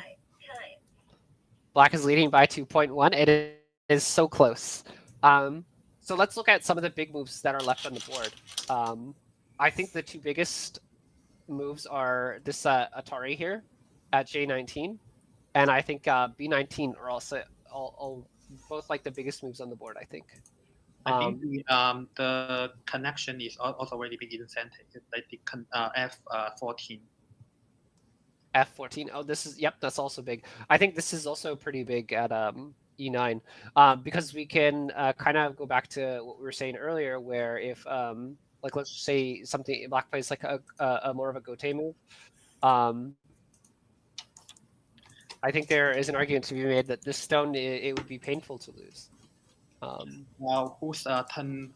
Black is leading by 2.1. It is so close. So let's look at some of the big moves that are left on the board. I think the two biggest moves are this Atari here at J19, and I think B19 are also all both like the biggest moves on the board, I think. I think the connection is also very big incentive, like the F14. F14. Oh, that's also big. I think this is also pretty big at E9 because we can kind of go back to what we were saying earlier, where if like let's say something black plays like a more of a gote move. I think there is an argument to be made that this stone it would be painful to lose. Now, whose turn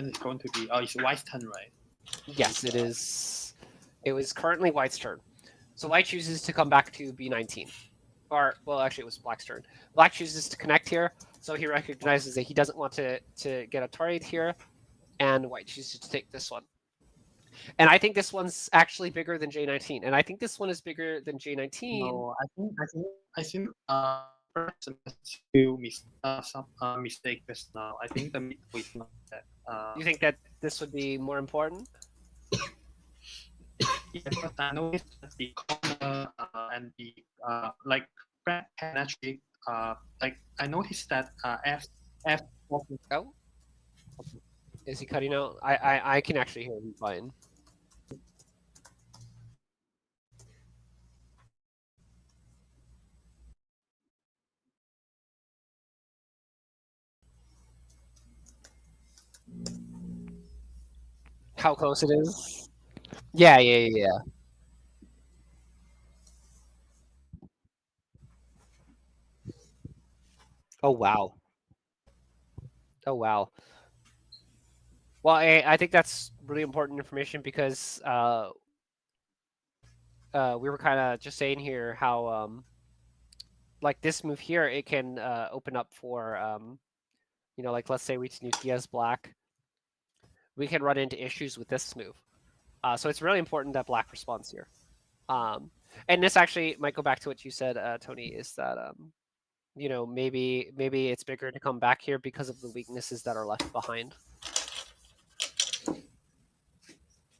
is going to be? Oh, it's white's turn, right? Yes, it is. It was currently white's turn. So white chooses to come back to B19. Or, well, actually, it was black's turn. Black chooses to connect here, so he recognizes that he doesn't want to get a turret here, and white chooses to take this one. And I think this one's actually bigger than J19, and I think this one is bigger than J19. No, I think some mistake just now. I think the mid is not that. You think that this would be more important? Yeah, because I noticed that the corner and the like can actually like I noticed that F. Oh, is he cutting out? I can actually hear him fine. How close it is? Yeah. Oh wow. Well, I think that's really important information because we were kind of just saying here how like this move here, it can open up for you know, like let's say we Tanuki as black, we can run into issues with this move. So it's really important that black responds here. And this actually might go back to what you said, Tony, is that you know, maybe it's bigger to come back here because of the weaknesses that are left behind.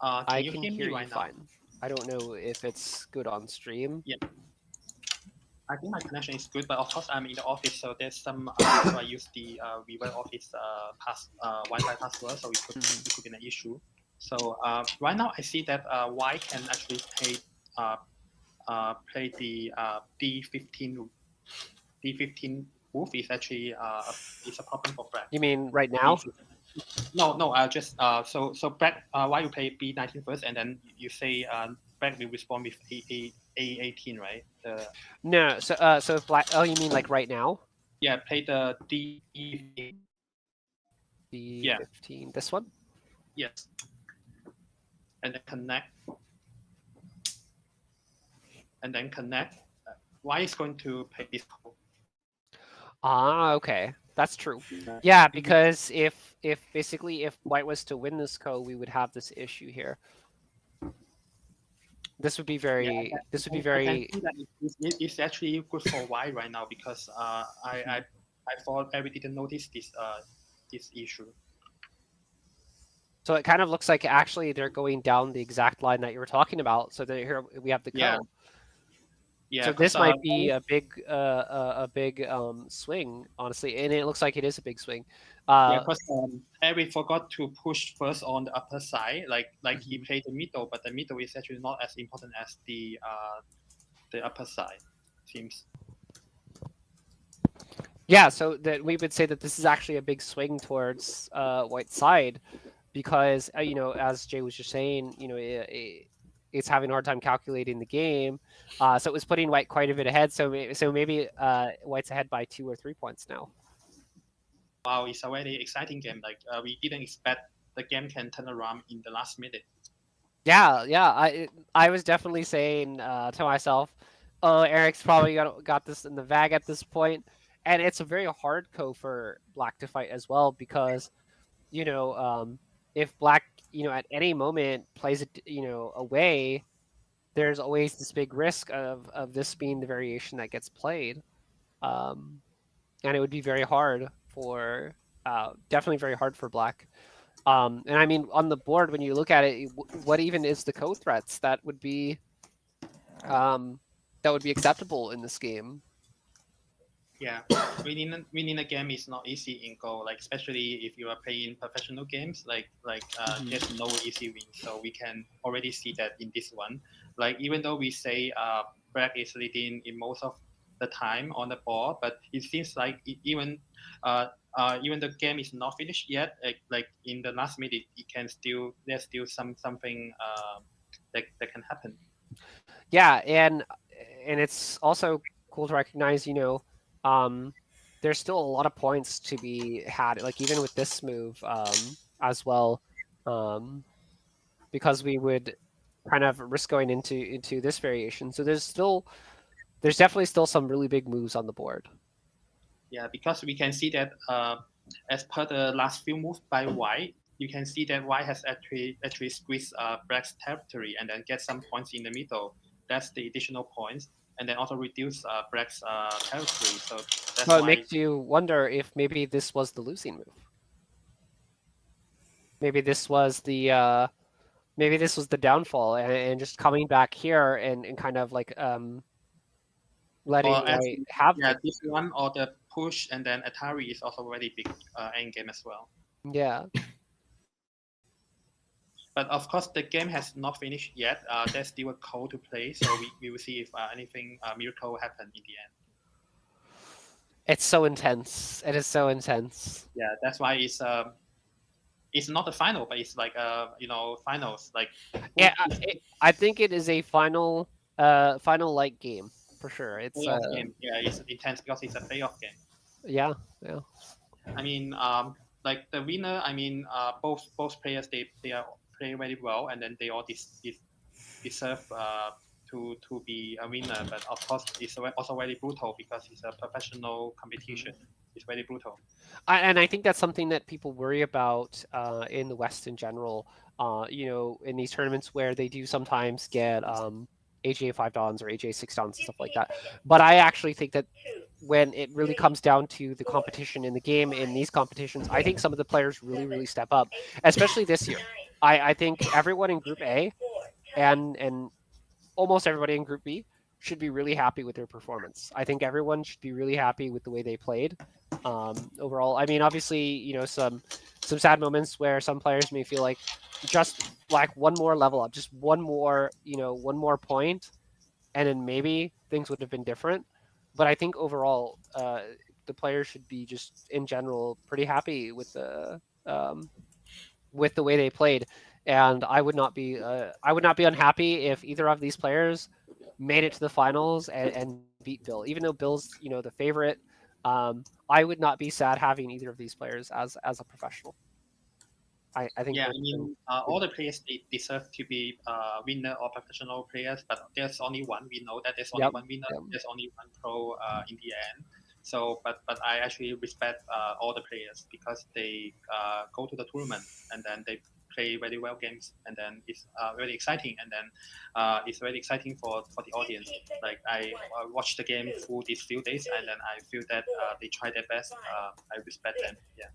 I Can can you hear hear me you right now? fine. I don't know if it's good on stream. Yeah. I think my connection is good, but of course I'm in the office, so there's some so I use the Vivo Office Wi-Fi password, so it could be an issue. So right now I see that White can actually play the D15 move is actually is a problem for black. You mean right now? No, just so black. Why you play B19 first, and then you say black will respond with A18, right? No, so so if black. Oh, you mean like right now? Yeah, play the D15. D15. This one? Yes. And then connect. And then connect. Why is going to play this code? Ah, okay, that's true. Yeah, because if basically if white was to win this ko, we would have this issue here. This would be very. This would be very. It's actually good for white right now because I thought I didn't notice this issue. So it kind of looks like actually they're going down the exact line that you were talking about. So here we have the ko. Yeah. Yeah, so this might be a big swing, honestly, and it looks like it is a big swing. Yeah, because Eric forgot to push first on the upper side, like he played the middle, but the middle is actually not as important as the upper side, seems. Yeah, so that we would say that this is actually a big swing towards white side, because you know, as Jay was just saying, you know, it's having a hard time calculating the game, so it was putting white quite a bit ahead. So maybe white's ahead by 2 or 3 points now. Wow, it's a very exciting game. Like we didn't expect the game can turn around in the last minute. Yeah. I was definitely saying to myself, oh, Eric's probably got this in the bag at this point, and it's a very hard ko for black to fight as well, because you know, if black, you know, at any moment plays it, you know, away, there's always this big risk of this being the variation that gets played, and it would be very hard for definitely very hard for black. And I mean, on the board, when you look at it, what even is the co threats that would be acceptable in this game? Yeah, winning a game is not easy in Go. Like especially if you are playing professional games, there's no easy win. So we can already see that in this one. Like even though we say black is leading in most of the time on the board, but it seems like even the game is not finished yet. Like in the last minute, there's still something that can happen. Yeah, and it's also cool to recognize, you know, there's still a lot of points to be had, like even with this move as well, because we would kind of risk going into this variation. So there's definitely still some really big moves on the board. Yeah, because we can see that as per the last few moves by white, you can see that white has actually squeezed black's territory and then get some points in the middle. That's the additional points, and then also reduce black's territory. So that's well, it why makes you wonder if maybe this was the losing move. Maybe this was the downfall, and just coming back here and kind of like letting white have this one, or the push and then Atari is also a very big end game as well. Yeah. But of course, the game has not finished yet. There's still a code to play, so we will see if anything miracle will happen in the end. It's so intense. It is so intense. Yeah, that's why it's not the final, but it's like finals. Like yeah, I think it is a final like game for sure. It's game. Yeah, it's intense because it's a playoff game. Yeah. I mean, like the winner. I mean, both players they are playing very well, and then they all deserve to be a winner. But of course, it's also very brutal because it's a professional competition. It's very brutal. And I think that's something that people worry about in the West in general. You know, in these tournaments where they do sometimes get AJ 5 dons or AJ 6 dons and stuff like that. But I actually think that when it really comes down to the competition in the game in these competitions, I think some of the players really step up, especially this year. I think everyone in Group A and almost everybody in Group B should be really happy with their performance. I think everyone should be really happy with the way they played. Overall, I mean, obviously, you know, some sad moments where some players may feel like just like one more level up, just one more, you know, one more point, and then maybe things would have been different. But I think overall, the players should be just in general pretty happy with the way they played. And I would not be unhappy if either of these players made it to the finals and beat Bill, even though Bill's, you know, the favorite. I would not be sad having either of these players as a professional. I think. Yeah, I mean, all the players they deserve to be winner or professional players, but there's only one. We know that there's only one winner. There's only one pro in the end. So, but I actually respect all the players because they go to the tournament and then they play very well games, and then it's very exciting, and then it's very exciting for the audience. Like I watched the game through these few days, and then I feel that they try their best. I respect them. Yeah.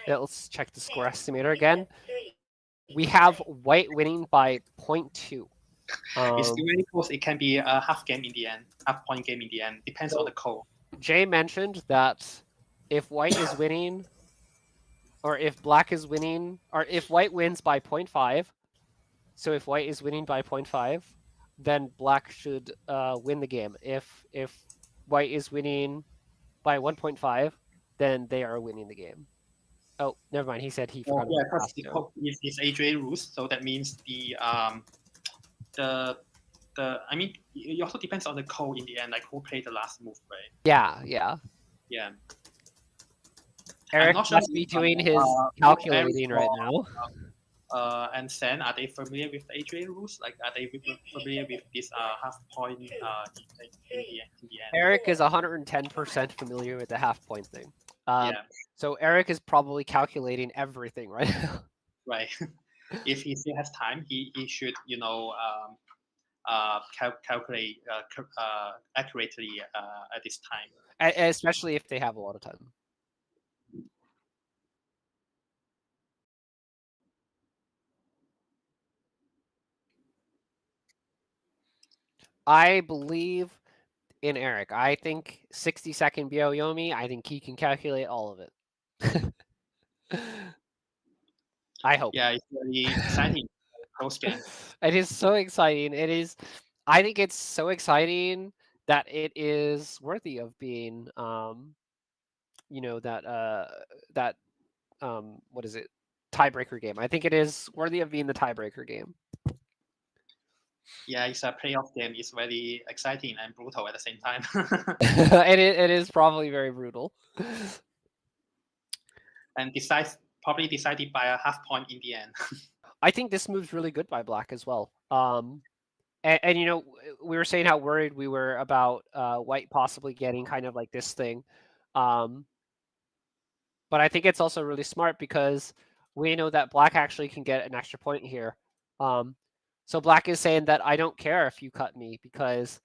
Yeah, let's check the score estimator again. We have white winning by 0.2. It's still very close. It can be a half game in the end, half point game in the end. Depends on the call. Jay mentioned that if white is winning, or if black is winning, or if white wins by 0.5, so if white is winning by 0.5, then black should win the game. If white is winning by 1.5, then they are winning the game. Oh, never mind. He said he forgot. Yeah, because the code is AJ rules, so that means the I mean, it also depends on the code in the end, like who played the last move, right? Yeah. Eric must be doing his calculating right now. And Shen, are they familiar with the AJ rules? Like, are they familiar with this half point in the end? Eric is 110% familiar with the half point thing. So Eric is probably calculating everything right now. Right. If he still has time, he should, you know, calculate accurately at this time. Especially if they have a lot of time. I believe in Eric. I think 60-second Byoyomi, I think he can calculate all of it. I hope. Yeah, it's very exciting. Close game. It is so exciting. It is. I think it's so exciting that it is worthy of being, you know, that what is it? Tiebreaker game. I think it is worthy of being the tiebreaker game. Yeah, it's a playoff game. It's very exciting and brutal at the same time. It is probably very brutal. And probably decided by a half point in the end. I think this move's really good by black as well. And you know, we were saying how worried we were about white possibly getting kind of like this thing. But I think it's also really smart because we know that black actually can get an extra point here. So black is saying that I don't care if you cut me because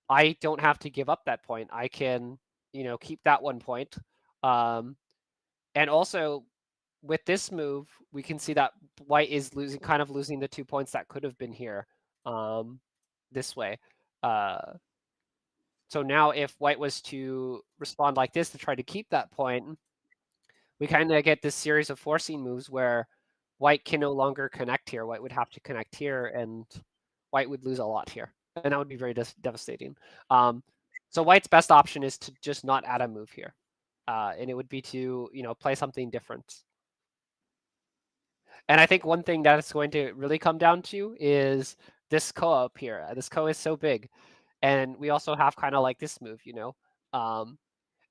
I don't have to give up that point. I can, you know, keep that 1 point. And also with this move, we can see that white is kind of losing the 2 points that could have been here this way. So now if white was to respond like this to try to keep that point, we kind of get this series of forcing moves where white can no longer connect here. White would have to connect here, and white would lose a lot here. And that would be very devastating. So white's best option is to just not add a move here. And it would be to, you know, play something different. And I think one thing that it's going to really come down to is this ko up here. This ko is so big. And we also have kind of like this move, you know.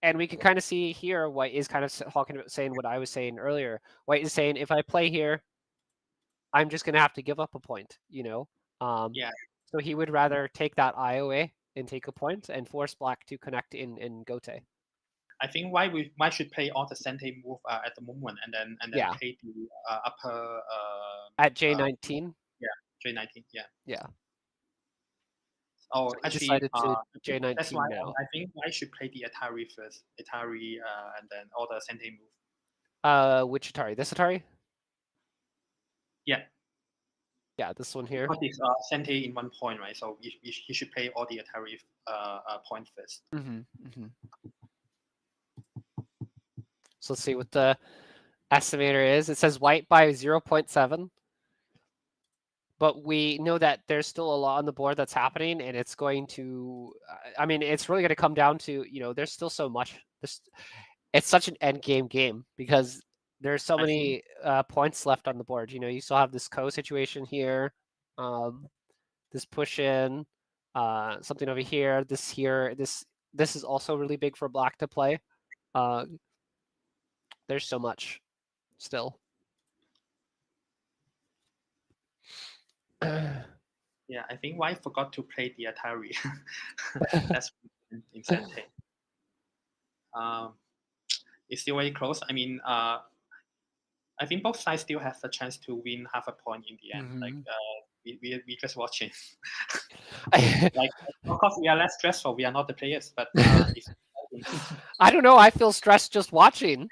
And we can kind of see here white is kind of talking about saying what I was saying earlier. White is saying, if I play here, I'm just going to have to give up a point, you know. Yeah. So he would rather take that eye away and take a point and force black to connect in Gote. I think white should play all the Sente move at the moment, and then Yeah. play the upper At J19. J19. Yeah. Yeah. Oh, So he actually, decided to that's J19 why now. I think white should play the Atari first. Atari, and then all the Sente move. Which Atari? This Atari? Yeah. Yeah, this one here. Because it's Sente in 1 point, right? So he should play all the Atari point first. So let's see what the estimator is. It says white by 0.7. But we know that there's still a lot on the board that's happening, and it's going to, I mean, it's really going to come down to, there's still so much. It's such an end game because there's so many points left on the board. You still have this situation here, this push in, something over here, this here, this is also really big for black to play. There's so much still. Yeah, I think white forgot to play the Atari. That's in Sente. It's still very close. I mean, I think both sides still have a chance to win half a point in the end. Like we just watching. Like, of course, we are less stressful. We are not the players, but it's I don't know. I feel stressed just watching.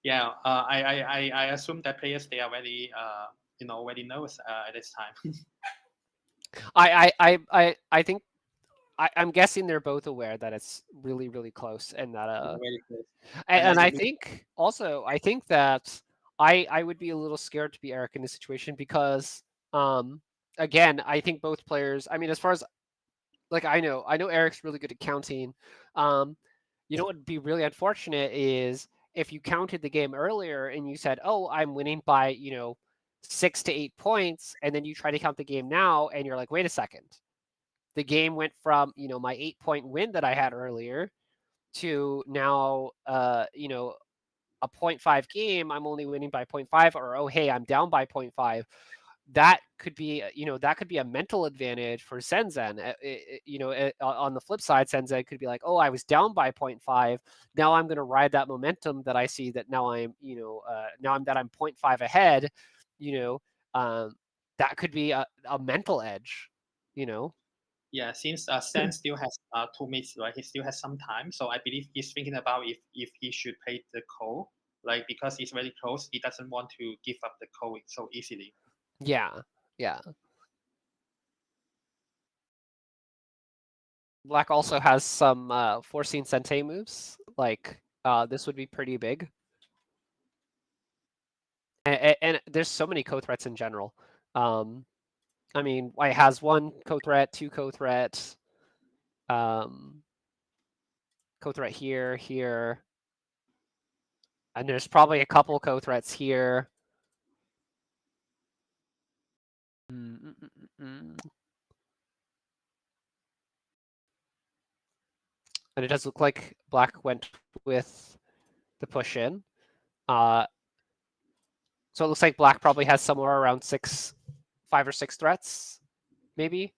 Yeah, I assume that players, they are very very nervous at this time. I think I'm guessing they're both aware that it's really, really close, and that Very close. and I think also that I would be a little scared to be Eric in this situation because again, I think both players, I mean, as far as like I know Eric's really good at counting. What would be really unfortunate is if you counted the game earlier and you said, "Oh, I'm winning by 6 to 8 points," and then you try to count the game now, and you're like, "Wait a second, the game went from my 8-point win that I had earlier to now a 0.5 game. I'm only winning by 0.5, or oh hey, I'm down by 0.5." That could be a mental advantage for Shenzhen. On the flip side, Shenzhen could be like, oh, I was down by 0.5. Now I'm going to ride that momentum that I see that now I'm 0.5 ahead. That could be a mental edge. Yeah, since Shen still has 2 minutes, right? He still has some time, so I believe he's thinking about if he should play the call, like because it's very close, he doesn't want to give up the call so easily. Yeah. Black also has some forcing Sente moves. Like this would be pretty big. And there's so many co-threats in general. I mean, white has 1 co-threat, 2 co-threat, co-threat here, and there's probably a couple co-threats here. And it does look like black went with the push in. So it looks like black probably has somewhere around 5 or 6 threats, maybe.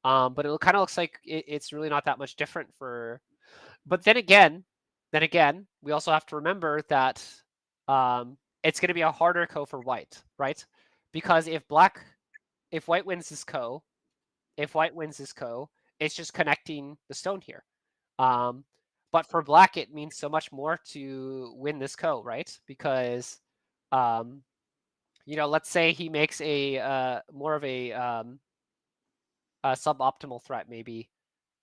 But it kind of looks like it's really not that much different for. But then again, we also have to remember that it's going to be a harder co for white, right? Because if white wins this co, it's just connecting the stone here. But for black, it means so much more to win this co, right? Because let's say he makes a more of a suboptimal threat, maybe.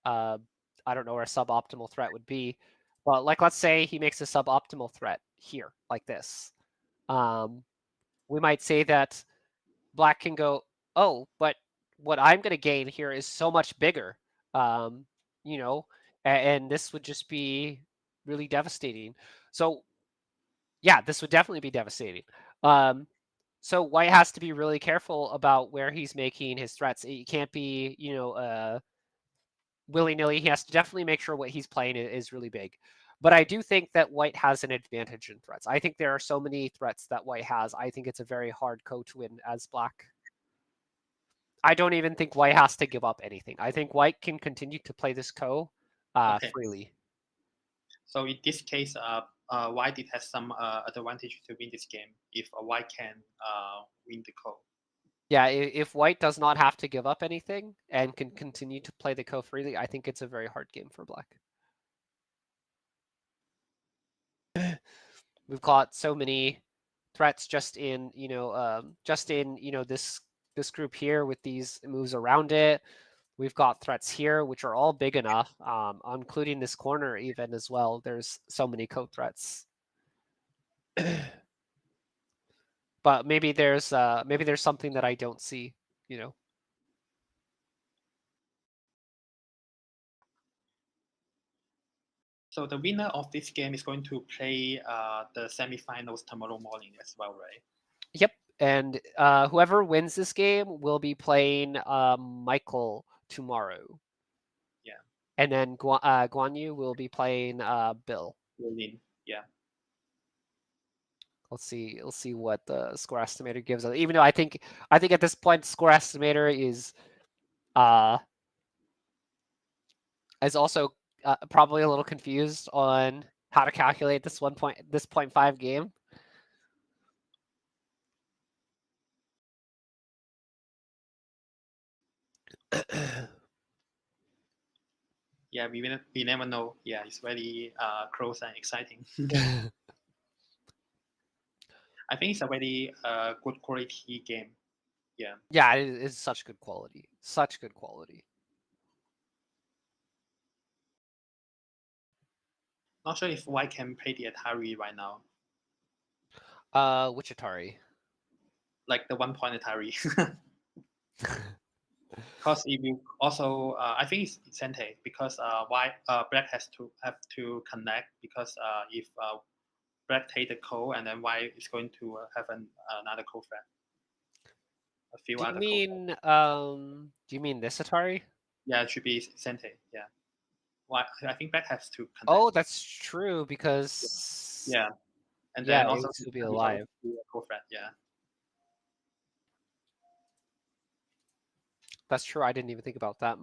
I don't know where a suboptimal threat would be, but like let's say he makes a suboptimal threat here, like this. We might say that black can go, oh, but what I'm going to gain here is so much bigger, and this would just be really devastating. So yeah, this would definitely be devastating. So white has to be really careful about where he's making his threats. It can't be, willy-nilly. He has to definitely make sure what he's playing is really big. But I do think that white has an advantage in threats. I think there are so many threats that white has. I think it's a very hard ko to win as black. I don't even think white has to give up anything. I think white can continue to play this ko freely. So in this case, white it has some advantage to win this game if white can win the ko. Yeah, if white does not have to give up anything and can continue to play the ko freely, I think it's a very hard game for black. We've got so many threats just in this group here with these moves around it. We've got threats here which are all big enough, including this corner even as well. There's so many ko threats. But maybe there's something that I don't see, you know. So the winner of this game is going to play the semifinals tomorrow morning as well, right? Yep, and whoever wins this game will be playing Michael tomorrow. Yeah. And then Guan Yu will be playing Bill. Berlin. Yeah. Let's see what the score estimator gives us. Even though I think at this point score estimator is also probably a little confused on how to calculate this 0.5 game. Yeah, we never know. Yeah, it's very close and exciting. I think it's a very good quality game. Yeah. Yeah, it is such good quality. Such good quality. Not sure if white can play the Atari right now. Which Atari? Like the 1 point Atari. Because if you also, I think it's Sente because white black has to connect because if black take the ko and then white is going to have another ko threat. A few other. Do you mean this Atari? Yeah, it should be Sente. Yeah. Why? I think black has to connect. Oh, that's true because yeah, and then it also needs to be alive. Ko threat. Yeah. That's true. I didn't even think about that.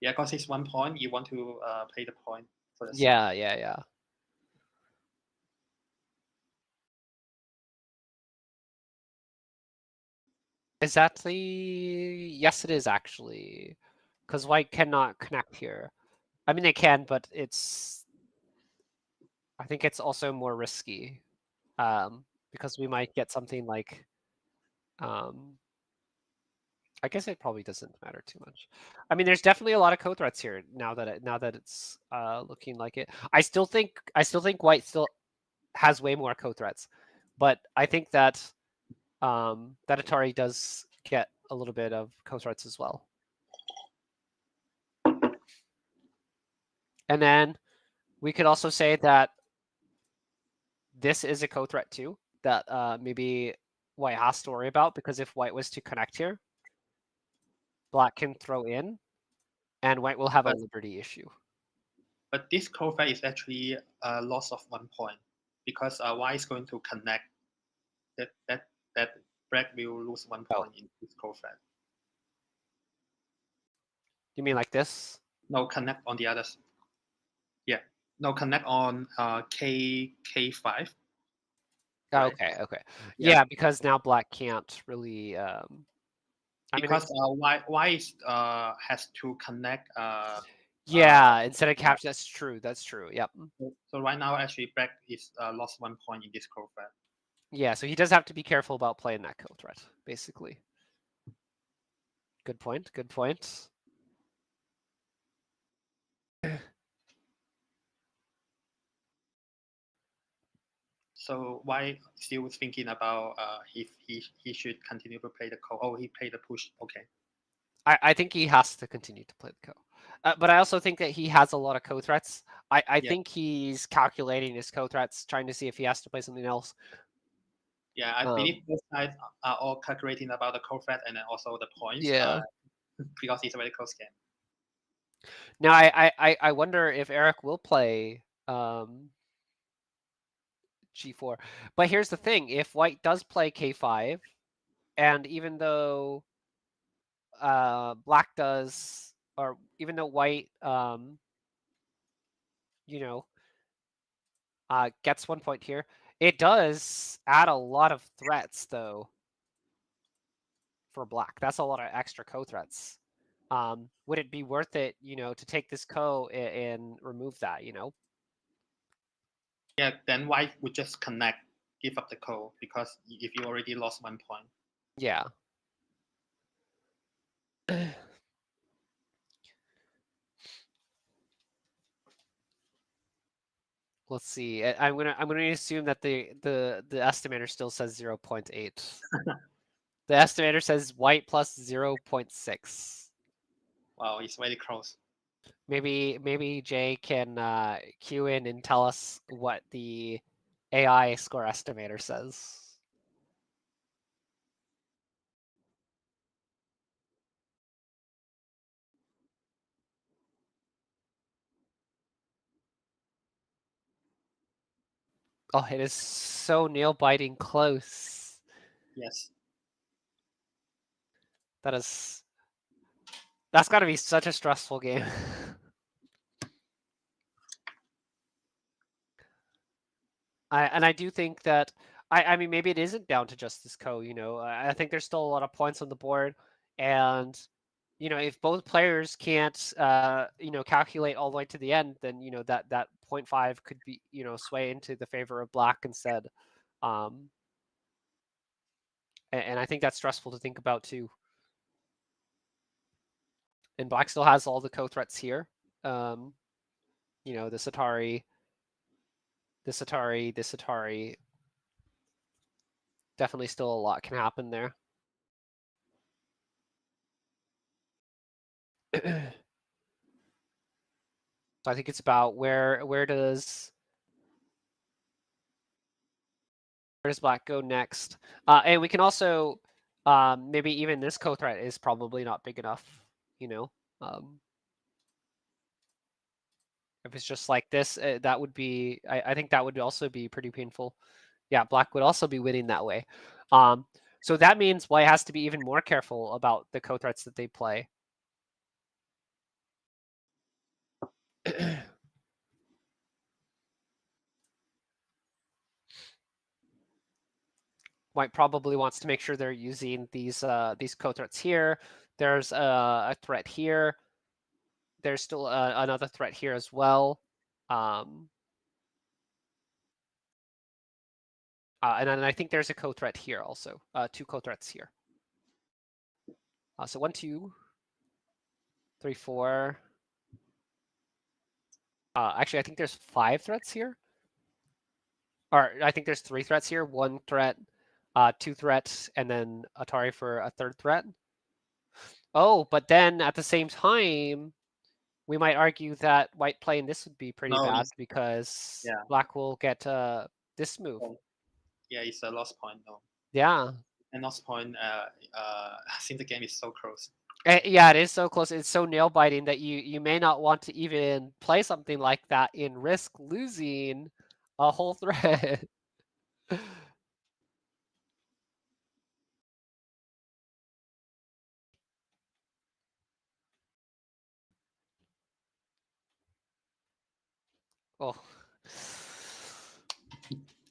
Yeah, because it's 1 point. You want to play the point for the. Yeah. Is that the? Yes, it is actually, because white cannot connect here. I mean, they can, but it's. I think it's also more risky, because we might get something like. I guess it probably doesn't matter too much. I mean, there's definitely a lot of ko threats here now that it's looking like it. I still think white still has way more ko threats, but I think that that Atari does get a little bit of ko threats as well. And then we could also say that this is a ko threat too that maybe white has to worry about, because if white was to connect here, black can throw in, and white will have a liberty issue. But this ko threat is actually a loss of 1 point because white is going to connect. That black will lose 1 point in this ko threat. You mean like this? No, connect on the others. Yeah. No, connect on K5. Right? Okay. Yeah, because now black can't really. because white has to connect. Instead of capture. That's true. Yep. So right now, actually, black is lost 1 point in this ko threat. Yeah, so he does have to be careful about playing that ko threat, basically. Good point. So white still thinking about if he should continue to play the ko. Oh, he played the push. Okay. I think he has to continue to play the ko. But I also think that he has a lot of ko threats. I think he's calculating his ko threats, trying to see if he has to play something else. Yeah, I believe both sides are all calculating about the ko threat and then also the points. Yeah. Because it's a very close game. Now I wonder if Eric will play G4. But here's the thing: if White does play K5, and even though Black does, or even though White, you know, gets 1 point here, it does add a lot of threats, though, for Black. That's a lot of extra co-threats. Would it be worth it, to take this co and remove that, Yeah, then White would just connect, give up the co, because if you already lost 1 point. Yeah. Let's see. I'm gonna assume that the estimator still says 0.8. The estimator says White plus 0.6. Wow, it's very close. Maybe Jay can cue in and tell us what the AI score estimator says. Oh, it is so nail-biting close. Yes. That's got to be such a stressful game. I do think that I mean maybe it isn't down to just this co. I think there's still a lot of points on the board, and if both players can't calculate all the way to the end, then that 0.5 could be sway into the favor of Black instead. And I think that's stressful to think about too. And Black still has all the co-threats here. This Atari. Definitely still a lot can happen there. So I think it's about where does Black go next? And we can also maybe even this co-threat is probably not big enough, if it's just like this, that would be, I think that would also be pretty painful. Yeah, Black would also be winning that way. So that means White has to be even more careful about the co-threats that they play. White probably wants to make sure they're using these co-threats here. There's a threat here. There's still another threat here as well. And then I think there's a co-threat here also. 2 co-threats here. So 1, 2, 3, 4. Actually, I think there's 5 threats here. Or I think there's 3 threats here. 1 threat, 2 threats, and then Atari for a 3rd threat. Oh, but then at the same time, we might argue that White playing this would be pretty bad because Black will get this move. Yeah, it's a lost point though. Yeah. And lost point, I think the game is so close. Yeah, it is so close. It's so nail biting that you may not want to even play something like that and risk losing a whole thread. Oh,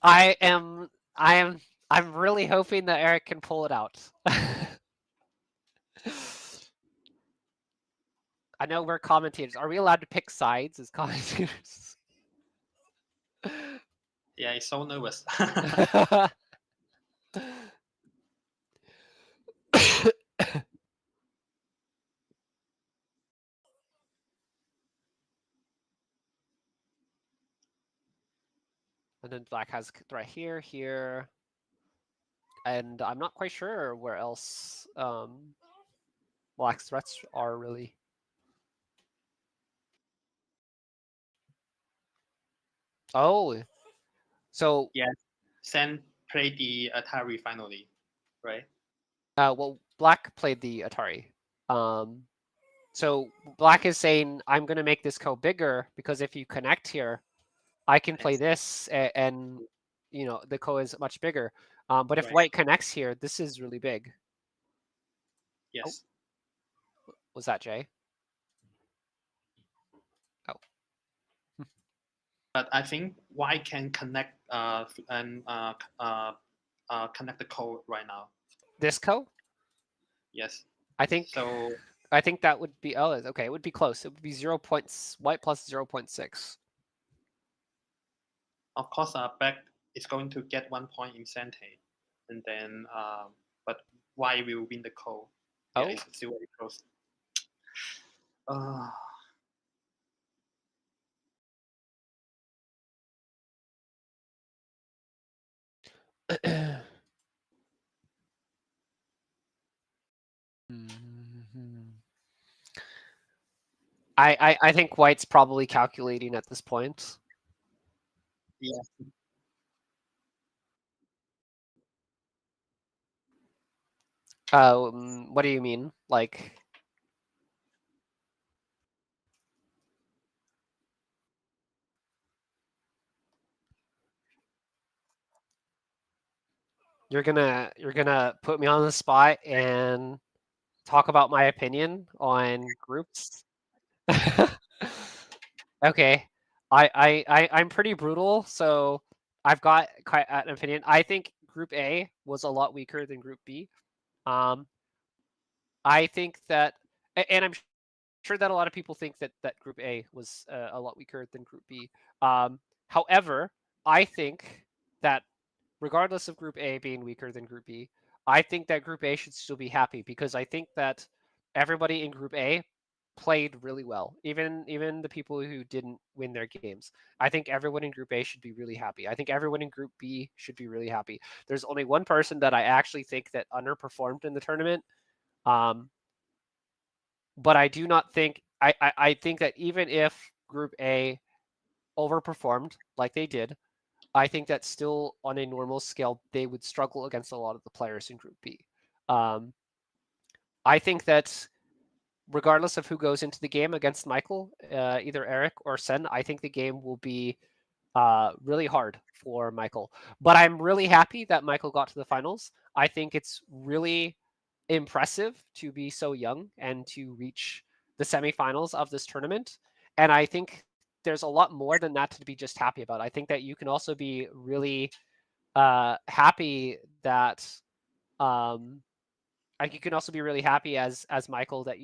I'm really hoping that Eric can pull it out. I know we're commentators. Are we allowed to pick sides as commentators? Yeah, he's so nervous. And then Black has threat here, here. And I'm not quite sure where else Black's threats are really. Oh, so yeah, Shen played the Atari finally, right? Well, Black played the Atari. So Black is saying, I'm going to make this co bigger because if you connect here, I can play this, and you know the ko is much bigger. But if Right. white connects here, this is really big. Yes. Was that Jay? But I think white can connect and connect the code right now. This ko? Yes. I think So that would be okay. It would be close. It would be 0. White plus 0.6. of course, black is going to get 1 point incentive, and then but white will win the code. Yeah, Oh. it's still very close. I think white's probably calculating at this point. Yeah. What do you mean? Like, you're gonna put me on the spot and talk about my opinion on groups? Okay. I'm pretty brutal, so I've got quite an opinion. I think Group A was a lot weaker than Group B. I think that, and I'm sure that a lot of people think that Group A was a lot weaker than Group B. However, I think that regardless of Group A being weaker than Group B, I think that Group A should still be happy because I think that everybody in Group A played really well, even the people who didn't win their games. I think everyone in Group A should be really happy. I think everyone in Group B should be really happy. There's only one person that I actually think that underperformed in the tournament. But I do not think I think that even if Group A overperformed like they did, I think that still on a normal scale they would struggle against a lot of the players in Group B. I think that regardless of who goes into the game against Michael, either Eric or Shen, I think the game will be really hard for Michael. But I'm really happy that Michael got to the finals. I think it's really impressive to be so young and to reach the semifinals of this tournament. And I think there's a lot more than that to be just happy about. I think that you can also be really happy that like you can also be really happy as Michael that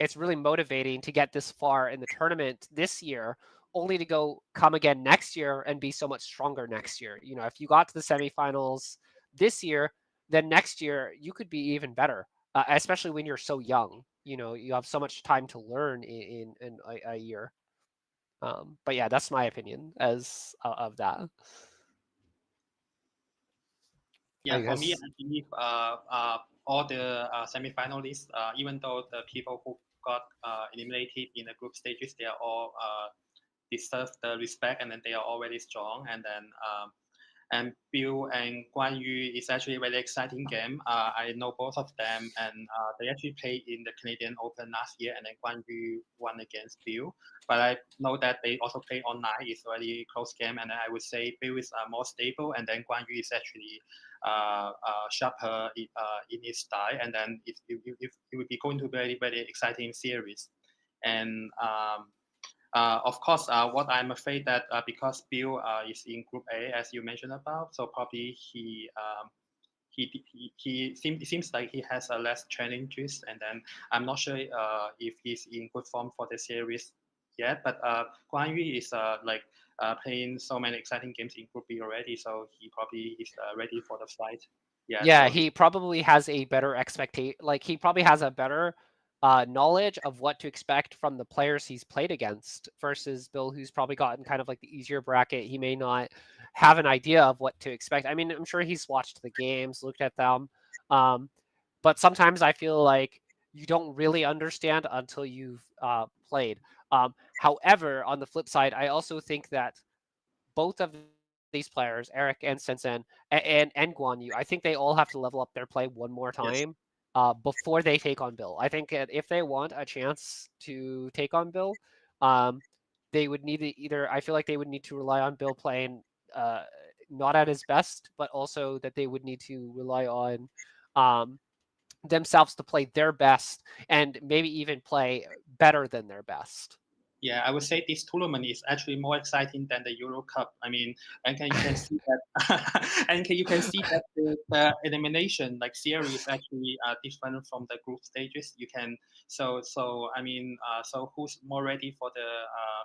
it's really motivating to get this far in the tournament this year, only to come again next year and be so much stronger next year. If you got to the semifinals this year, then next year you could be even better, especially when you're so young. You have so much time to learn in a year. But yeah, that's my opinion as of that. Yeah, for me, I believe all the semifinalists, even though the people who got eliminated in the group stages, they are all deserve the respect, and then they are already strong. And then and Bill and Guan Yu is actually a very exciting game. I know both of them, and they actually played in the Canadian Open last year, and then Guan Yu won against Bill. But I know that they also play online. It's a very close game, and I would say Bill is more stable, and then Guan Yu is actually sharper in his style, and then it would be going to be very, very exciting series. And of course, what I'm afraid that because Bill is in Group A, as you mentioned about, so probably it seems like he has less challenges, and then I'm not sure if he's in good form for the series yet. But Guan Yu is playing so many exciting games in Group B already, so he probably is ready for the fight. Yeah, so he probably has a better expectation. Like he probably has a better knowledge of what to expect from the players he's played against versus Bill, who's probably gotten kind of like the easier bracket. He may not have an idea of what to expect. I mean, I'm sure he's watched the games, looked at them, but sometimes I feel like you don't really understand until you've played. However, on the flip side, I also think that both of these players, Eric and Sensen and Guan Yu, I think they all have to level up their play one more time before they take on Bill. I think if they want a chance to take on Bill, they would need to either, I feel like they would need to rely on Bill playing not at his best, but also that they would need to rely on themselves to play their best and maybe even play better than their best. Yeah, I would say this tournament is actually more exciting than the Euro Cup. I mean, you can see that, and you can see that the elimination like series actually different from the group stages. You can so I mean, so who's more ready for the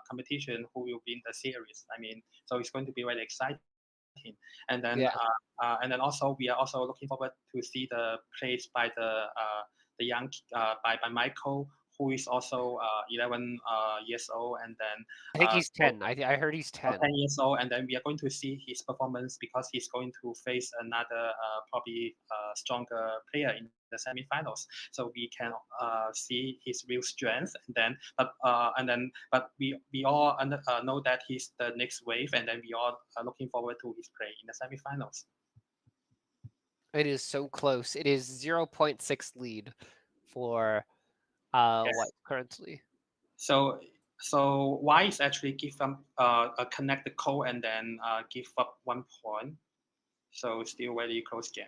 competition? Who will win the series? I mean, so it's going to be very exciting. And then Yeah. and then also we are also looking forward to see the plays by the young by Michael, who is also 11 years old, and then I think he's 10. I heard he's 10. 10 years old, and then we are going to see his performance because he's going to face another probably stronger player in the semifinals. So we can see his real strength, and then but we all know that he's the next wave, and then we all are looking forward to his play in the semifinals. It is so close. It is 0.6 lead for White currently. So White is actually give them connect the code and then give up 1 point. So still very close game.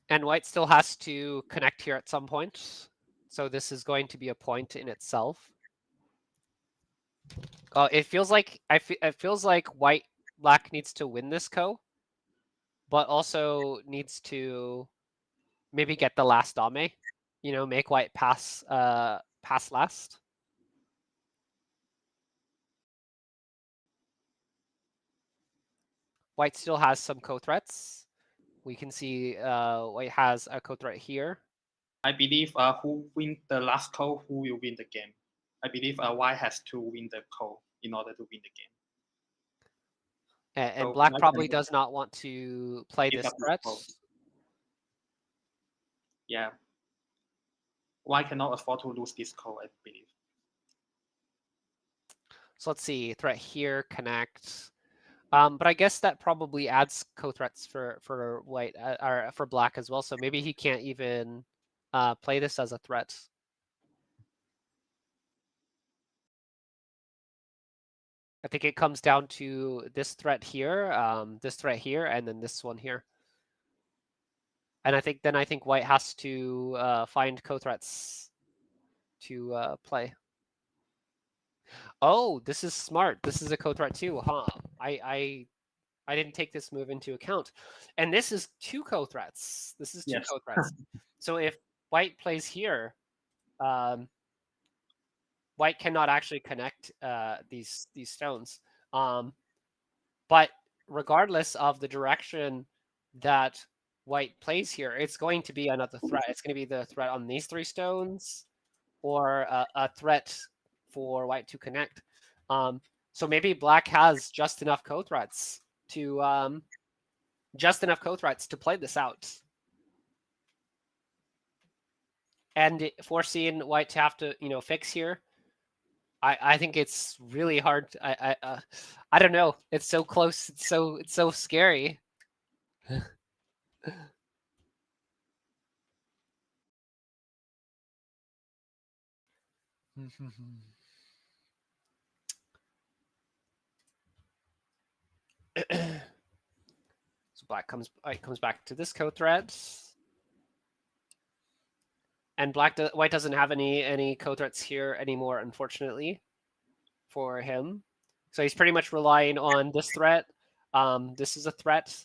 And White still has to connect here at some point. So this is going to be a point in itself. It feels like Black needs to win this ko, but also needs to maybe get the last dame. You know, make White pass last. White still has some co-threats. We can see White has a co-threat here. I believe who win the last call, who will win the game. I believe White has to win the call in order to win the game. And So Black probably does not want to play give this up threat. Yeah. White cannot afford to lose this call, I believe. So let's see, threat here, connect. But I guess that probably adds co-threats for White or for Black as well. So maybe he can't even play this as a threat. I think it comes down to this threat here, and then this one here. And I think White has to find co-threats to play. Oh, this is smart. This is a co-threat too, huh? I didn't take this move into account. And this is 2 co-threats. This is 2 co-threats. So if White plays here, White cannot actually connect these stones. But regardless of the direction that White plays here, it's going to be another threat. It's going to be the threat on these 3 stones, or a threat for White to connect. So maybe Black has just enough co-threats to play this out, and forcing White to have to fix here. I think it's really hard. I don't know. It's so close. It's so scary. So Black comes back to this co-threat, and White doesn't have any co-threats here anymore, unfortunately, for him. So he's pretty much relying on this threat. This is a threat,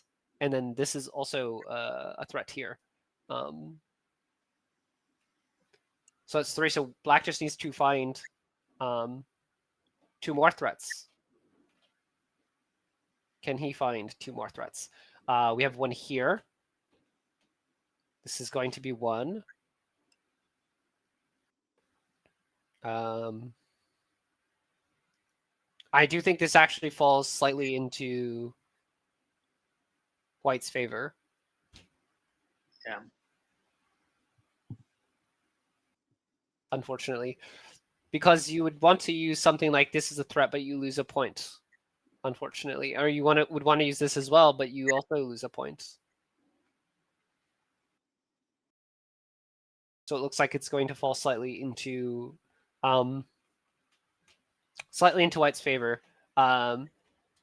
and then this is also a threat here. So it's 3. So Black just needs to find 2 more threats. Can he find 2 more threats? We have 1 here. This is going to be 1. I do think this actually falls slightly into White's favor. Yeah. Unfortunately, because you would want to use something like this as a threat, but you lose a point. unfortunately. Or you would want to use this as well, but you also lose a point. So it looks like it's going to fall slightly into white's favor. And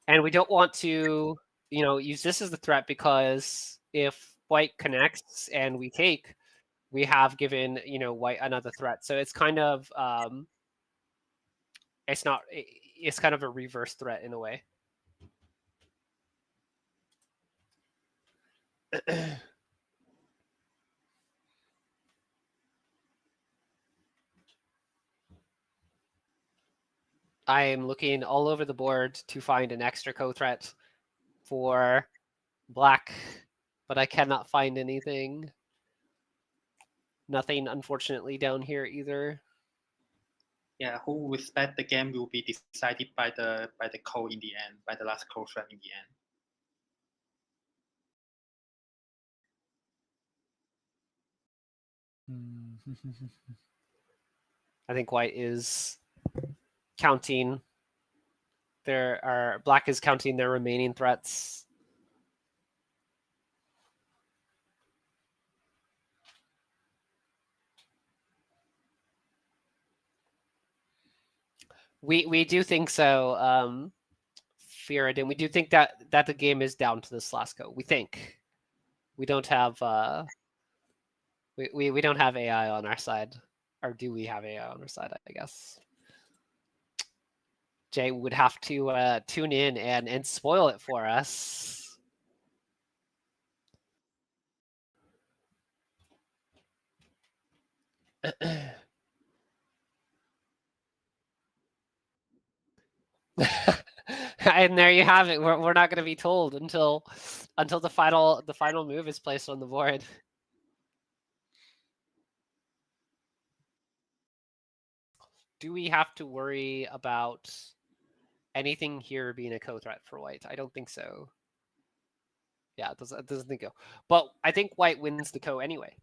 we don't want to, use this as the threat, because if white connects and we take, we have given, white another threat. So it's kind of it's kind of a reverse threat in a way. I am looking all over the board to find an extra co-threat for black, but I cannot find anything. Nothing, unfortunately, down here either. Yeah, who will bet the game will be decided by the code in the end, by the last code thread in the end. I think white is counting. Black is counting their remaining threats. We do think so, Fearadin. We do think that the game is down to this last go. We think. We don't have we don't have AI on our side. Or do we have AI on our side, I guess? Jay would have to tune in and spoil it for us. And there you have it. We're not going to be told until the final move is placed on the board. Do we have to worry about anything here being a co-threat for white? I don't think so. Yeah, it doesn't think so. But I think white wins the co anyway.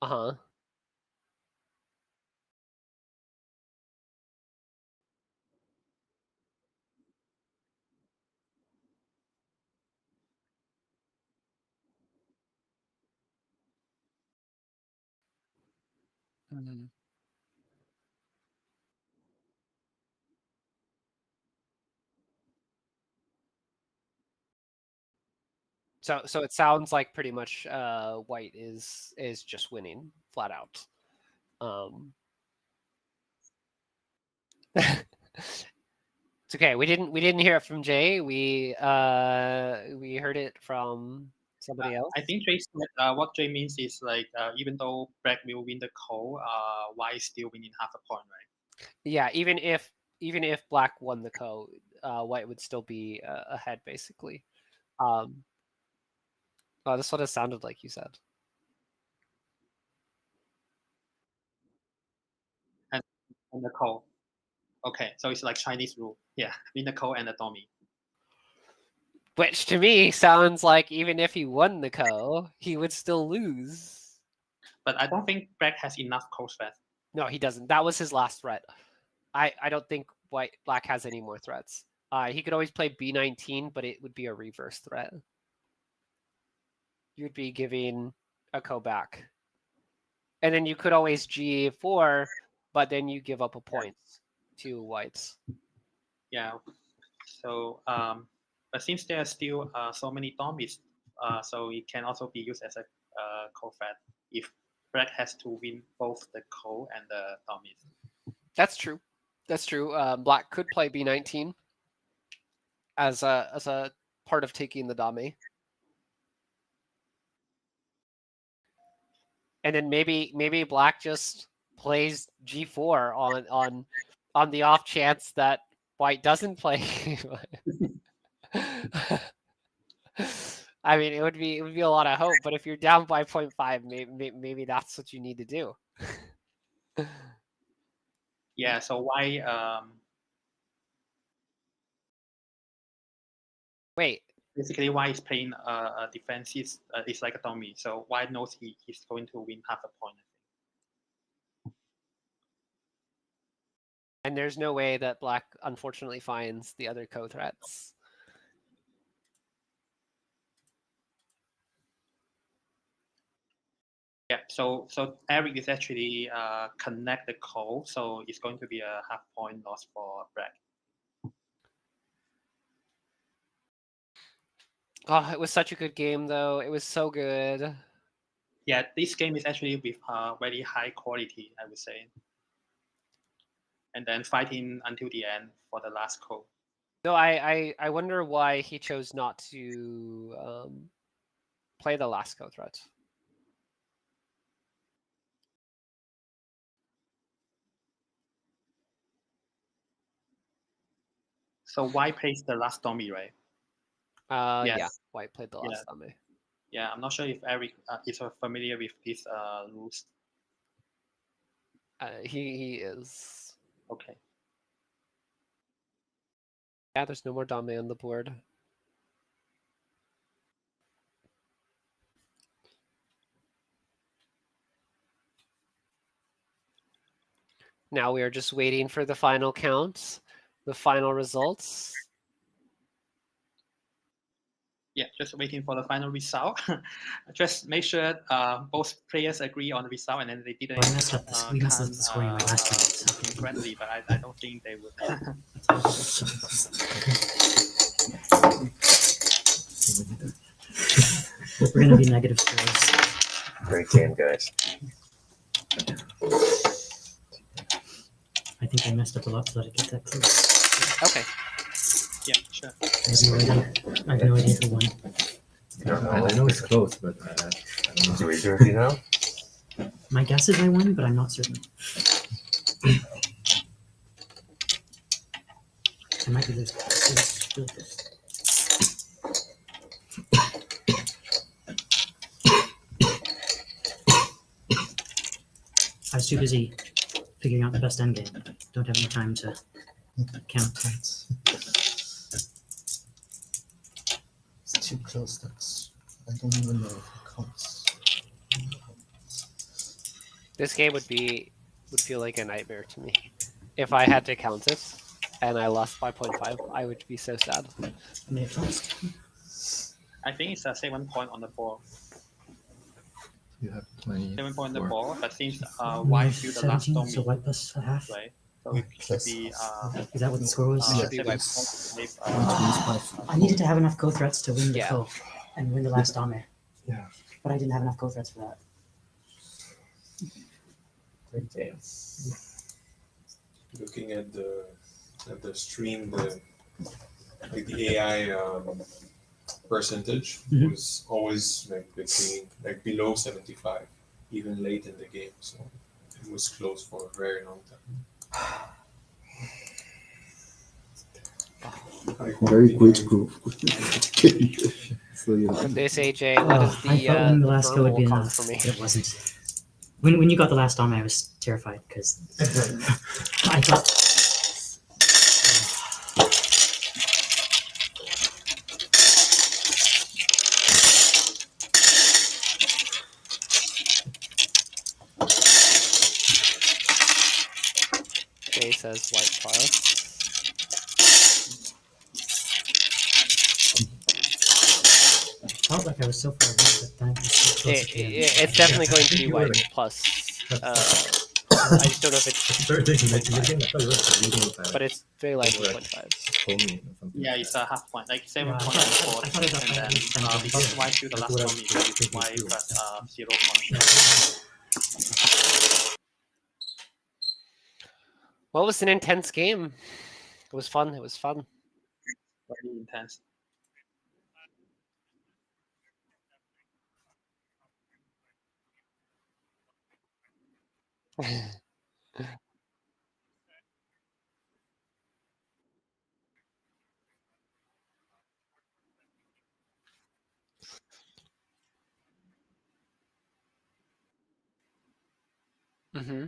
Uh-huh. Mhm. So it sounds like pretty much white is just winning flat out. It's okay. We didn't hear it from Jay. We heard it from somebody else. I think Jay said what Jay means is like even though black will win the call, white is still winning half a point, right? Yeah, even if black won the co, white would still be ahead basically. Oh, that's what it sounded like you said. And the call. Okay, so it's like Chinese rule. Yeah, win the call and the dummy. Which to me sounds like even if he won the co, he would still lose. But I don't think black has enough call threats. No, he doesn't. That was his last threat. I don't think black has any more threats. He could always play B19, but it would be a reverse threat. You'd be giving a co back. And then you could always G4, but then you give up a point to whites. Yeah. So, but since there are still so many dummies, so it can also be used as a co-threat if black has to win both the co and the dummies. That's true. That's true. Black could play B19 as a part of taking the dame. And then maybe black just plays G4 on the off chance that white doesn't play. I mean, it would be a lot of hope, but if you're down by 0.5, maybe that's what you need to do. Yeah. So why? Wait. Basically, why he's playing a defense is like a dummy. So white knows he's going to win half a point. And there's no way that black unfortunately finds the other co-threats. Yeah, so Eric is actually connect the code, so it's going to be a half point loss for black. Oh, it was such a good game, though. It was so good. Yeah, this game is actually with very high quality, I would say. And then fighting until the end for the last code. No, I wonder why he chose not to play the last co-threat. So why plays the last dummy, right? Yeah, Yes. white played the last dummy. Yeah, I'm not sure if Eric is familiar with these rules. He is. Okay. Yeah, there's no more dummy on the board. Now we are just waiting for the final count, the final results. Yeah, just waiting for the final result. Just make sure both players agree on the result, and then they didn't. Well, I messed up we messed up the scoring in my last round. So. Correctly, but I don't think they would. We're gonna be negative scores. Great game, guys. I think I messed up a lot so that I get that close. Okay. Yeah, sure. I have no idea who won. I know it's close, but I don't know. Do we already know? My guess is I won, but I'm not certain. I might be losing. It's really close. I was too busy figuring out the best endgame. Don't have any time to count. It's too close. I don't even know if it counts. This game would feel like a nightmare to me. If I had to count it and I lost by 0.5, I would be so sad. I may have lost. I think it's a 7 point on the board. You have 20. 7 point on the board, but since white do the last 17, dummy, so white plus a half. right? So it should be Is that what the score was? Should be 7 white. points with, I needed to have enough co-threats to win the Yeah. co and win the last dame. Yeah. But I didn't have enough co-threats for that. Great game. Looking at the stream, the AI percentage was always like below 75, even late in the game. So it was close for a very long time. Very great group. So, yeah. With this AJ, that is I thought winning the last go would verbal be comp enough, for me. but it wasn't. When you got the last dame, I was terrified because I thought. Jay says white plus. I felt like I was so far ahead, but then it was so close at the end. It's definitely going to be white plus. I just don't know if it's, but it's very likely 0.5. Komi or something. yeah, it's a half point, like 7 Yeah, I point on the thought- board, I thought it got and then at least 10 because points. white do the last dummy, so it's white plus 0 point. Well, it was an intense game. It was fun. It was fun. Very intense. Mm-hmm.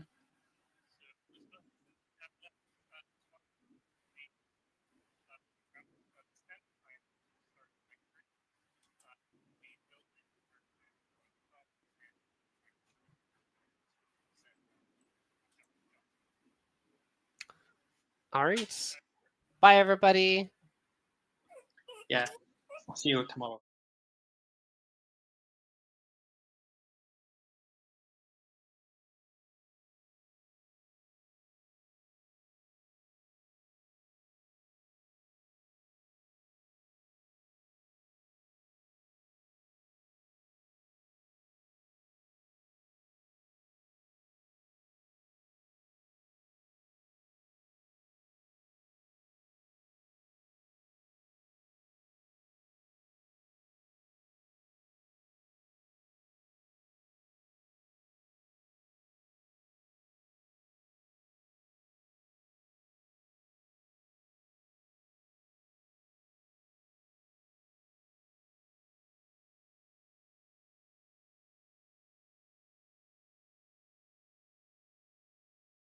All right. Bye, everybody. Yeah. See you tomorrow.